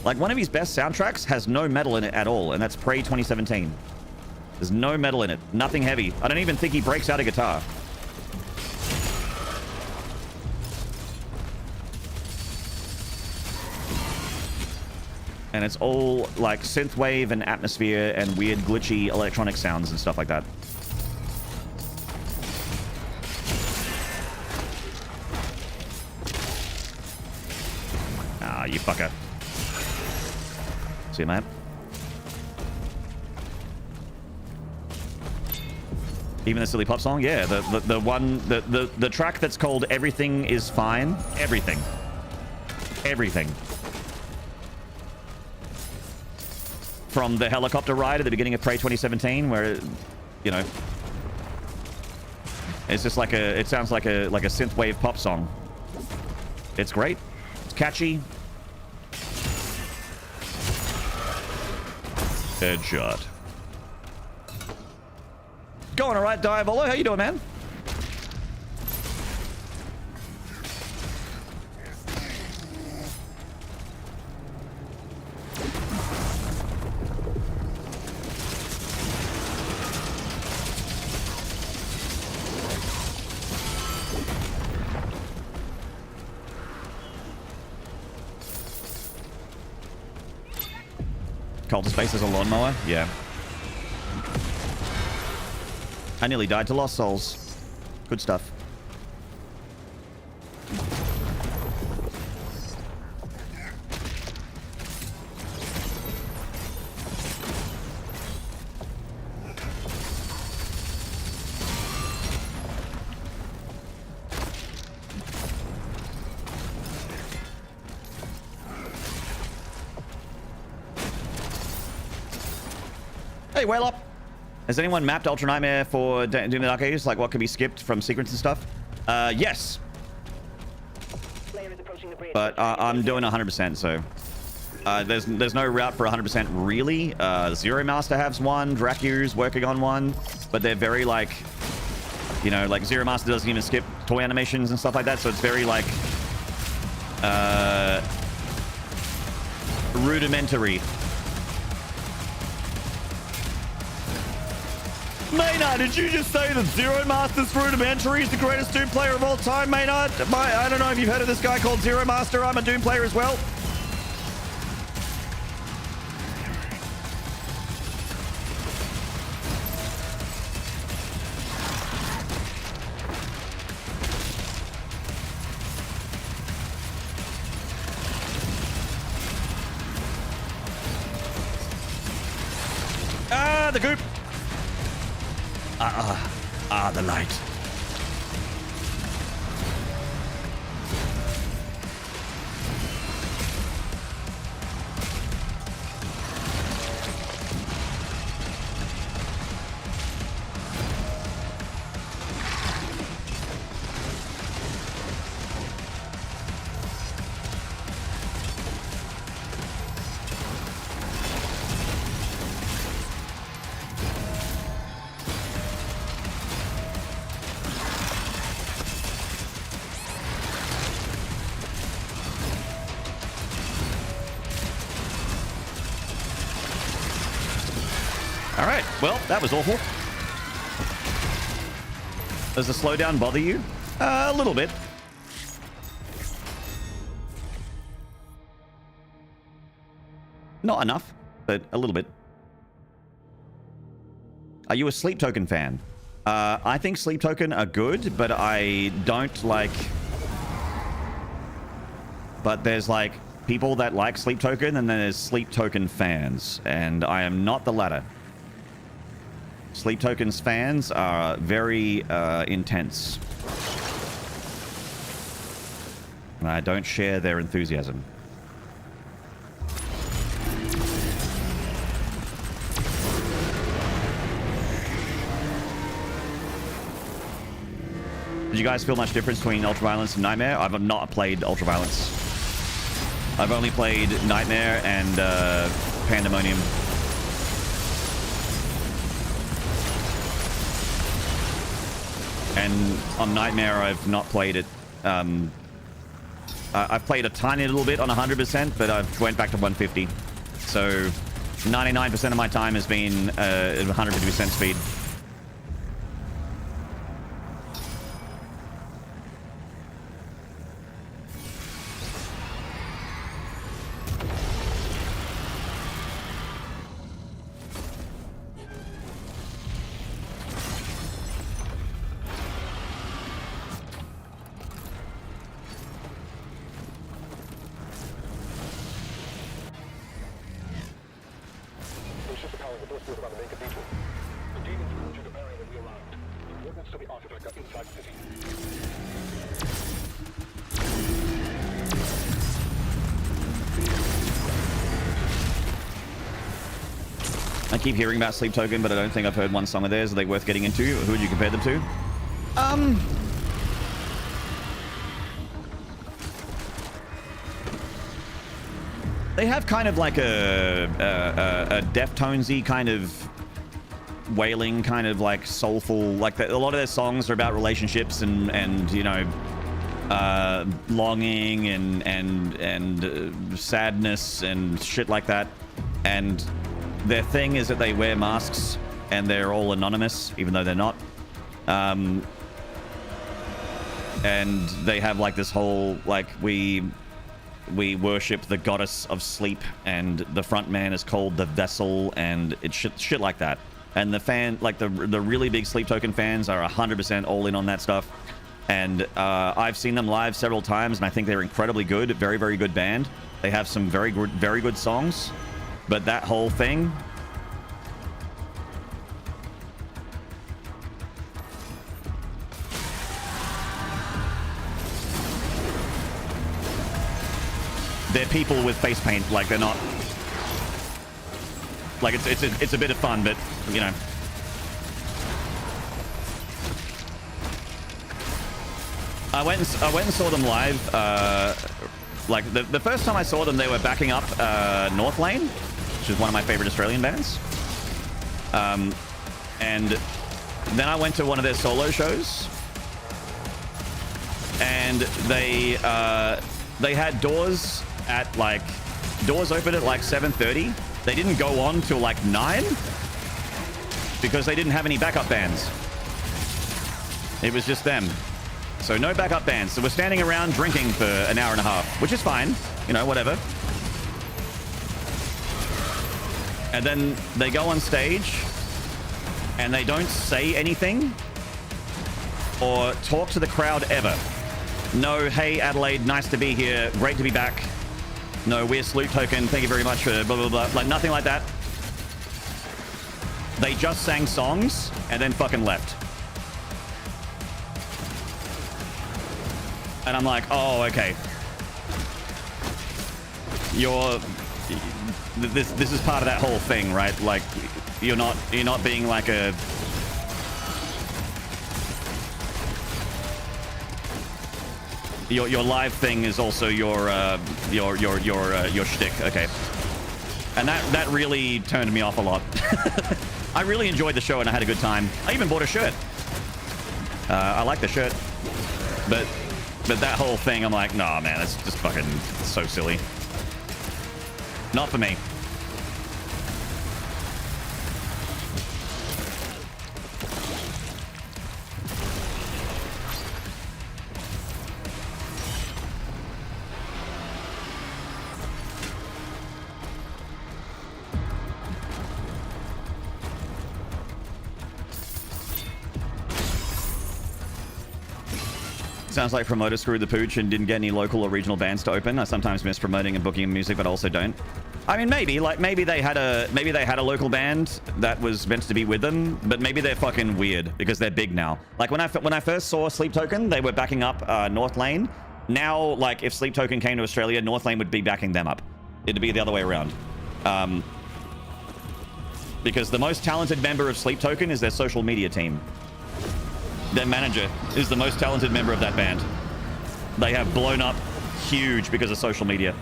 Like, one of his best soundtracks has no metal in it at all, and that's Prey 2017. There's no metal in it. Nothing heavy. I don't even think he breaks out a guitar. And it's all like synthwave and atmosphere and weird glitchy electronic sounds and stuff like that. Ah, you fucker. See you, mate. Even the silly pop song? Yeah, the one, the track that's called Everything Is Fine. Everything. Everything. From the helicopter ride at the beginning of Prey 2017, where, you know, it's just like a, it sounds like a synthwave pop song. It's great. It's catchy. Headshot. Going all right, Diabolo. How you doing, man? Cultist Space as a lawnmower? Yeah. I nearly died to Lost Souls. Good stuff. Hey, Whale Up! Has anyone mapped Ultra Nightmare for Doom the Dark Ages? Like, what can be skipped from secrets and stuff? Yes. But I'm doing 100%, so... there's no route for 100% really. Zero Master has one, Dracu's working on one, but they're very, like... You know, like, Zero Master doesn't even skip toy animations and stuff like that, so it's very, like... rudimentary. Maynard, did you just say that Zero Master's Rudimentary is the greatest Doom player of all time, Maynard? I don't know if you've heard of this guy called Zero Master. I'm a Doom player as well. Ah, the goop. The light. All right, well, that was awful. Does the slowdown bother you? A little bit. Not enough, but a little bit. Are you a Sleep Token fan? I think Sleep Token are good, but I don't like... But there's like people that like Sleep Token, and then there's Sleep Token fans, and I am not the latter. Sleep Token's fans are very intense. And I don't share their enthusiasm. Did you guys feel much difference between Ultraviolence and Nightmare? I've not played Ultraviolence. I've only played Nightmare and Pandemonium. And on Nightmare, I've not played it. I've played a tiny little bit on 100%, but I've went back to 150. So 99% of my time has been 150% speed. I keep hearing about Sleep Token, but I don't think I've heard one song of theirs. Are they worth getting into? Who would you compare them to? They have kind of like a Deftones-y kind of wailing, kind of like soulful, like a lot of their songs are about relationships and you know, longing and sadness and shit like that. And their thing is that they wear masks and they're all anonymous, even though they're not. And they have like this whole, like, we worship the goddess of sleep, and the front man is called the vessel, and it's shit like that. And the fan, like the really big Sleep Token fans are 100% all in on that stuff. And I've seen them live several times, and I think they're incredibly good, very, very good band. They have some very good songs. But that whole thing... They're people with face paint, like they're not... Like it's a bit of fun, but, you know... I went and saw them live, like the first time I saw them, they were backing up North Lane, which is one of my favorite Australian bands. And then I went to one of their solo shows, and they had doors open at like 7:30. They didn't go on till like 9 because they didn't have any backup bands. It was just them. So no backup bands. So we're standing around drinking for an hour and a half, which is fine. You know, whatever. And then they go on stage and they don't say anything or talk to the crowd ever. No, hey, Adelaide, nice to be here. Great to be back. No, we're Sleep Token. Thank you very much for blah, blah, blah. Like, nothing like that. They just sang songs and then fucking left. And I'm like, oh, okay. This is part of that whole thing, right? Like, you're not being like a... Your live thing is also your shtick. Okay. And that really turned me off a lot. I really enjoyed the show and I had a good time. I even bought a shirt. I like the shirt. But that whole thing, I'm like, nah, man, it's just fucking so silly. Not for me. Sounds like promoters screwed the pooch and didn't get any local or regional bands to open. I sometimes miss promoting and booking music, but I also don't. I mean, maybe they had a local band that was meant to be with them, but maybe they're fucking weird because they're big now. Like when I first saw Sleep Token, they were backing up North Lane. Now, like if Sleep Token came to Australia, North Lane would be backing them up. It'd be the other way around. Because the most talented member of Sleep Token is their social media team. Their manager is the most talented member of that band. They have blown up huge because of social media.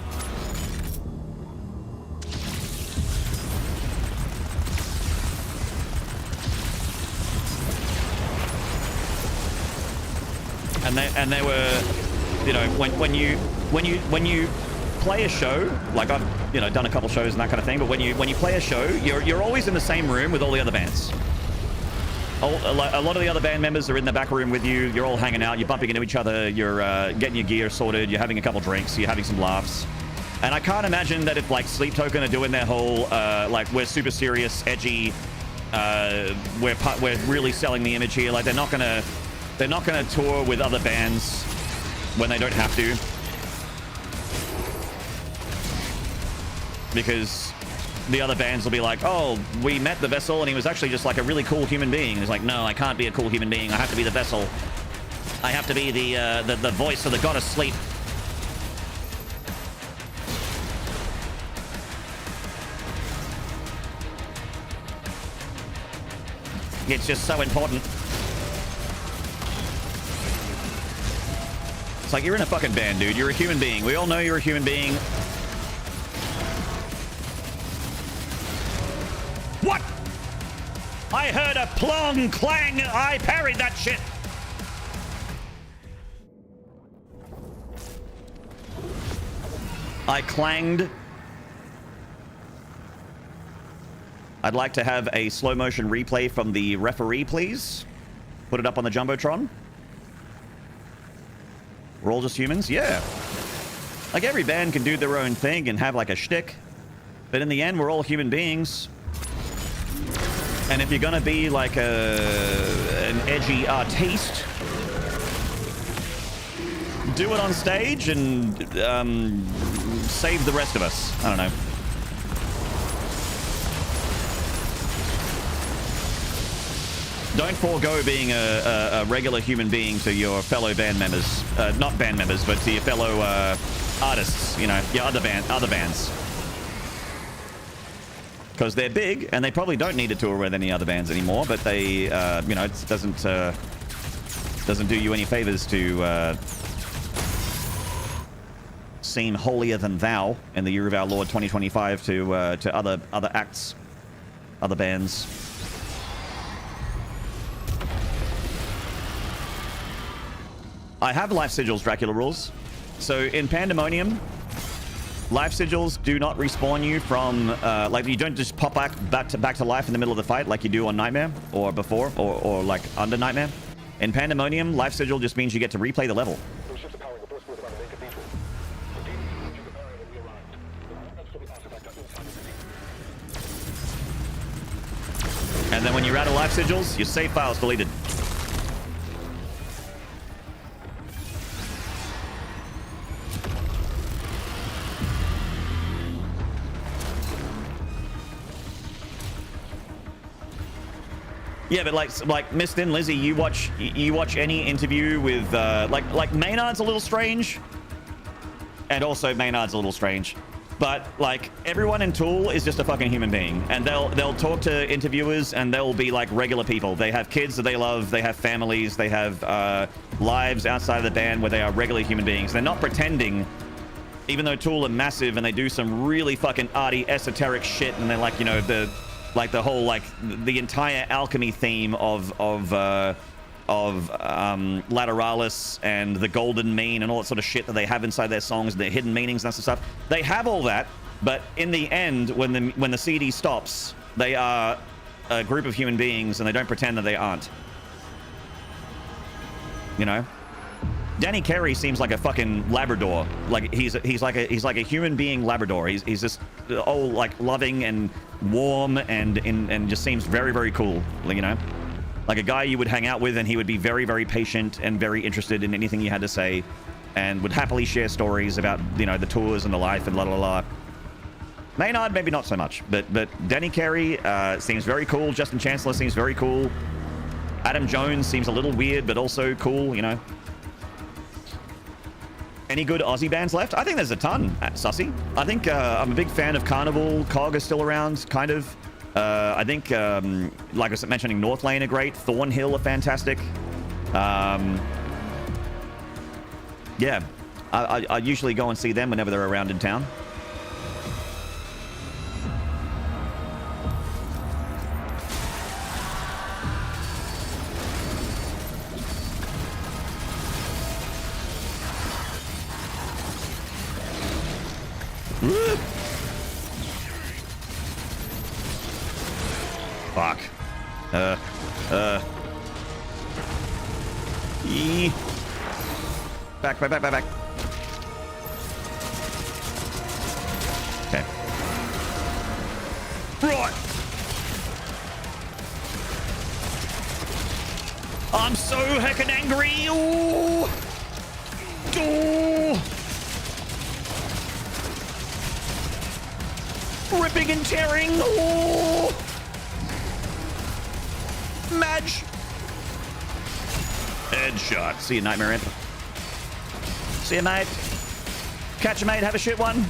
And they were, you know, when you play a show, like I've, you know, done a couple shows and that kind of thing, but when you play a show, you're always in the same room with all the other bands. A lot of the other band members are in the back room with you. You're all hanging out. You're bumping into each other. You're getting your gear sorted. You're having a couple drinks. You're having some laughs. And I can't imagine that if like Sleep Token are doing their whole like we're super serious, edgy, we're really selling the image here. Like they're not gonna tour with other bands when they don't have to, because the other bands will be like, oh, we met the vessel and he was actually just like a really cool human being. He's like, no, I can't be a cool human being. I have to be the vessel. I have to be the voice of the goddess sleep. It's just so important. It's like, you're in a fucking band, dude. You're a human being. We all know you're a human being. What? I heard a plong clang. I parried that shit. I clanged. I'd like to have a slow motion replay from the referee, please. Put it up on the Jumbotron. We're all just humans? Yeah. Like every band can do their own thing and have like a shtick. But in the end, we're all human beings. And if you're gonna be like an edgy artiste, do it on stage and save the rest of us. I don't know. Don't forego being a regular human being to your fellow band members. Not band members, but to your fellow artists, you know, your other bands. Because they're big, and they probably don't need to tour with any other bands anymore, but they, you know, it doesn't do you any favors to seem holier than thou in the Year of Our Lord 2025 to other acts, other bands. I have Life Sigils Dracula rules. So in Pandemonium, Life sigils do not respawn you from like you don't just pop back to life in the middle of the fight like you do on Nightmare or before or like under Nightmare. In Pandemonium, life sigil just means you get to replay the level. Those ships are powering the first floor of our main cathedral. The team is the barrier when we arrived. The coordinates for the artifact are inside the city. And then when you're out of life sigils, your save file's deleted. Yeah, but like Mist and Lizzie, you watch any interview with like Maynard's a little strange, and also Maynard's a little strange, but like everyone in Tool is just a fucking human being, and they'll talk to interviewers and they'll be like regular people. They have kids that they love, they have families, they have lives outside of the band where they are regular human beings. They're not pretending, even though Tool are massive and they do some really fucking arty esoteric shit, and they're like, you know, the whole like the entire alchemy theme of Lateralis and the golden mean and all that sort of shit that they have inside their songs, their hidden meanings and that sort of stuff. They have all that, but in the end, when the CD stops, they are a group of human beings and they don't pretend that they aren't. You know? Danny Carey seems like a fucking Labrador. Like he's like a human being Labrador. He's just all like loving and warm and just seems very, very cool. You know, like a guy you would hang out with, and he would be very, very patient and very interested in anything you had to say, and would happily share stories about, you know, the tours and the life and la la la. Maynard maybe not so much, but Danny Carey seems very cool. Justin Chancellor seems very cool. Adam Jones seems a little weird, but also cool. You know. Any good Aussie bands left? I think there's a ton, Sussy. I think I'm a big fan of Carnival. Cog is still around, kind of. I think, like I was mentioning, North Lane are great. Thornhill are fantastic. Yeah, I usually go and see them whenever they're around in town. Fuck. Back. Okay. Right. I'm so heckin' angry. Ooh. Ooh. Ripping and tearing. Ooh. Madge. Headshot. See you, Nightmare Anthem. See you, mate. Catch you, mate. Have a shit one.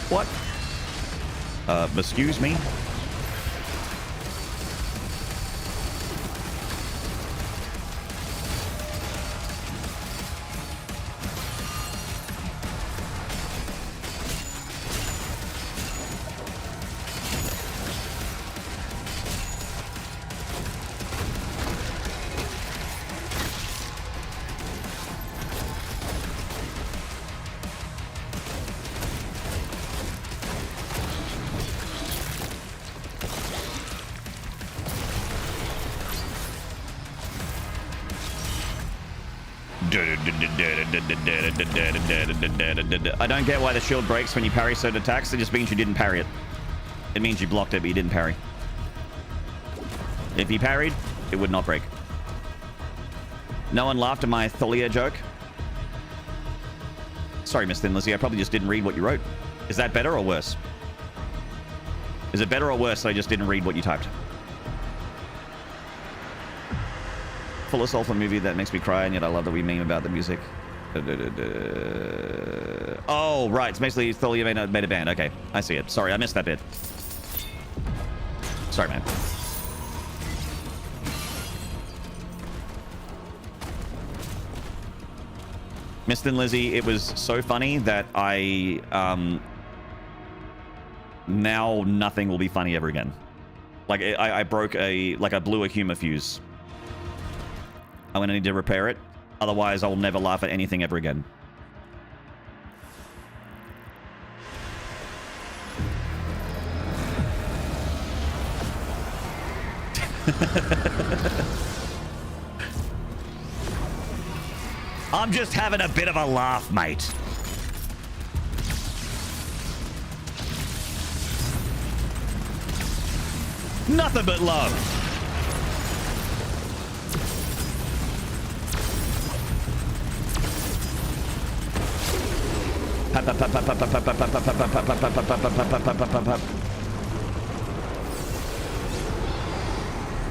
What? Excuse me? I don't get why the shield breaks when you parry certain attacks. It just means you didn't parry it. It means you blocked it, but you didn't parry. If you parried, it would not break. No one laughed at my Thalia joke. Sorry, Miss Thin Lizzie, I probably just didn't read what you wrote. Is that better or worse? Is it better or worse that I just didn't read what you typed? Full of sulfur movie that makes me cry, and yet I love that we meme about the music. Oh, right. It's basically Thalia made a band. Okay, I see it. Sorry, I missed that bit. Sorry, man. Mr. and Lizzie, it was so funny that I now nothing will be funny ever again. Like I broke I blew a humor fuse. I'm gonna need to repair it. Otherwise, I'll never laugh at anything ever again. I'm just having a bit of a laugh, mate. Nothing but love.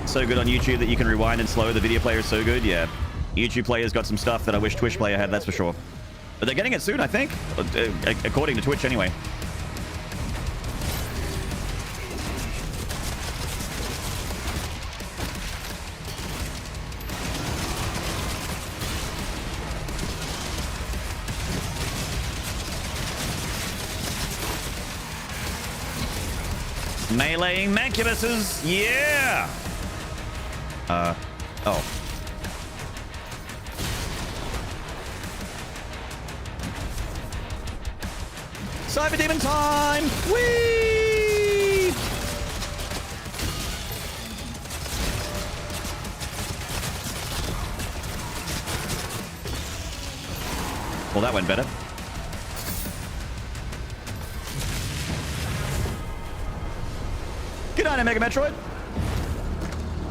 So good on YouTube that you can rewind and slow. The video player is so good. Yeah. YouTube player's got some stuff that I wish Twitch player had, that's for sure. But they're getting it soon, I think. According to Twitch, anyway. Meleeing mancubuses, yeah! Oh. Cyber Demon time! Whee! Well, that went better. Good night, Mega Metroid.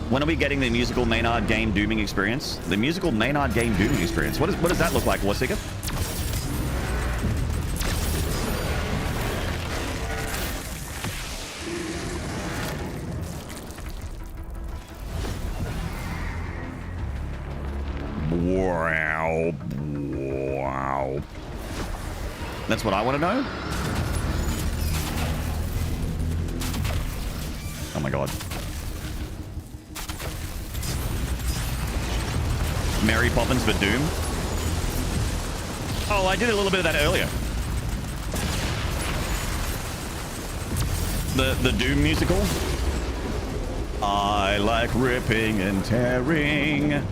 When are we getting the musical Maynarde game dooming experience? The musical Maynarde game dooming experience. What does that look like, Warseeker? Wow. Wow. That's what I want to know? Oh my god. Mary Poppins for Doom? Oh, I did a little bit of that earlier. The Doom musical? I like ripping and tearing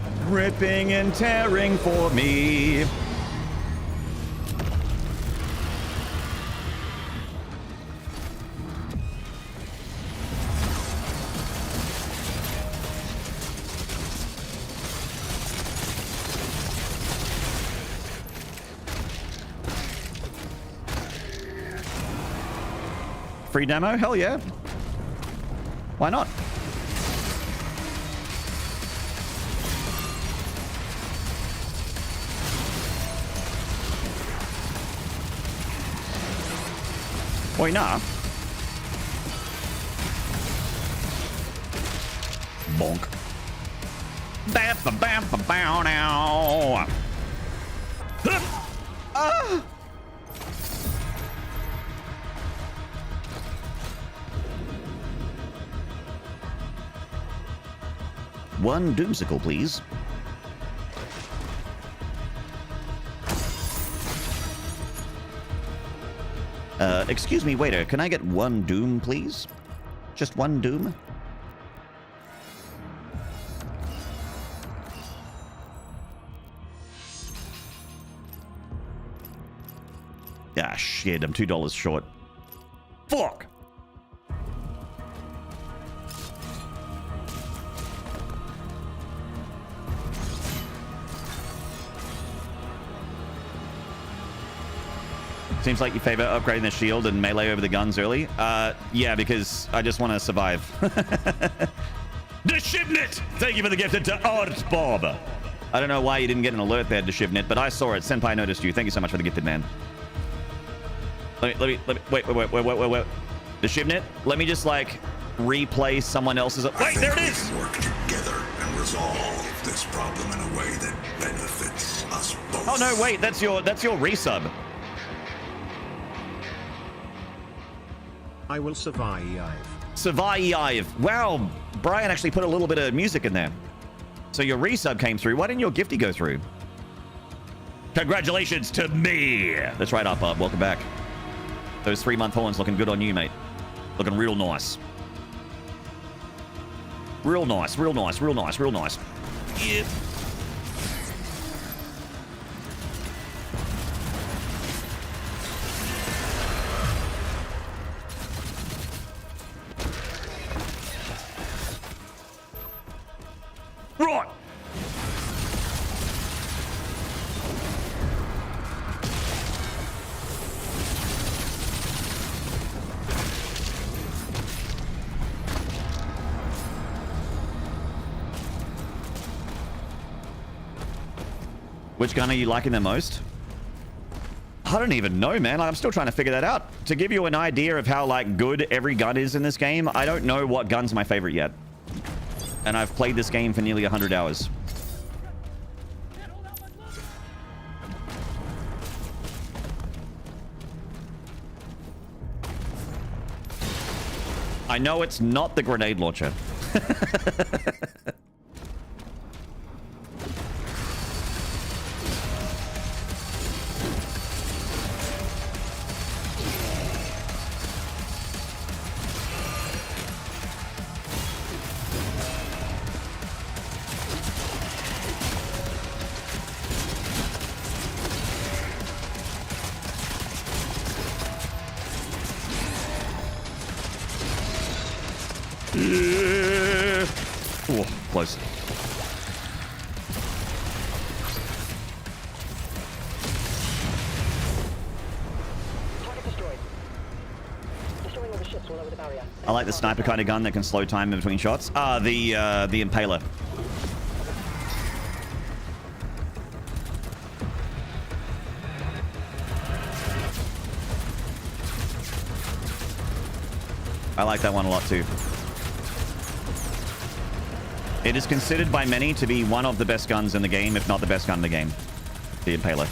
for me. Free demo? Hell yeah. Why not? Why not? Bonk. Bam-ba-bam-ba-bow now. Ah! One Doomsicle, please. Excuse me, waiter. Can I get one Doom, please? Just one Doom? Ah, shit. I'm $2 short. Fuck! Seems like you favor upgrading the shield and melee over the guns early. Yeah, because I just want to survive. Deshivnit! Thank you for the gift to Art Bob. I don't know why you didn't get an alert there, Deshivnit, but I saw it. Senpai noticed you. Thank you so much for the gifted, man. Let me, wait. Deshivnit, let me just, like, replay someone else's... Wait, there it is! Work together and resolve this problem in a way that benefits us both. Oh, no, wait, that's your resub. I will survive. Survive. Wow, Brian actually put a little bit of music in there. So your resub came through. Why didn't your gifty go through? Congratulations to me. That's right, Up. Welcome back. Those 3-month horns looking good on you, mate. Looking real nice. Real nice, real nice, real nice, real nice. Yep. Right. Which gun are you liking the most? I don't even know, man. I'm still trying to figure that out. To give you an idea of how like good every gun is in this game, I don't know what gun's my favorite yet. And I've played this game for nearly 100 hours. I know it's not the grenade launcher. Oh, close. Target destroyed. Destroying all the ships will lower the barrier. I like the sniper kind of gun that can slow time in between shots. The Impaler. I like that one a lot too. It is considered by many to be one of the best guns in the game, if not the best gun in the game. The Impaler.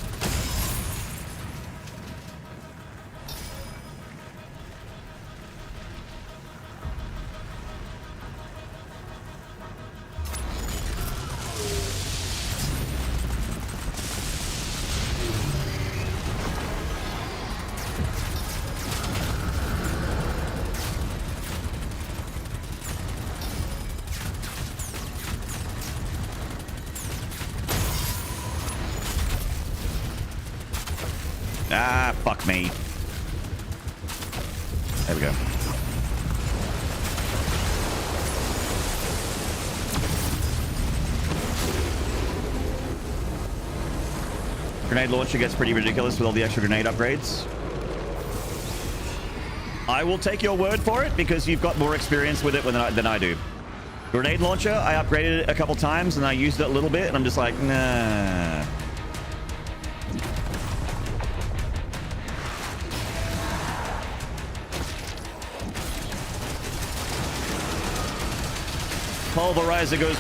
Ah, fuck me. There we go. Grenade launcher gets pretty ridiculous with all the extra grenade upgrades. I will take your word for it because you've got more experience with it than I do. Grenade launcher, I upgraded it a couple times and I used it a little bit and I'm just like, nah. Pulverizer goes.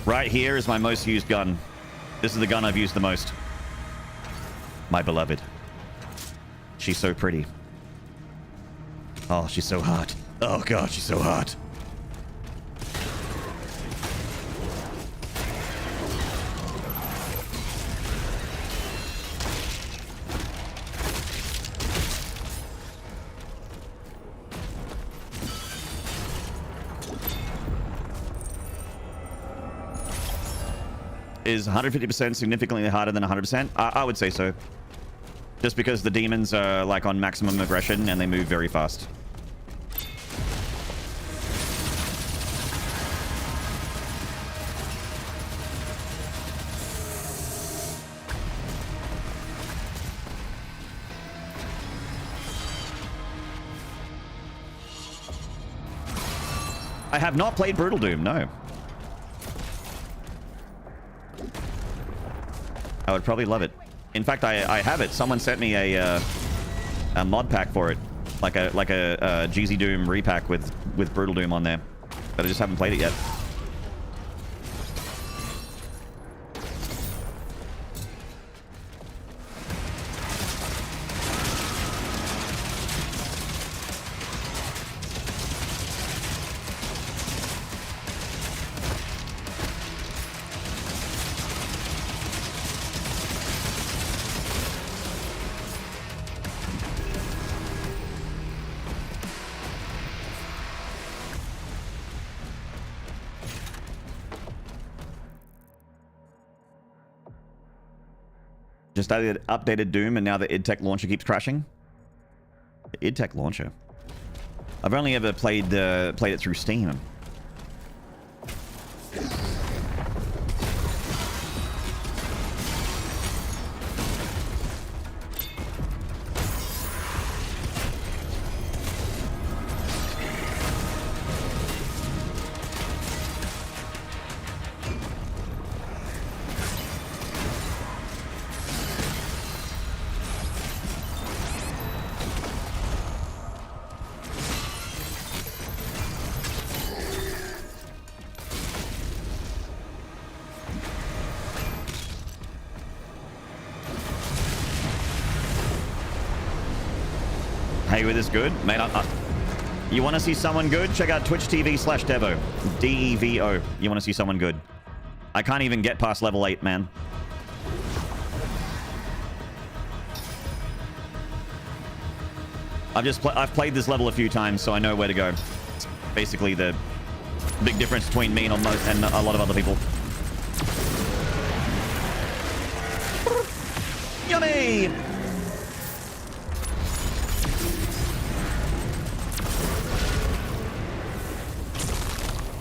Right here is my most used gun. This is the gun I've used the most. My beloved. She's so pretty. Oh, she's so hot. Oh god, she's so hot. Is 150% significantly harder than 100%? I would say so. Just because the demons are like on maximum aggression and they move very fast. I have not played Brutal Doom, no. I would probably love it. In fact, I have it. Someone sent me a mod pack for it, like a GZ Doom repack with Brutal Doom on there, but I just haven't played it yet. Just updated Doom, and now the id Tech launcher keeps crashing. The id Tech launcher. I've only ever played it through Steam. Hey, with this good? Mate, you want to see someone good? Check out Twitch TV/Devo. DEVO. You want to see someone good? I can't even get past level 8, man. I've played this level a few times, so I know where to go. It's basically the big difference between me and a lot of other people. Yummy!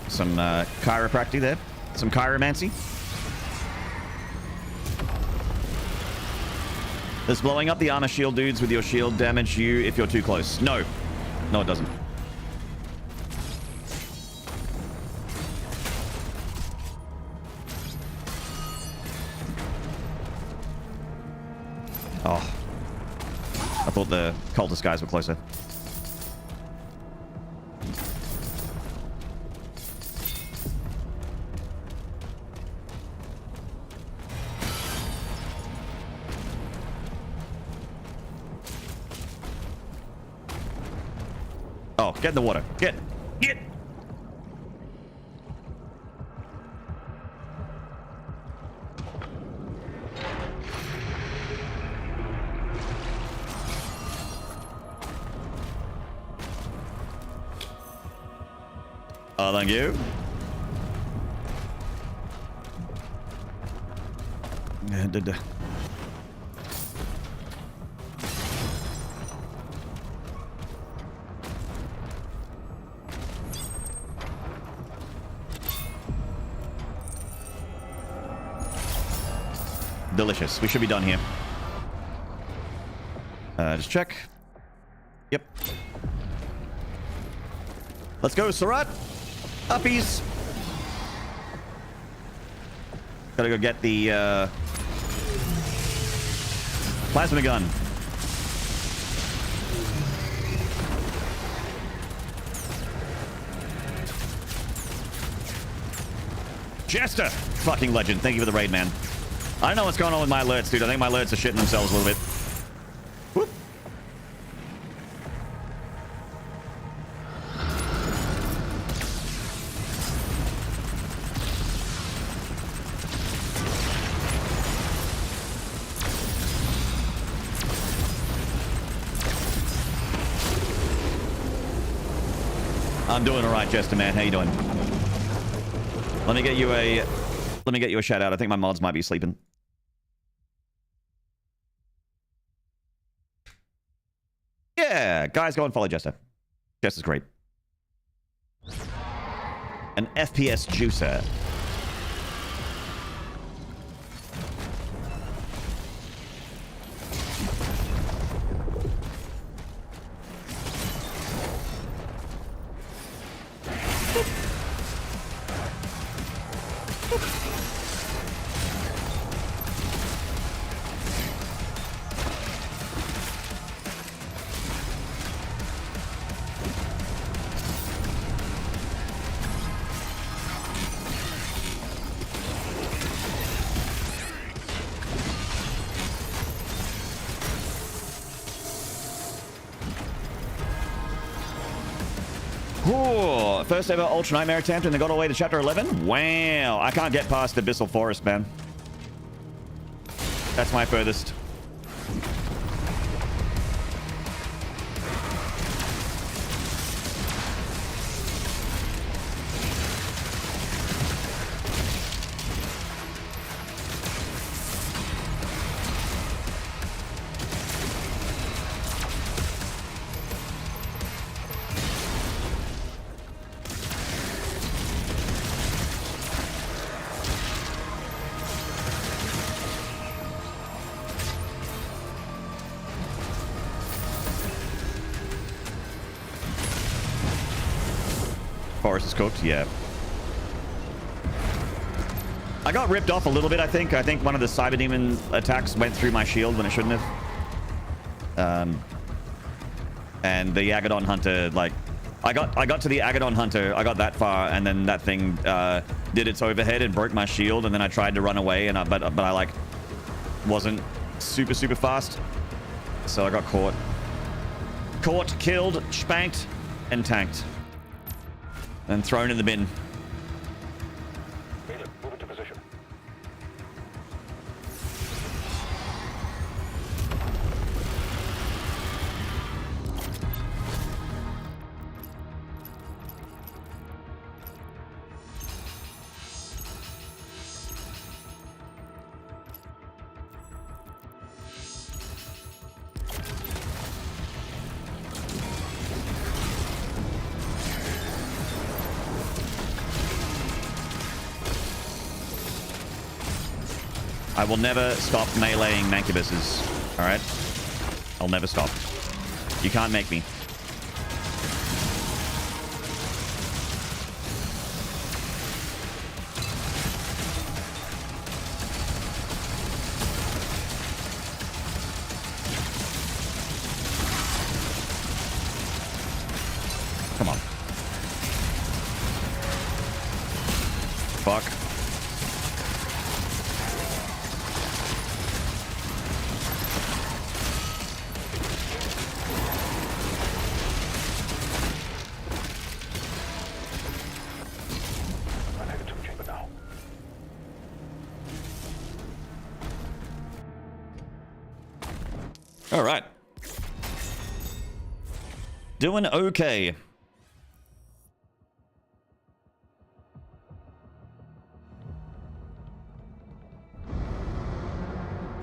Some chiropractic there. Some chiromancy. Does blowing up the armor shield dudes with your shield damage you if you're too close? No. No, it doesn't. Oh. I thought the cultist guys were closer. Oh, get in the water. Get. Oh, thank you. Delicious. We should be done here. Just check. Yep. Let's go, Surat. Uppies. Gotta go get the plasma gun. Jester! Fucking legend. Thank you for the raid, man. I don't know what's going on with my alerts, dude. I think my alerts are shitting themselves a little bit. Whoop. I'm doing all right, Jester, man. How you doing? Let me get you a shout out. I think my mods might be sleeping. Yeah, guys, go and follow Jester. Jester's great. An FPS juicer. Ooh, first ever Ultra Nightmare attempt and they got all the way to chapter 11? Wow, I can't get past Abyssal Forest, man. That's my furthest. Forest is cooked, yeah. I got ripped off a little bit, I think. I think one of the Cyber Demon attacks went through my shield when it shouldn't have. And the Agadon Hunter, like... I got to the Agadon Hunter, I got that far, and then that thing did its overhead and broke my shield, and then I tried to run away, and but I, like, wasn't super fast. So I got caught. Caught, killed, spanked, and tanked. And thrown in the bin. Maynard, move into position. I will never stop meleeing Mancubuses. Alright? I'll never stop. You can't make me. Come on. Fuck. I'm headed to the chamber now. All right. Doing okay.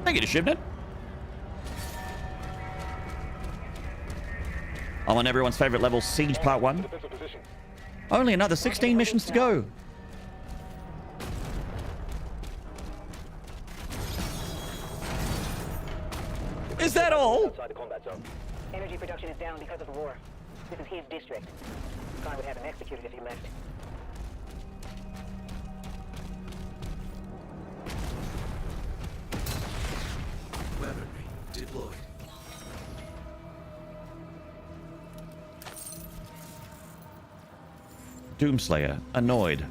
Thank you to Shivnet. I'm on everyone's favorite level, Siege Part 1. Defensive position. Only another 16 missions to go. Is that all? Outside the combat zone. Energy production is down because of the war. This is his district. Khan would have him executed if he left. Weaponry deployed. Doomslayer, annoyed.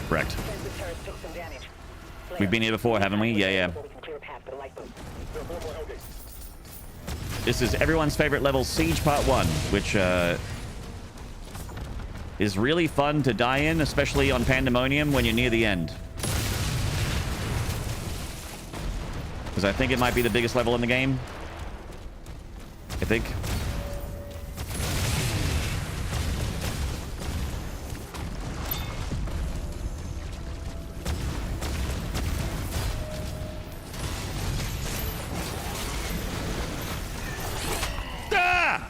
Correct. Defensive turrets took some damage. We've been here before, haven't we? Yeah. So we can clear a path for the light boost. There are 4 more Hellgates. This is everyone's favorite level, Siege Part 1, which is really fun to die in, especially on Pandemonium when you're near the end. Because I think it might be the biggest level in the game. I think. Ah!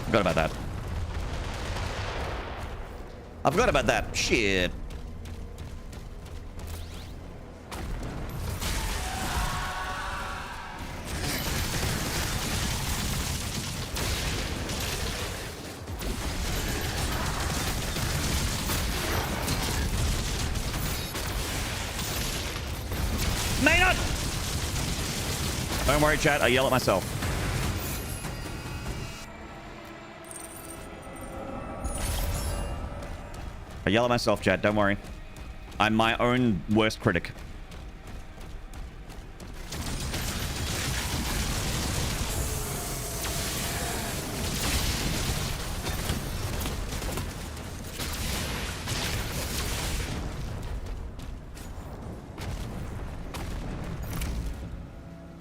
Forgot about that. I forgot about that. Shit. Maynard! Don't worry, chat. I yell at myself. I yell at myself, chat. Don't worry. I'm my own worst critic.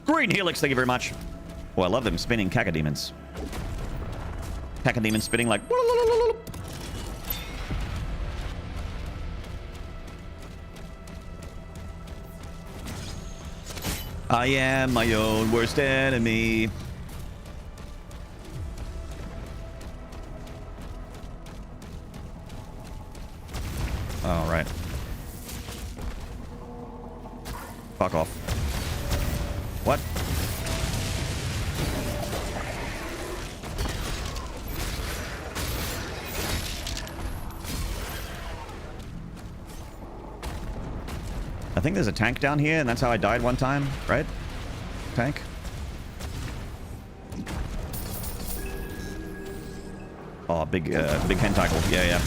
Green Helix, thank you very much. Oh, I love them spinning cacodemons. Cacodemons spinning like... I am my own worst enemy. All right. Fuck off. What? I think there's a tank down here, and that's how I died one time, right? Tank. Oh, big tentacle. Yeah, yeah.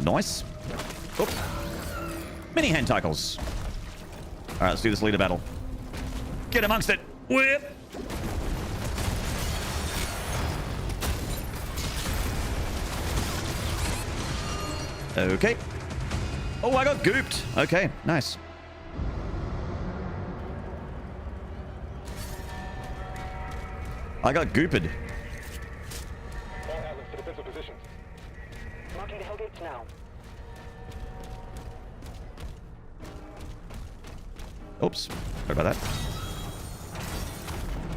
Nice. Oop. Mini tentacles. All right, let's do this leader battle. Get amongst it. Whip. Okay. Oh, I got gooped. Okay, nice. I got gooped. All outlets to defensive positions. Marking the hellgates now. Oops. Sorry about that.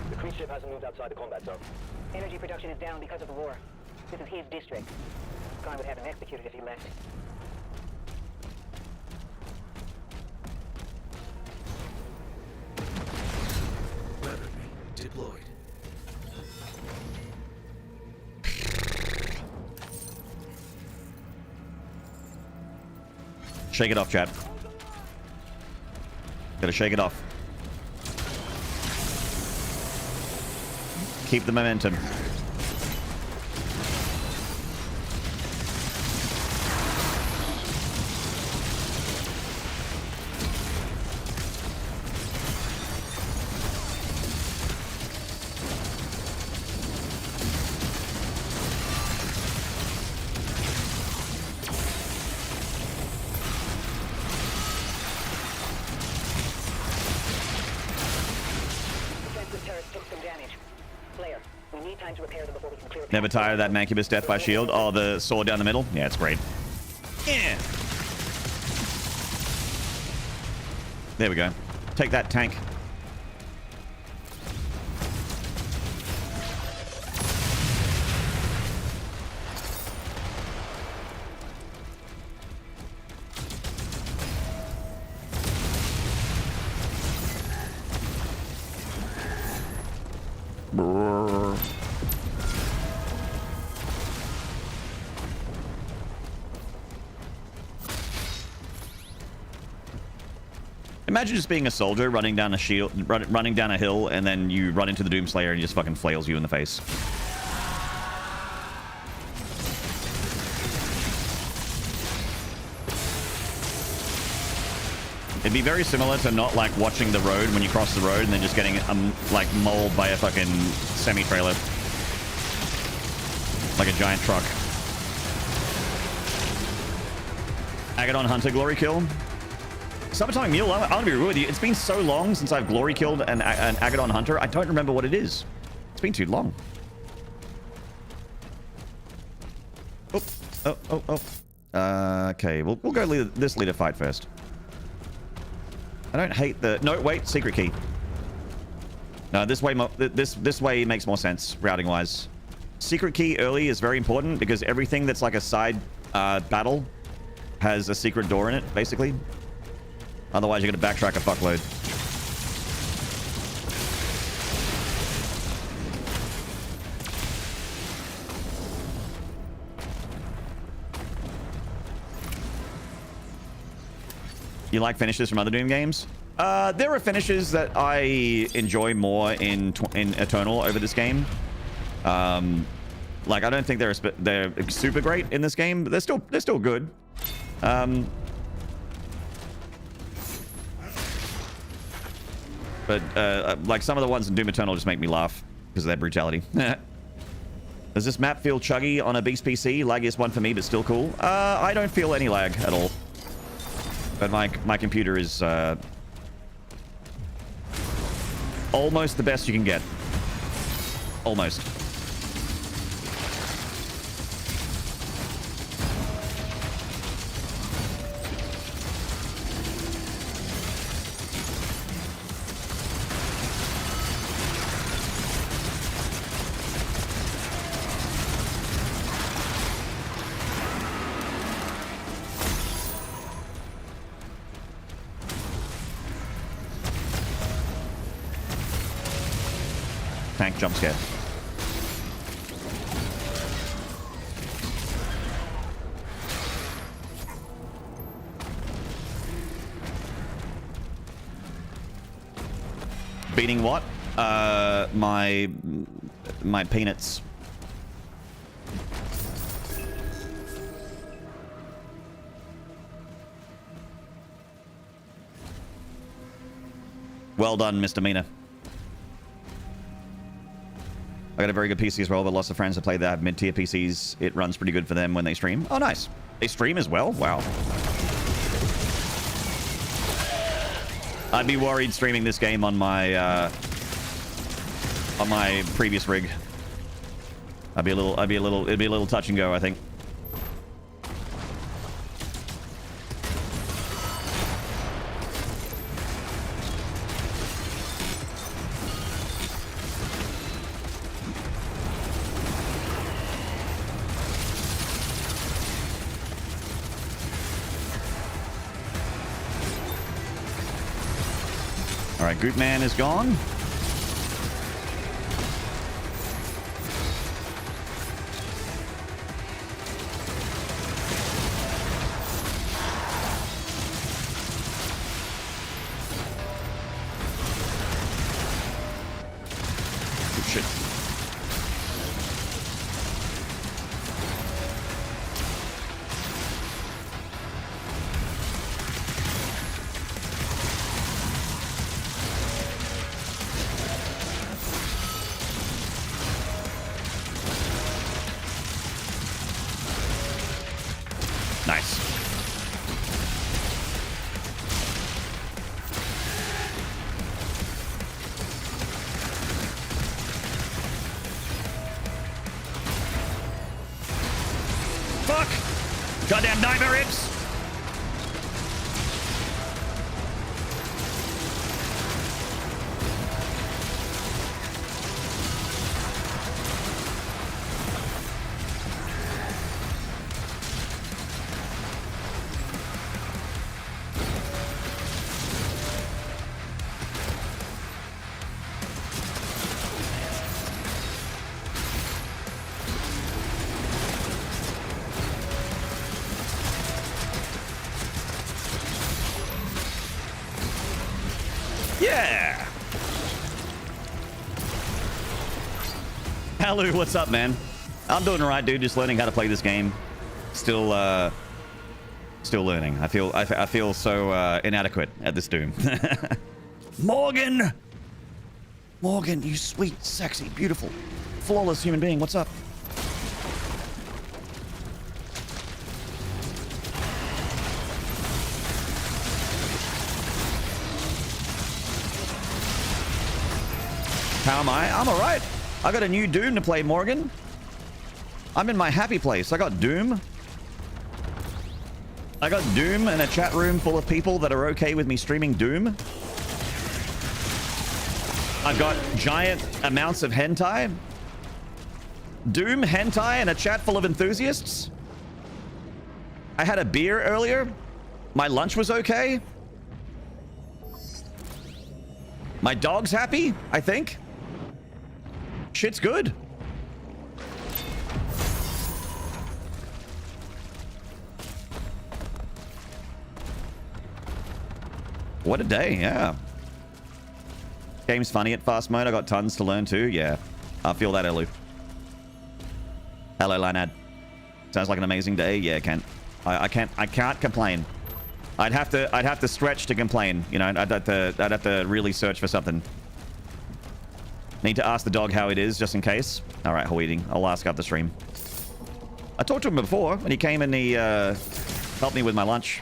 The cruise ship hasn't moved outside the combat zone. Energy production is down because of the war. This is his district. Khan would have him executed if he left. Weaponry deployed. Shake it off, chat. Gotta shake it off. Keep the momentum. Never tired of that Mancubus death by shield. Oh, the sword down the middle. Yeah, it's great. Yeah. There we go. Take that, tank. Brrr. Imagine just being a soldier running down a shield, running down a hill, and then you run into the Doomslayer and he just fucking flails you in the face. It'd be very similar to not like watching the road when you cross the road and then just getting like mauled by a fucking semi-trailer, like a giant truck. Agadon Hunter glory kill. Subatomic Mule, I'm gonna be real with you. It's been so long since I've glory killed an Agadon Hunter, I don't remember what it is. It's been too long. Oh. Okay, we'll go this leader fight first. I don't hate the... No, wait, secret key. No, this way makes more sense, routing-wise. Secret key early is very important because everything that's like a side battle has a secret door in it, basically. Otherwise, you're going to backtrack a fuckload. You like finishes from other Doom games? There are finishes that I enjoy more in Eternal over this game. Like I don't think they're super great in this game, but they're still good. But like some of the ones in Doom Eternal just make me laugh because of their brutality. Does this map feel chuggy on a beast PC? Laggiest one for me, but still cool. I don't feel any lag at all. But my computer is almost the best you can get. Almost. Tank jump scare. Beating what? My peanuts. Well done, Mr. Mina. I got a very good PC as well, but lots of friends that play that have mid-tier PCs. It runs pretty good for them when they stream. Oh, nice. They stream as well? Wow. I'd be worried streaming this game on my previous rig. It'd be a little touch and go, I think. All right, Goop Man is gone. Good shit. Nice. Fuck! Goddamn nightmare imps! Yeah! Halu, what's up, man? I'm doing alright, dude. Just learning how to play this game. Still learning. I feel so inadequate at this Doom. Morgan! Morgan, you sweet, sexy, beautiful, flawless human being. What's up? How am I? I'm alright. I got a new Doom to play, Morgan. I'm in my happy place. I got Doom. I got Doom in a chat room full of people that are okay with me streaming Doom. I've got giant amounts of hentai. Doom, hentai, and a chat full of enthusiasts. I had a beer earlier. My lunch was okay. My dog's happy, I think. Shit's good. What a day, yeah. Game's funny at fast mode. I got tons to learn too. Yeah, I feel that, Elu. Hello, Maynarde. Sounds like an amazing day. Yeah, Kent. I can't complain. I'd have to stretch to complain. You know, I'd have to really search for something. Need to ask the dog how it is, just in case. All right, how eating? I'll ask after stream. I talked to him before when he came and he helped me with my lunch.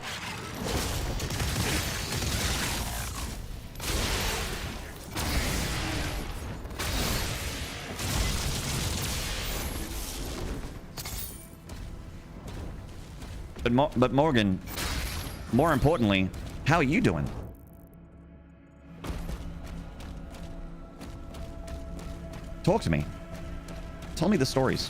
But Morgan, more importantly, how are you doing? Talk to me. Tell me the stories.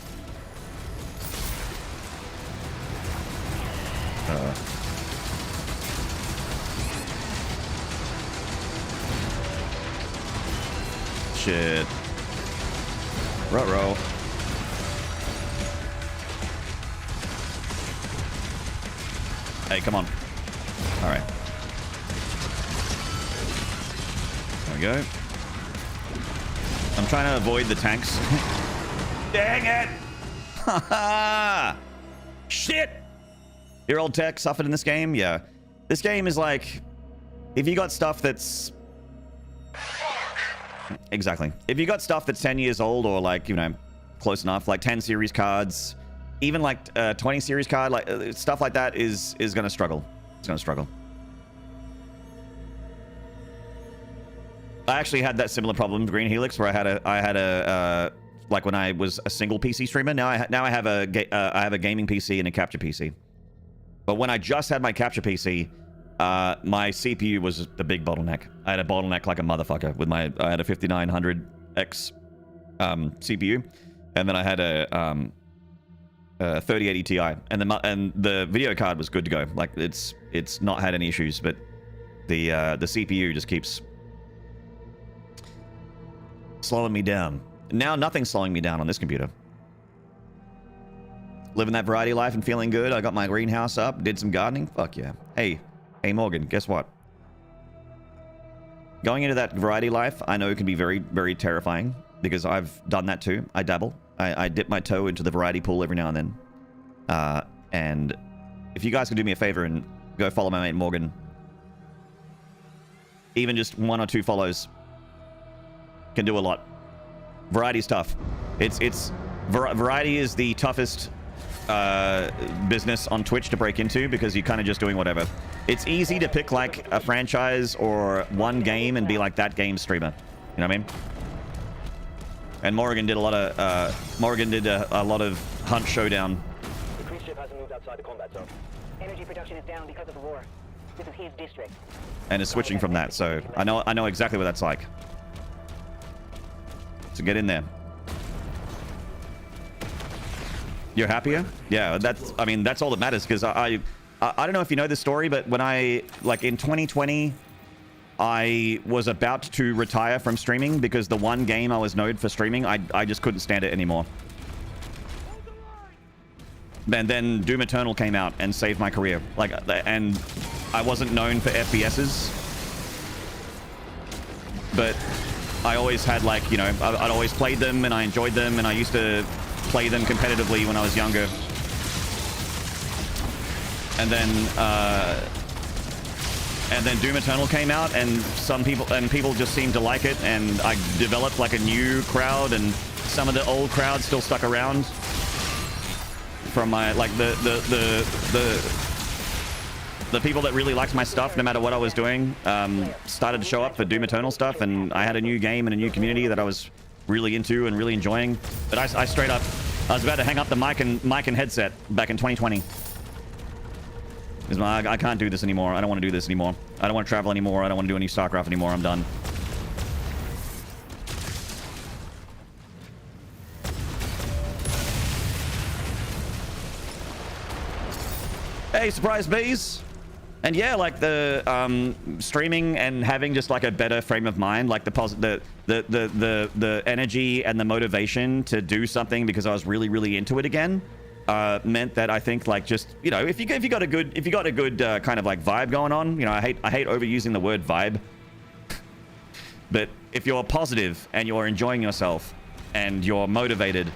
Shit. Ruh-roh. Hey, come on. All right. There we go. I'm trying to avoid the tanks. Dang it! Haha! Shit! Your old tech suffered in this game? Yeah. This game is like, if you got stuff that's... Exactly. If you got stuff that's 10 years old or like, you know, close enough, like 10 series cards, even like 20 series card, like stuff like that is going to struggle. It's going to struggle. I actually had that similar problem with Green Helix where I had a like when I was a single PC streamer. Now I have a gaming PC and a capture PC. But when I just had my capture PC, my CPU was the big bottleneck. I had a bottleneck like a motherfucker with I had a 5900X CPU, and then I had a 3080 Ti, and the video card was good to go. Like it's not had any issues, but the CPU just keeps slowing me down. Now nothing's slowing me down on this computer. Living that variety life and feeling good. I got my greenhouse up, did some gardening. Fuck yeah. Hey Morgan, guess what? Going into that variety life, I know it can be very, very terrifying because I've done that too. I dabble. I dip my toe into the variety pool every now and then. And if you guys could do me a favor and go follow my mate Morgan, even just 1 or 2 follows can do a lot. Variety's tough. Variety is the toughest business on Twitch to break into because you're kind of just doing whatever. It's easy to pick like a franchise or one game and be like that game streamer. You know what I mean? And Morgan did a lot of Hunt Showdown. The cruise ship hasn't moved outside the combat zone. Energy production is down because of the war. This is his district. And is switching from that, so I know exactly what that's like. So get in there. You're happier? Yeah, that's all that matters because I don't know if you know this story, but when in 2020 I was about to retire from streaming because the one game I was known for streaming, I just couldn't stand it anymore. And then Doom Eternal came out and saved my career. And I wasn't known for FPSs, but I always had I'd always played them and I enjoyed them and I used to play them competitively when I was younger. And then Doom Eternal came out and people just seemed to like it, and I developed like a new crowd, and some of the old crowd still stuck around from my the people that really liked my stuff no matter what I was doing started to show up for Doom Eternal stuff, and I had a new game and a new community that I was really into and really enjoying. But I straight up, I was about to hang up the mic and headset back in 2020. I can't do this anymore. I don't want to do this anymore. I don't want to travel anymore. I don't want to do any StarCraft anymore. I'm done. Hey, surprise bees. And yeah, like the streaming and having just like a better frame of mind, like the energy and the motivation to do something because I was really, really into it again, meant that I think like just, you know, if you got a good kind of like vibe going on, you know, I hate overusing the word vibe, but if you're positive and you're enjoying yourself and you're motivated,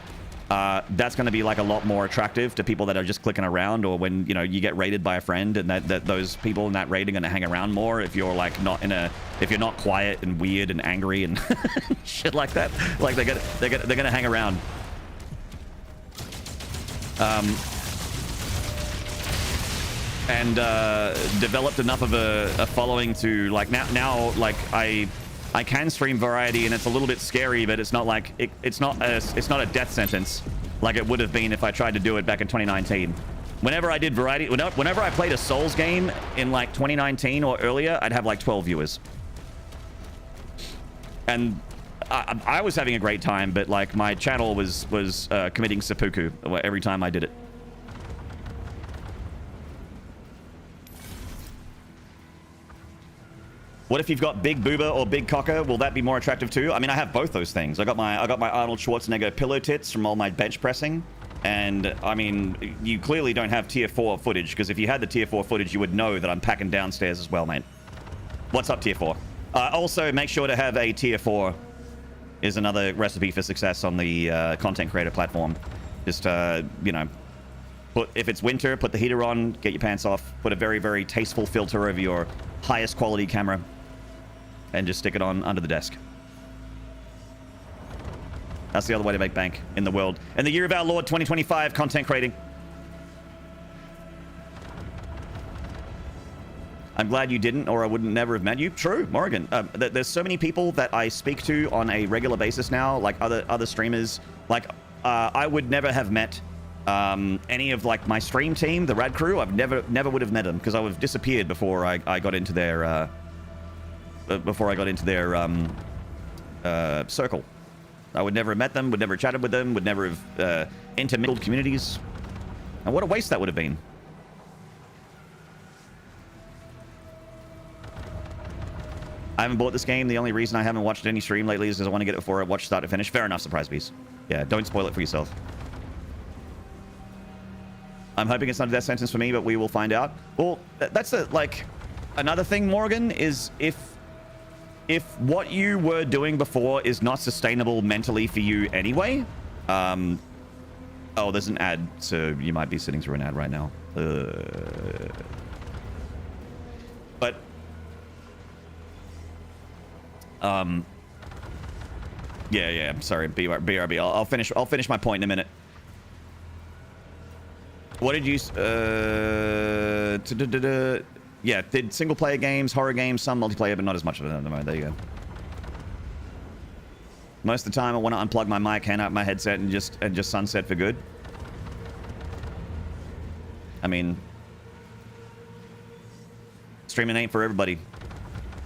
that's going to be like a lot more attractive to people that are just clicking around, or when, you know, you get raided by a friend, and that those people in that raid are going to hang around more if you're like if you're not quiet and weird and angry and shit like that. Like they're gonna hang around. And developed enough of a following to like now like I can stream variety, and it's a little bit scary, but it's not like it's not a death sentence like it would have been if I tried to do it back in 2019. Whenever I did variety, whenever I played a Souls game in like 2019 or earlier, I'd have like 12 viewers. And I was having a great time, but like my channel was committing seppuku every time I did it. What if you've got big boober or big cocker? Will that be more attractive too? I mean, I have both those things. I got my Arnold Schwarzenegger pillow tits from all my bench pressing. And I mean, you clearly don't have tier 4 footage, because if you had the tier 4 footage, you would know that I'm packing downstairs as well, mate. What's up, tier 4? Also, make sure to have a tier 4 is another recipe for success on the content creator platform. Just, you know, if it's winter, put the heater on, get your pants off, put a very, very tasteful filter over your highest quality camera, and just stick it on under the desk. That's the other way to make bank in the world. In the year of our Lord 2025, content creating. I'm glad you didn't, or I wouldn't never have met you. True, Morgan. There's so many people that I speak to on a regular basis now, like other streamers. Like, I would never have met any of like my stream team, the Rad Crew. I've never would have met them because I would have disappeared before I got into their circle. I would never have met them, would never have chatted with them, would never have intermingled communities. And what a waste that would have been. I haven't bought this game. The only reason I haven't watched any stream lately is because I want to get it before I watch start to finish. Fair enough, Surprise Beast. Yeah, don't spoil it for yourself. I'm hoping it's not a death sentence for me, but we will find out. Well, that's like another thing, Morgan, is if what you were doing before is not sustainable mentally for you anyway. Oh, there's an ad, so you might be sitting through an ad right now. But yeah, I'm sorry, BRB. I'll finish my point in a minute. What did you yeah, did single player games, horror games, some multiplayer, but not as much of it at the moment. There you go. Most of the time I want to unplug my mic, hand out my headset, and just sunset for good. I mean, streaming ain't for everybody.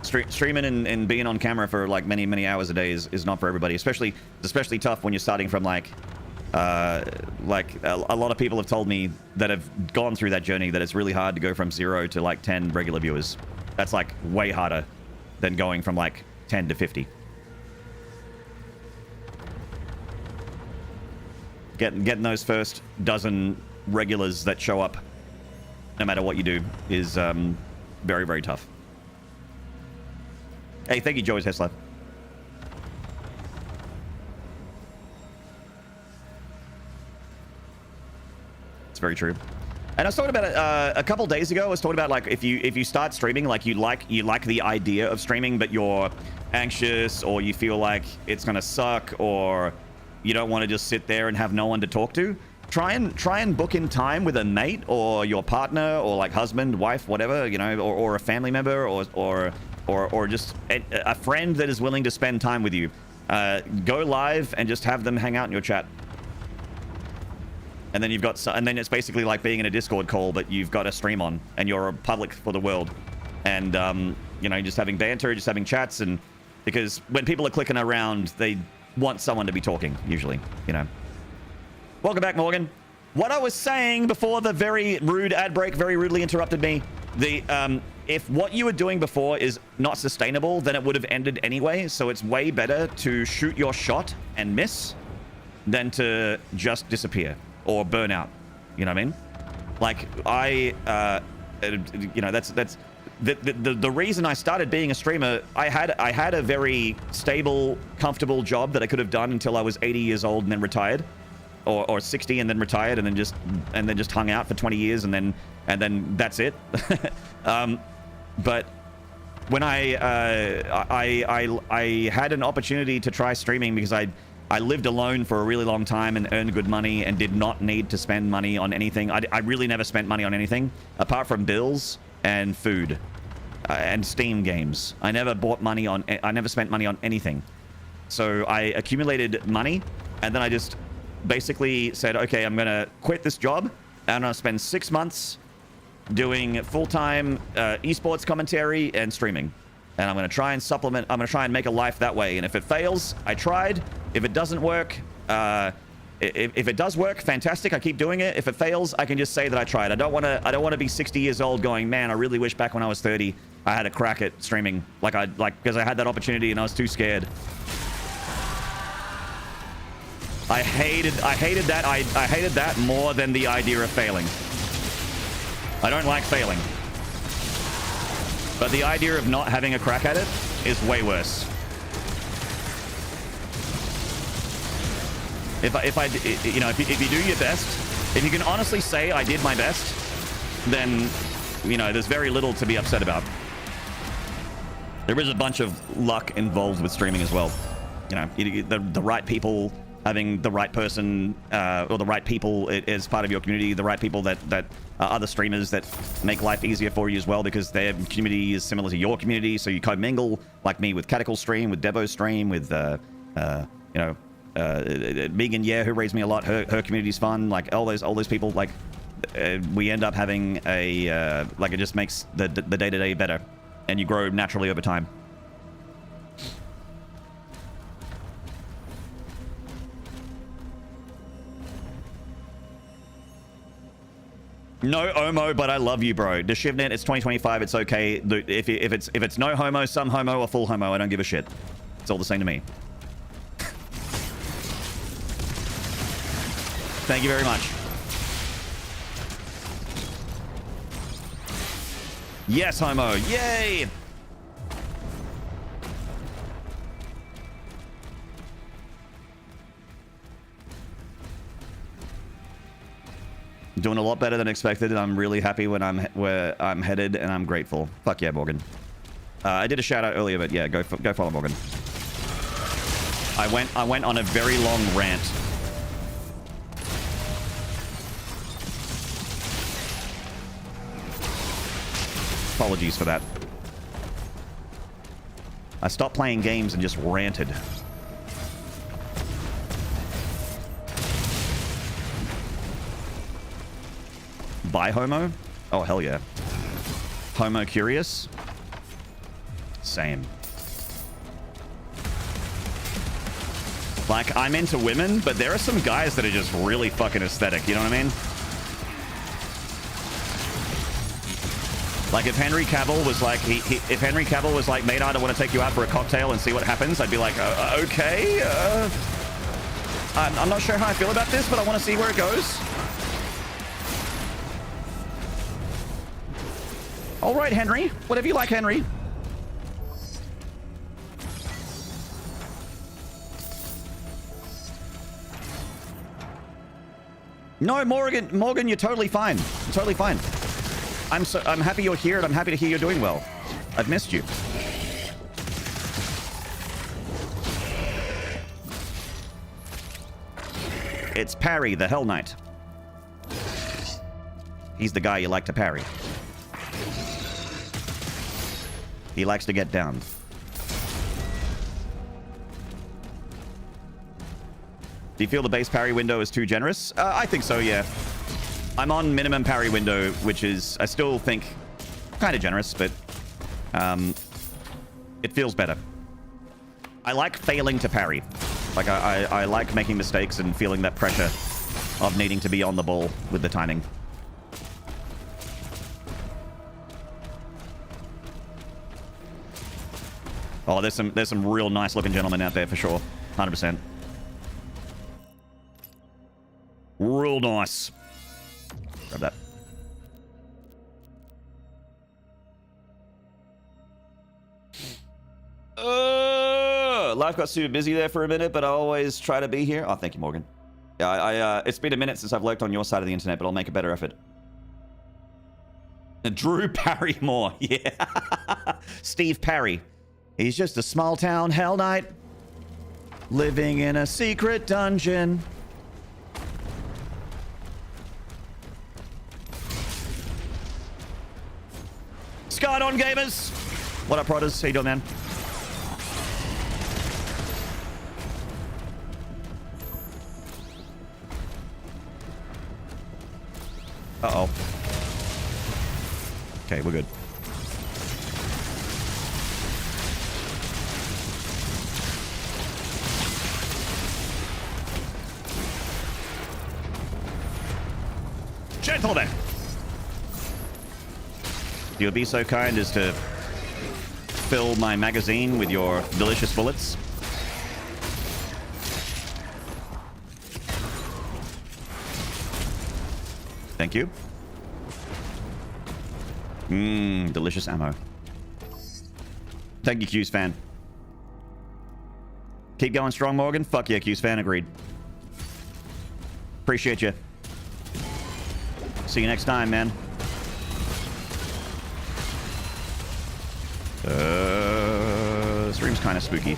Streaming and being on camera for like many hours a day is not for everybody. Especially tough when you're starting from like a lot of people have told me that have gone through that journey that it's really hard to go from 0 to like 10 regular viewers. That's like way harder than going from like 10 to 50. Getting those first dozen regulars that show up, no matter what you do, is very, very tough. Hey, thank you, Joey's Tesla. It's very true. And I was talking about it a couple days ago. I was talking about like if you start streaming, like you like the idea of streaming, but you're anxious, or you feel like it's gonna suck, or you don't want to just sit there and have no one to talk to. Try and book in time with a mate or your partner or like husband, wife, whatever, you know, or a family member or just a friend that is willing to spend time with you. Go live and just have them hang out in your chat. And then then it's basically like being in a Discord call, but you've got a stream on and you're public for the world. And you know, just having banter, just having chats, and because when people are clicking around, they want someone to be talking, usually, you know. Welcome back, Morgan. What I was saying before the very rude ad break very rudely interrupted me. If what you were doing before is not sustainable, then it would have ended anyway. So it's way better to shoot your shot and miss than to just disappear or burn out. You know what I mean? Like you know, that's the reason I started being a streamer. I had a very stable, comfortable job that I could have done until I was 80 years old and then retired. Or 60 and then retired and then just hung out for 20 years and then that's it. But when I had an opportunity to try streaming because I lived alone for a really long time and earned good money and did not need to spend money on anything. I really never spent money on anything apart from bills and food and Steam games. I never spent money on anything. So I accumulated money and then I just basically said, okay, I'm gonna quit this job I'm going to spend 6 months doing full-time esports commentary and streaming. And I'm going to try and supplement. I'm going to try and make a life that way. And if it fails, I tried. If it doesn't work, if it does work, fantastic. I keep doing it. If it fails, I can just say that I tried. I don't want to be 60 years old going, man, I really wish back when I was 30, I had a crack at streaming. Because I had that opportunity and I was too scared. I hated that. I hated that more than the idea of failing. I don't like failing. But the idea of not having a crack at it is way worse. If you do your best, if you can honestly say I did my best, then, you know, there's very little to be upset about. There is a bunch of luck involved with streaming as well. You know, the right people, having the right person, or the right people as part of your community, the right people that are other streamers that make life easier for you as well, because their community is similar to your community, so you commingle, like me with Catacl's stream, with Devo's stream, with, Megan, who raised me a lot, her community's fun, like all those people, like, we end up having a, like, it just makes the day-to-day better, and you grow naturally over time. No homo, but I love you, bro. The Shivnet, it's 2025. It's okay. If it's no homo, some homo, or full homo, I don't give a shit. It's all the same to me. Thank you very much. Yes, homo. Yay! Doing a lot better than expected, and I'm really happy where I'm headed, and I'm grateful. Fuck yeah, Morgan. I did a shout out earlier, but yeah, go follow Morgan. I went on a very long rant. Apologies for that. I stopped playing games and just ranted. Bi homo? Oh, hell yeah. Homo curious? Same. Like, I'm into women, but there are some guys that are just really fucking aesthetic, you know what I mean? Like, if Henry Cavill was like, if Henry Cavill was like, Maynarde, I want to take you out for a cocktail and see what happens, I'd be like, okay, I'm not sure how I feel about this, but I want to see where it goes. All right, Henry. Whatever you like, Henry. No, Morgan, you're totally fine. You're totally fine. I'm happy you're here, and I'm happy to hear you're doing well. I've missed you. It's Parry, the Hell Knight. He's the guy you like to parry. He likes to get down. Do you feel the base parry window is too generous? I think so, yeah. I'm on minimum parry window, which is, I still think, kind of generous, but it feels better. I like failing to parry. Like, I like making mistakes and feeling that pressure of needing to be on the ball with the timing. Oh, there's some real nice looking gentlemen out there for sure. 100%. Real nice. Grab that. Life got super busy there for a minute, but I always try to be here. Oh, thank you, Morgan. Yeah, it's been a minute since I've lurked on your side of the internet, but I'll make a better effort. Drew Parrymore, yeah. Steve Parry. He's just a small town Hell Knight living in a secret dungeon. Scott on gamers. What up, Prodders? How you doing, man? Okay, we're good. Gentlemen! You would be so kind as to fill my magazine with your delicious bullets. Thank you. Mmm, delicious ammo. Thank you, Q's fan. Keep going strong, Morgan. Fuck yeah, Q's fan. Agreed. Appreciate you. See you next time, man. This room's kind of spooky.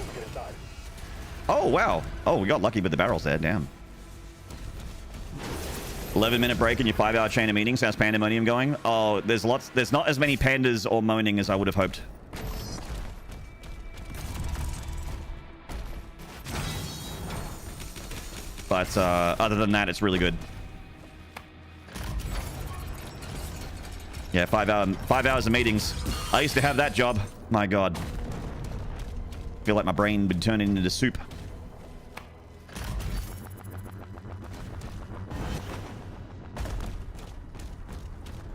Oh, wow. Oh, we got lucky with the barrels there. Damn. 11-minute break in your 5-hour chain of meetings. How's Pandemonium going? Oh, there's not as many pandas or moaning as I would have hoped. But other than that, it's really good. Yeah, 5 hours of meetings. I used to have that job. My God. I feel like my brain would turn into soup.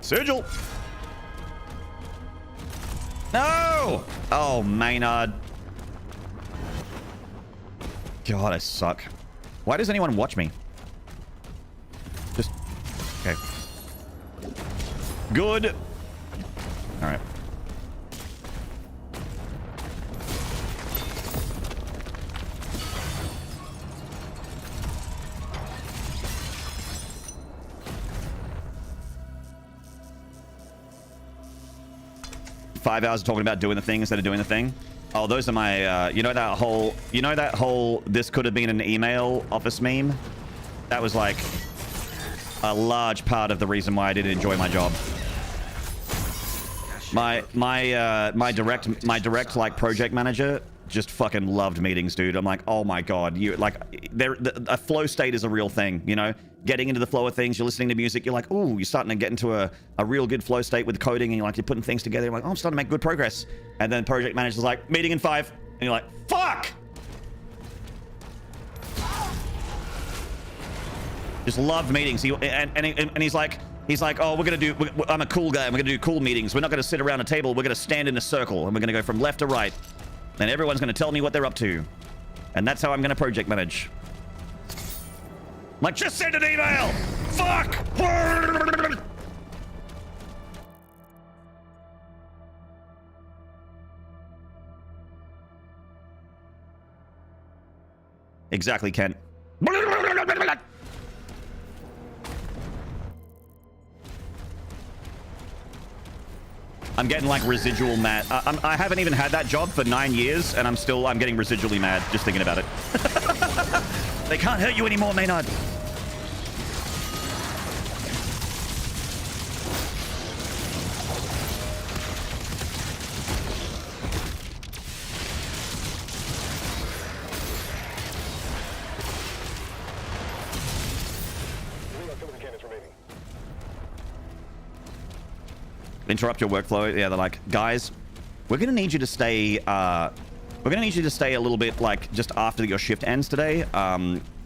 Sigil! No! Oh, Maynarde. God, I suck. Why does anyone watch me? Just... Okay. Good. All right. Five hours talking about doing the thing instead of doing the thing. Oh, those are my, you know that whole, this could have been an email office meme? That was like a large part of the reason why I didn't enjoy my job. My direct like project manager just fucking loved meetings, dude. I'm like, oh my God, you like, a flow state is a real thing, you know? Getting into the flow of things, you're listening to music, you're like, ooh, you're starting to get into a real good flow state with coding, and you're putting things together, you're like, oh, I'm starting to make good progress. And then project manager's like, meeting in 5, and you're like, fuck! Just loved meetings. And he's like, oh, I'm a cool guy, and we're gonna do cool meetings. We're not gonna sit around a table, we're gonna stand in a circle, and we're gonna go from left to right. And everyone's gonna tell me what they're up to. And that's how I'm gonna project manage. I'm like, just send an email! Fuck! Exactly, Kent. I'm getting like residual mad. I haven't even had that job for 9 years, and I'm getting residually mad just thinking about it. They can't hurt you anymore, Maynard. Interrupt your workflow. Yeah, they're like, guys, we're gonna need you to stay. We're gonna need you to stay a little bit, like, just after your shift ends today.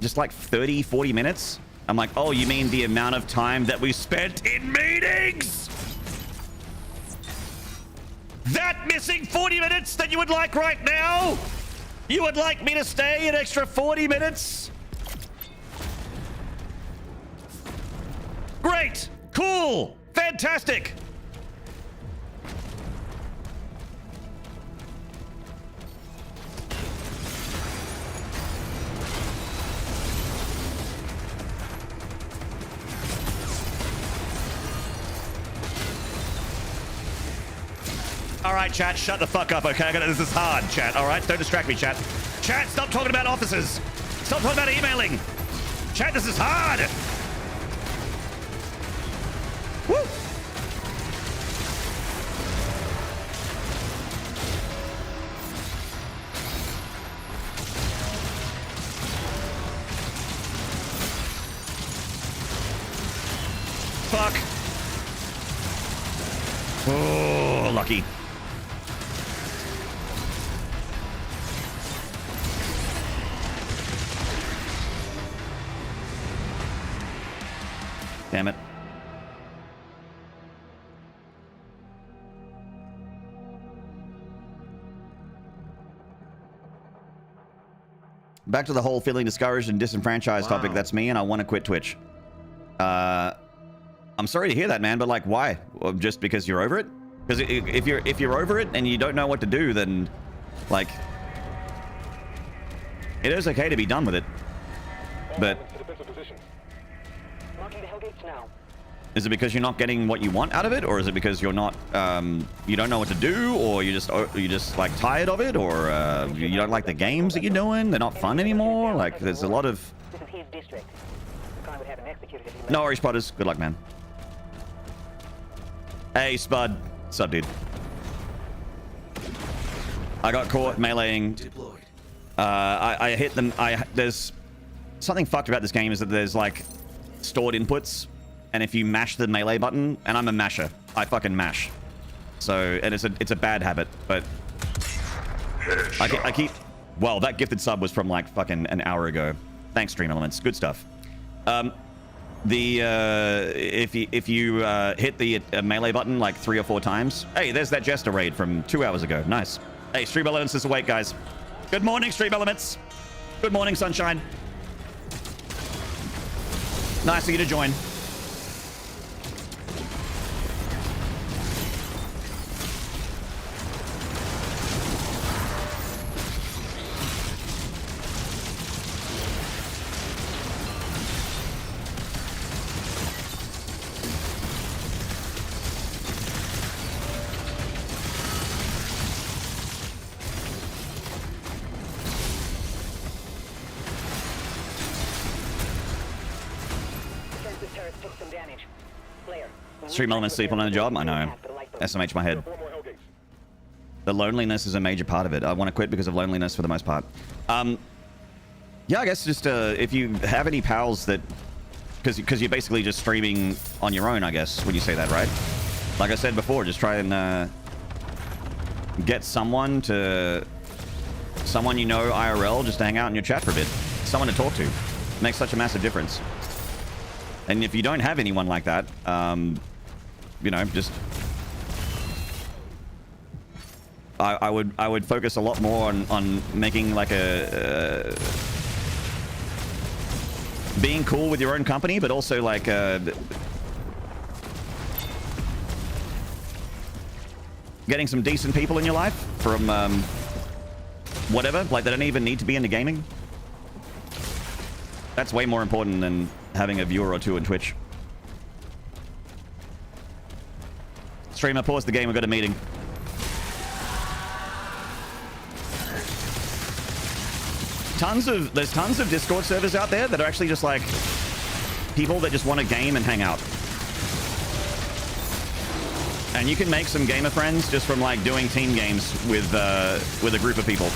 Just like 30, 40 minutes. I'm like, oh, you mean the amount of time that we spent in meetings? That missing 40 minutes that you would like right now? You would like me to stay an extra 40 minutes? Great, cool, fantastic. All right, chat, shut the fuck up, okay? This is hard, chat, all right? Don't distract me, chat. Chat, stop talking about offices. Stop talking about emailing. Chat, this is hard. Woo! Fuck. Oh. rookie. Damn it. Back to the whole feeling discouraged and disenfranchised topic. That's me, and I want to quit Twitch. I'm sorry to hear that, man, but like, why? Well, just because you're over it? Because if you're over it and you don't know what to do, then like, it is okay to be done with it. But Marking the Hellgates now. is it because you're not getting what you want out of it, or is it because you're not you don't know what to do, or you're just like tired of it, or you don't like the games that you're doing? They're not fun anymore. Like, there's a lot of. This is his district. The guy would have him executed if he left. No worries, Potters. Good luck, man. Hey, Spud. What's up, dude? I got caught meleeing. Deployed. I hit them. There's something fucked about this game is that there's like stored inputs, and if you mash the melee button, and I'm a masher, I fucking mash. So, and it's a bad habit, but I keep. Well, that gifted sub was from like fucking an hour ago. Thanks, Stream Elements. Good stuff. If you hit the melee button like 3 or 4 times, hey, there's that Jester raid from 2 hours ago. Nice. Hey, Stream Elements is awake, guys. Good morning, Stream Elements. Good morning, sunshine. Nice of you to join. Defensive turrets took some damage. Player. Stream Elements sleep on a job? I know. SMH my head. The loneliness is a major part of it. I want to quit because of loneliness for the most part. Yeah, I guess just if you have any pals that... Because you're basically just streaming on your own, I guess, when you say that, right? Like I said before, just try and get someone you know IRL just to hang out in your chat for a bit. Someone to talk to. Makes such a massive difference. And if you don't have anyone like that, you know, just... I would focus a lot more on making like a... being cool with your own company, but also like... getting some decent people in your life from whatever. Like, they don't even need to be into gaming. That's way more important than having a viewer or two on Twitch. Streamer, pause the game. We've got a meeting. There's tons of Discord servers out there that are actually just like people that just want to game and hang out. And you can make some gamer friends just from like doing team games with a group of people.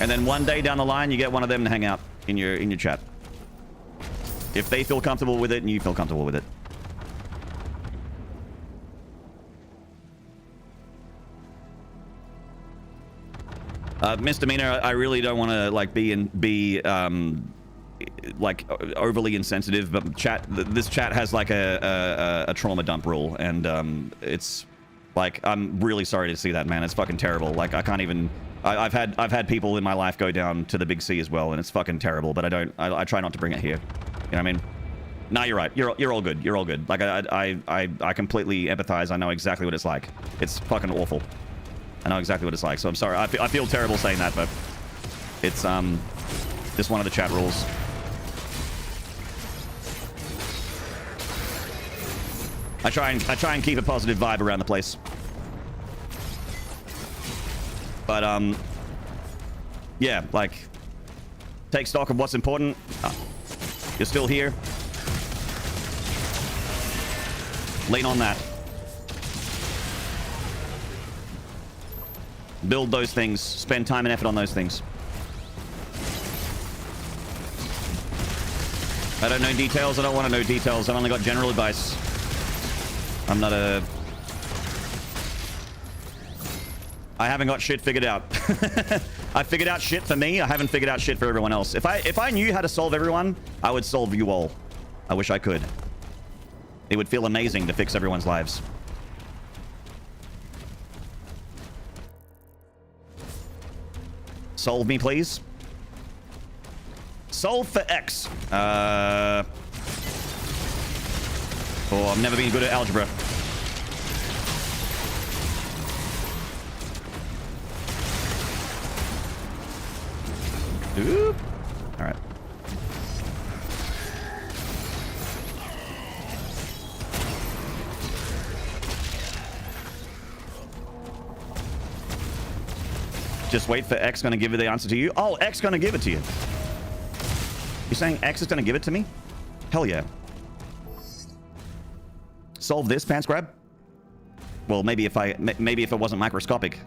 And then one day down the line, you get one of them to hang out in your chat. If they feel comfortable with it and you feel comfortable with it. Misdemeanor, I really don't want to like be like overly insensitive, but this chat has like a trauma dump rule, and it's like, I'm really sorry to see that, man. It's fucking terrible. Like, I can't even. I've had people in my life go down to the big C as well, and it's fucking terrible. But I try not to bring it here. You know what I mean? No, you're right. You're all good. You're all good. Like, I completely empathize. I know exactly what it's like. It's fucking awful. I know exactly what it's like. So I'm sorry. I feel terrible saying that, but it's just one of the chat rules. I try and keep a positive vibe around the place. But yeah, like, take stock of what's important. You're still here. Lean on that. Build those things. Spend time and effort on those things. I don't know details. I don't want to know details. I've only got general advice. I'm not a... I haven't got shit figured out. I figured out shit for me. I haven't figured out shit for everyone else. If I knew how to solve everyone, I would solve you all. I wish I could. It would feel amazing to fix everyone's lives. Solve me, please. Solve for X. Oh, I've never been good at algebra. Oop. All right. Just wait for X gonna give you the answer to you. Oh, X gonna give it to you. You're saying X is gonna give it to me? Hell yeah. Solve this, pants grab? Well, maybe if it wasn't microscopic.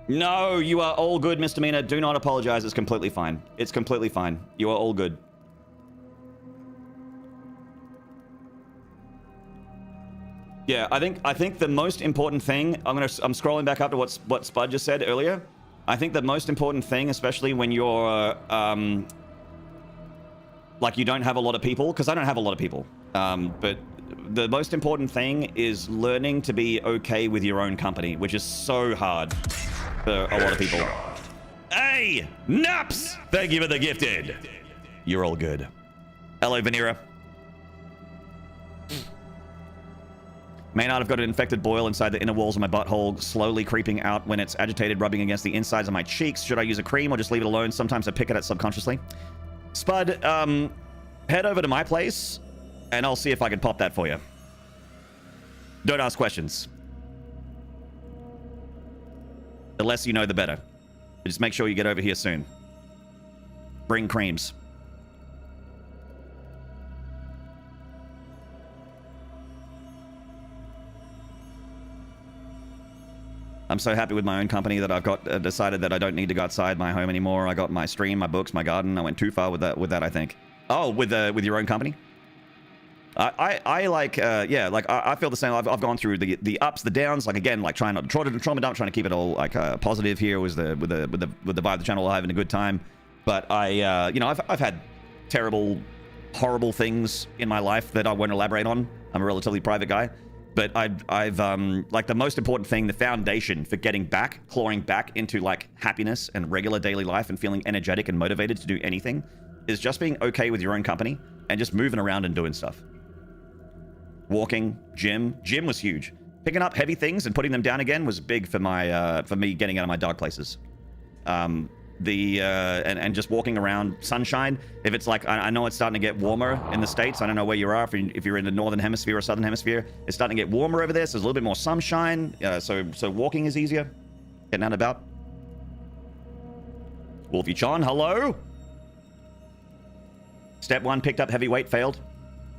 No, you are all good, Mr. Mina. Do not apologize. It's completely fine. It's completely fine. You are all good. Yeah, I think the most important thing, I'm scrolling back up to what Spud just said earlier. I think the most important thing, especially when you're like you don't have a lot of people, because I don't have a lot of people. But the most important thing is learning to be okay with your own company, which is so hard for a lot of people. Hey, Naps! Thank you for the gifted. You're all good. Hello, Vanera. Maynarde, I've got an infected boil inside the inner walls of my butthole, slowly creeping out when it's agitated, rubbing against the insides of my cheeks. Should I use a cream or just leave it alone? Sometimes I pick at it subconsciously. Spud, head over to my place, and I'll see if I can pop that for you. Don't ask questions. The less you know, the better. Just make sure you get over here soon. Bring creams. I'm so happy with my own company that I've got decided that I don't need to go outside my home anymore. I got my stream, my books, my garden. I went too far with that. I think. Oh, with your own company. I like yeah, like I feel the same. I've gone through the ups, the downs. Like again, like trying not to trauma dump, trying to keep it all like positive. Here was with the vibe of the channel, having a good time. But I you know I've had terrible, horrible things in my life that I won't elaborate on. I'm a relatively private guy. But I've like the most important thing, the foundation for getting back, clawing back into like happiness and regular daily life and feeling energetic and motivated to do anything is just being okay with your own company and just moving around and doing stuff. Walking, gym was huge. Picking up heavy things and putting them down again was big for my for me getting out of my dark places. And just walking around, sunshine. If it's like, I know it's starting to get warmer in the States. I don't know where you are, if you're in the northern hemisphere or southern hemisphere. It's starting to get warmer over there, so there's a little bit more sunshine. So walking is easier. Getting out and about. Wolfie Chan, hello. Step 1, picked up heavy weight, failed.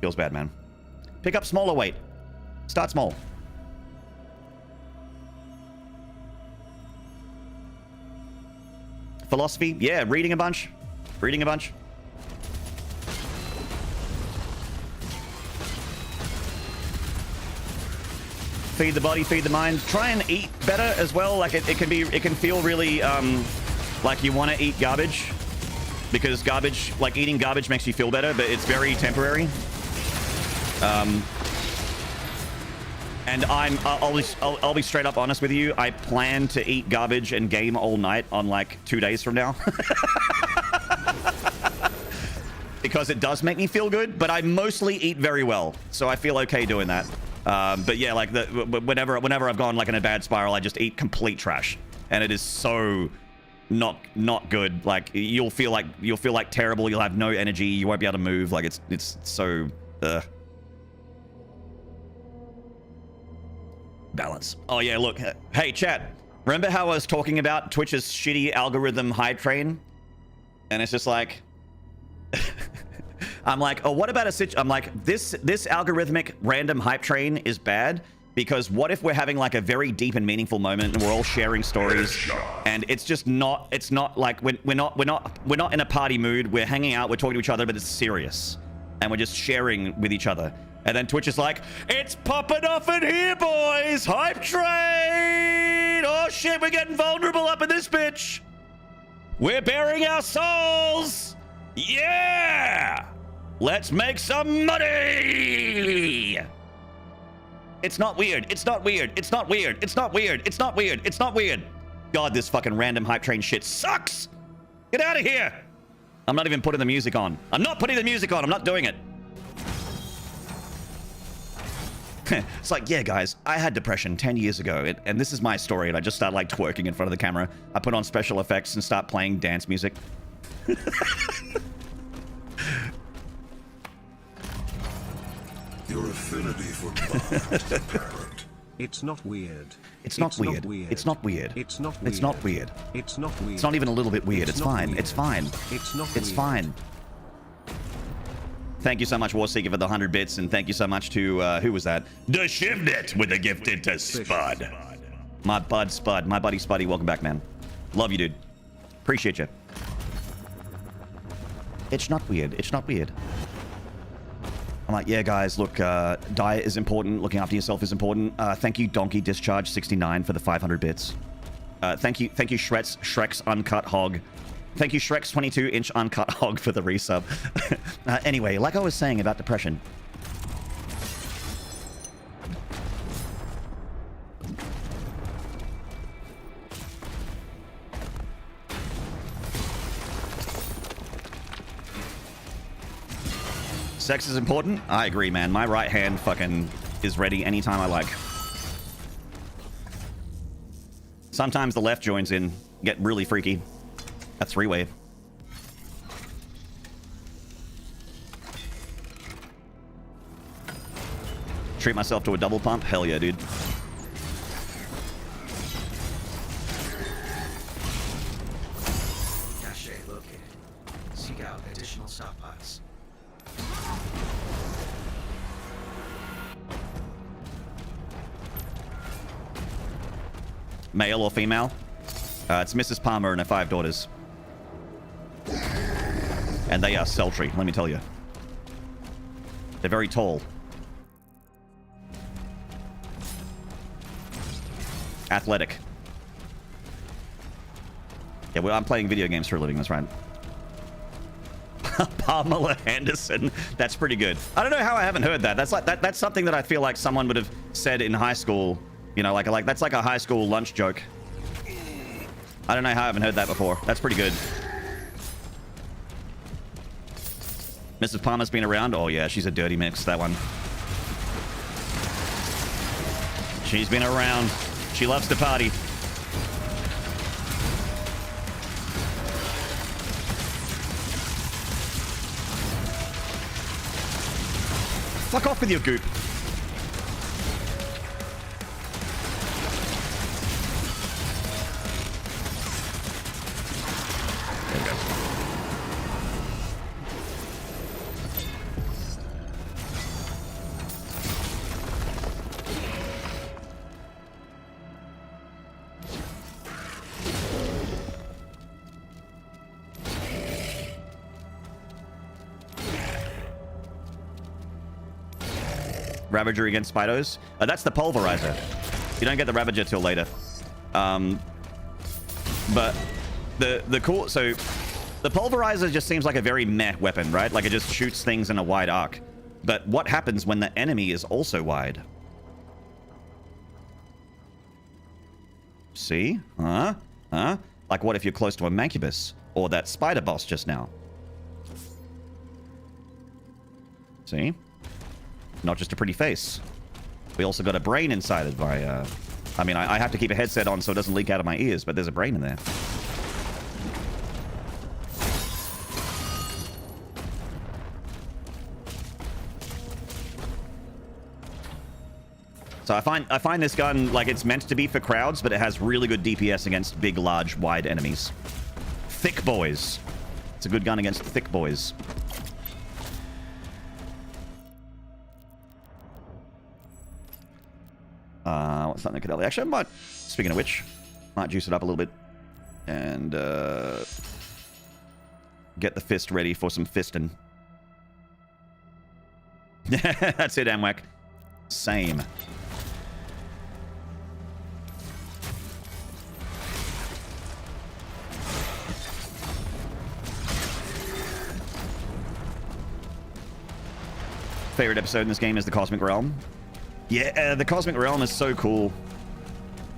Feels bad, man. Pick up smaller weight. Start small. Philosophy, yeah, reading a bunch. Feed the body, feed the mind. Try and eat better as well. Like it can feel really like you want to eat garbage, because garbage, like eating garbage makes you feel better, but it's very temporary. And I'll be straight up honest with you. I plan to eat garbage and game all night on like 2 days from now. Because it does make me feel good, but I mostly eat very well. So I feel okay doing that. But yeah, like whenever I've gone like in a bad spiral, I just eat complete trash. And it is so not good. Like you'll feel like terrible. You'll have no energy. You won't be able to move. Like it's so balance. Oh yeah, look. Hey chat, remember how I was talking about Twitch's shitty algorithm hype train? And it's just like I'm like, oh, what about I'm like, this algorithmic random hype train is bad, Because what if we're having like a very deep and meaningful moment and we're all sharing stories and it's just not, it's not like we're not in a party mood. We're hanging out, we're talking to each other, but it's serious. And we're just sharing with each other. And then Twitch is like, it's popping off in here, boys. Hype train. Oh shit, we're getting vulnerable up in this bitch. We're bearing our souls. Yeah. Let's make some money. It's not weird. It's not weird. It's not weird. It's not weird. It's not weird. It's not weird. God, this fucking random hype train shit sucks. Get out of here. I'm not even putting the music on. I'm not putting the music on. I'm not doing it. It's like, yeah, guys, I had depression 10 years ago, and this is my story, and I just start like twerking in front of the camera. I put on special effects and start playing dance music. Your affinity for blood is apparent. It's not weird. It's not weird. It's not weird. It's not weird. It's not weird. It's not weird. It's not even a little bit weird. It's fine. It's fine. It's not It's weird. fine. Thank you so much, Warseeker, for the 100 bits, and thank you so much to, who was that? The Shivnet with the gifted to Spud. My bud Spud. My buddy Spuddy. Welcome back, man. Love you, dude. Appreciate you. It's not weird. It's not weird. I'm like, yeah, guys, look, diet is important. Looking after yourself is important. Thank you, Donkey Discharge 69 for the 500 bits. Thank you, Shrek's Uncut Hog. Thank you, Shrek's 22-inch Uncut Hog for the resub. Anyway, like I was saying about depression. Sex is important? I agree, man. My right hand fucking is ready anytime I like. Sometimes the left joins in, get really freaky. A three-way. Treat myself to a double pump? Hell yeah, dude. Cache located. Seek out additional stockpiles. Male or female? It's Mrs. Palmer and her 5 daughters. And they are sultry, let me tell you. They're very tall. Athletic. Yeah, well, I'm playing video games for a living, that's right. Pamela Henderson. That's pretty good. I don't know how I haven't heard that. That's like that's something that I feel like someone would have said in high school. You know, like that's like a high school lunch joke. I don't know how I haven't heard that before. That's pretty good. Mrs. Palmer's been around. Oh yeah, she's a dirty mix, that one. She's been around. She loves to party. Fuck off with your goop. There we go. Ravager against Spidos. That's the Pulverizer. You don't get the Ravager till later. But the cool... So, the Pulverizer just seems like a very meh weapon, right? Like, it just shoots things in a wide arc. But what happens when the enemy is also wide? See? Huh? Huh? Like, what if you're close to a Mancubus? Or that spider boss just now? See? Not just a pretty face. We also got a brain inside of my, I mean, I have to keep a headset on so it doesn't leak out of my ears, but there's a brain in there. So I find this gun, like, it's meant to be for crowds, but it has really good DPS against big, large, wide enemies. Thick boys. It's a good gun against thick boys. What's something Cadelli? Actually, I might, speaking of which, might juice it up a little bit. And get the fist ready for some fisting. That's it, Amwak. Same. Favorite episode in this game is the Cosmic Realm. Yeah, the Cosmic Realm is so cool.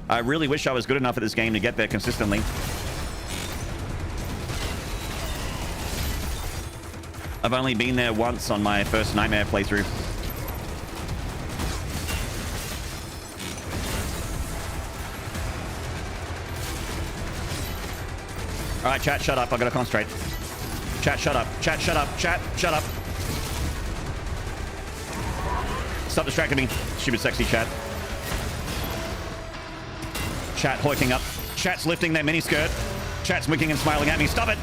I really wish I was good enough at this game to get there consistently. I've only been there once on my first Nightmare playthrough. Alright, chat, shut up. I gotta concentrate. Chat, shut up. Chat, shut up. Chat, shut up. Stop distracting me. Stupid sexy chat. Chat hoiking up. Chat's lifting their miniskirt. Chat's winking and smiling at me. Stop it!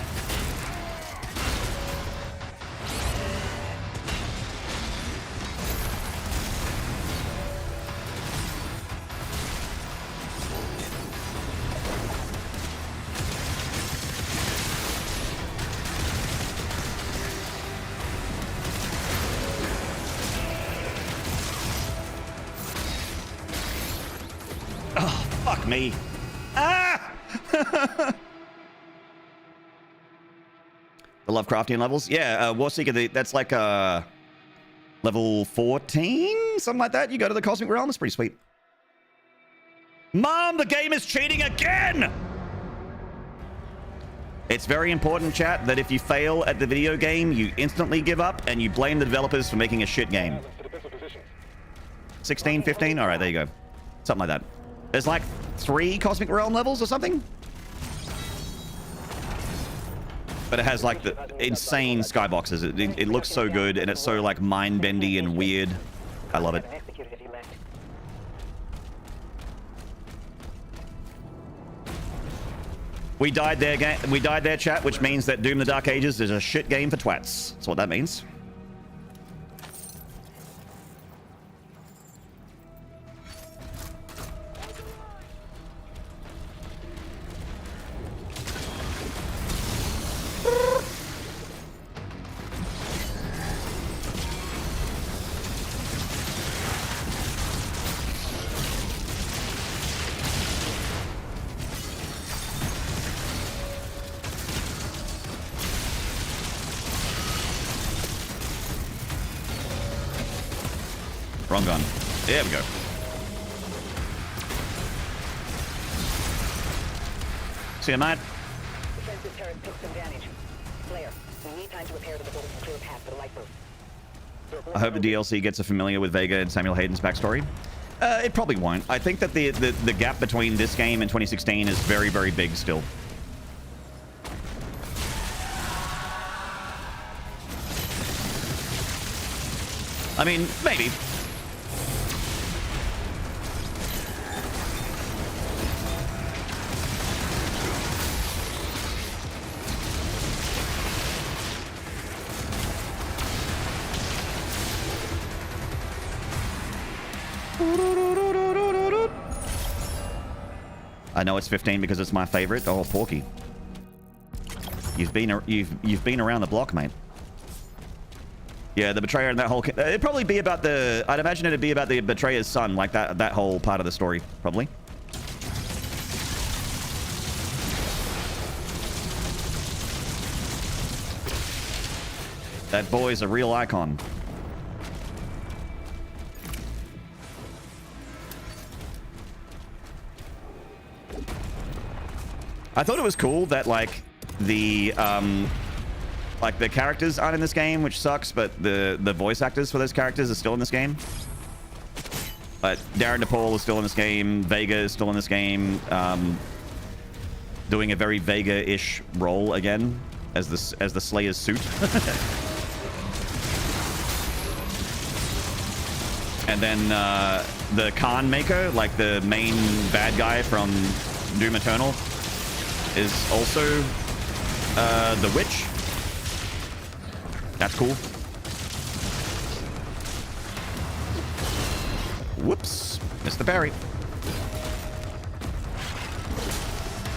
Me. Ah! The Lovecraftian levels? Yeah, Warseeker, that's like level 14? Something like that. You go to the Cosmic Realm. It's pretty sweet. Mom, the game is cheating again! It's very important, chat, that if you fail at the video game, you instantly give up and you blame the developers for making a shit game. 16, 15? Alright, there you go. Something like that. There's like 3 Cosmic Realm levels or something. But it has like the insane skyboxes. It looks so good and it's so like mind-bendy and weird. I love it. We died there, chat, which means that Doom the Dark Ages is a shit game for twats. That's what that means. Wrong gun. There we go. See you, mate. Defensive turret took some damage. Slayer, we need time to repair the bullets and clear a path for the light boost. I hope the DLC gets familiar with Vega and Samuel Hayden's backstory. It probably won't. I think that the gap between this game and 2016 is very, very big still. I mean, maybe. I know it's 15 because it's my favorite. Oh, Porky. You've been around the block, mate. Yeah, the betrayer and that whole... It'd probably be about the... I'd imagine it'd be about the betrayer's son, like that whole part of the story, probably. That boy's a real icon. I thought it was cool that like the characters aren't in this game, which sucks, but the voice actors for those characters are still in this game. But Darren DePaul is still in this game. Vega is still in this game, doing a very Vega-ish role again as the Slayer's suit. And then the Khan Maker, like the main bad guy from Doom Eternal, is also the witch. That's cool. Whoops. Missed the parry.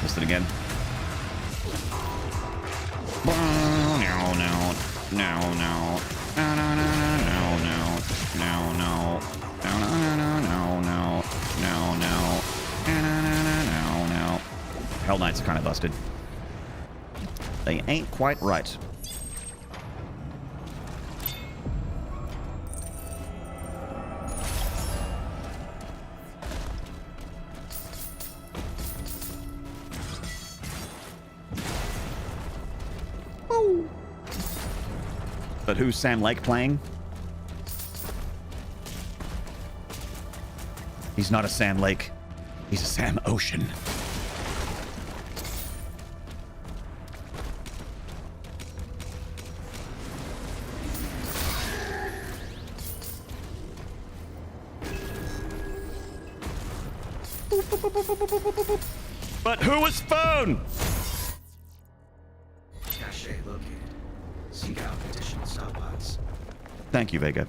Missed it again. No, no, no, no, no, no, no, no, no, no, no, no, no, no, no. Hell Knights are kind of busted. They ain't quite right. But who's Sam Lake playing? He's not a Sam Lake. He's a Sam Ocean. But who was phone? Cache located. Seek out additional stockpiles. Thank you, Vega.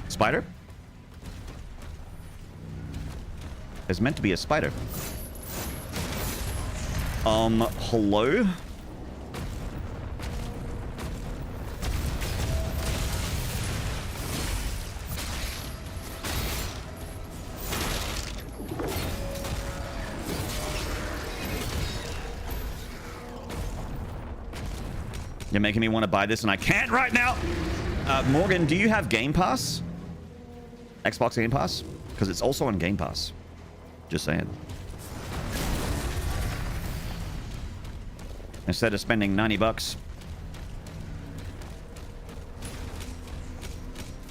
Spider? There's meant to be a spider. Hello? You're making me want to buy this, and I can't right now. Morgan, do you have Game Pass? Xbox Game Pass? Because it's also on Game Pass. Just saying. Instead of spending 90 bucks.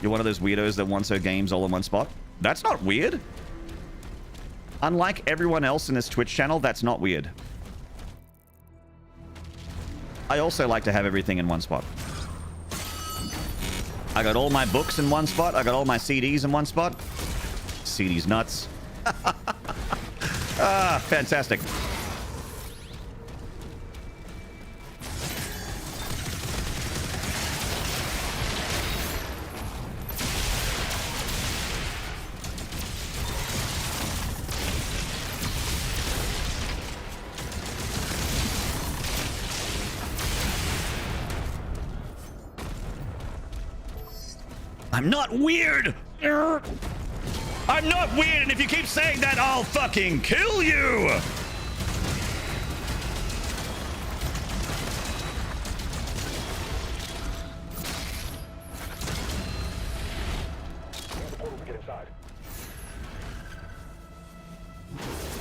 You're one of those weirdos that wants her games all in one spot. That's not weird. Unlike everyone else in this Twitch channel, that's not weird. I also like to have everything in one spot. I got all my books in one spot. I got all my CDs in one spot. CDs nuts. Ah, fantastic. I'm not weird! I'm not weird, and if you keep saying that, I'll fucking kill you!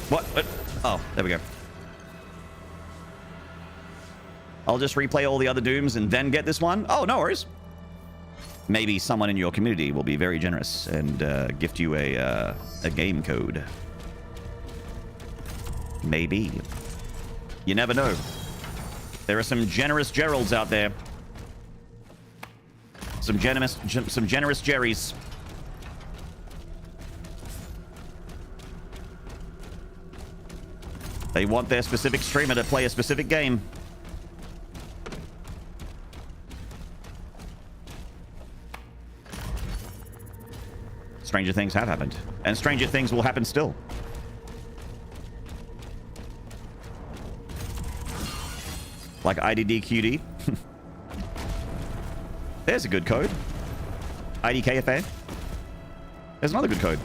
What? Oh, there we go. I'll just replay all the other Dooms and then get this one? Oh, no worries. Maybe someone in your community will be very generous and gift you a game code. Maybe. You never know. There are some generous Geralds out there. Some generous Jerrys. They want their specific streamer to play a specific game. Stranger things have happened. And stranger things will happen still. Like IDDQD. There's a good code. IDKFA. There's another good code.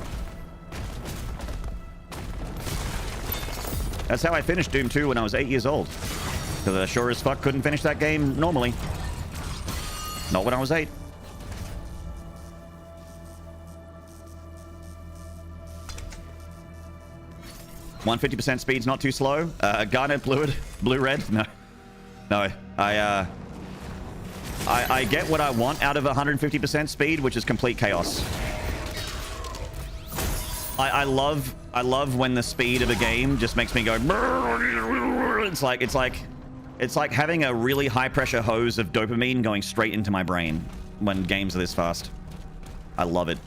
That's how I finished Doom 2 when I was 8 years old. Because I sure as fuck couldn't finish that game normally. Not when I was 8. One 50% speed's not too slow. Garnet, blue, red. No. I get what I want out of 150% speed, which is complete chaos. I love when the speed of a game just makes me go. It's like having a really high pressure hose of dopamine going straight into my brain when games are this fast. I love it.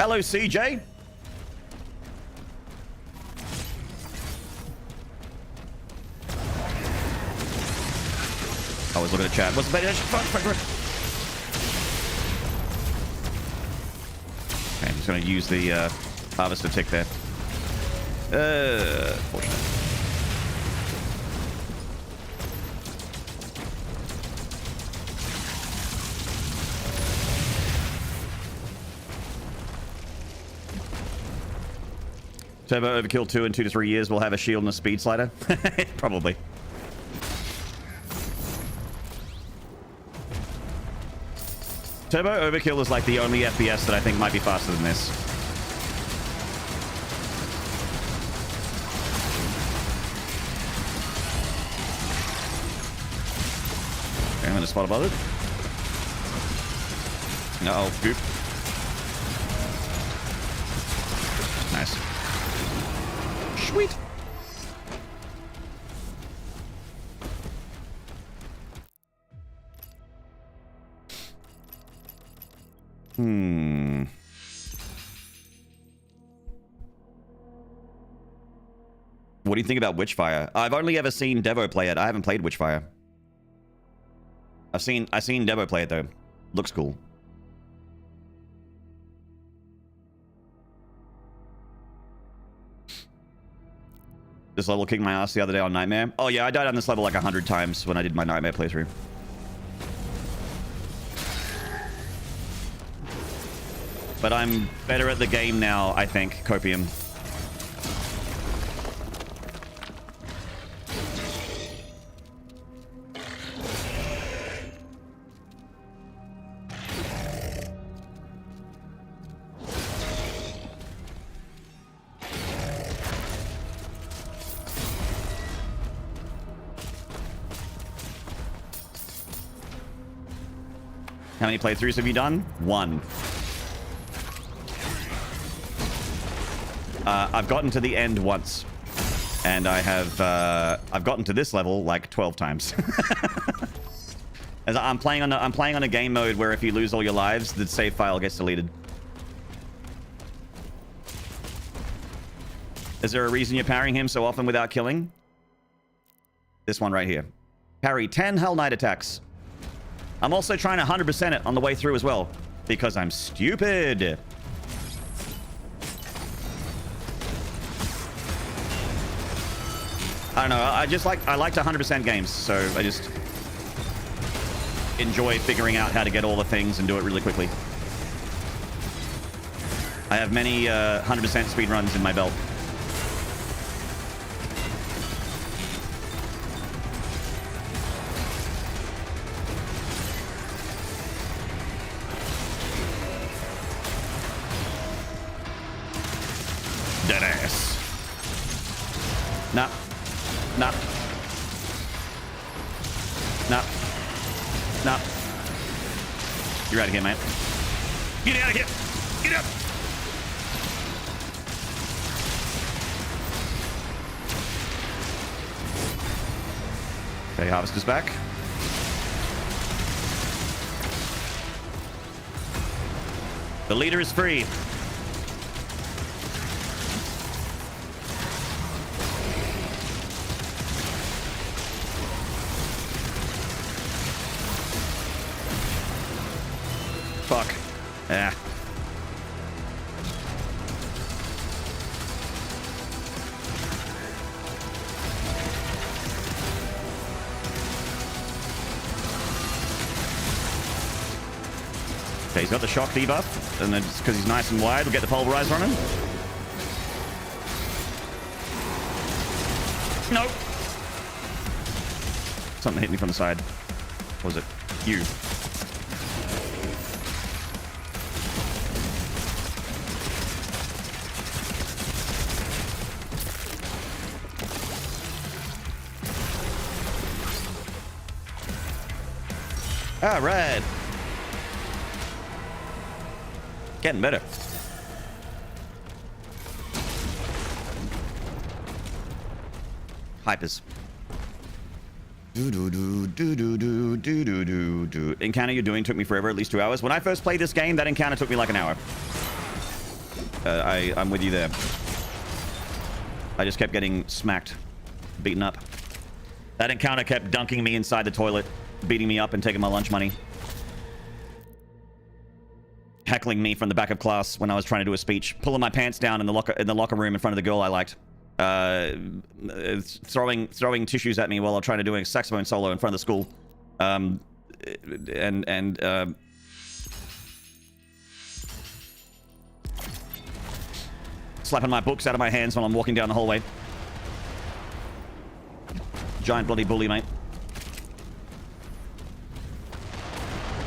Hello, CJ. I was looking at chat. What's the better? Fuck. Okay, I'm just going to use the harvester tick there. Fortunate. Turbo Overkill 2 in 2 to 3 years will have a shield and a speed slider? Probably. Turbo Overkill is like the only FPS that I think might be faster than this. Okay, I'm gonna spot above it. Uh-oh, goop. Nice. Sweet. What do you think about Witchfire? I've only ever seen Devo play it. I haven't played Witchfire. I've seen Devo play it though. Looks cool. This level kicked my ass the other day on Nightmare. Oh yeah, I died on this level like 100 times when I did my Nightmare playthrough. But I'm better at the game now, I think, Copium. How many playthroughs have you done? 1. I've gotten to the end once, and I've gotten to this level like 12 times. As I'm playing on a game mode where if you lose all your lives, the save file gets deleted. Is there a reason you're parrying him so often without killing? This one right here. Parry 10 Hell Knight attacks. I'm also trying to 100% it on the way through as well, because I'm stupid. I don't know, I like to 100% games, so I just enjoy figuring out how to get all the things and do it really quickly. I have many 100% speedruns in my belt. Deadass. Nah. Nah. Nah. Nah. You're out of here, mate. Get out of here! Get up! Okay, Harvester's back. The leader is free. Fuck. Yeah. Okay, he's got the shock debuff, and then because he's nice and wide, we'll get the pulverizer on him. Nope. Something hit me from the side. What was it? You. All right. Getting better. Hypers. Encounter you're doing took me forever, at least 2 hours. When I first played this game, that encounter took me like an hour. I'm with you there. I just kept getting smacked, beaten up. That encounter kept dunking me inside the toilet, beating me up and taking my lunch money. Heckling me from the back of class when I was trying to do a speech. Pulling my pants down in the locker room in front of the girl I liked. Throwing tissues at me while I'm trying to do a saxophone solo in front of the school. Slapping my books out of my hands while I'm walking down the hallway. Giant bloody bully, mate.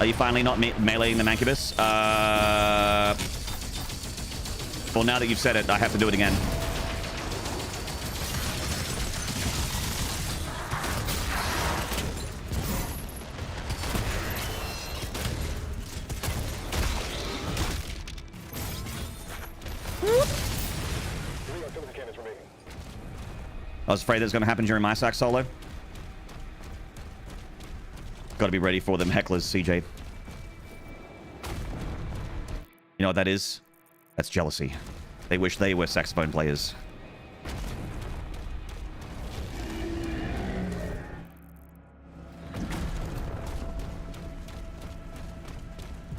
Are you finally not meleeing the Mancubus? Well, now that you've said it, I have to do it again. I was afraid that was going to happen during my sax solo. Got to be ready for them hecklers, CJ. You know what that is? That's jealousy. They wish they were saxophone players.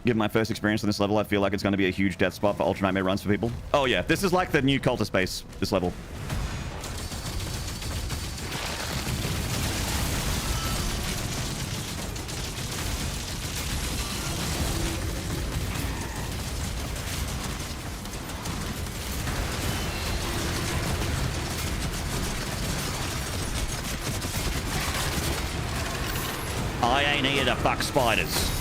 Given my first experience on this level, I feel like it's going to be a huge death spot for Ultra Nightmare runs for people. Oh yeah, this is like the new Cultist base, this level. I ain't here to fuck spiders.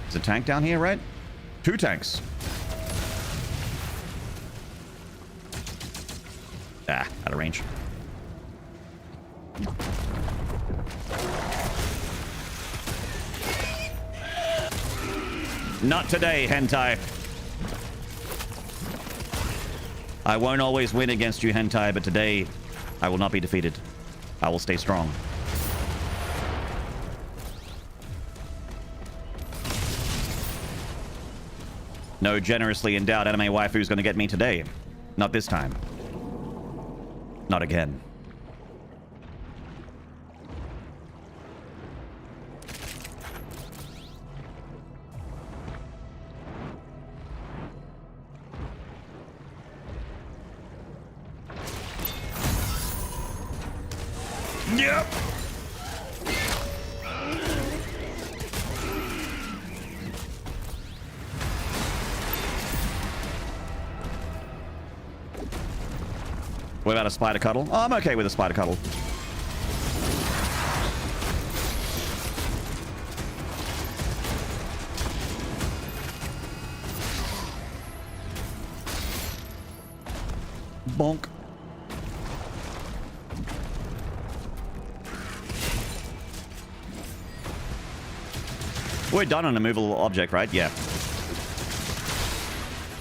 There's a tank down here, right? 2 tanks. Ah, out of range. Not today, hentai. I won't always win against you, hentai, but today I will not be defeated. I will stay strong. No generously endowed anime waifu's gonna get me today. Not this time. Not again. Yep. What about a spider cuddle? Oh, I'm okay with a spider cuddle. Bonk. We're done on a movable object, right? Yeah.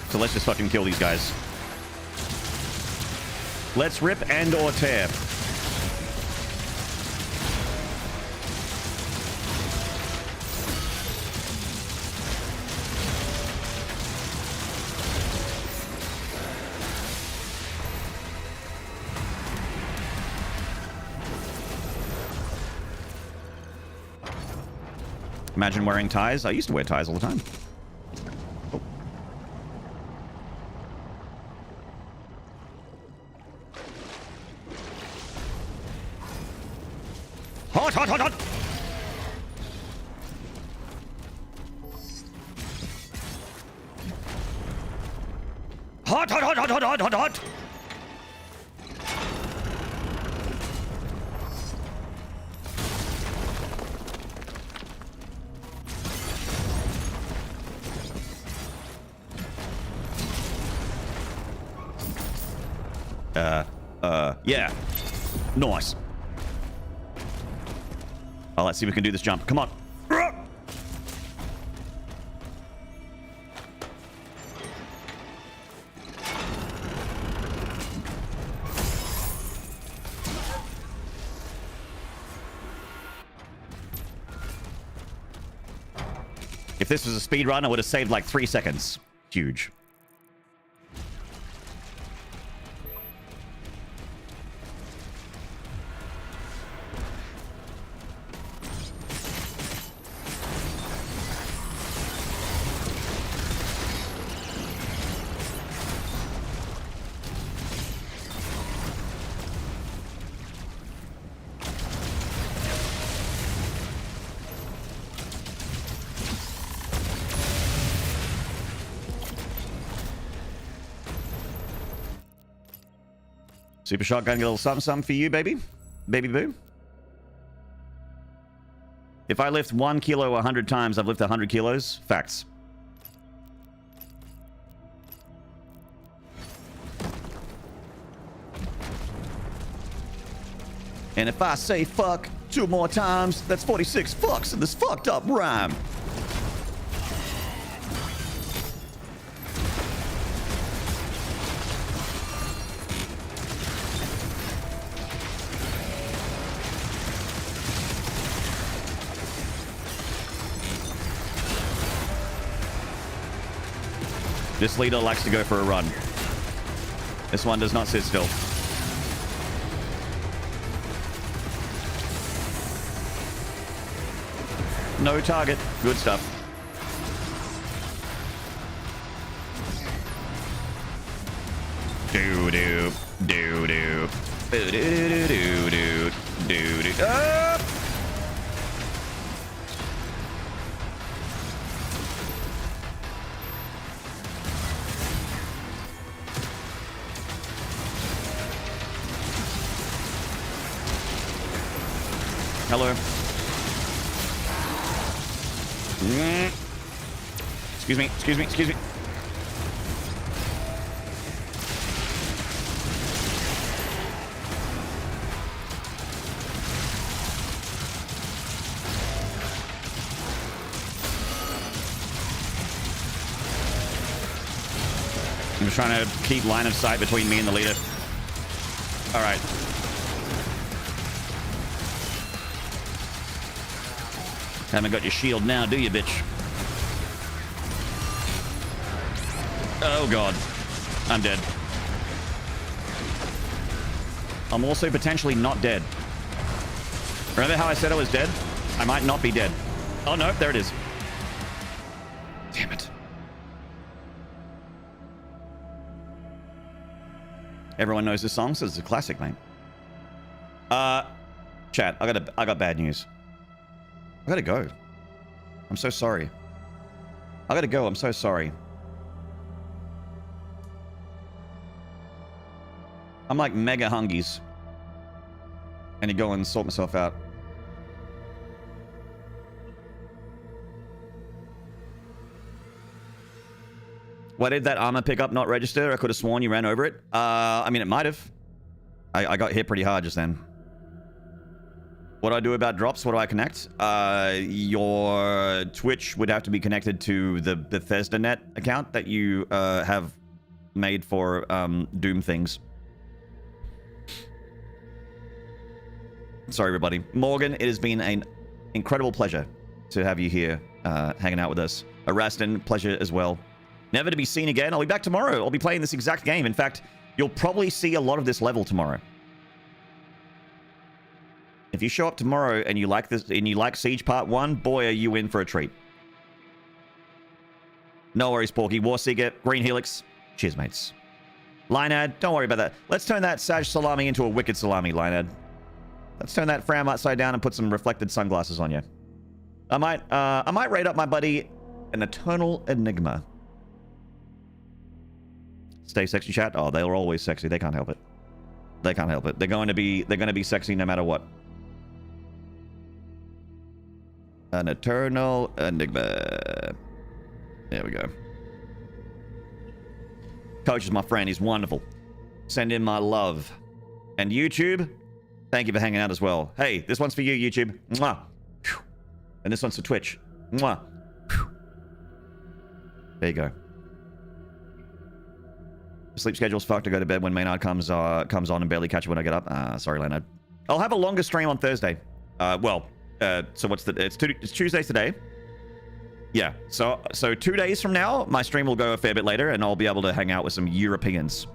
So let's just fucking kill these guys. Let's rip and or tear. Imagine wearing ties. I used to wear ties all the time. Oh. Hot, hot, hot, hot! Hot, hot, hot, hot, hot, hot, hot, hot! Yeah. Nice. Oh, let's see if we can do this jump. Come on. If this was a speed run, I would have saved like 3 seconds. Huge. Super shotgun, get a little something, something for you, baby. Baby boo. If I lift 1 kilo 100 times, I've lifted 100 kilos. Facts. And if I say fuck 2 more times, that's 46 fucks in this fucked up rhyme. This leader likes to go for a run. This one does not sit still. No target. Good stuff. Do do do do do do do do do do. Ah! Hello. Excuse me, excuse me, excuse me. I'm just trying to keep line of sight between me and the leader. All right. Haven't got your shield now, do you, bitch? Oh, God. I'm dead. I'm also potentially not dead. Remember how I said I was dead? I might not be dead. Oh, no. There it is. Damn it. Everyone knows this song, so it's a classic, mate. Chat, I got bad news. I gotta go. I'm so sorry. I gotta go. I'm so sorry. I'm like mega hungies. I need to go and sort myself out. Why did that armor pickup not register? I could have sworn you ran over it. I mean, it might have. I got hit pretty hard just then. What do I do about drops? What do I connect? Your Twitch would have to be connected to the Bethesda Net account that you have made for Doom things. Sorry, everybody. Morgan, it has been an incredible pleasure to have you here hanging out with us. Araston, pleasure as well. Never to be seen again. I'll be back tomorrow. I'll be playing this exact game. In fact, you'll probably see a lot of this level tomorrow. If you show up tomorrow and you like this and you like Siege Part 1, boy, are you in for a treat. No worries, Porky. Warseeker, Green Helix. Cheers, mates. Maynarde, don't worry about that. Let's turn that Saj Salami into a Wicked Salami, Maynarde. Let's turn that Fram upside down and put some reflected sunglasses on you. I might rate up my buddy an Eternal Enigma. Stay sexy, chat. Oh, they're always sexy. They can't help it. They can't help it. They're going to be sexy no matter what. An Eternal Enigma. There we go. Coach is my friend. He's wonderful. Send in my love. And YouTube, thank you for hanging out as well. Hey, this one's for you, YouTube. Mwah. And this one's for Twitch. Mwah. There you go. Sleep schedule's fucked. I go to bed when Maynard comes on and barely catch it when I get up. Sorry, Leonard. I'll have a longer stream on Thursday. So what's it's Tuesday today. Yeah, so 2 days from now, my stream will go a fair bit later, and I'll be able to hang out with some Europeans.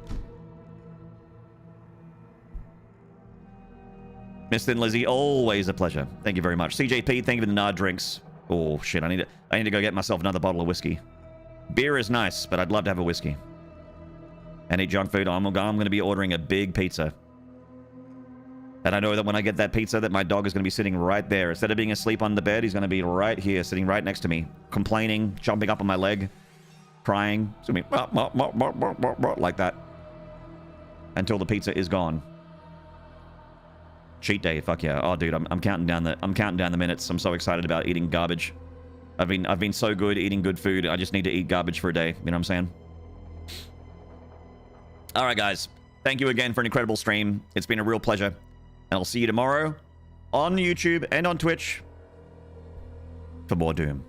Miss Thin Lizzie, always a pleasure. Thank you very much. CJP, thank you for the Nard drinks. Oh shit, I need to go get myself another bottle of whiskey. Beer is nice, but I'd love to have a whiskey. And eat junk food. I'm going to be ordering a big pizza. And I know that when I get that pizza, that my dog is going to be sitting right there. Instead of being asleep on the bed, he's going to be right here, sitting right next to me, complaining, jumping up on my leg, crying. It's going to be like that until the pizza is gone. Cheat day, fuck yeah. Oh, dude, I'm counting down the minutes. I'm so excited about eating garbage. I've been so good eating good food. I just need to eat garbage for a day. You know what I'm saying? All right, guys. Thank you again for an incredible stream. It's been a real pleasure. And I'll see you tomorrow on YouTube and on Twitch for more Doom.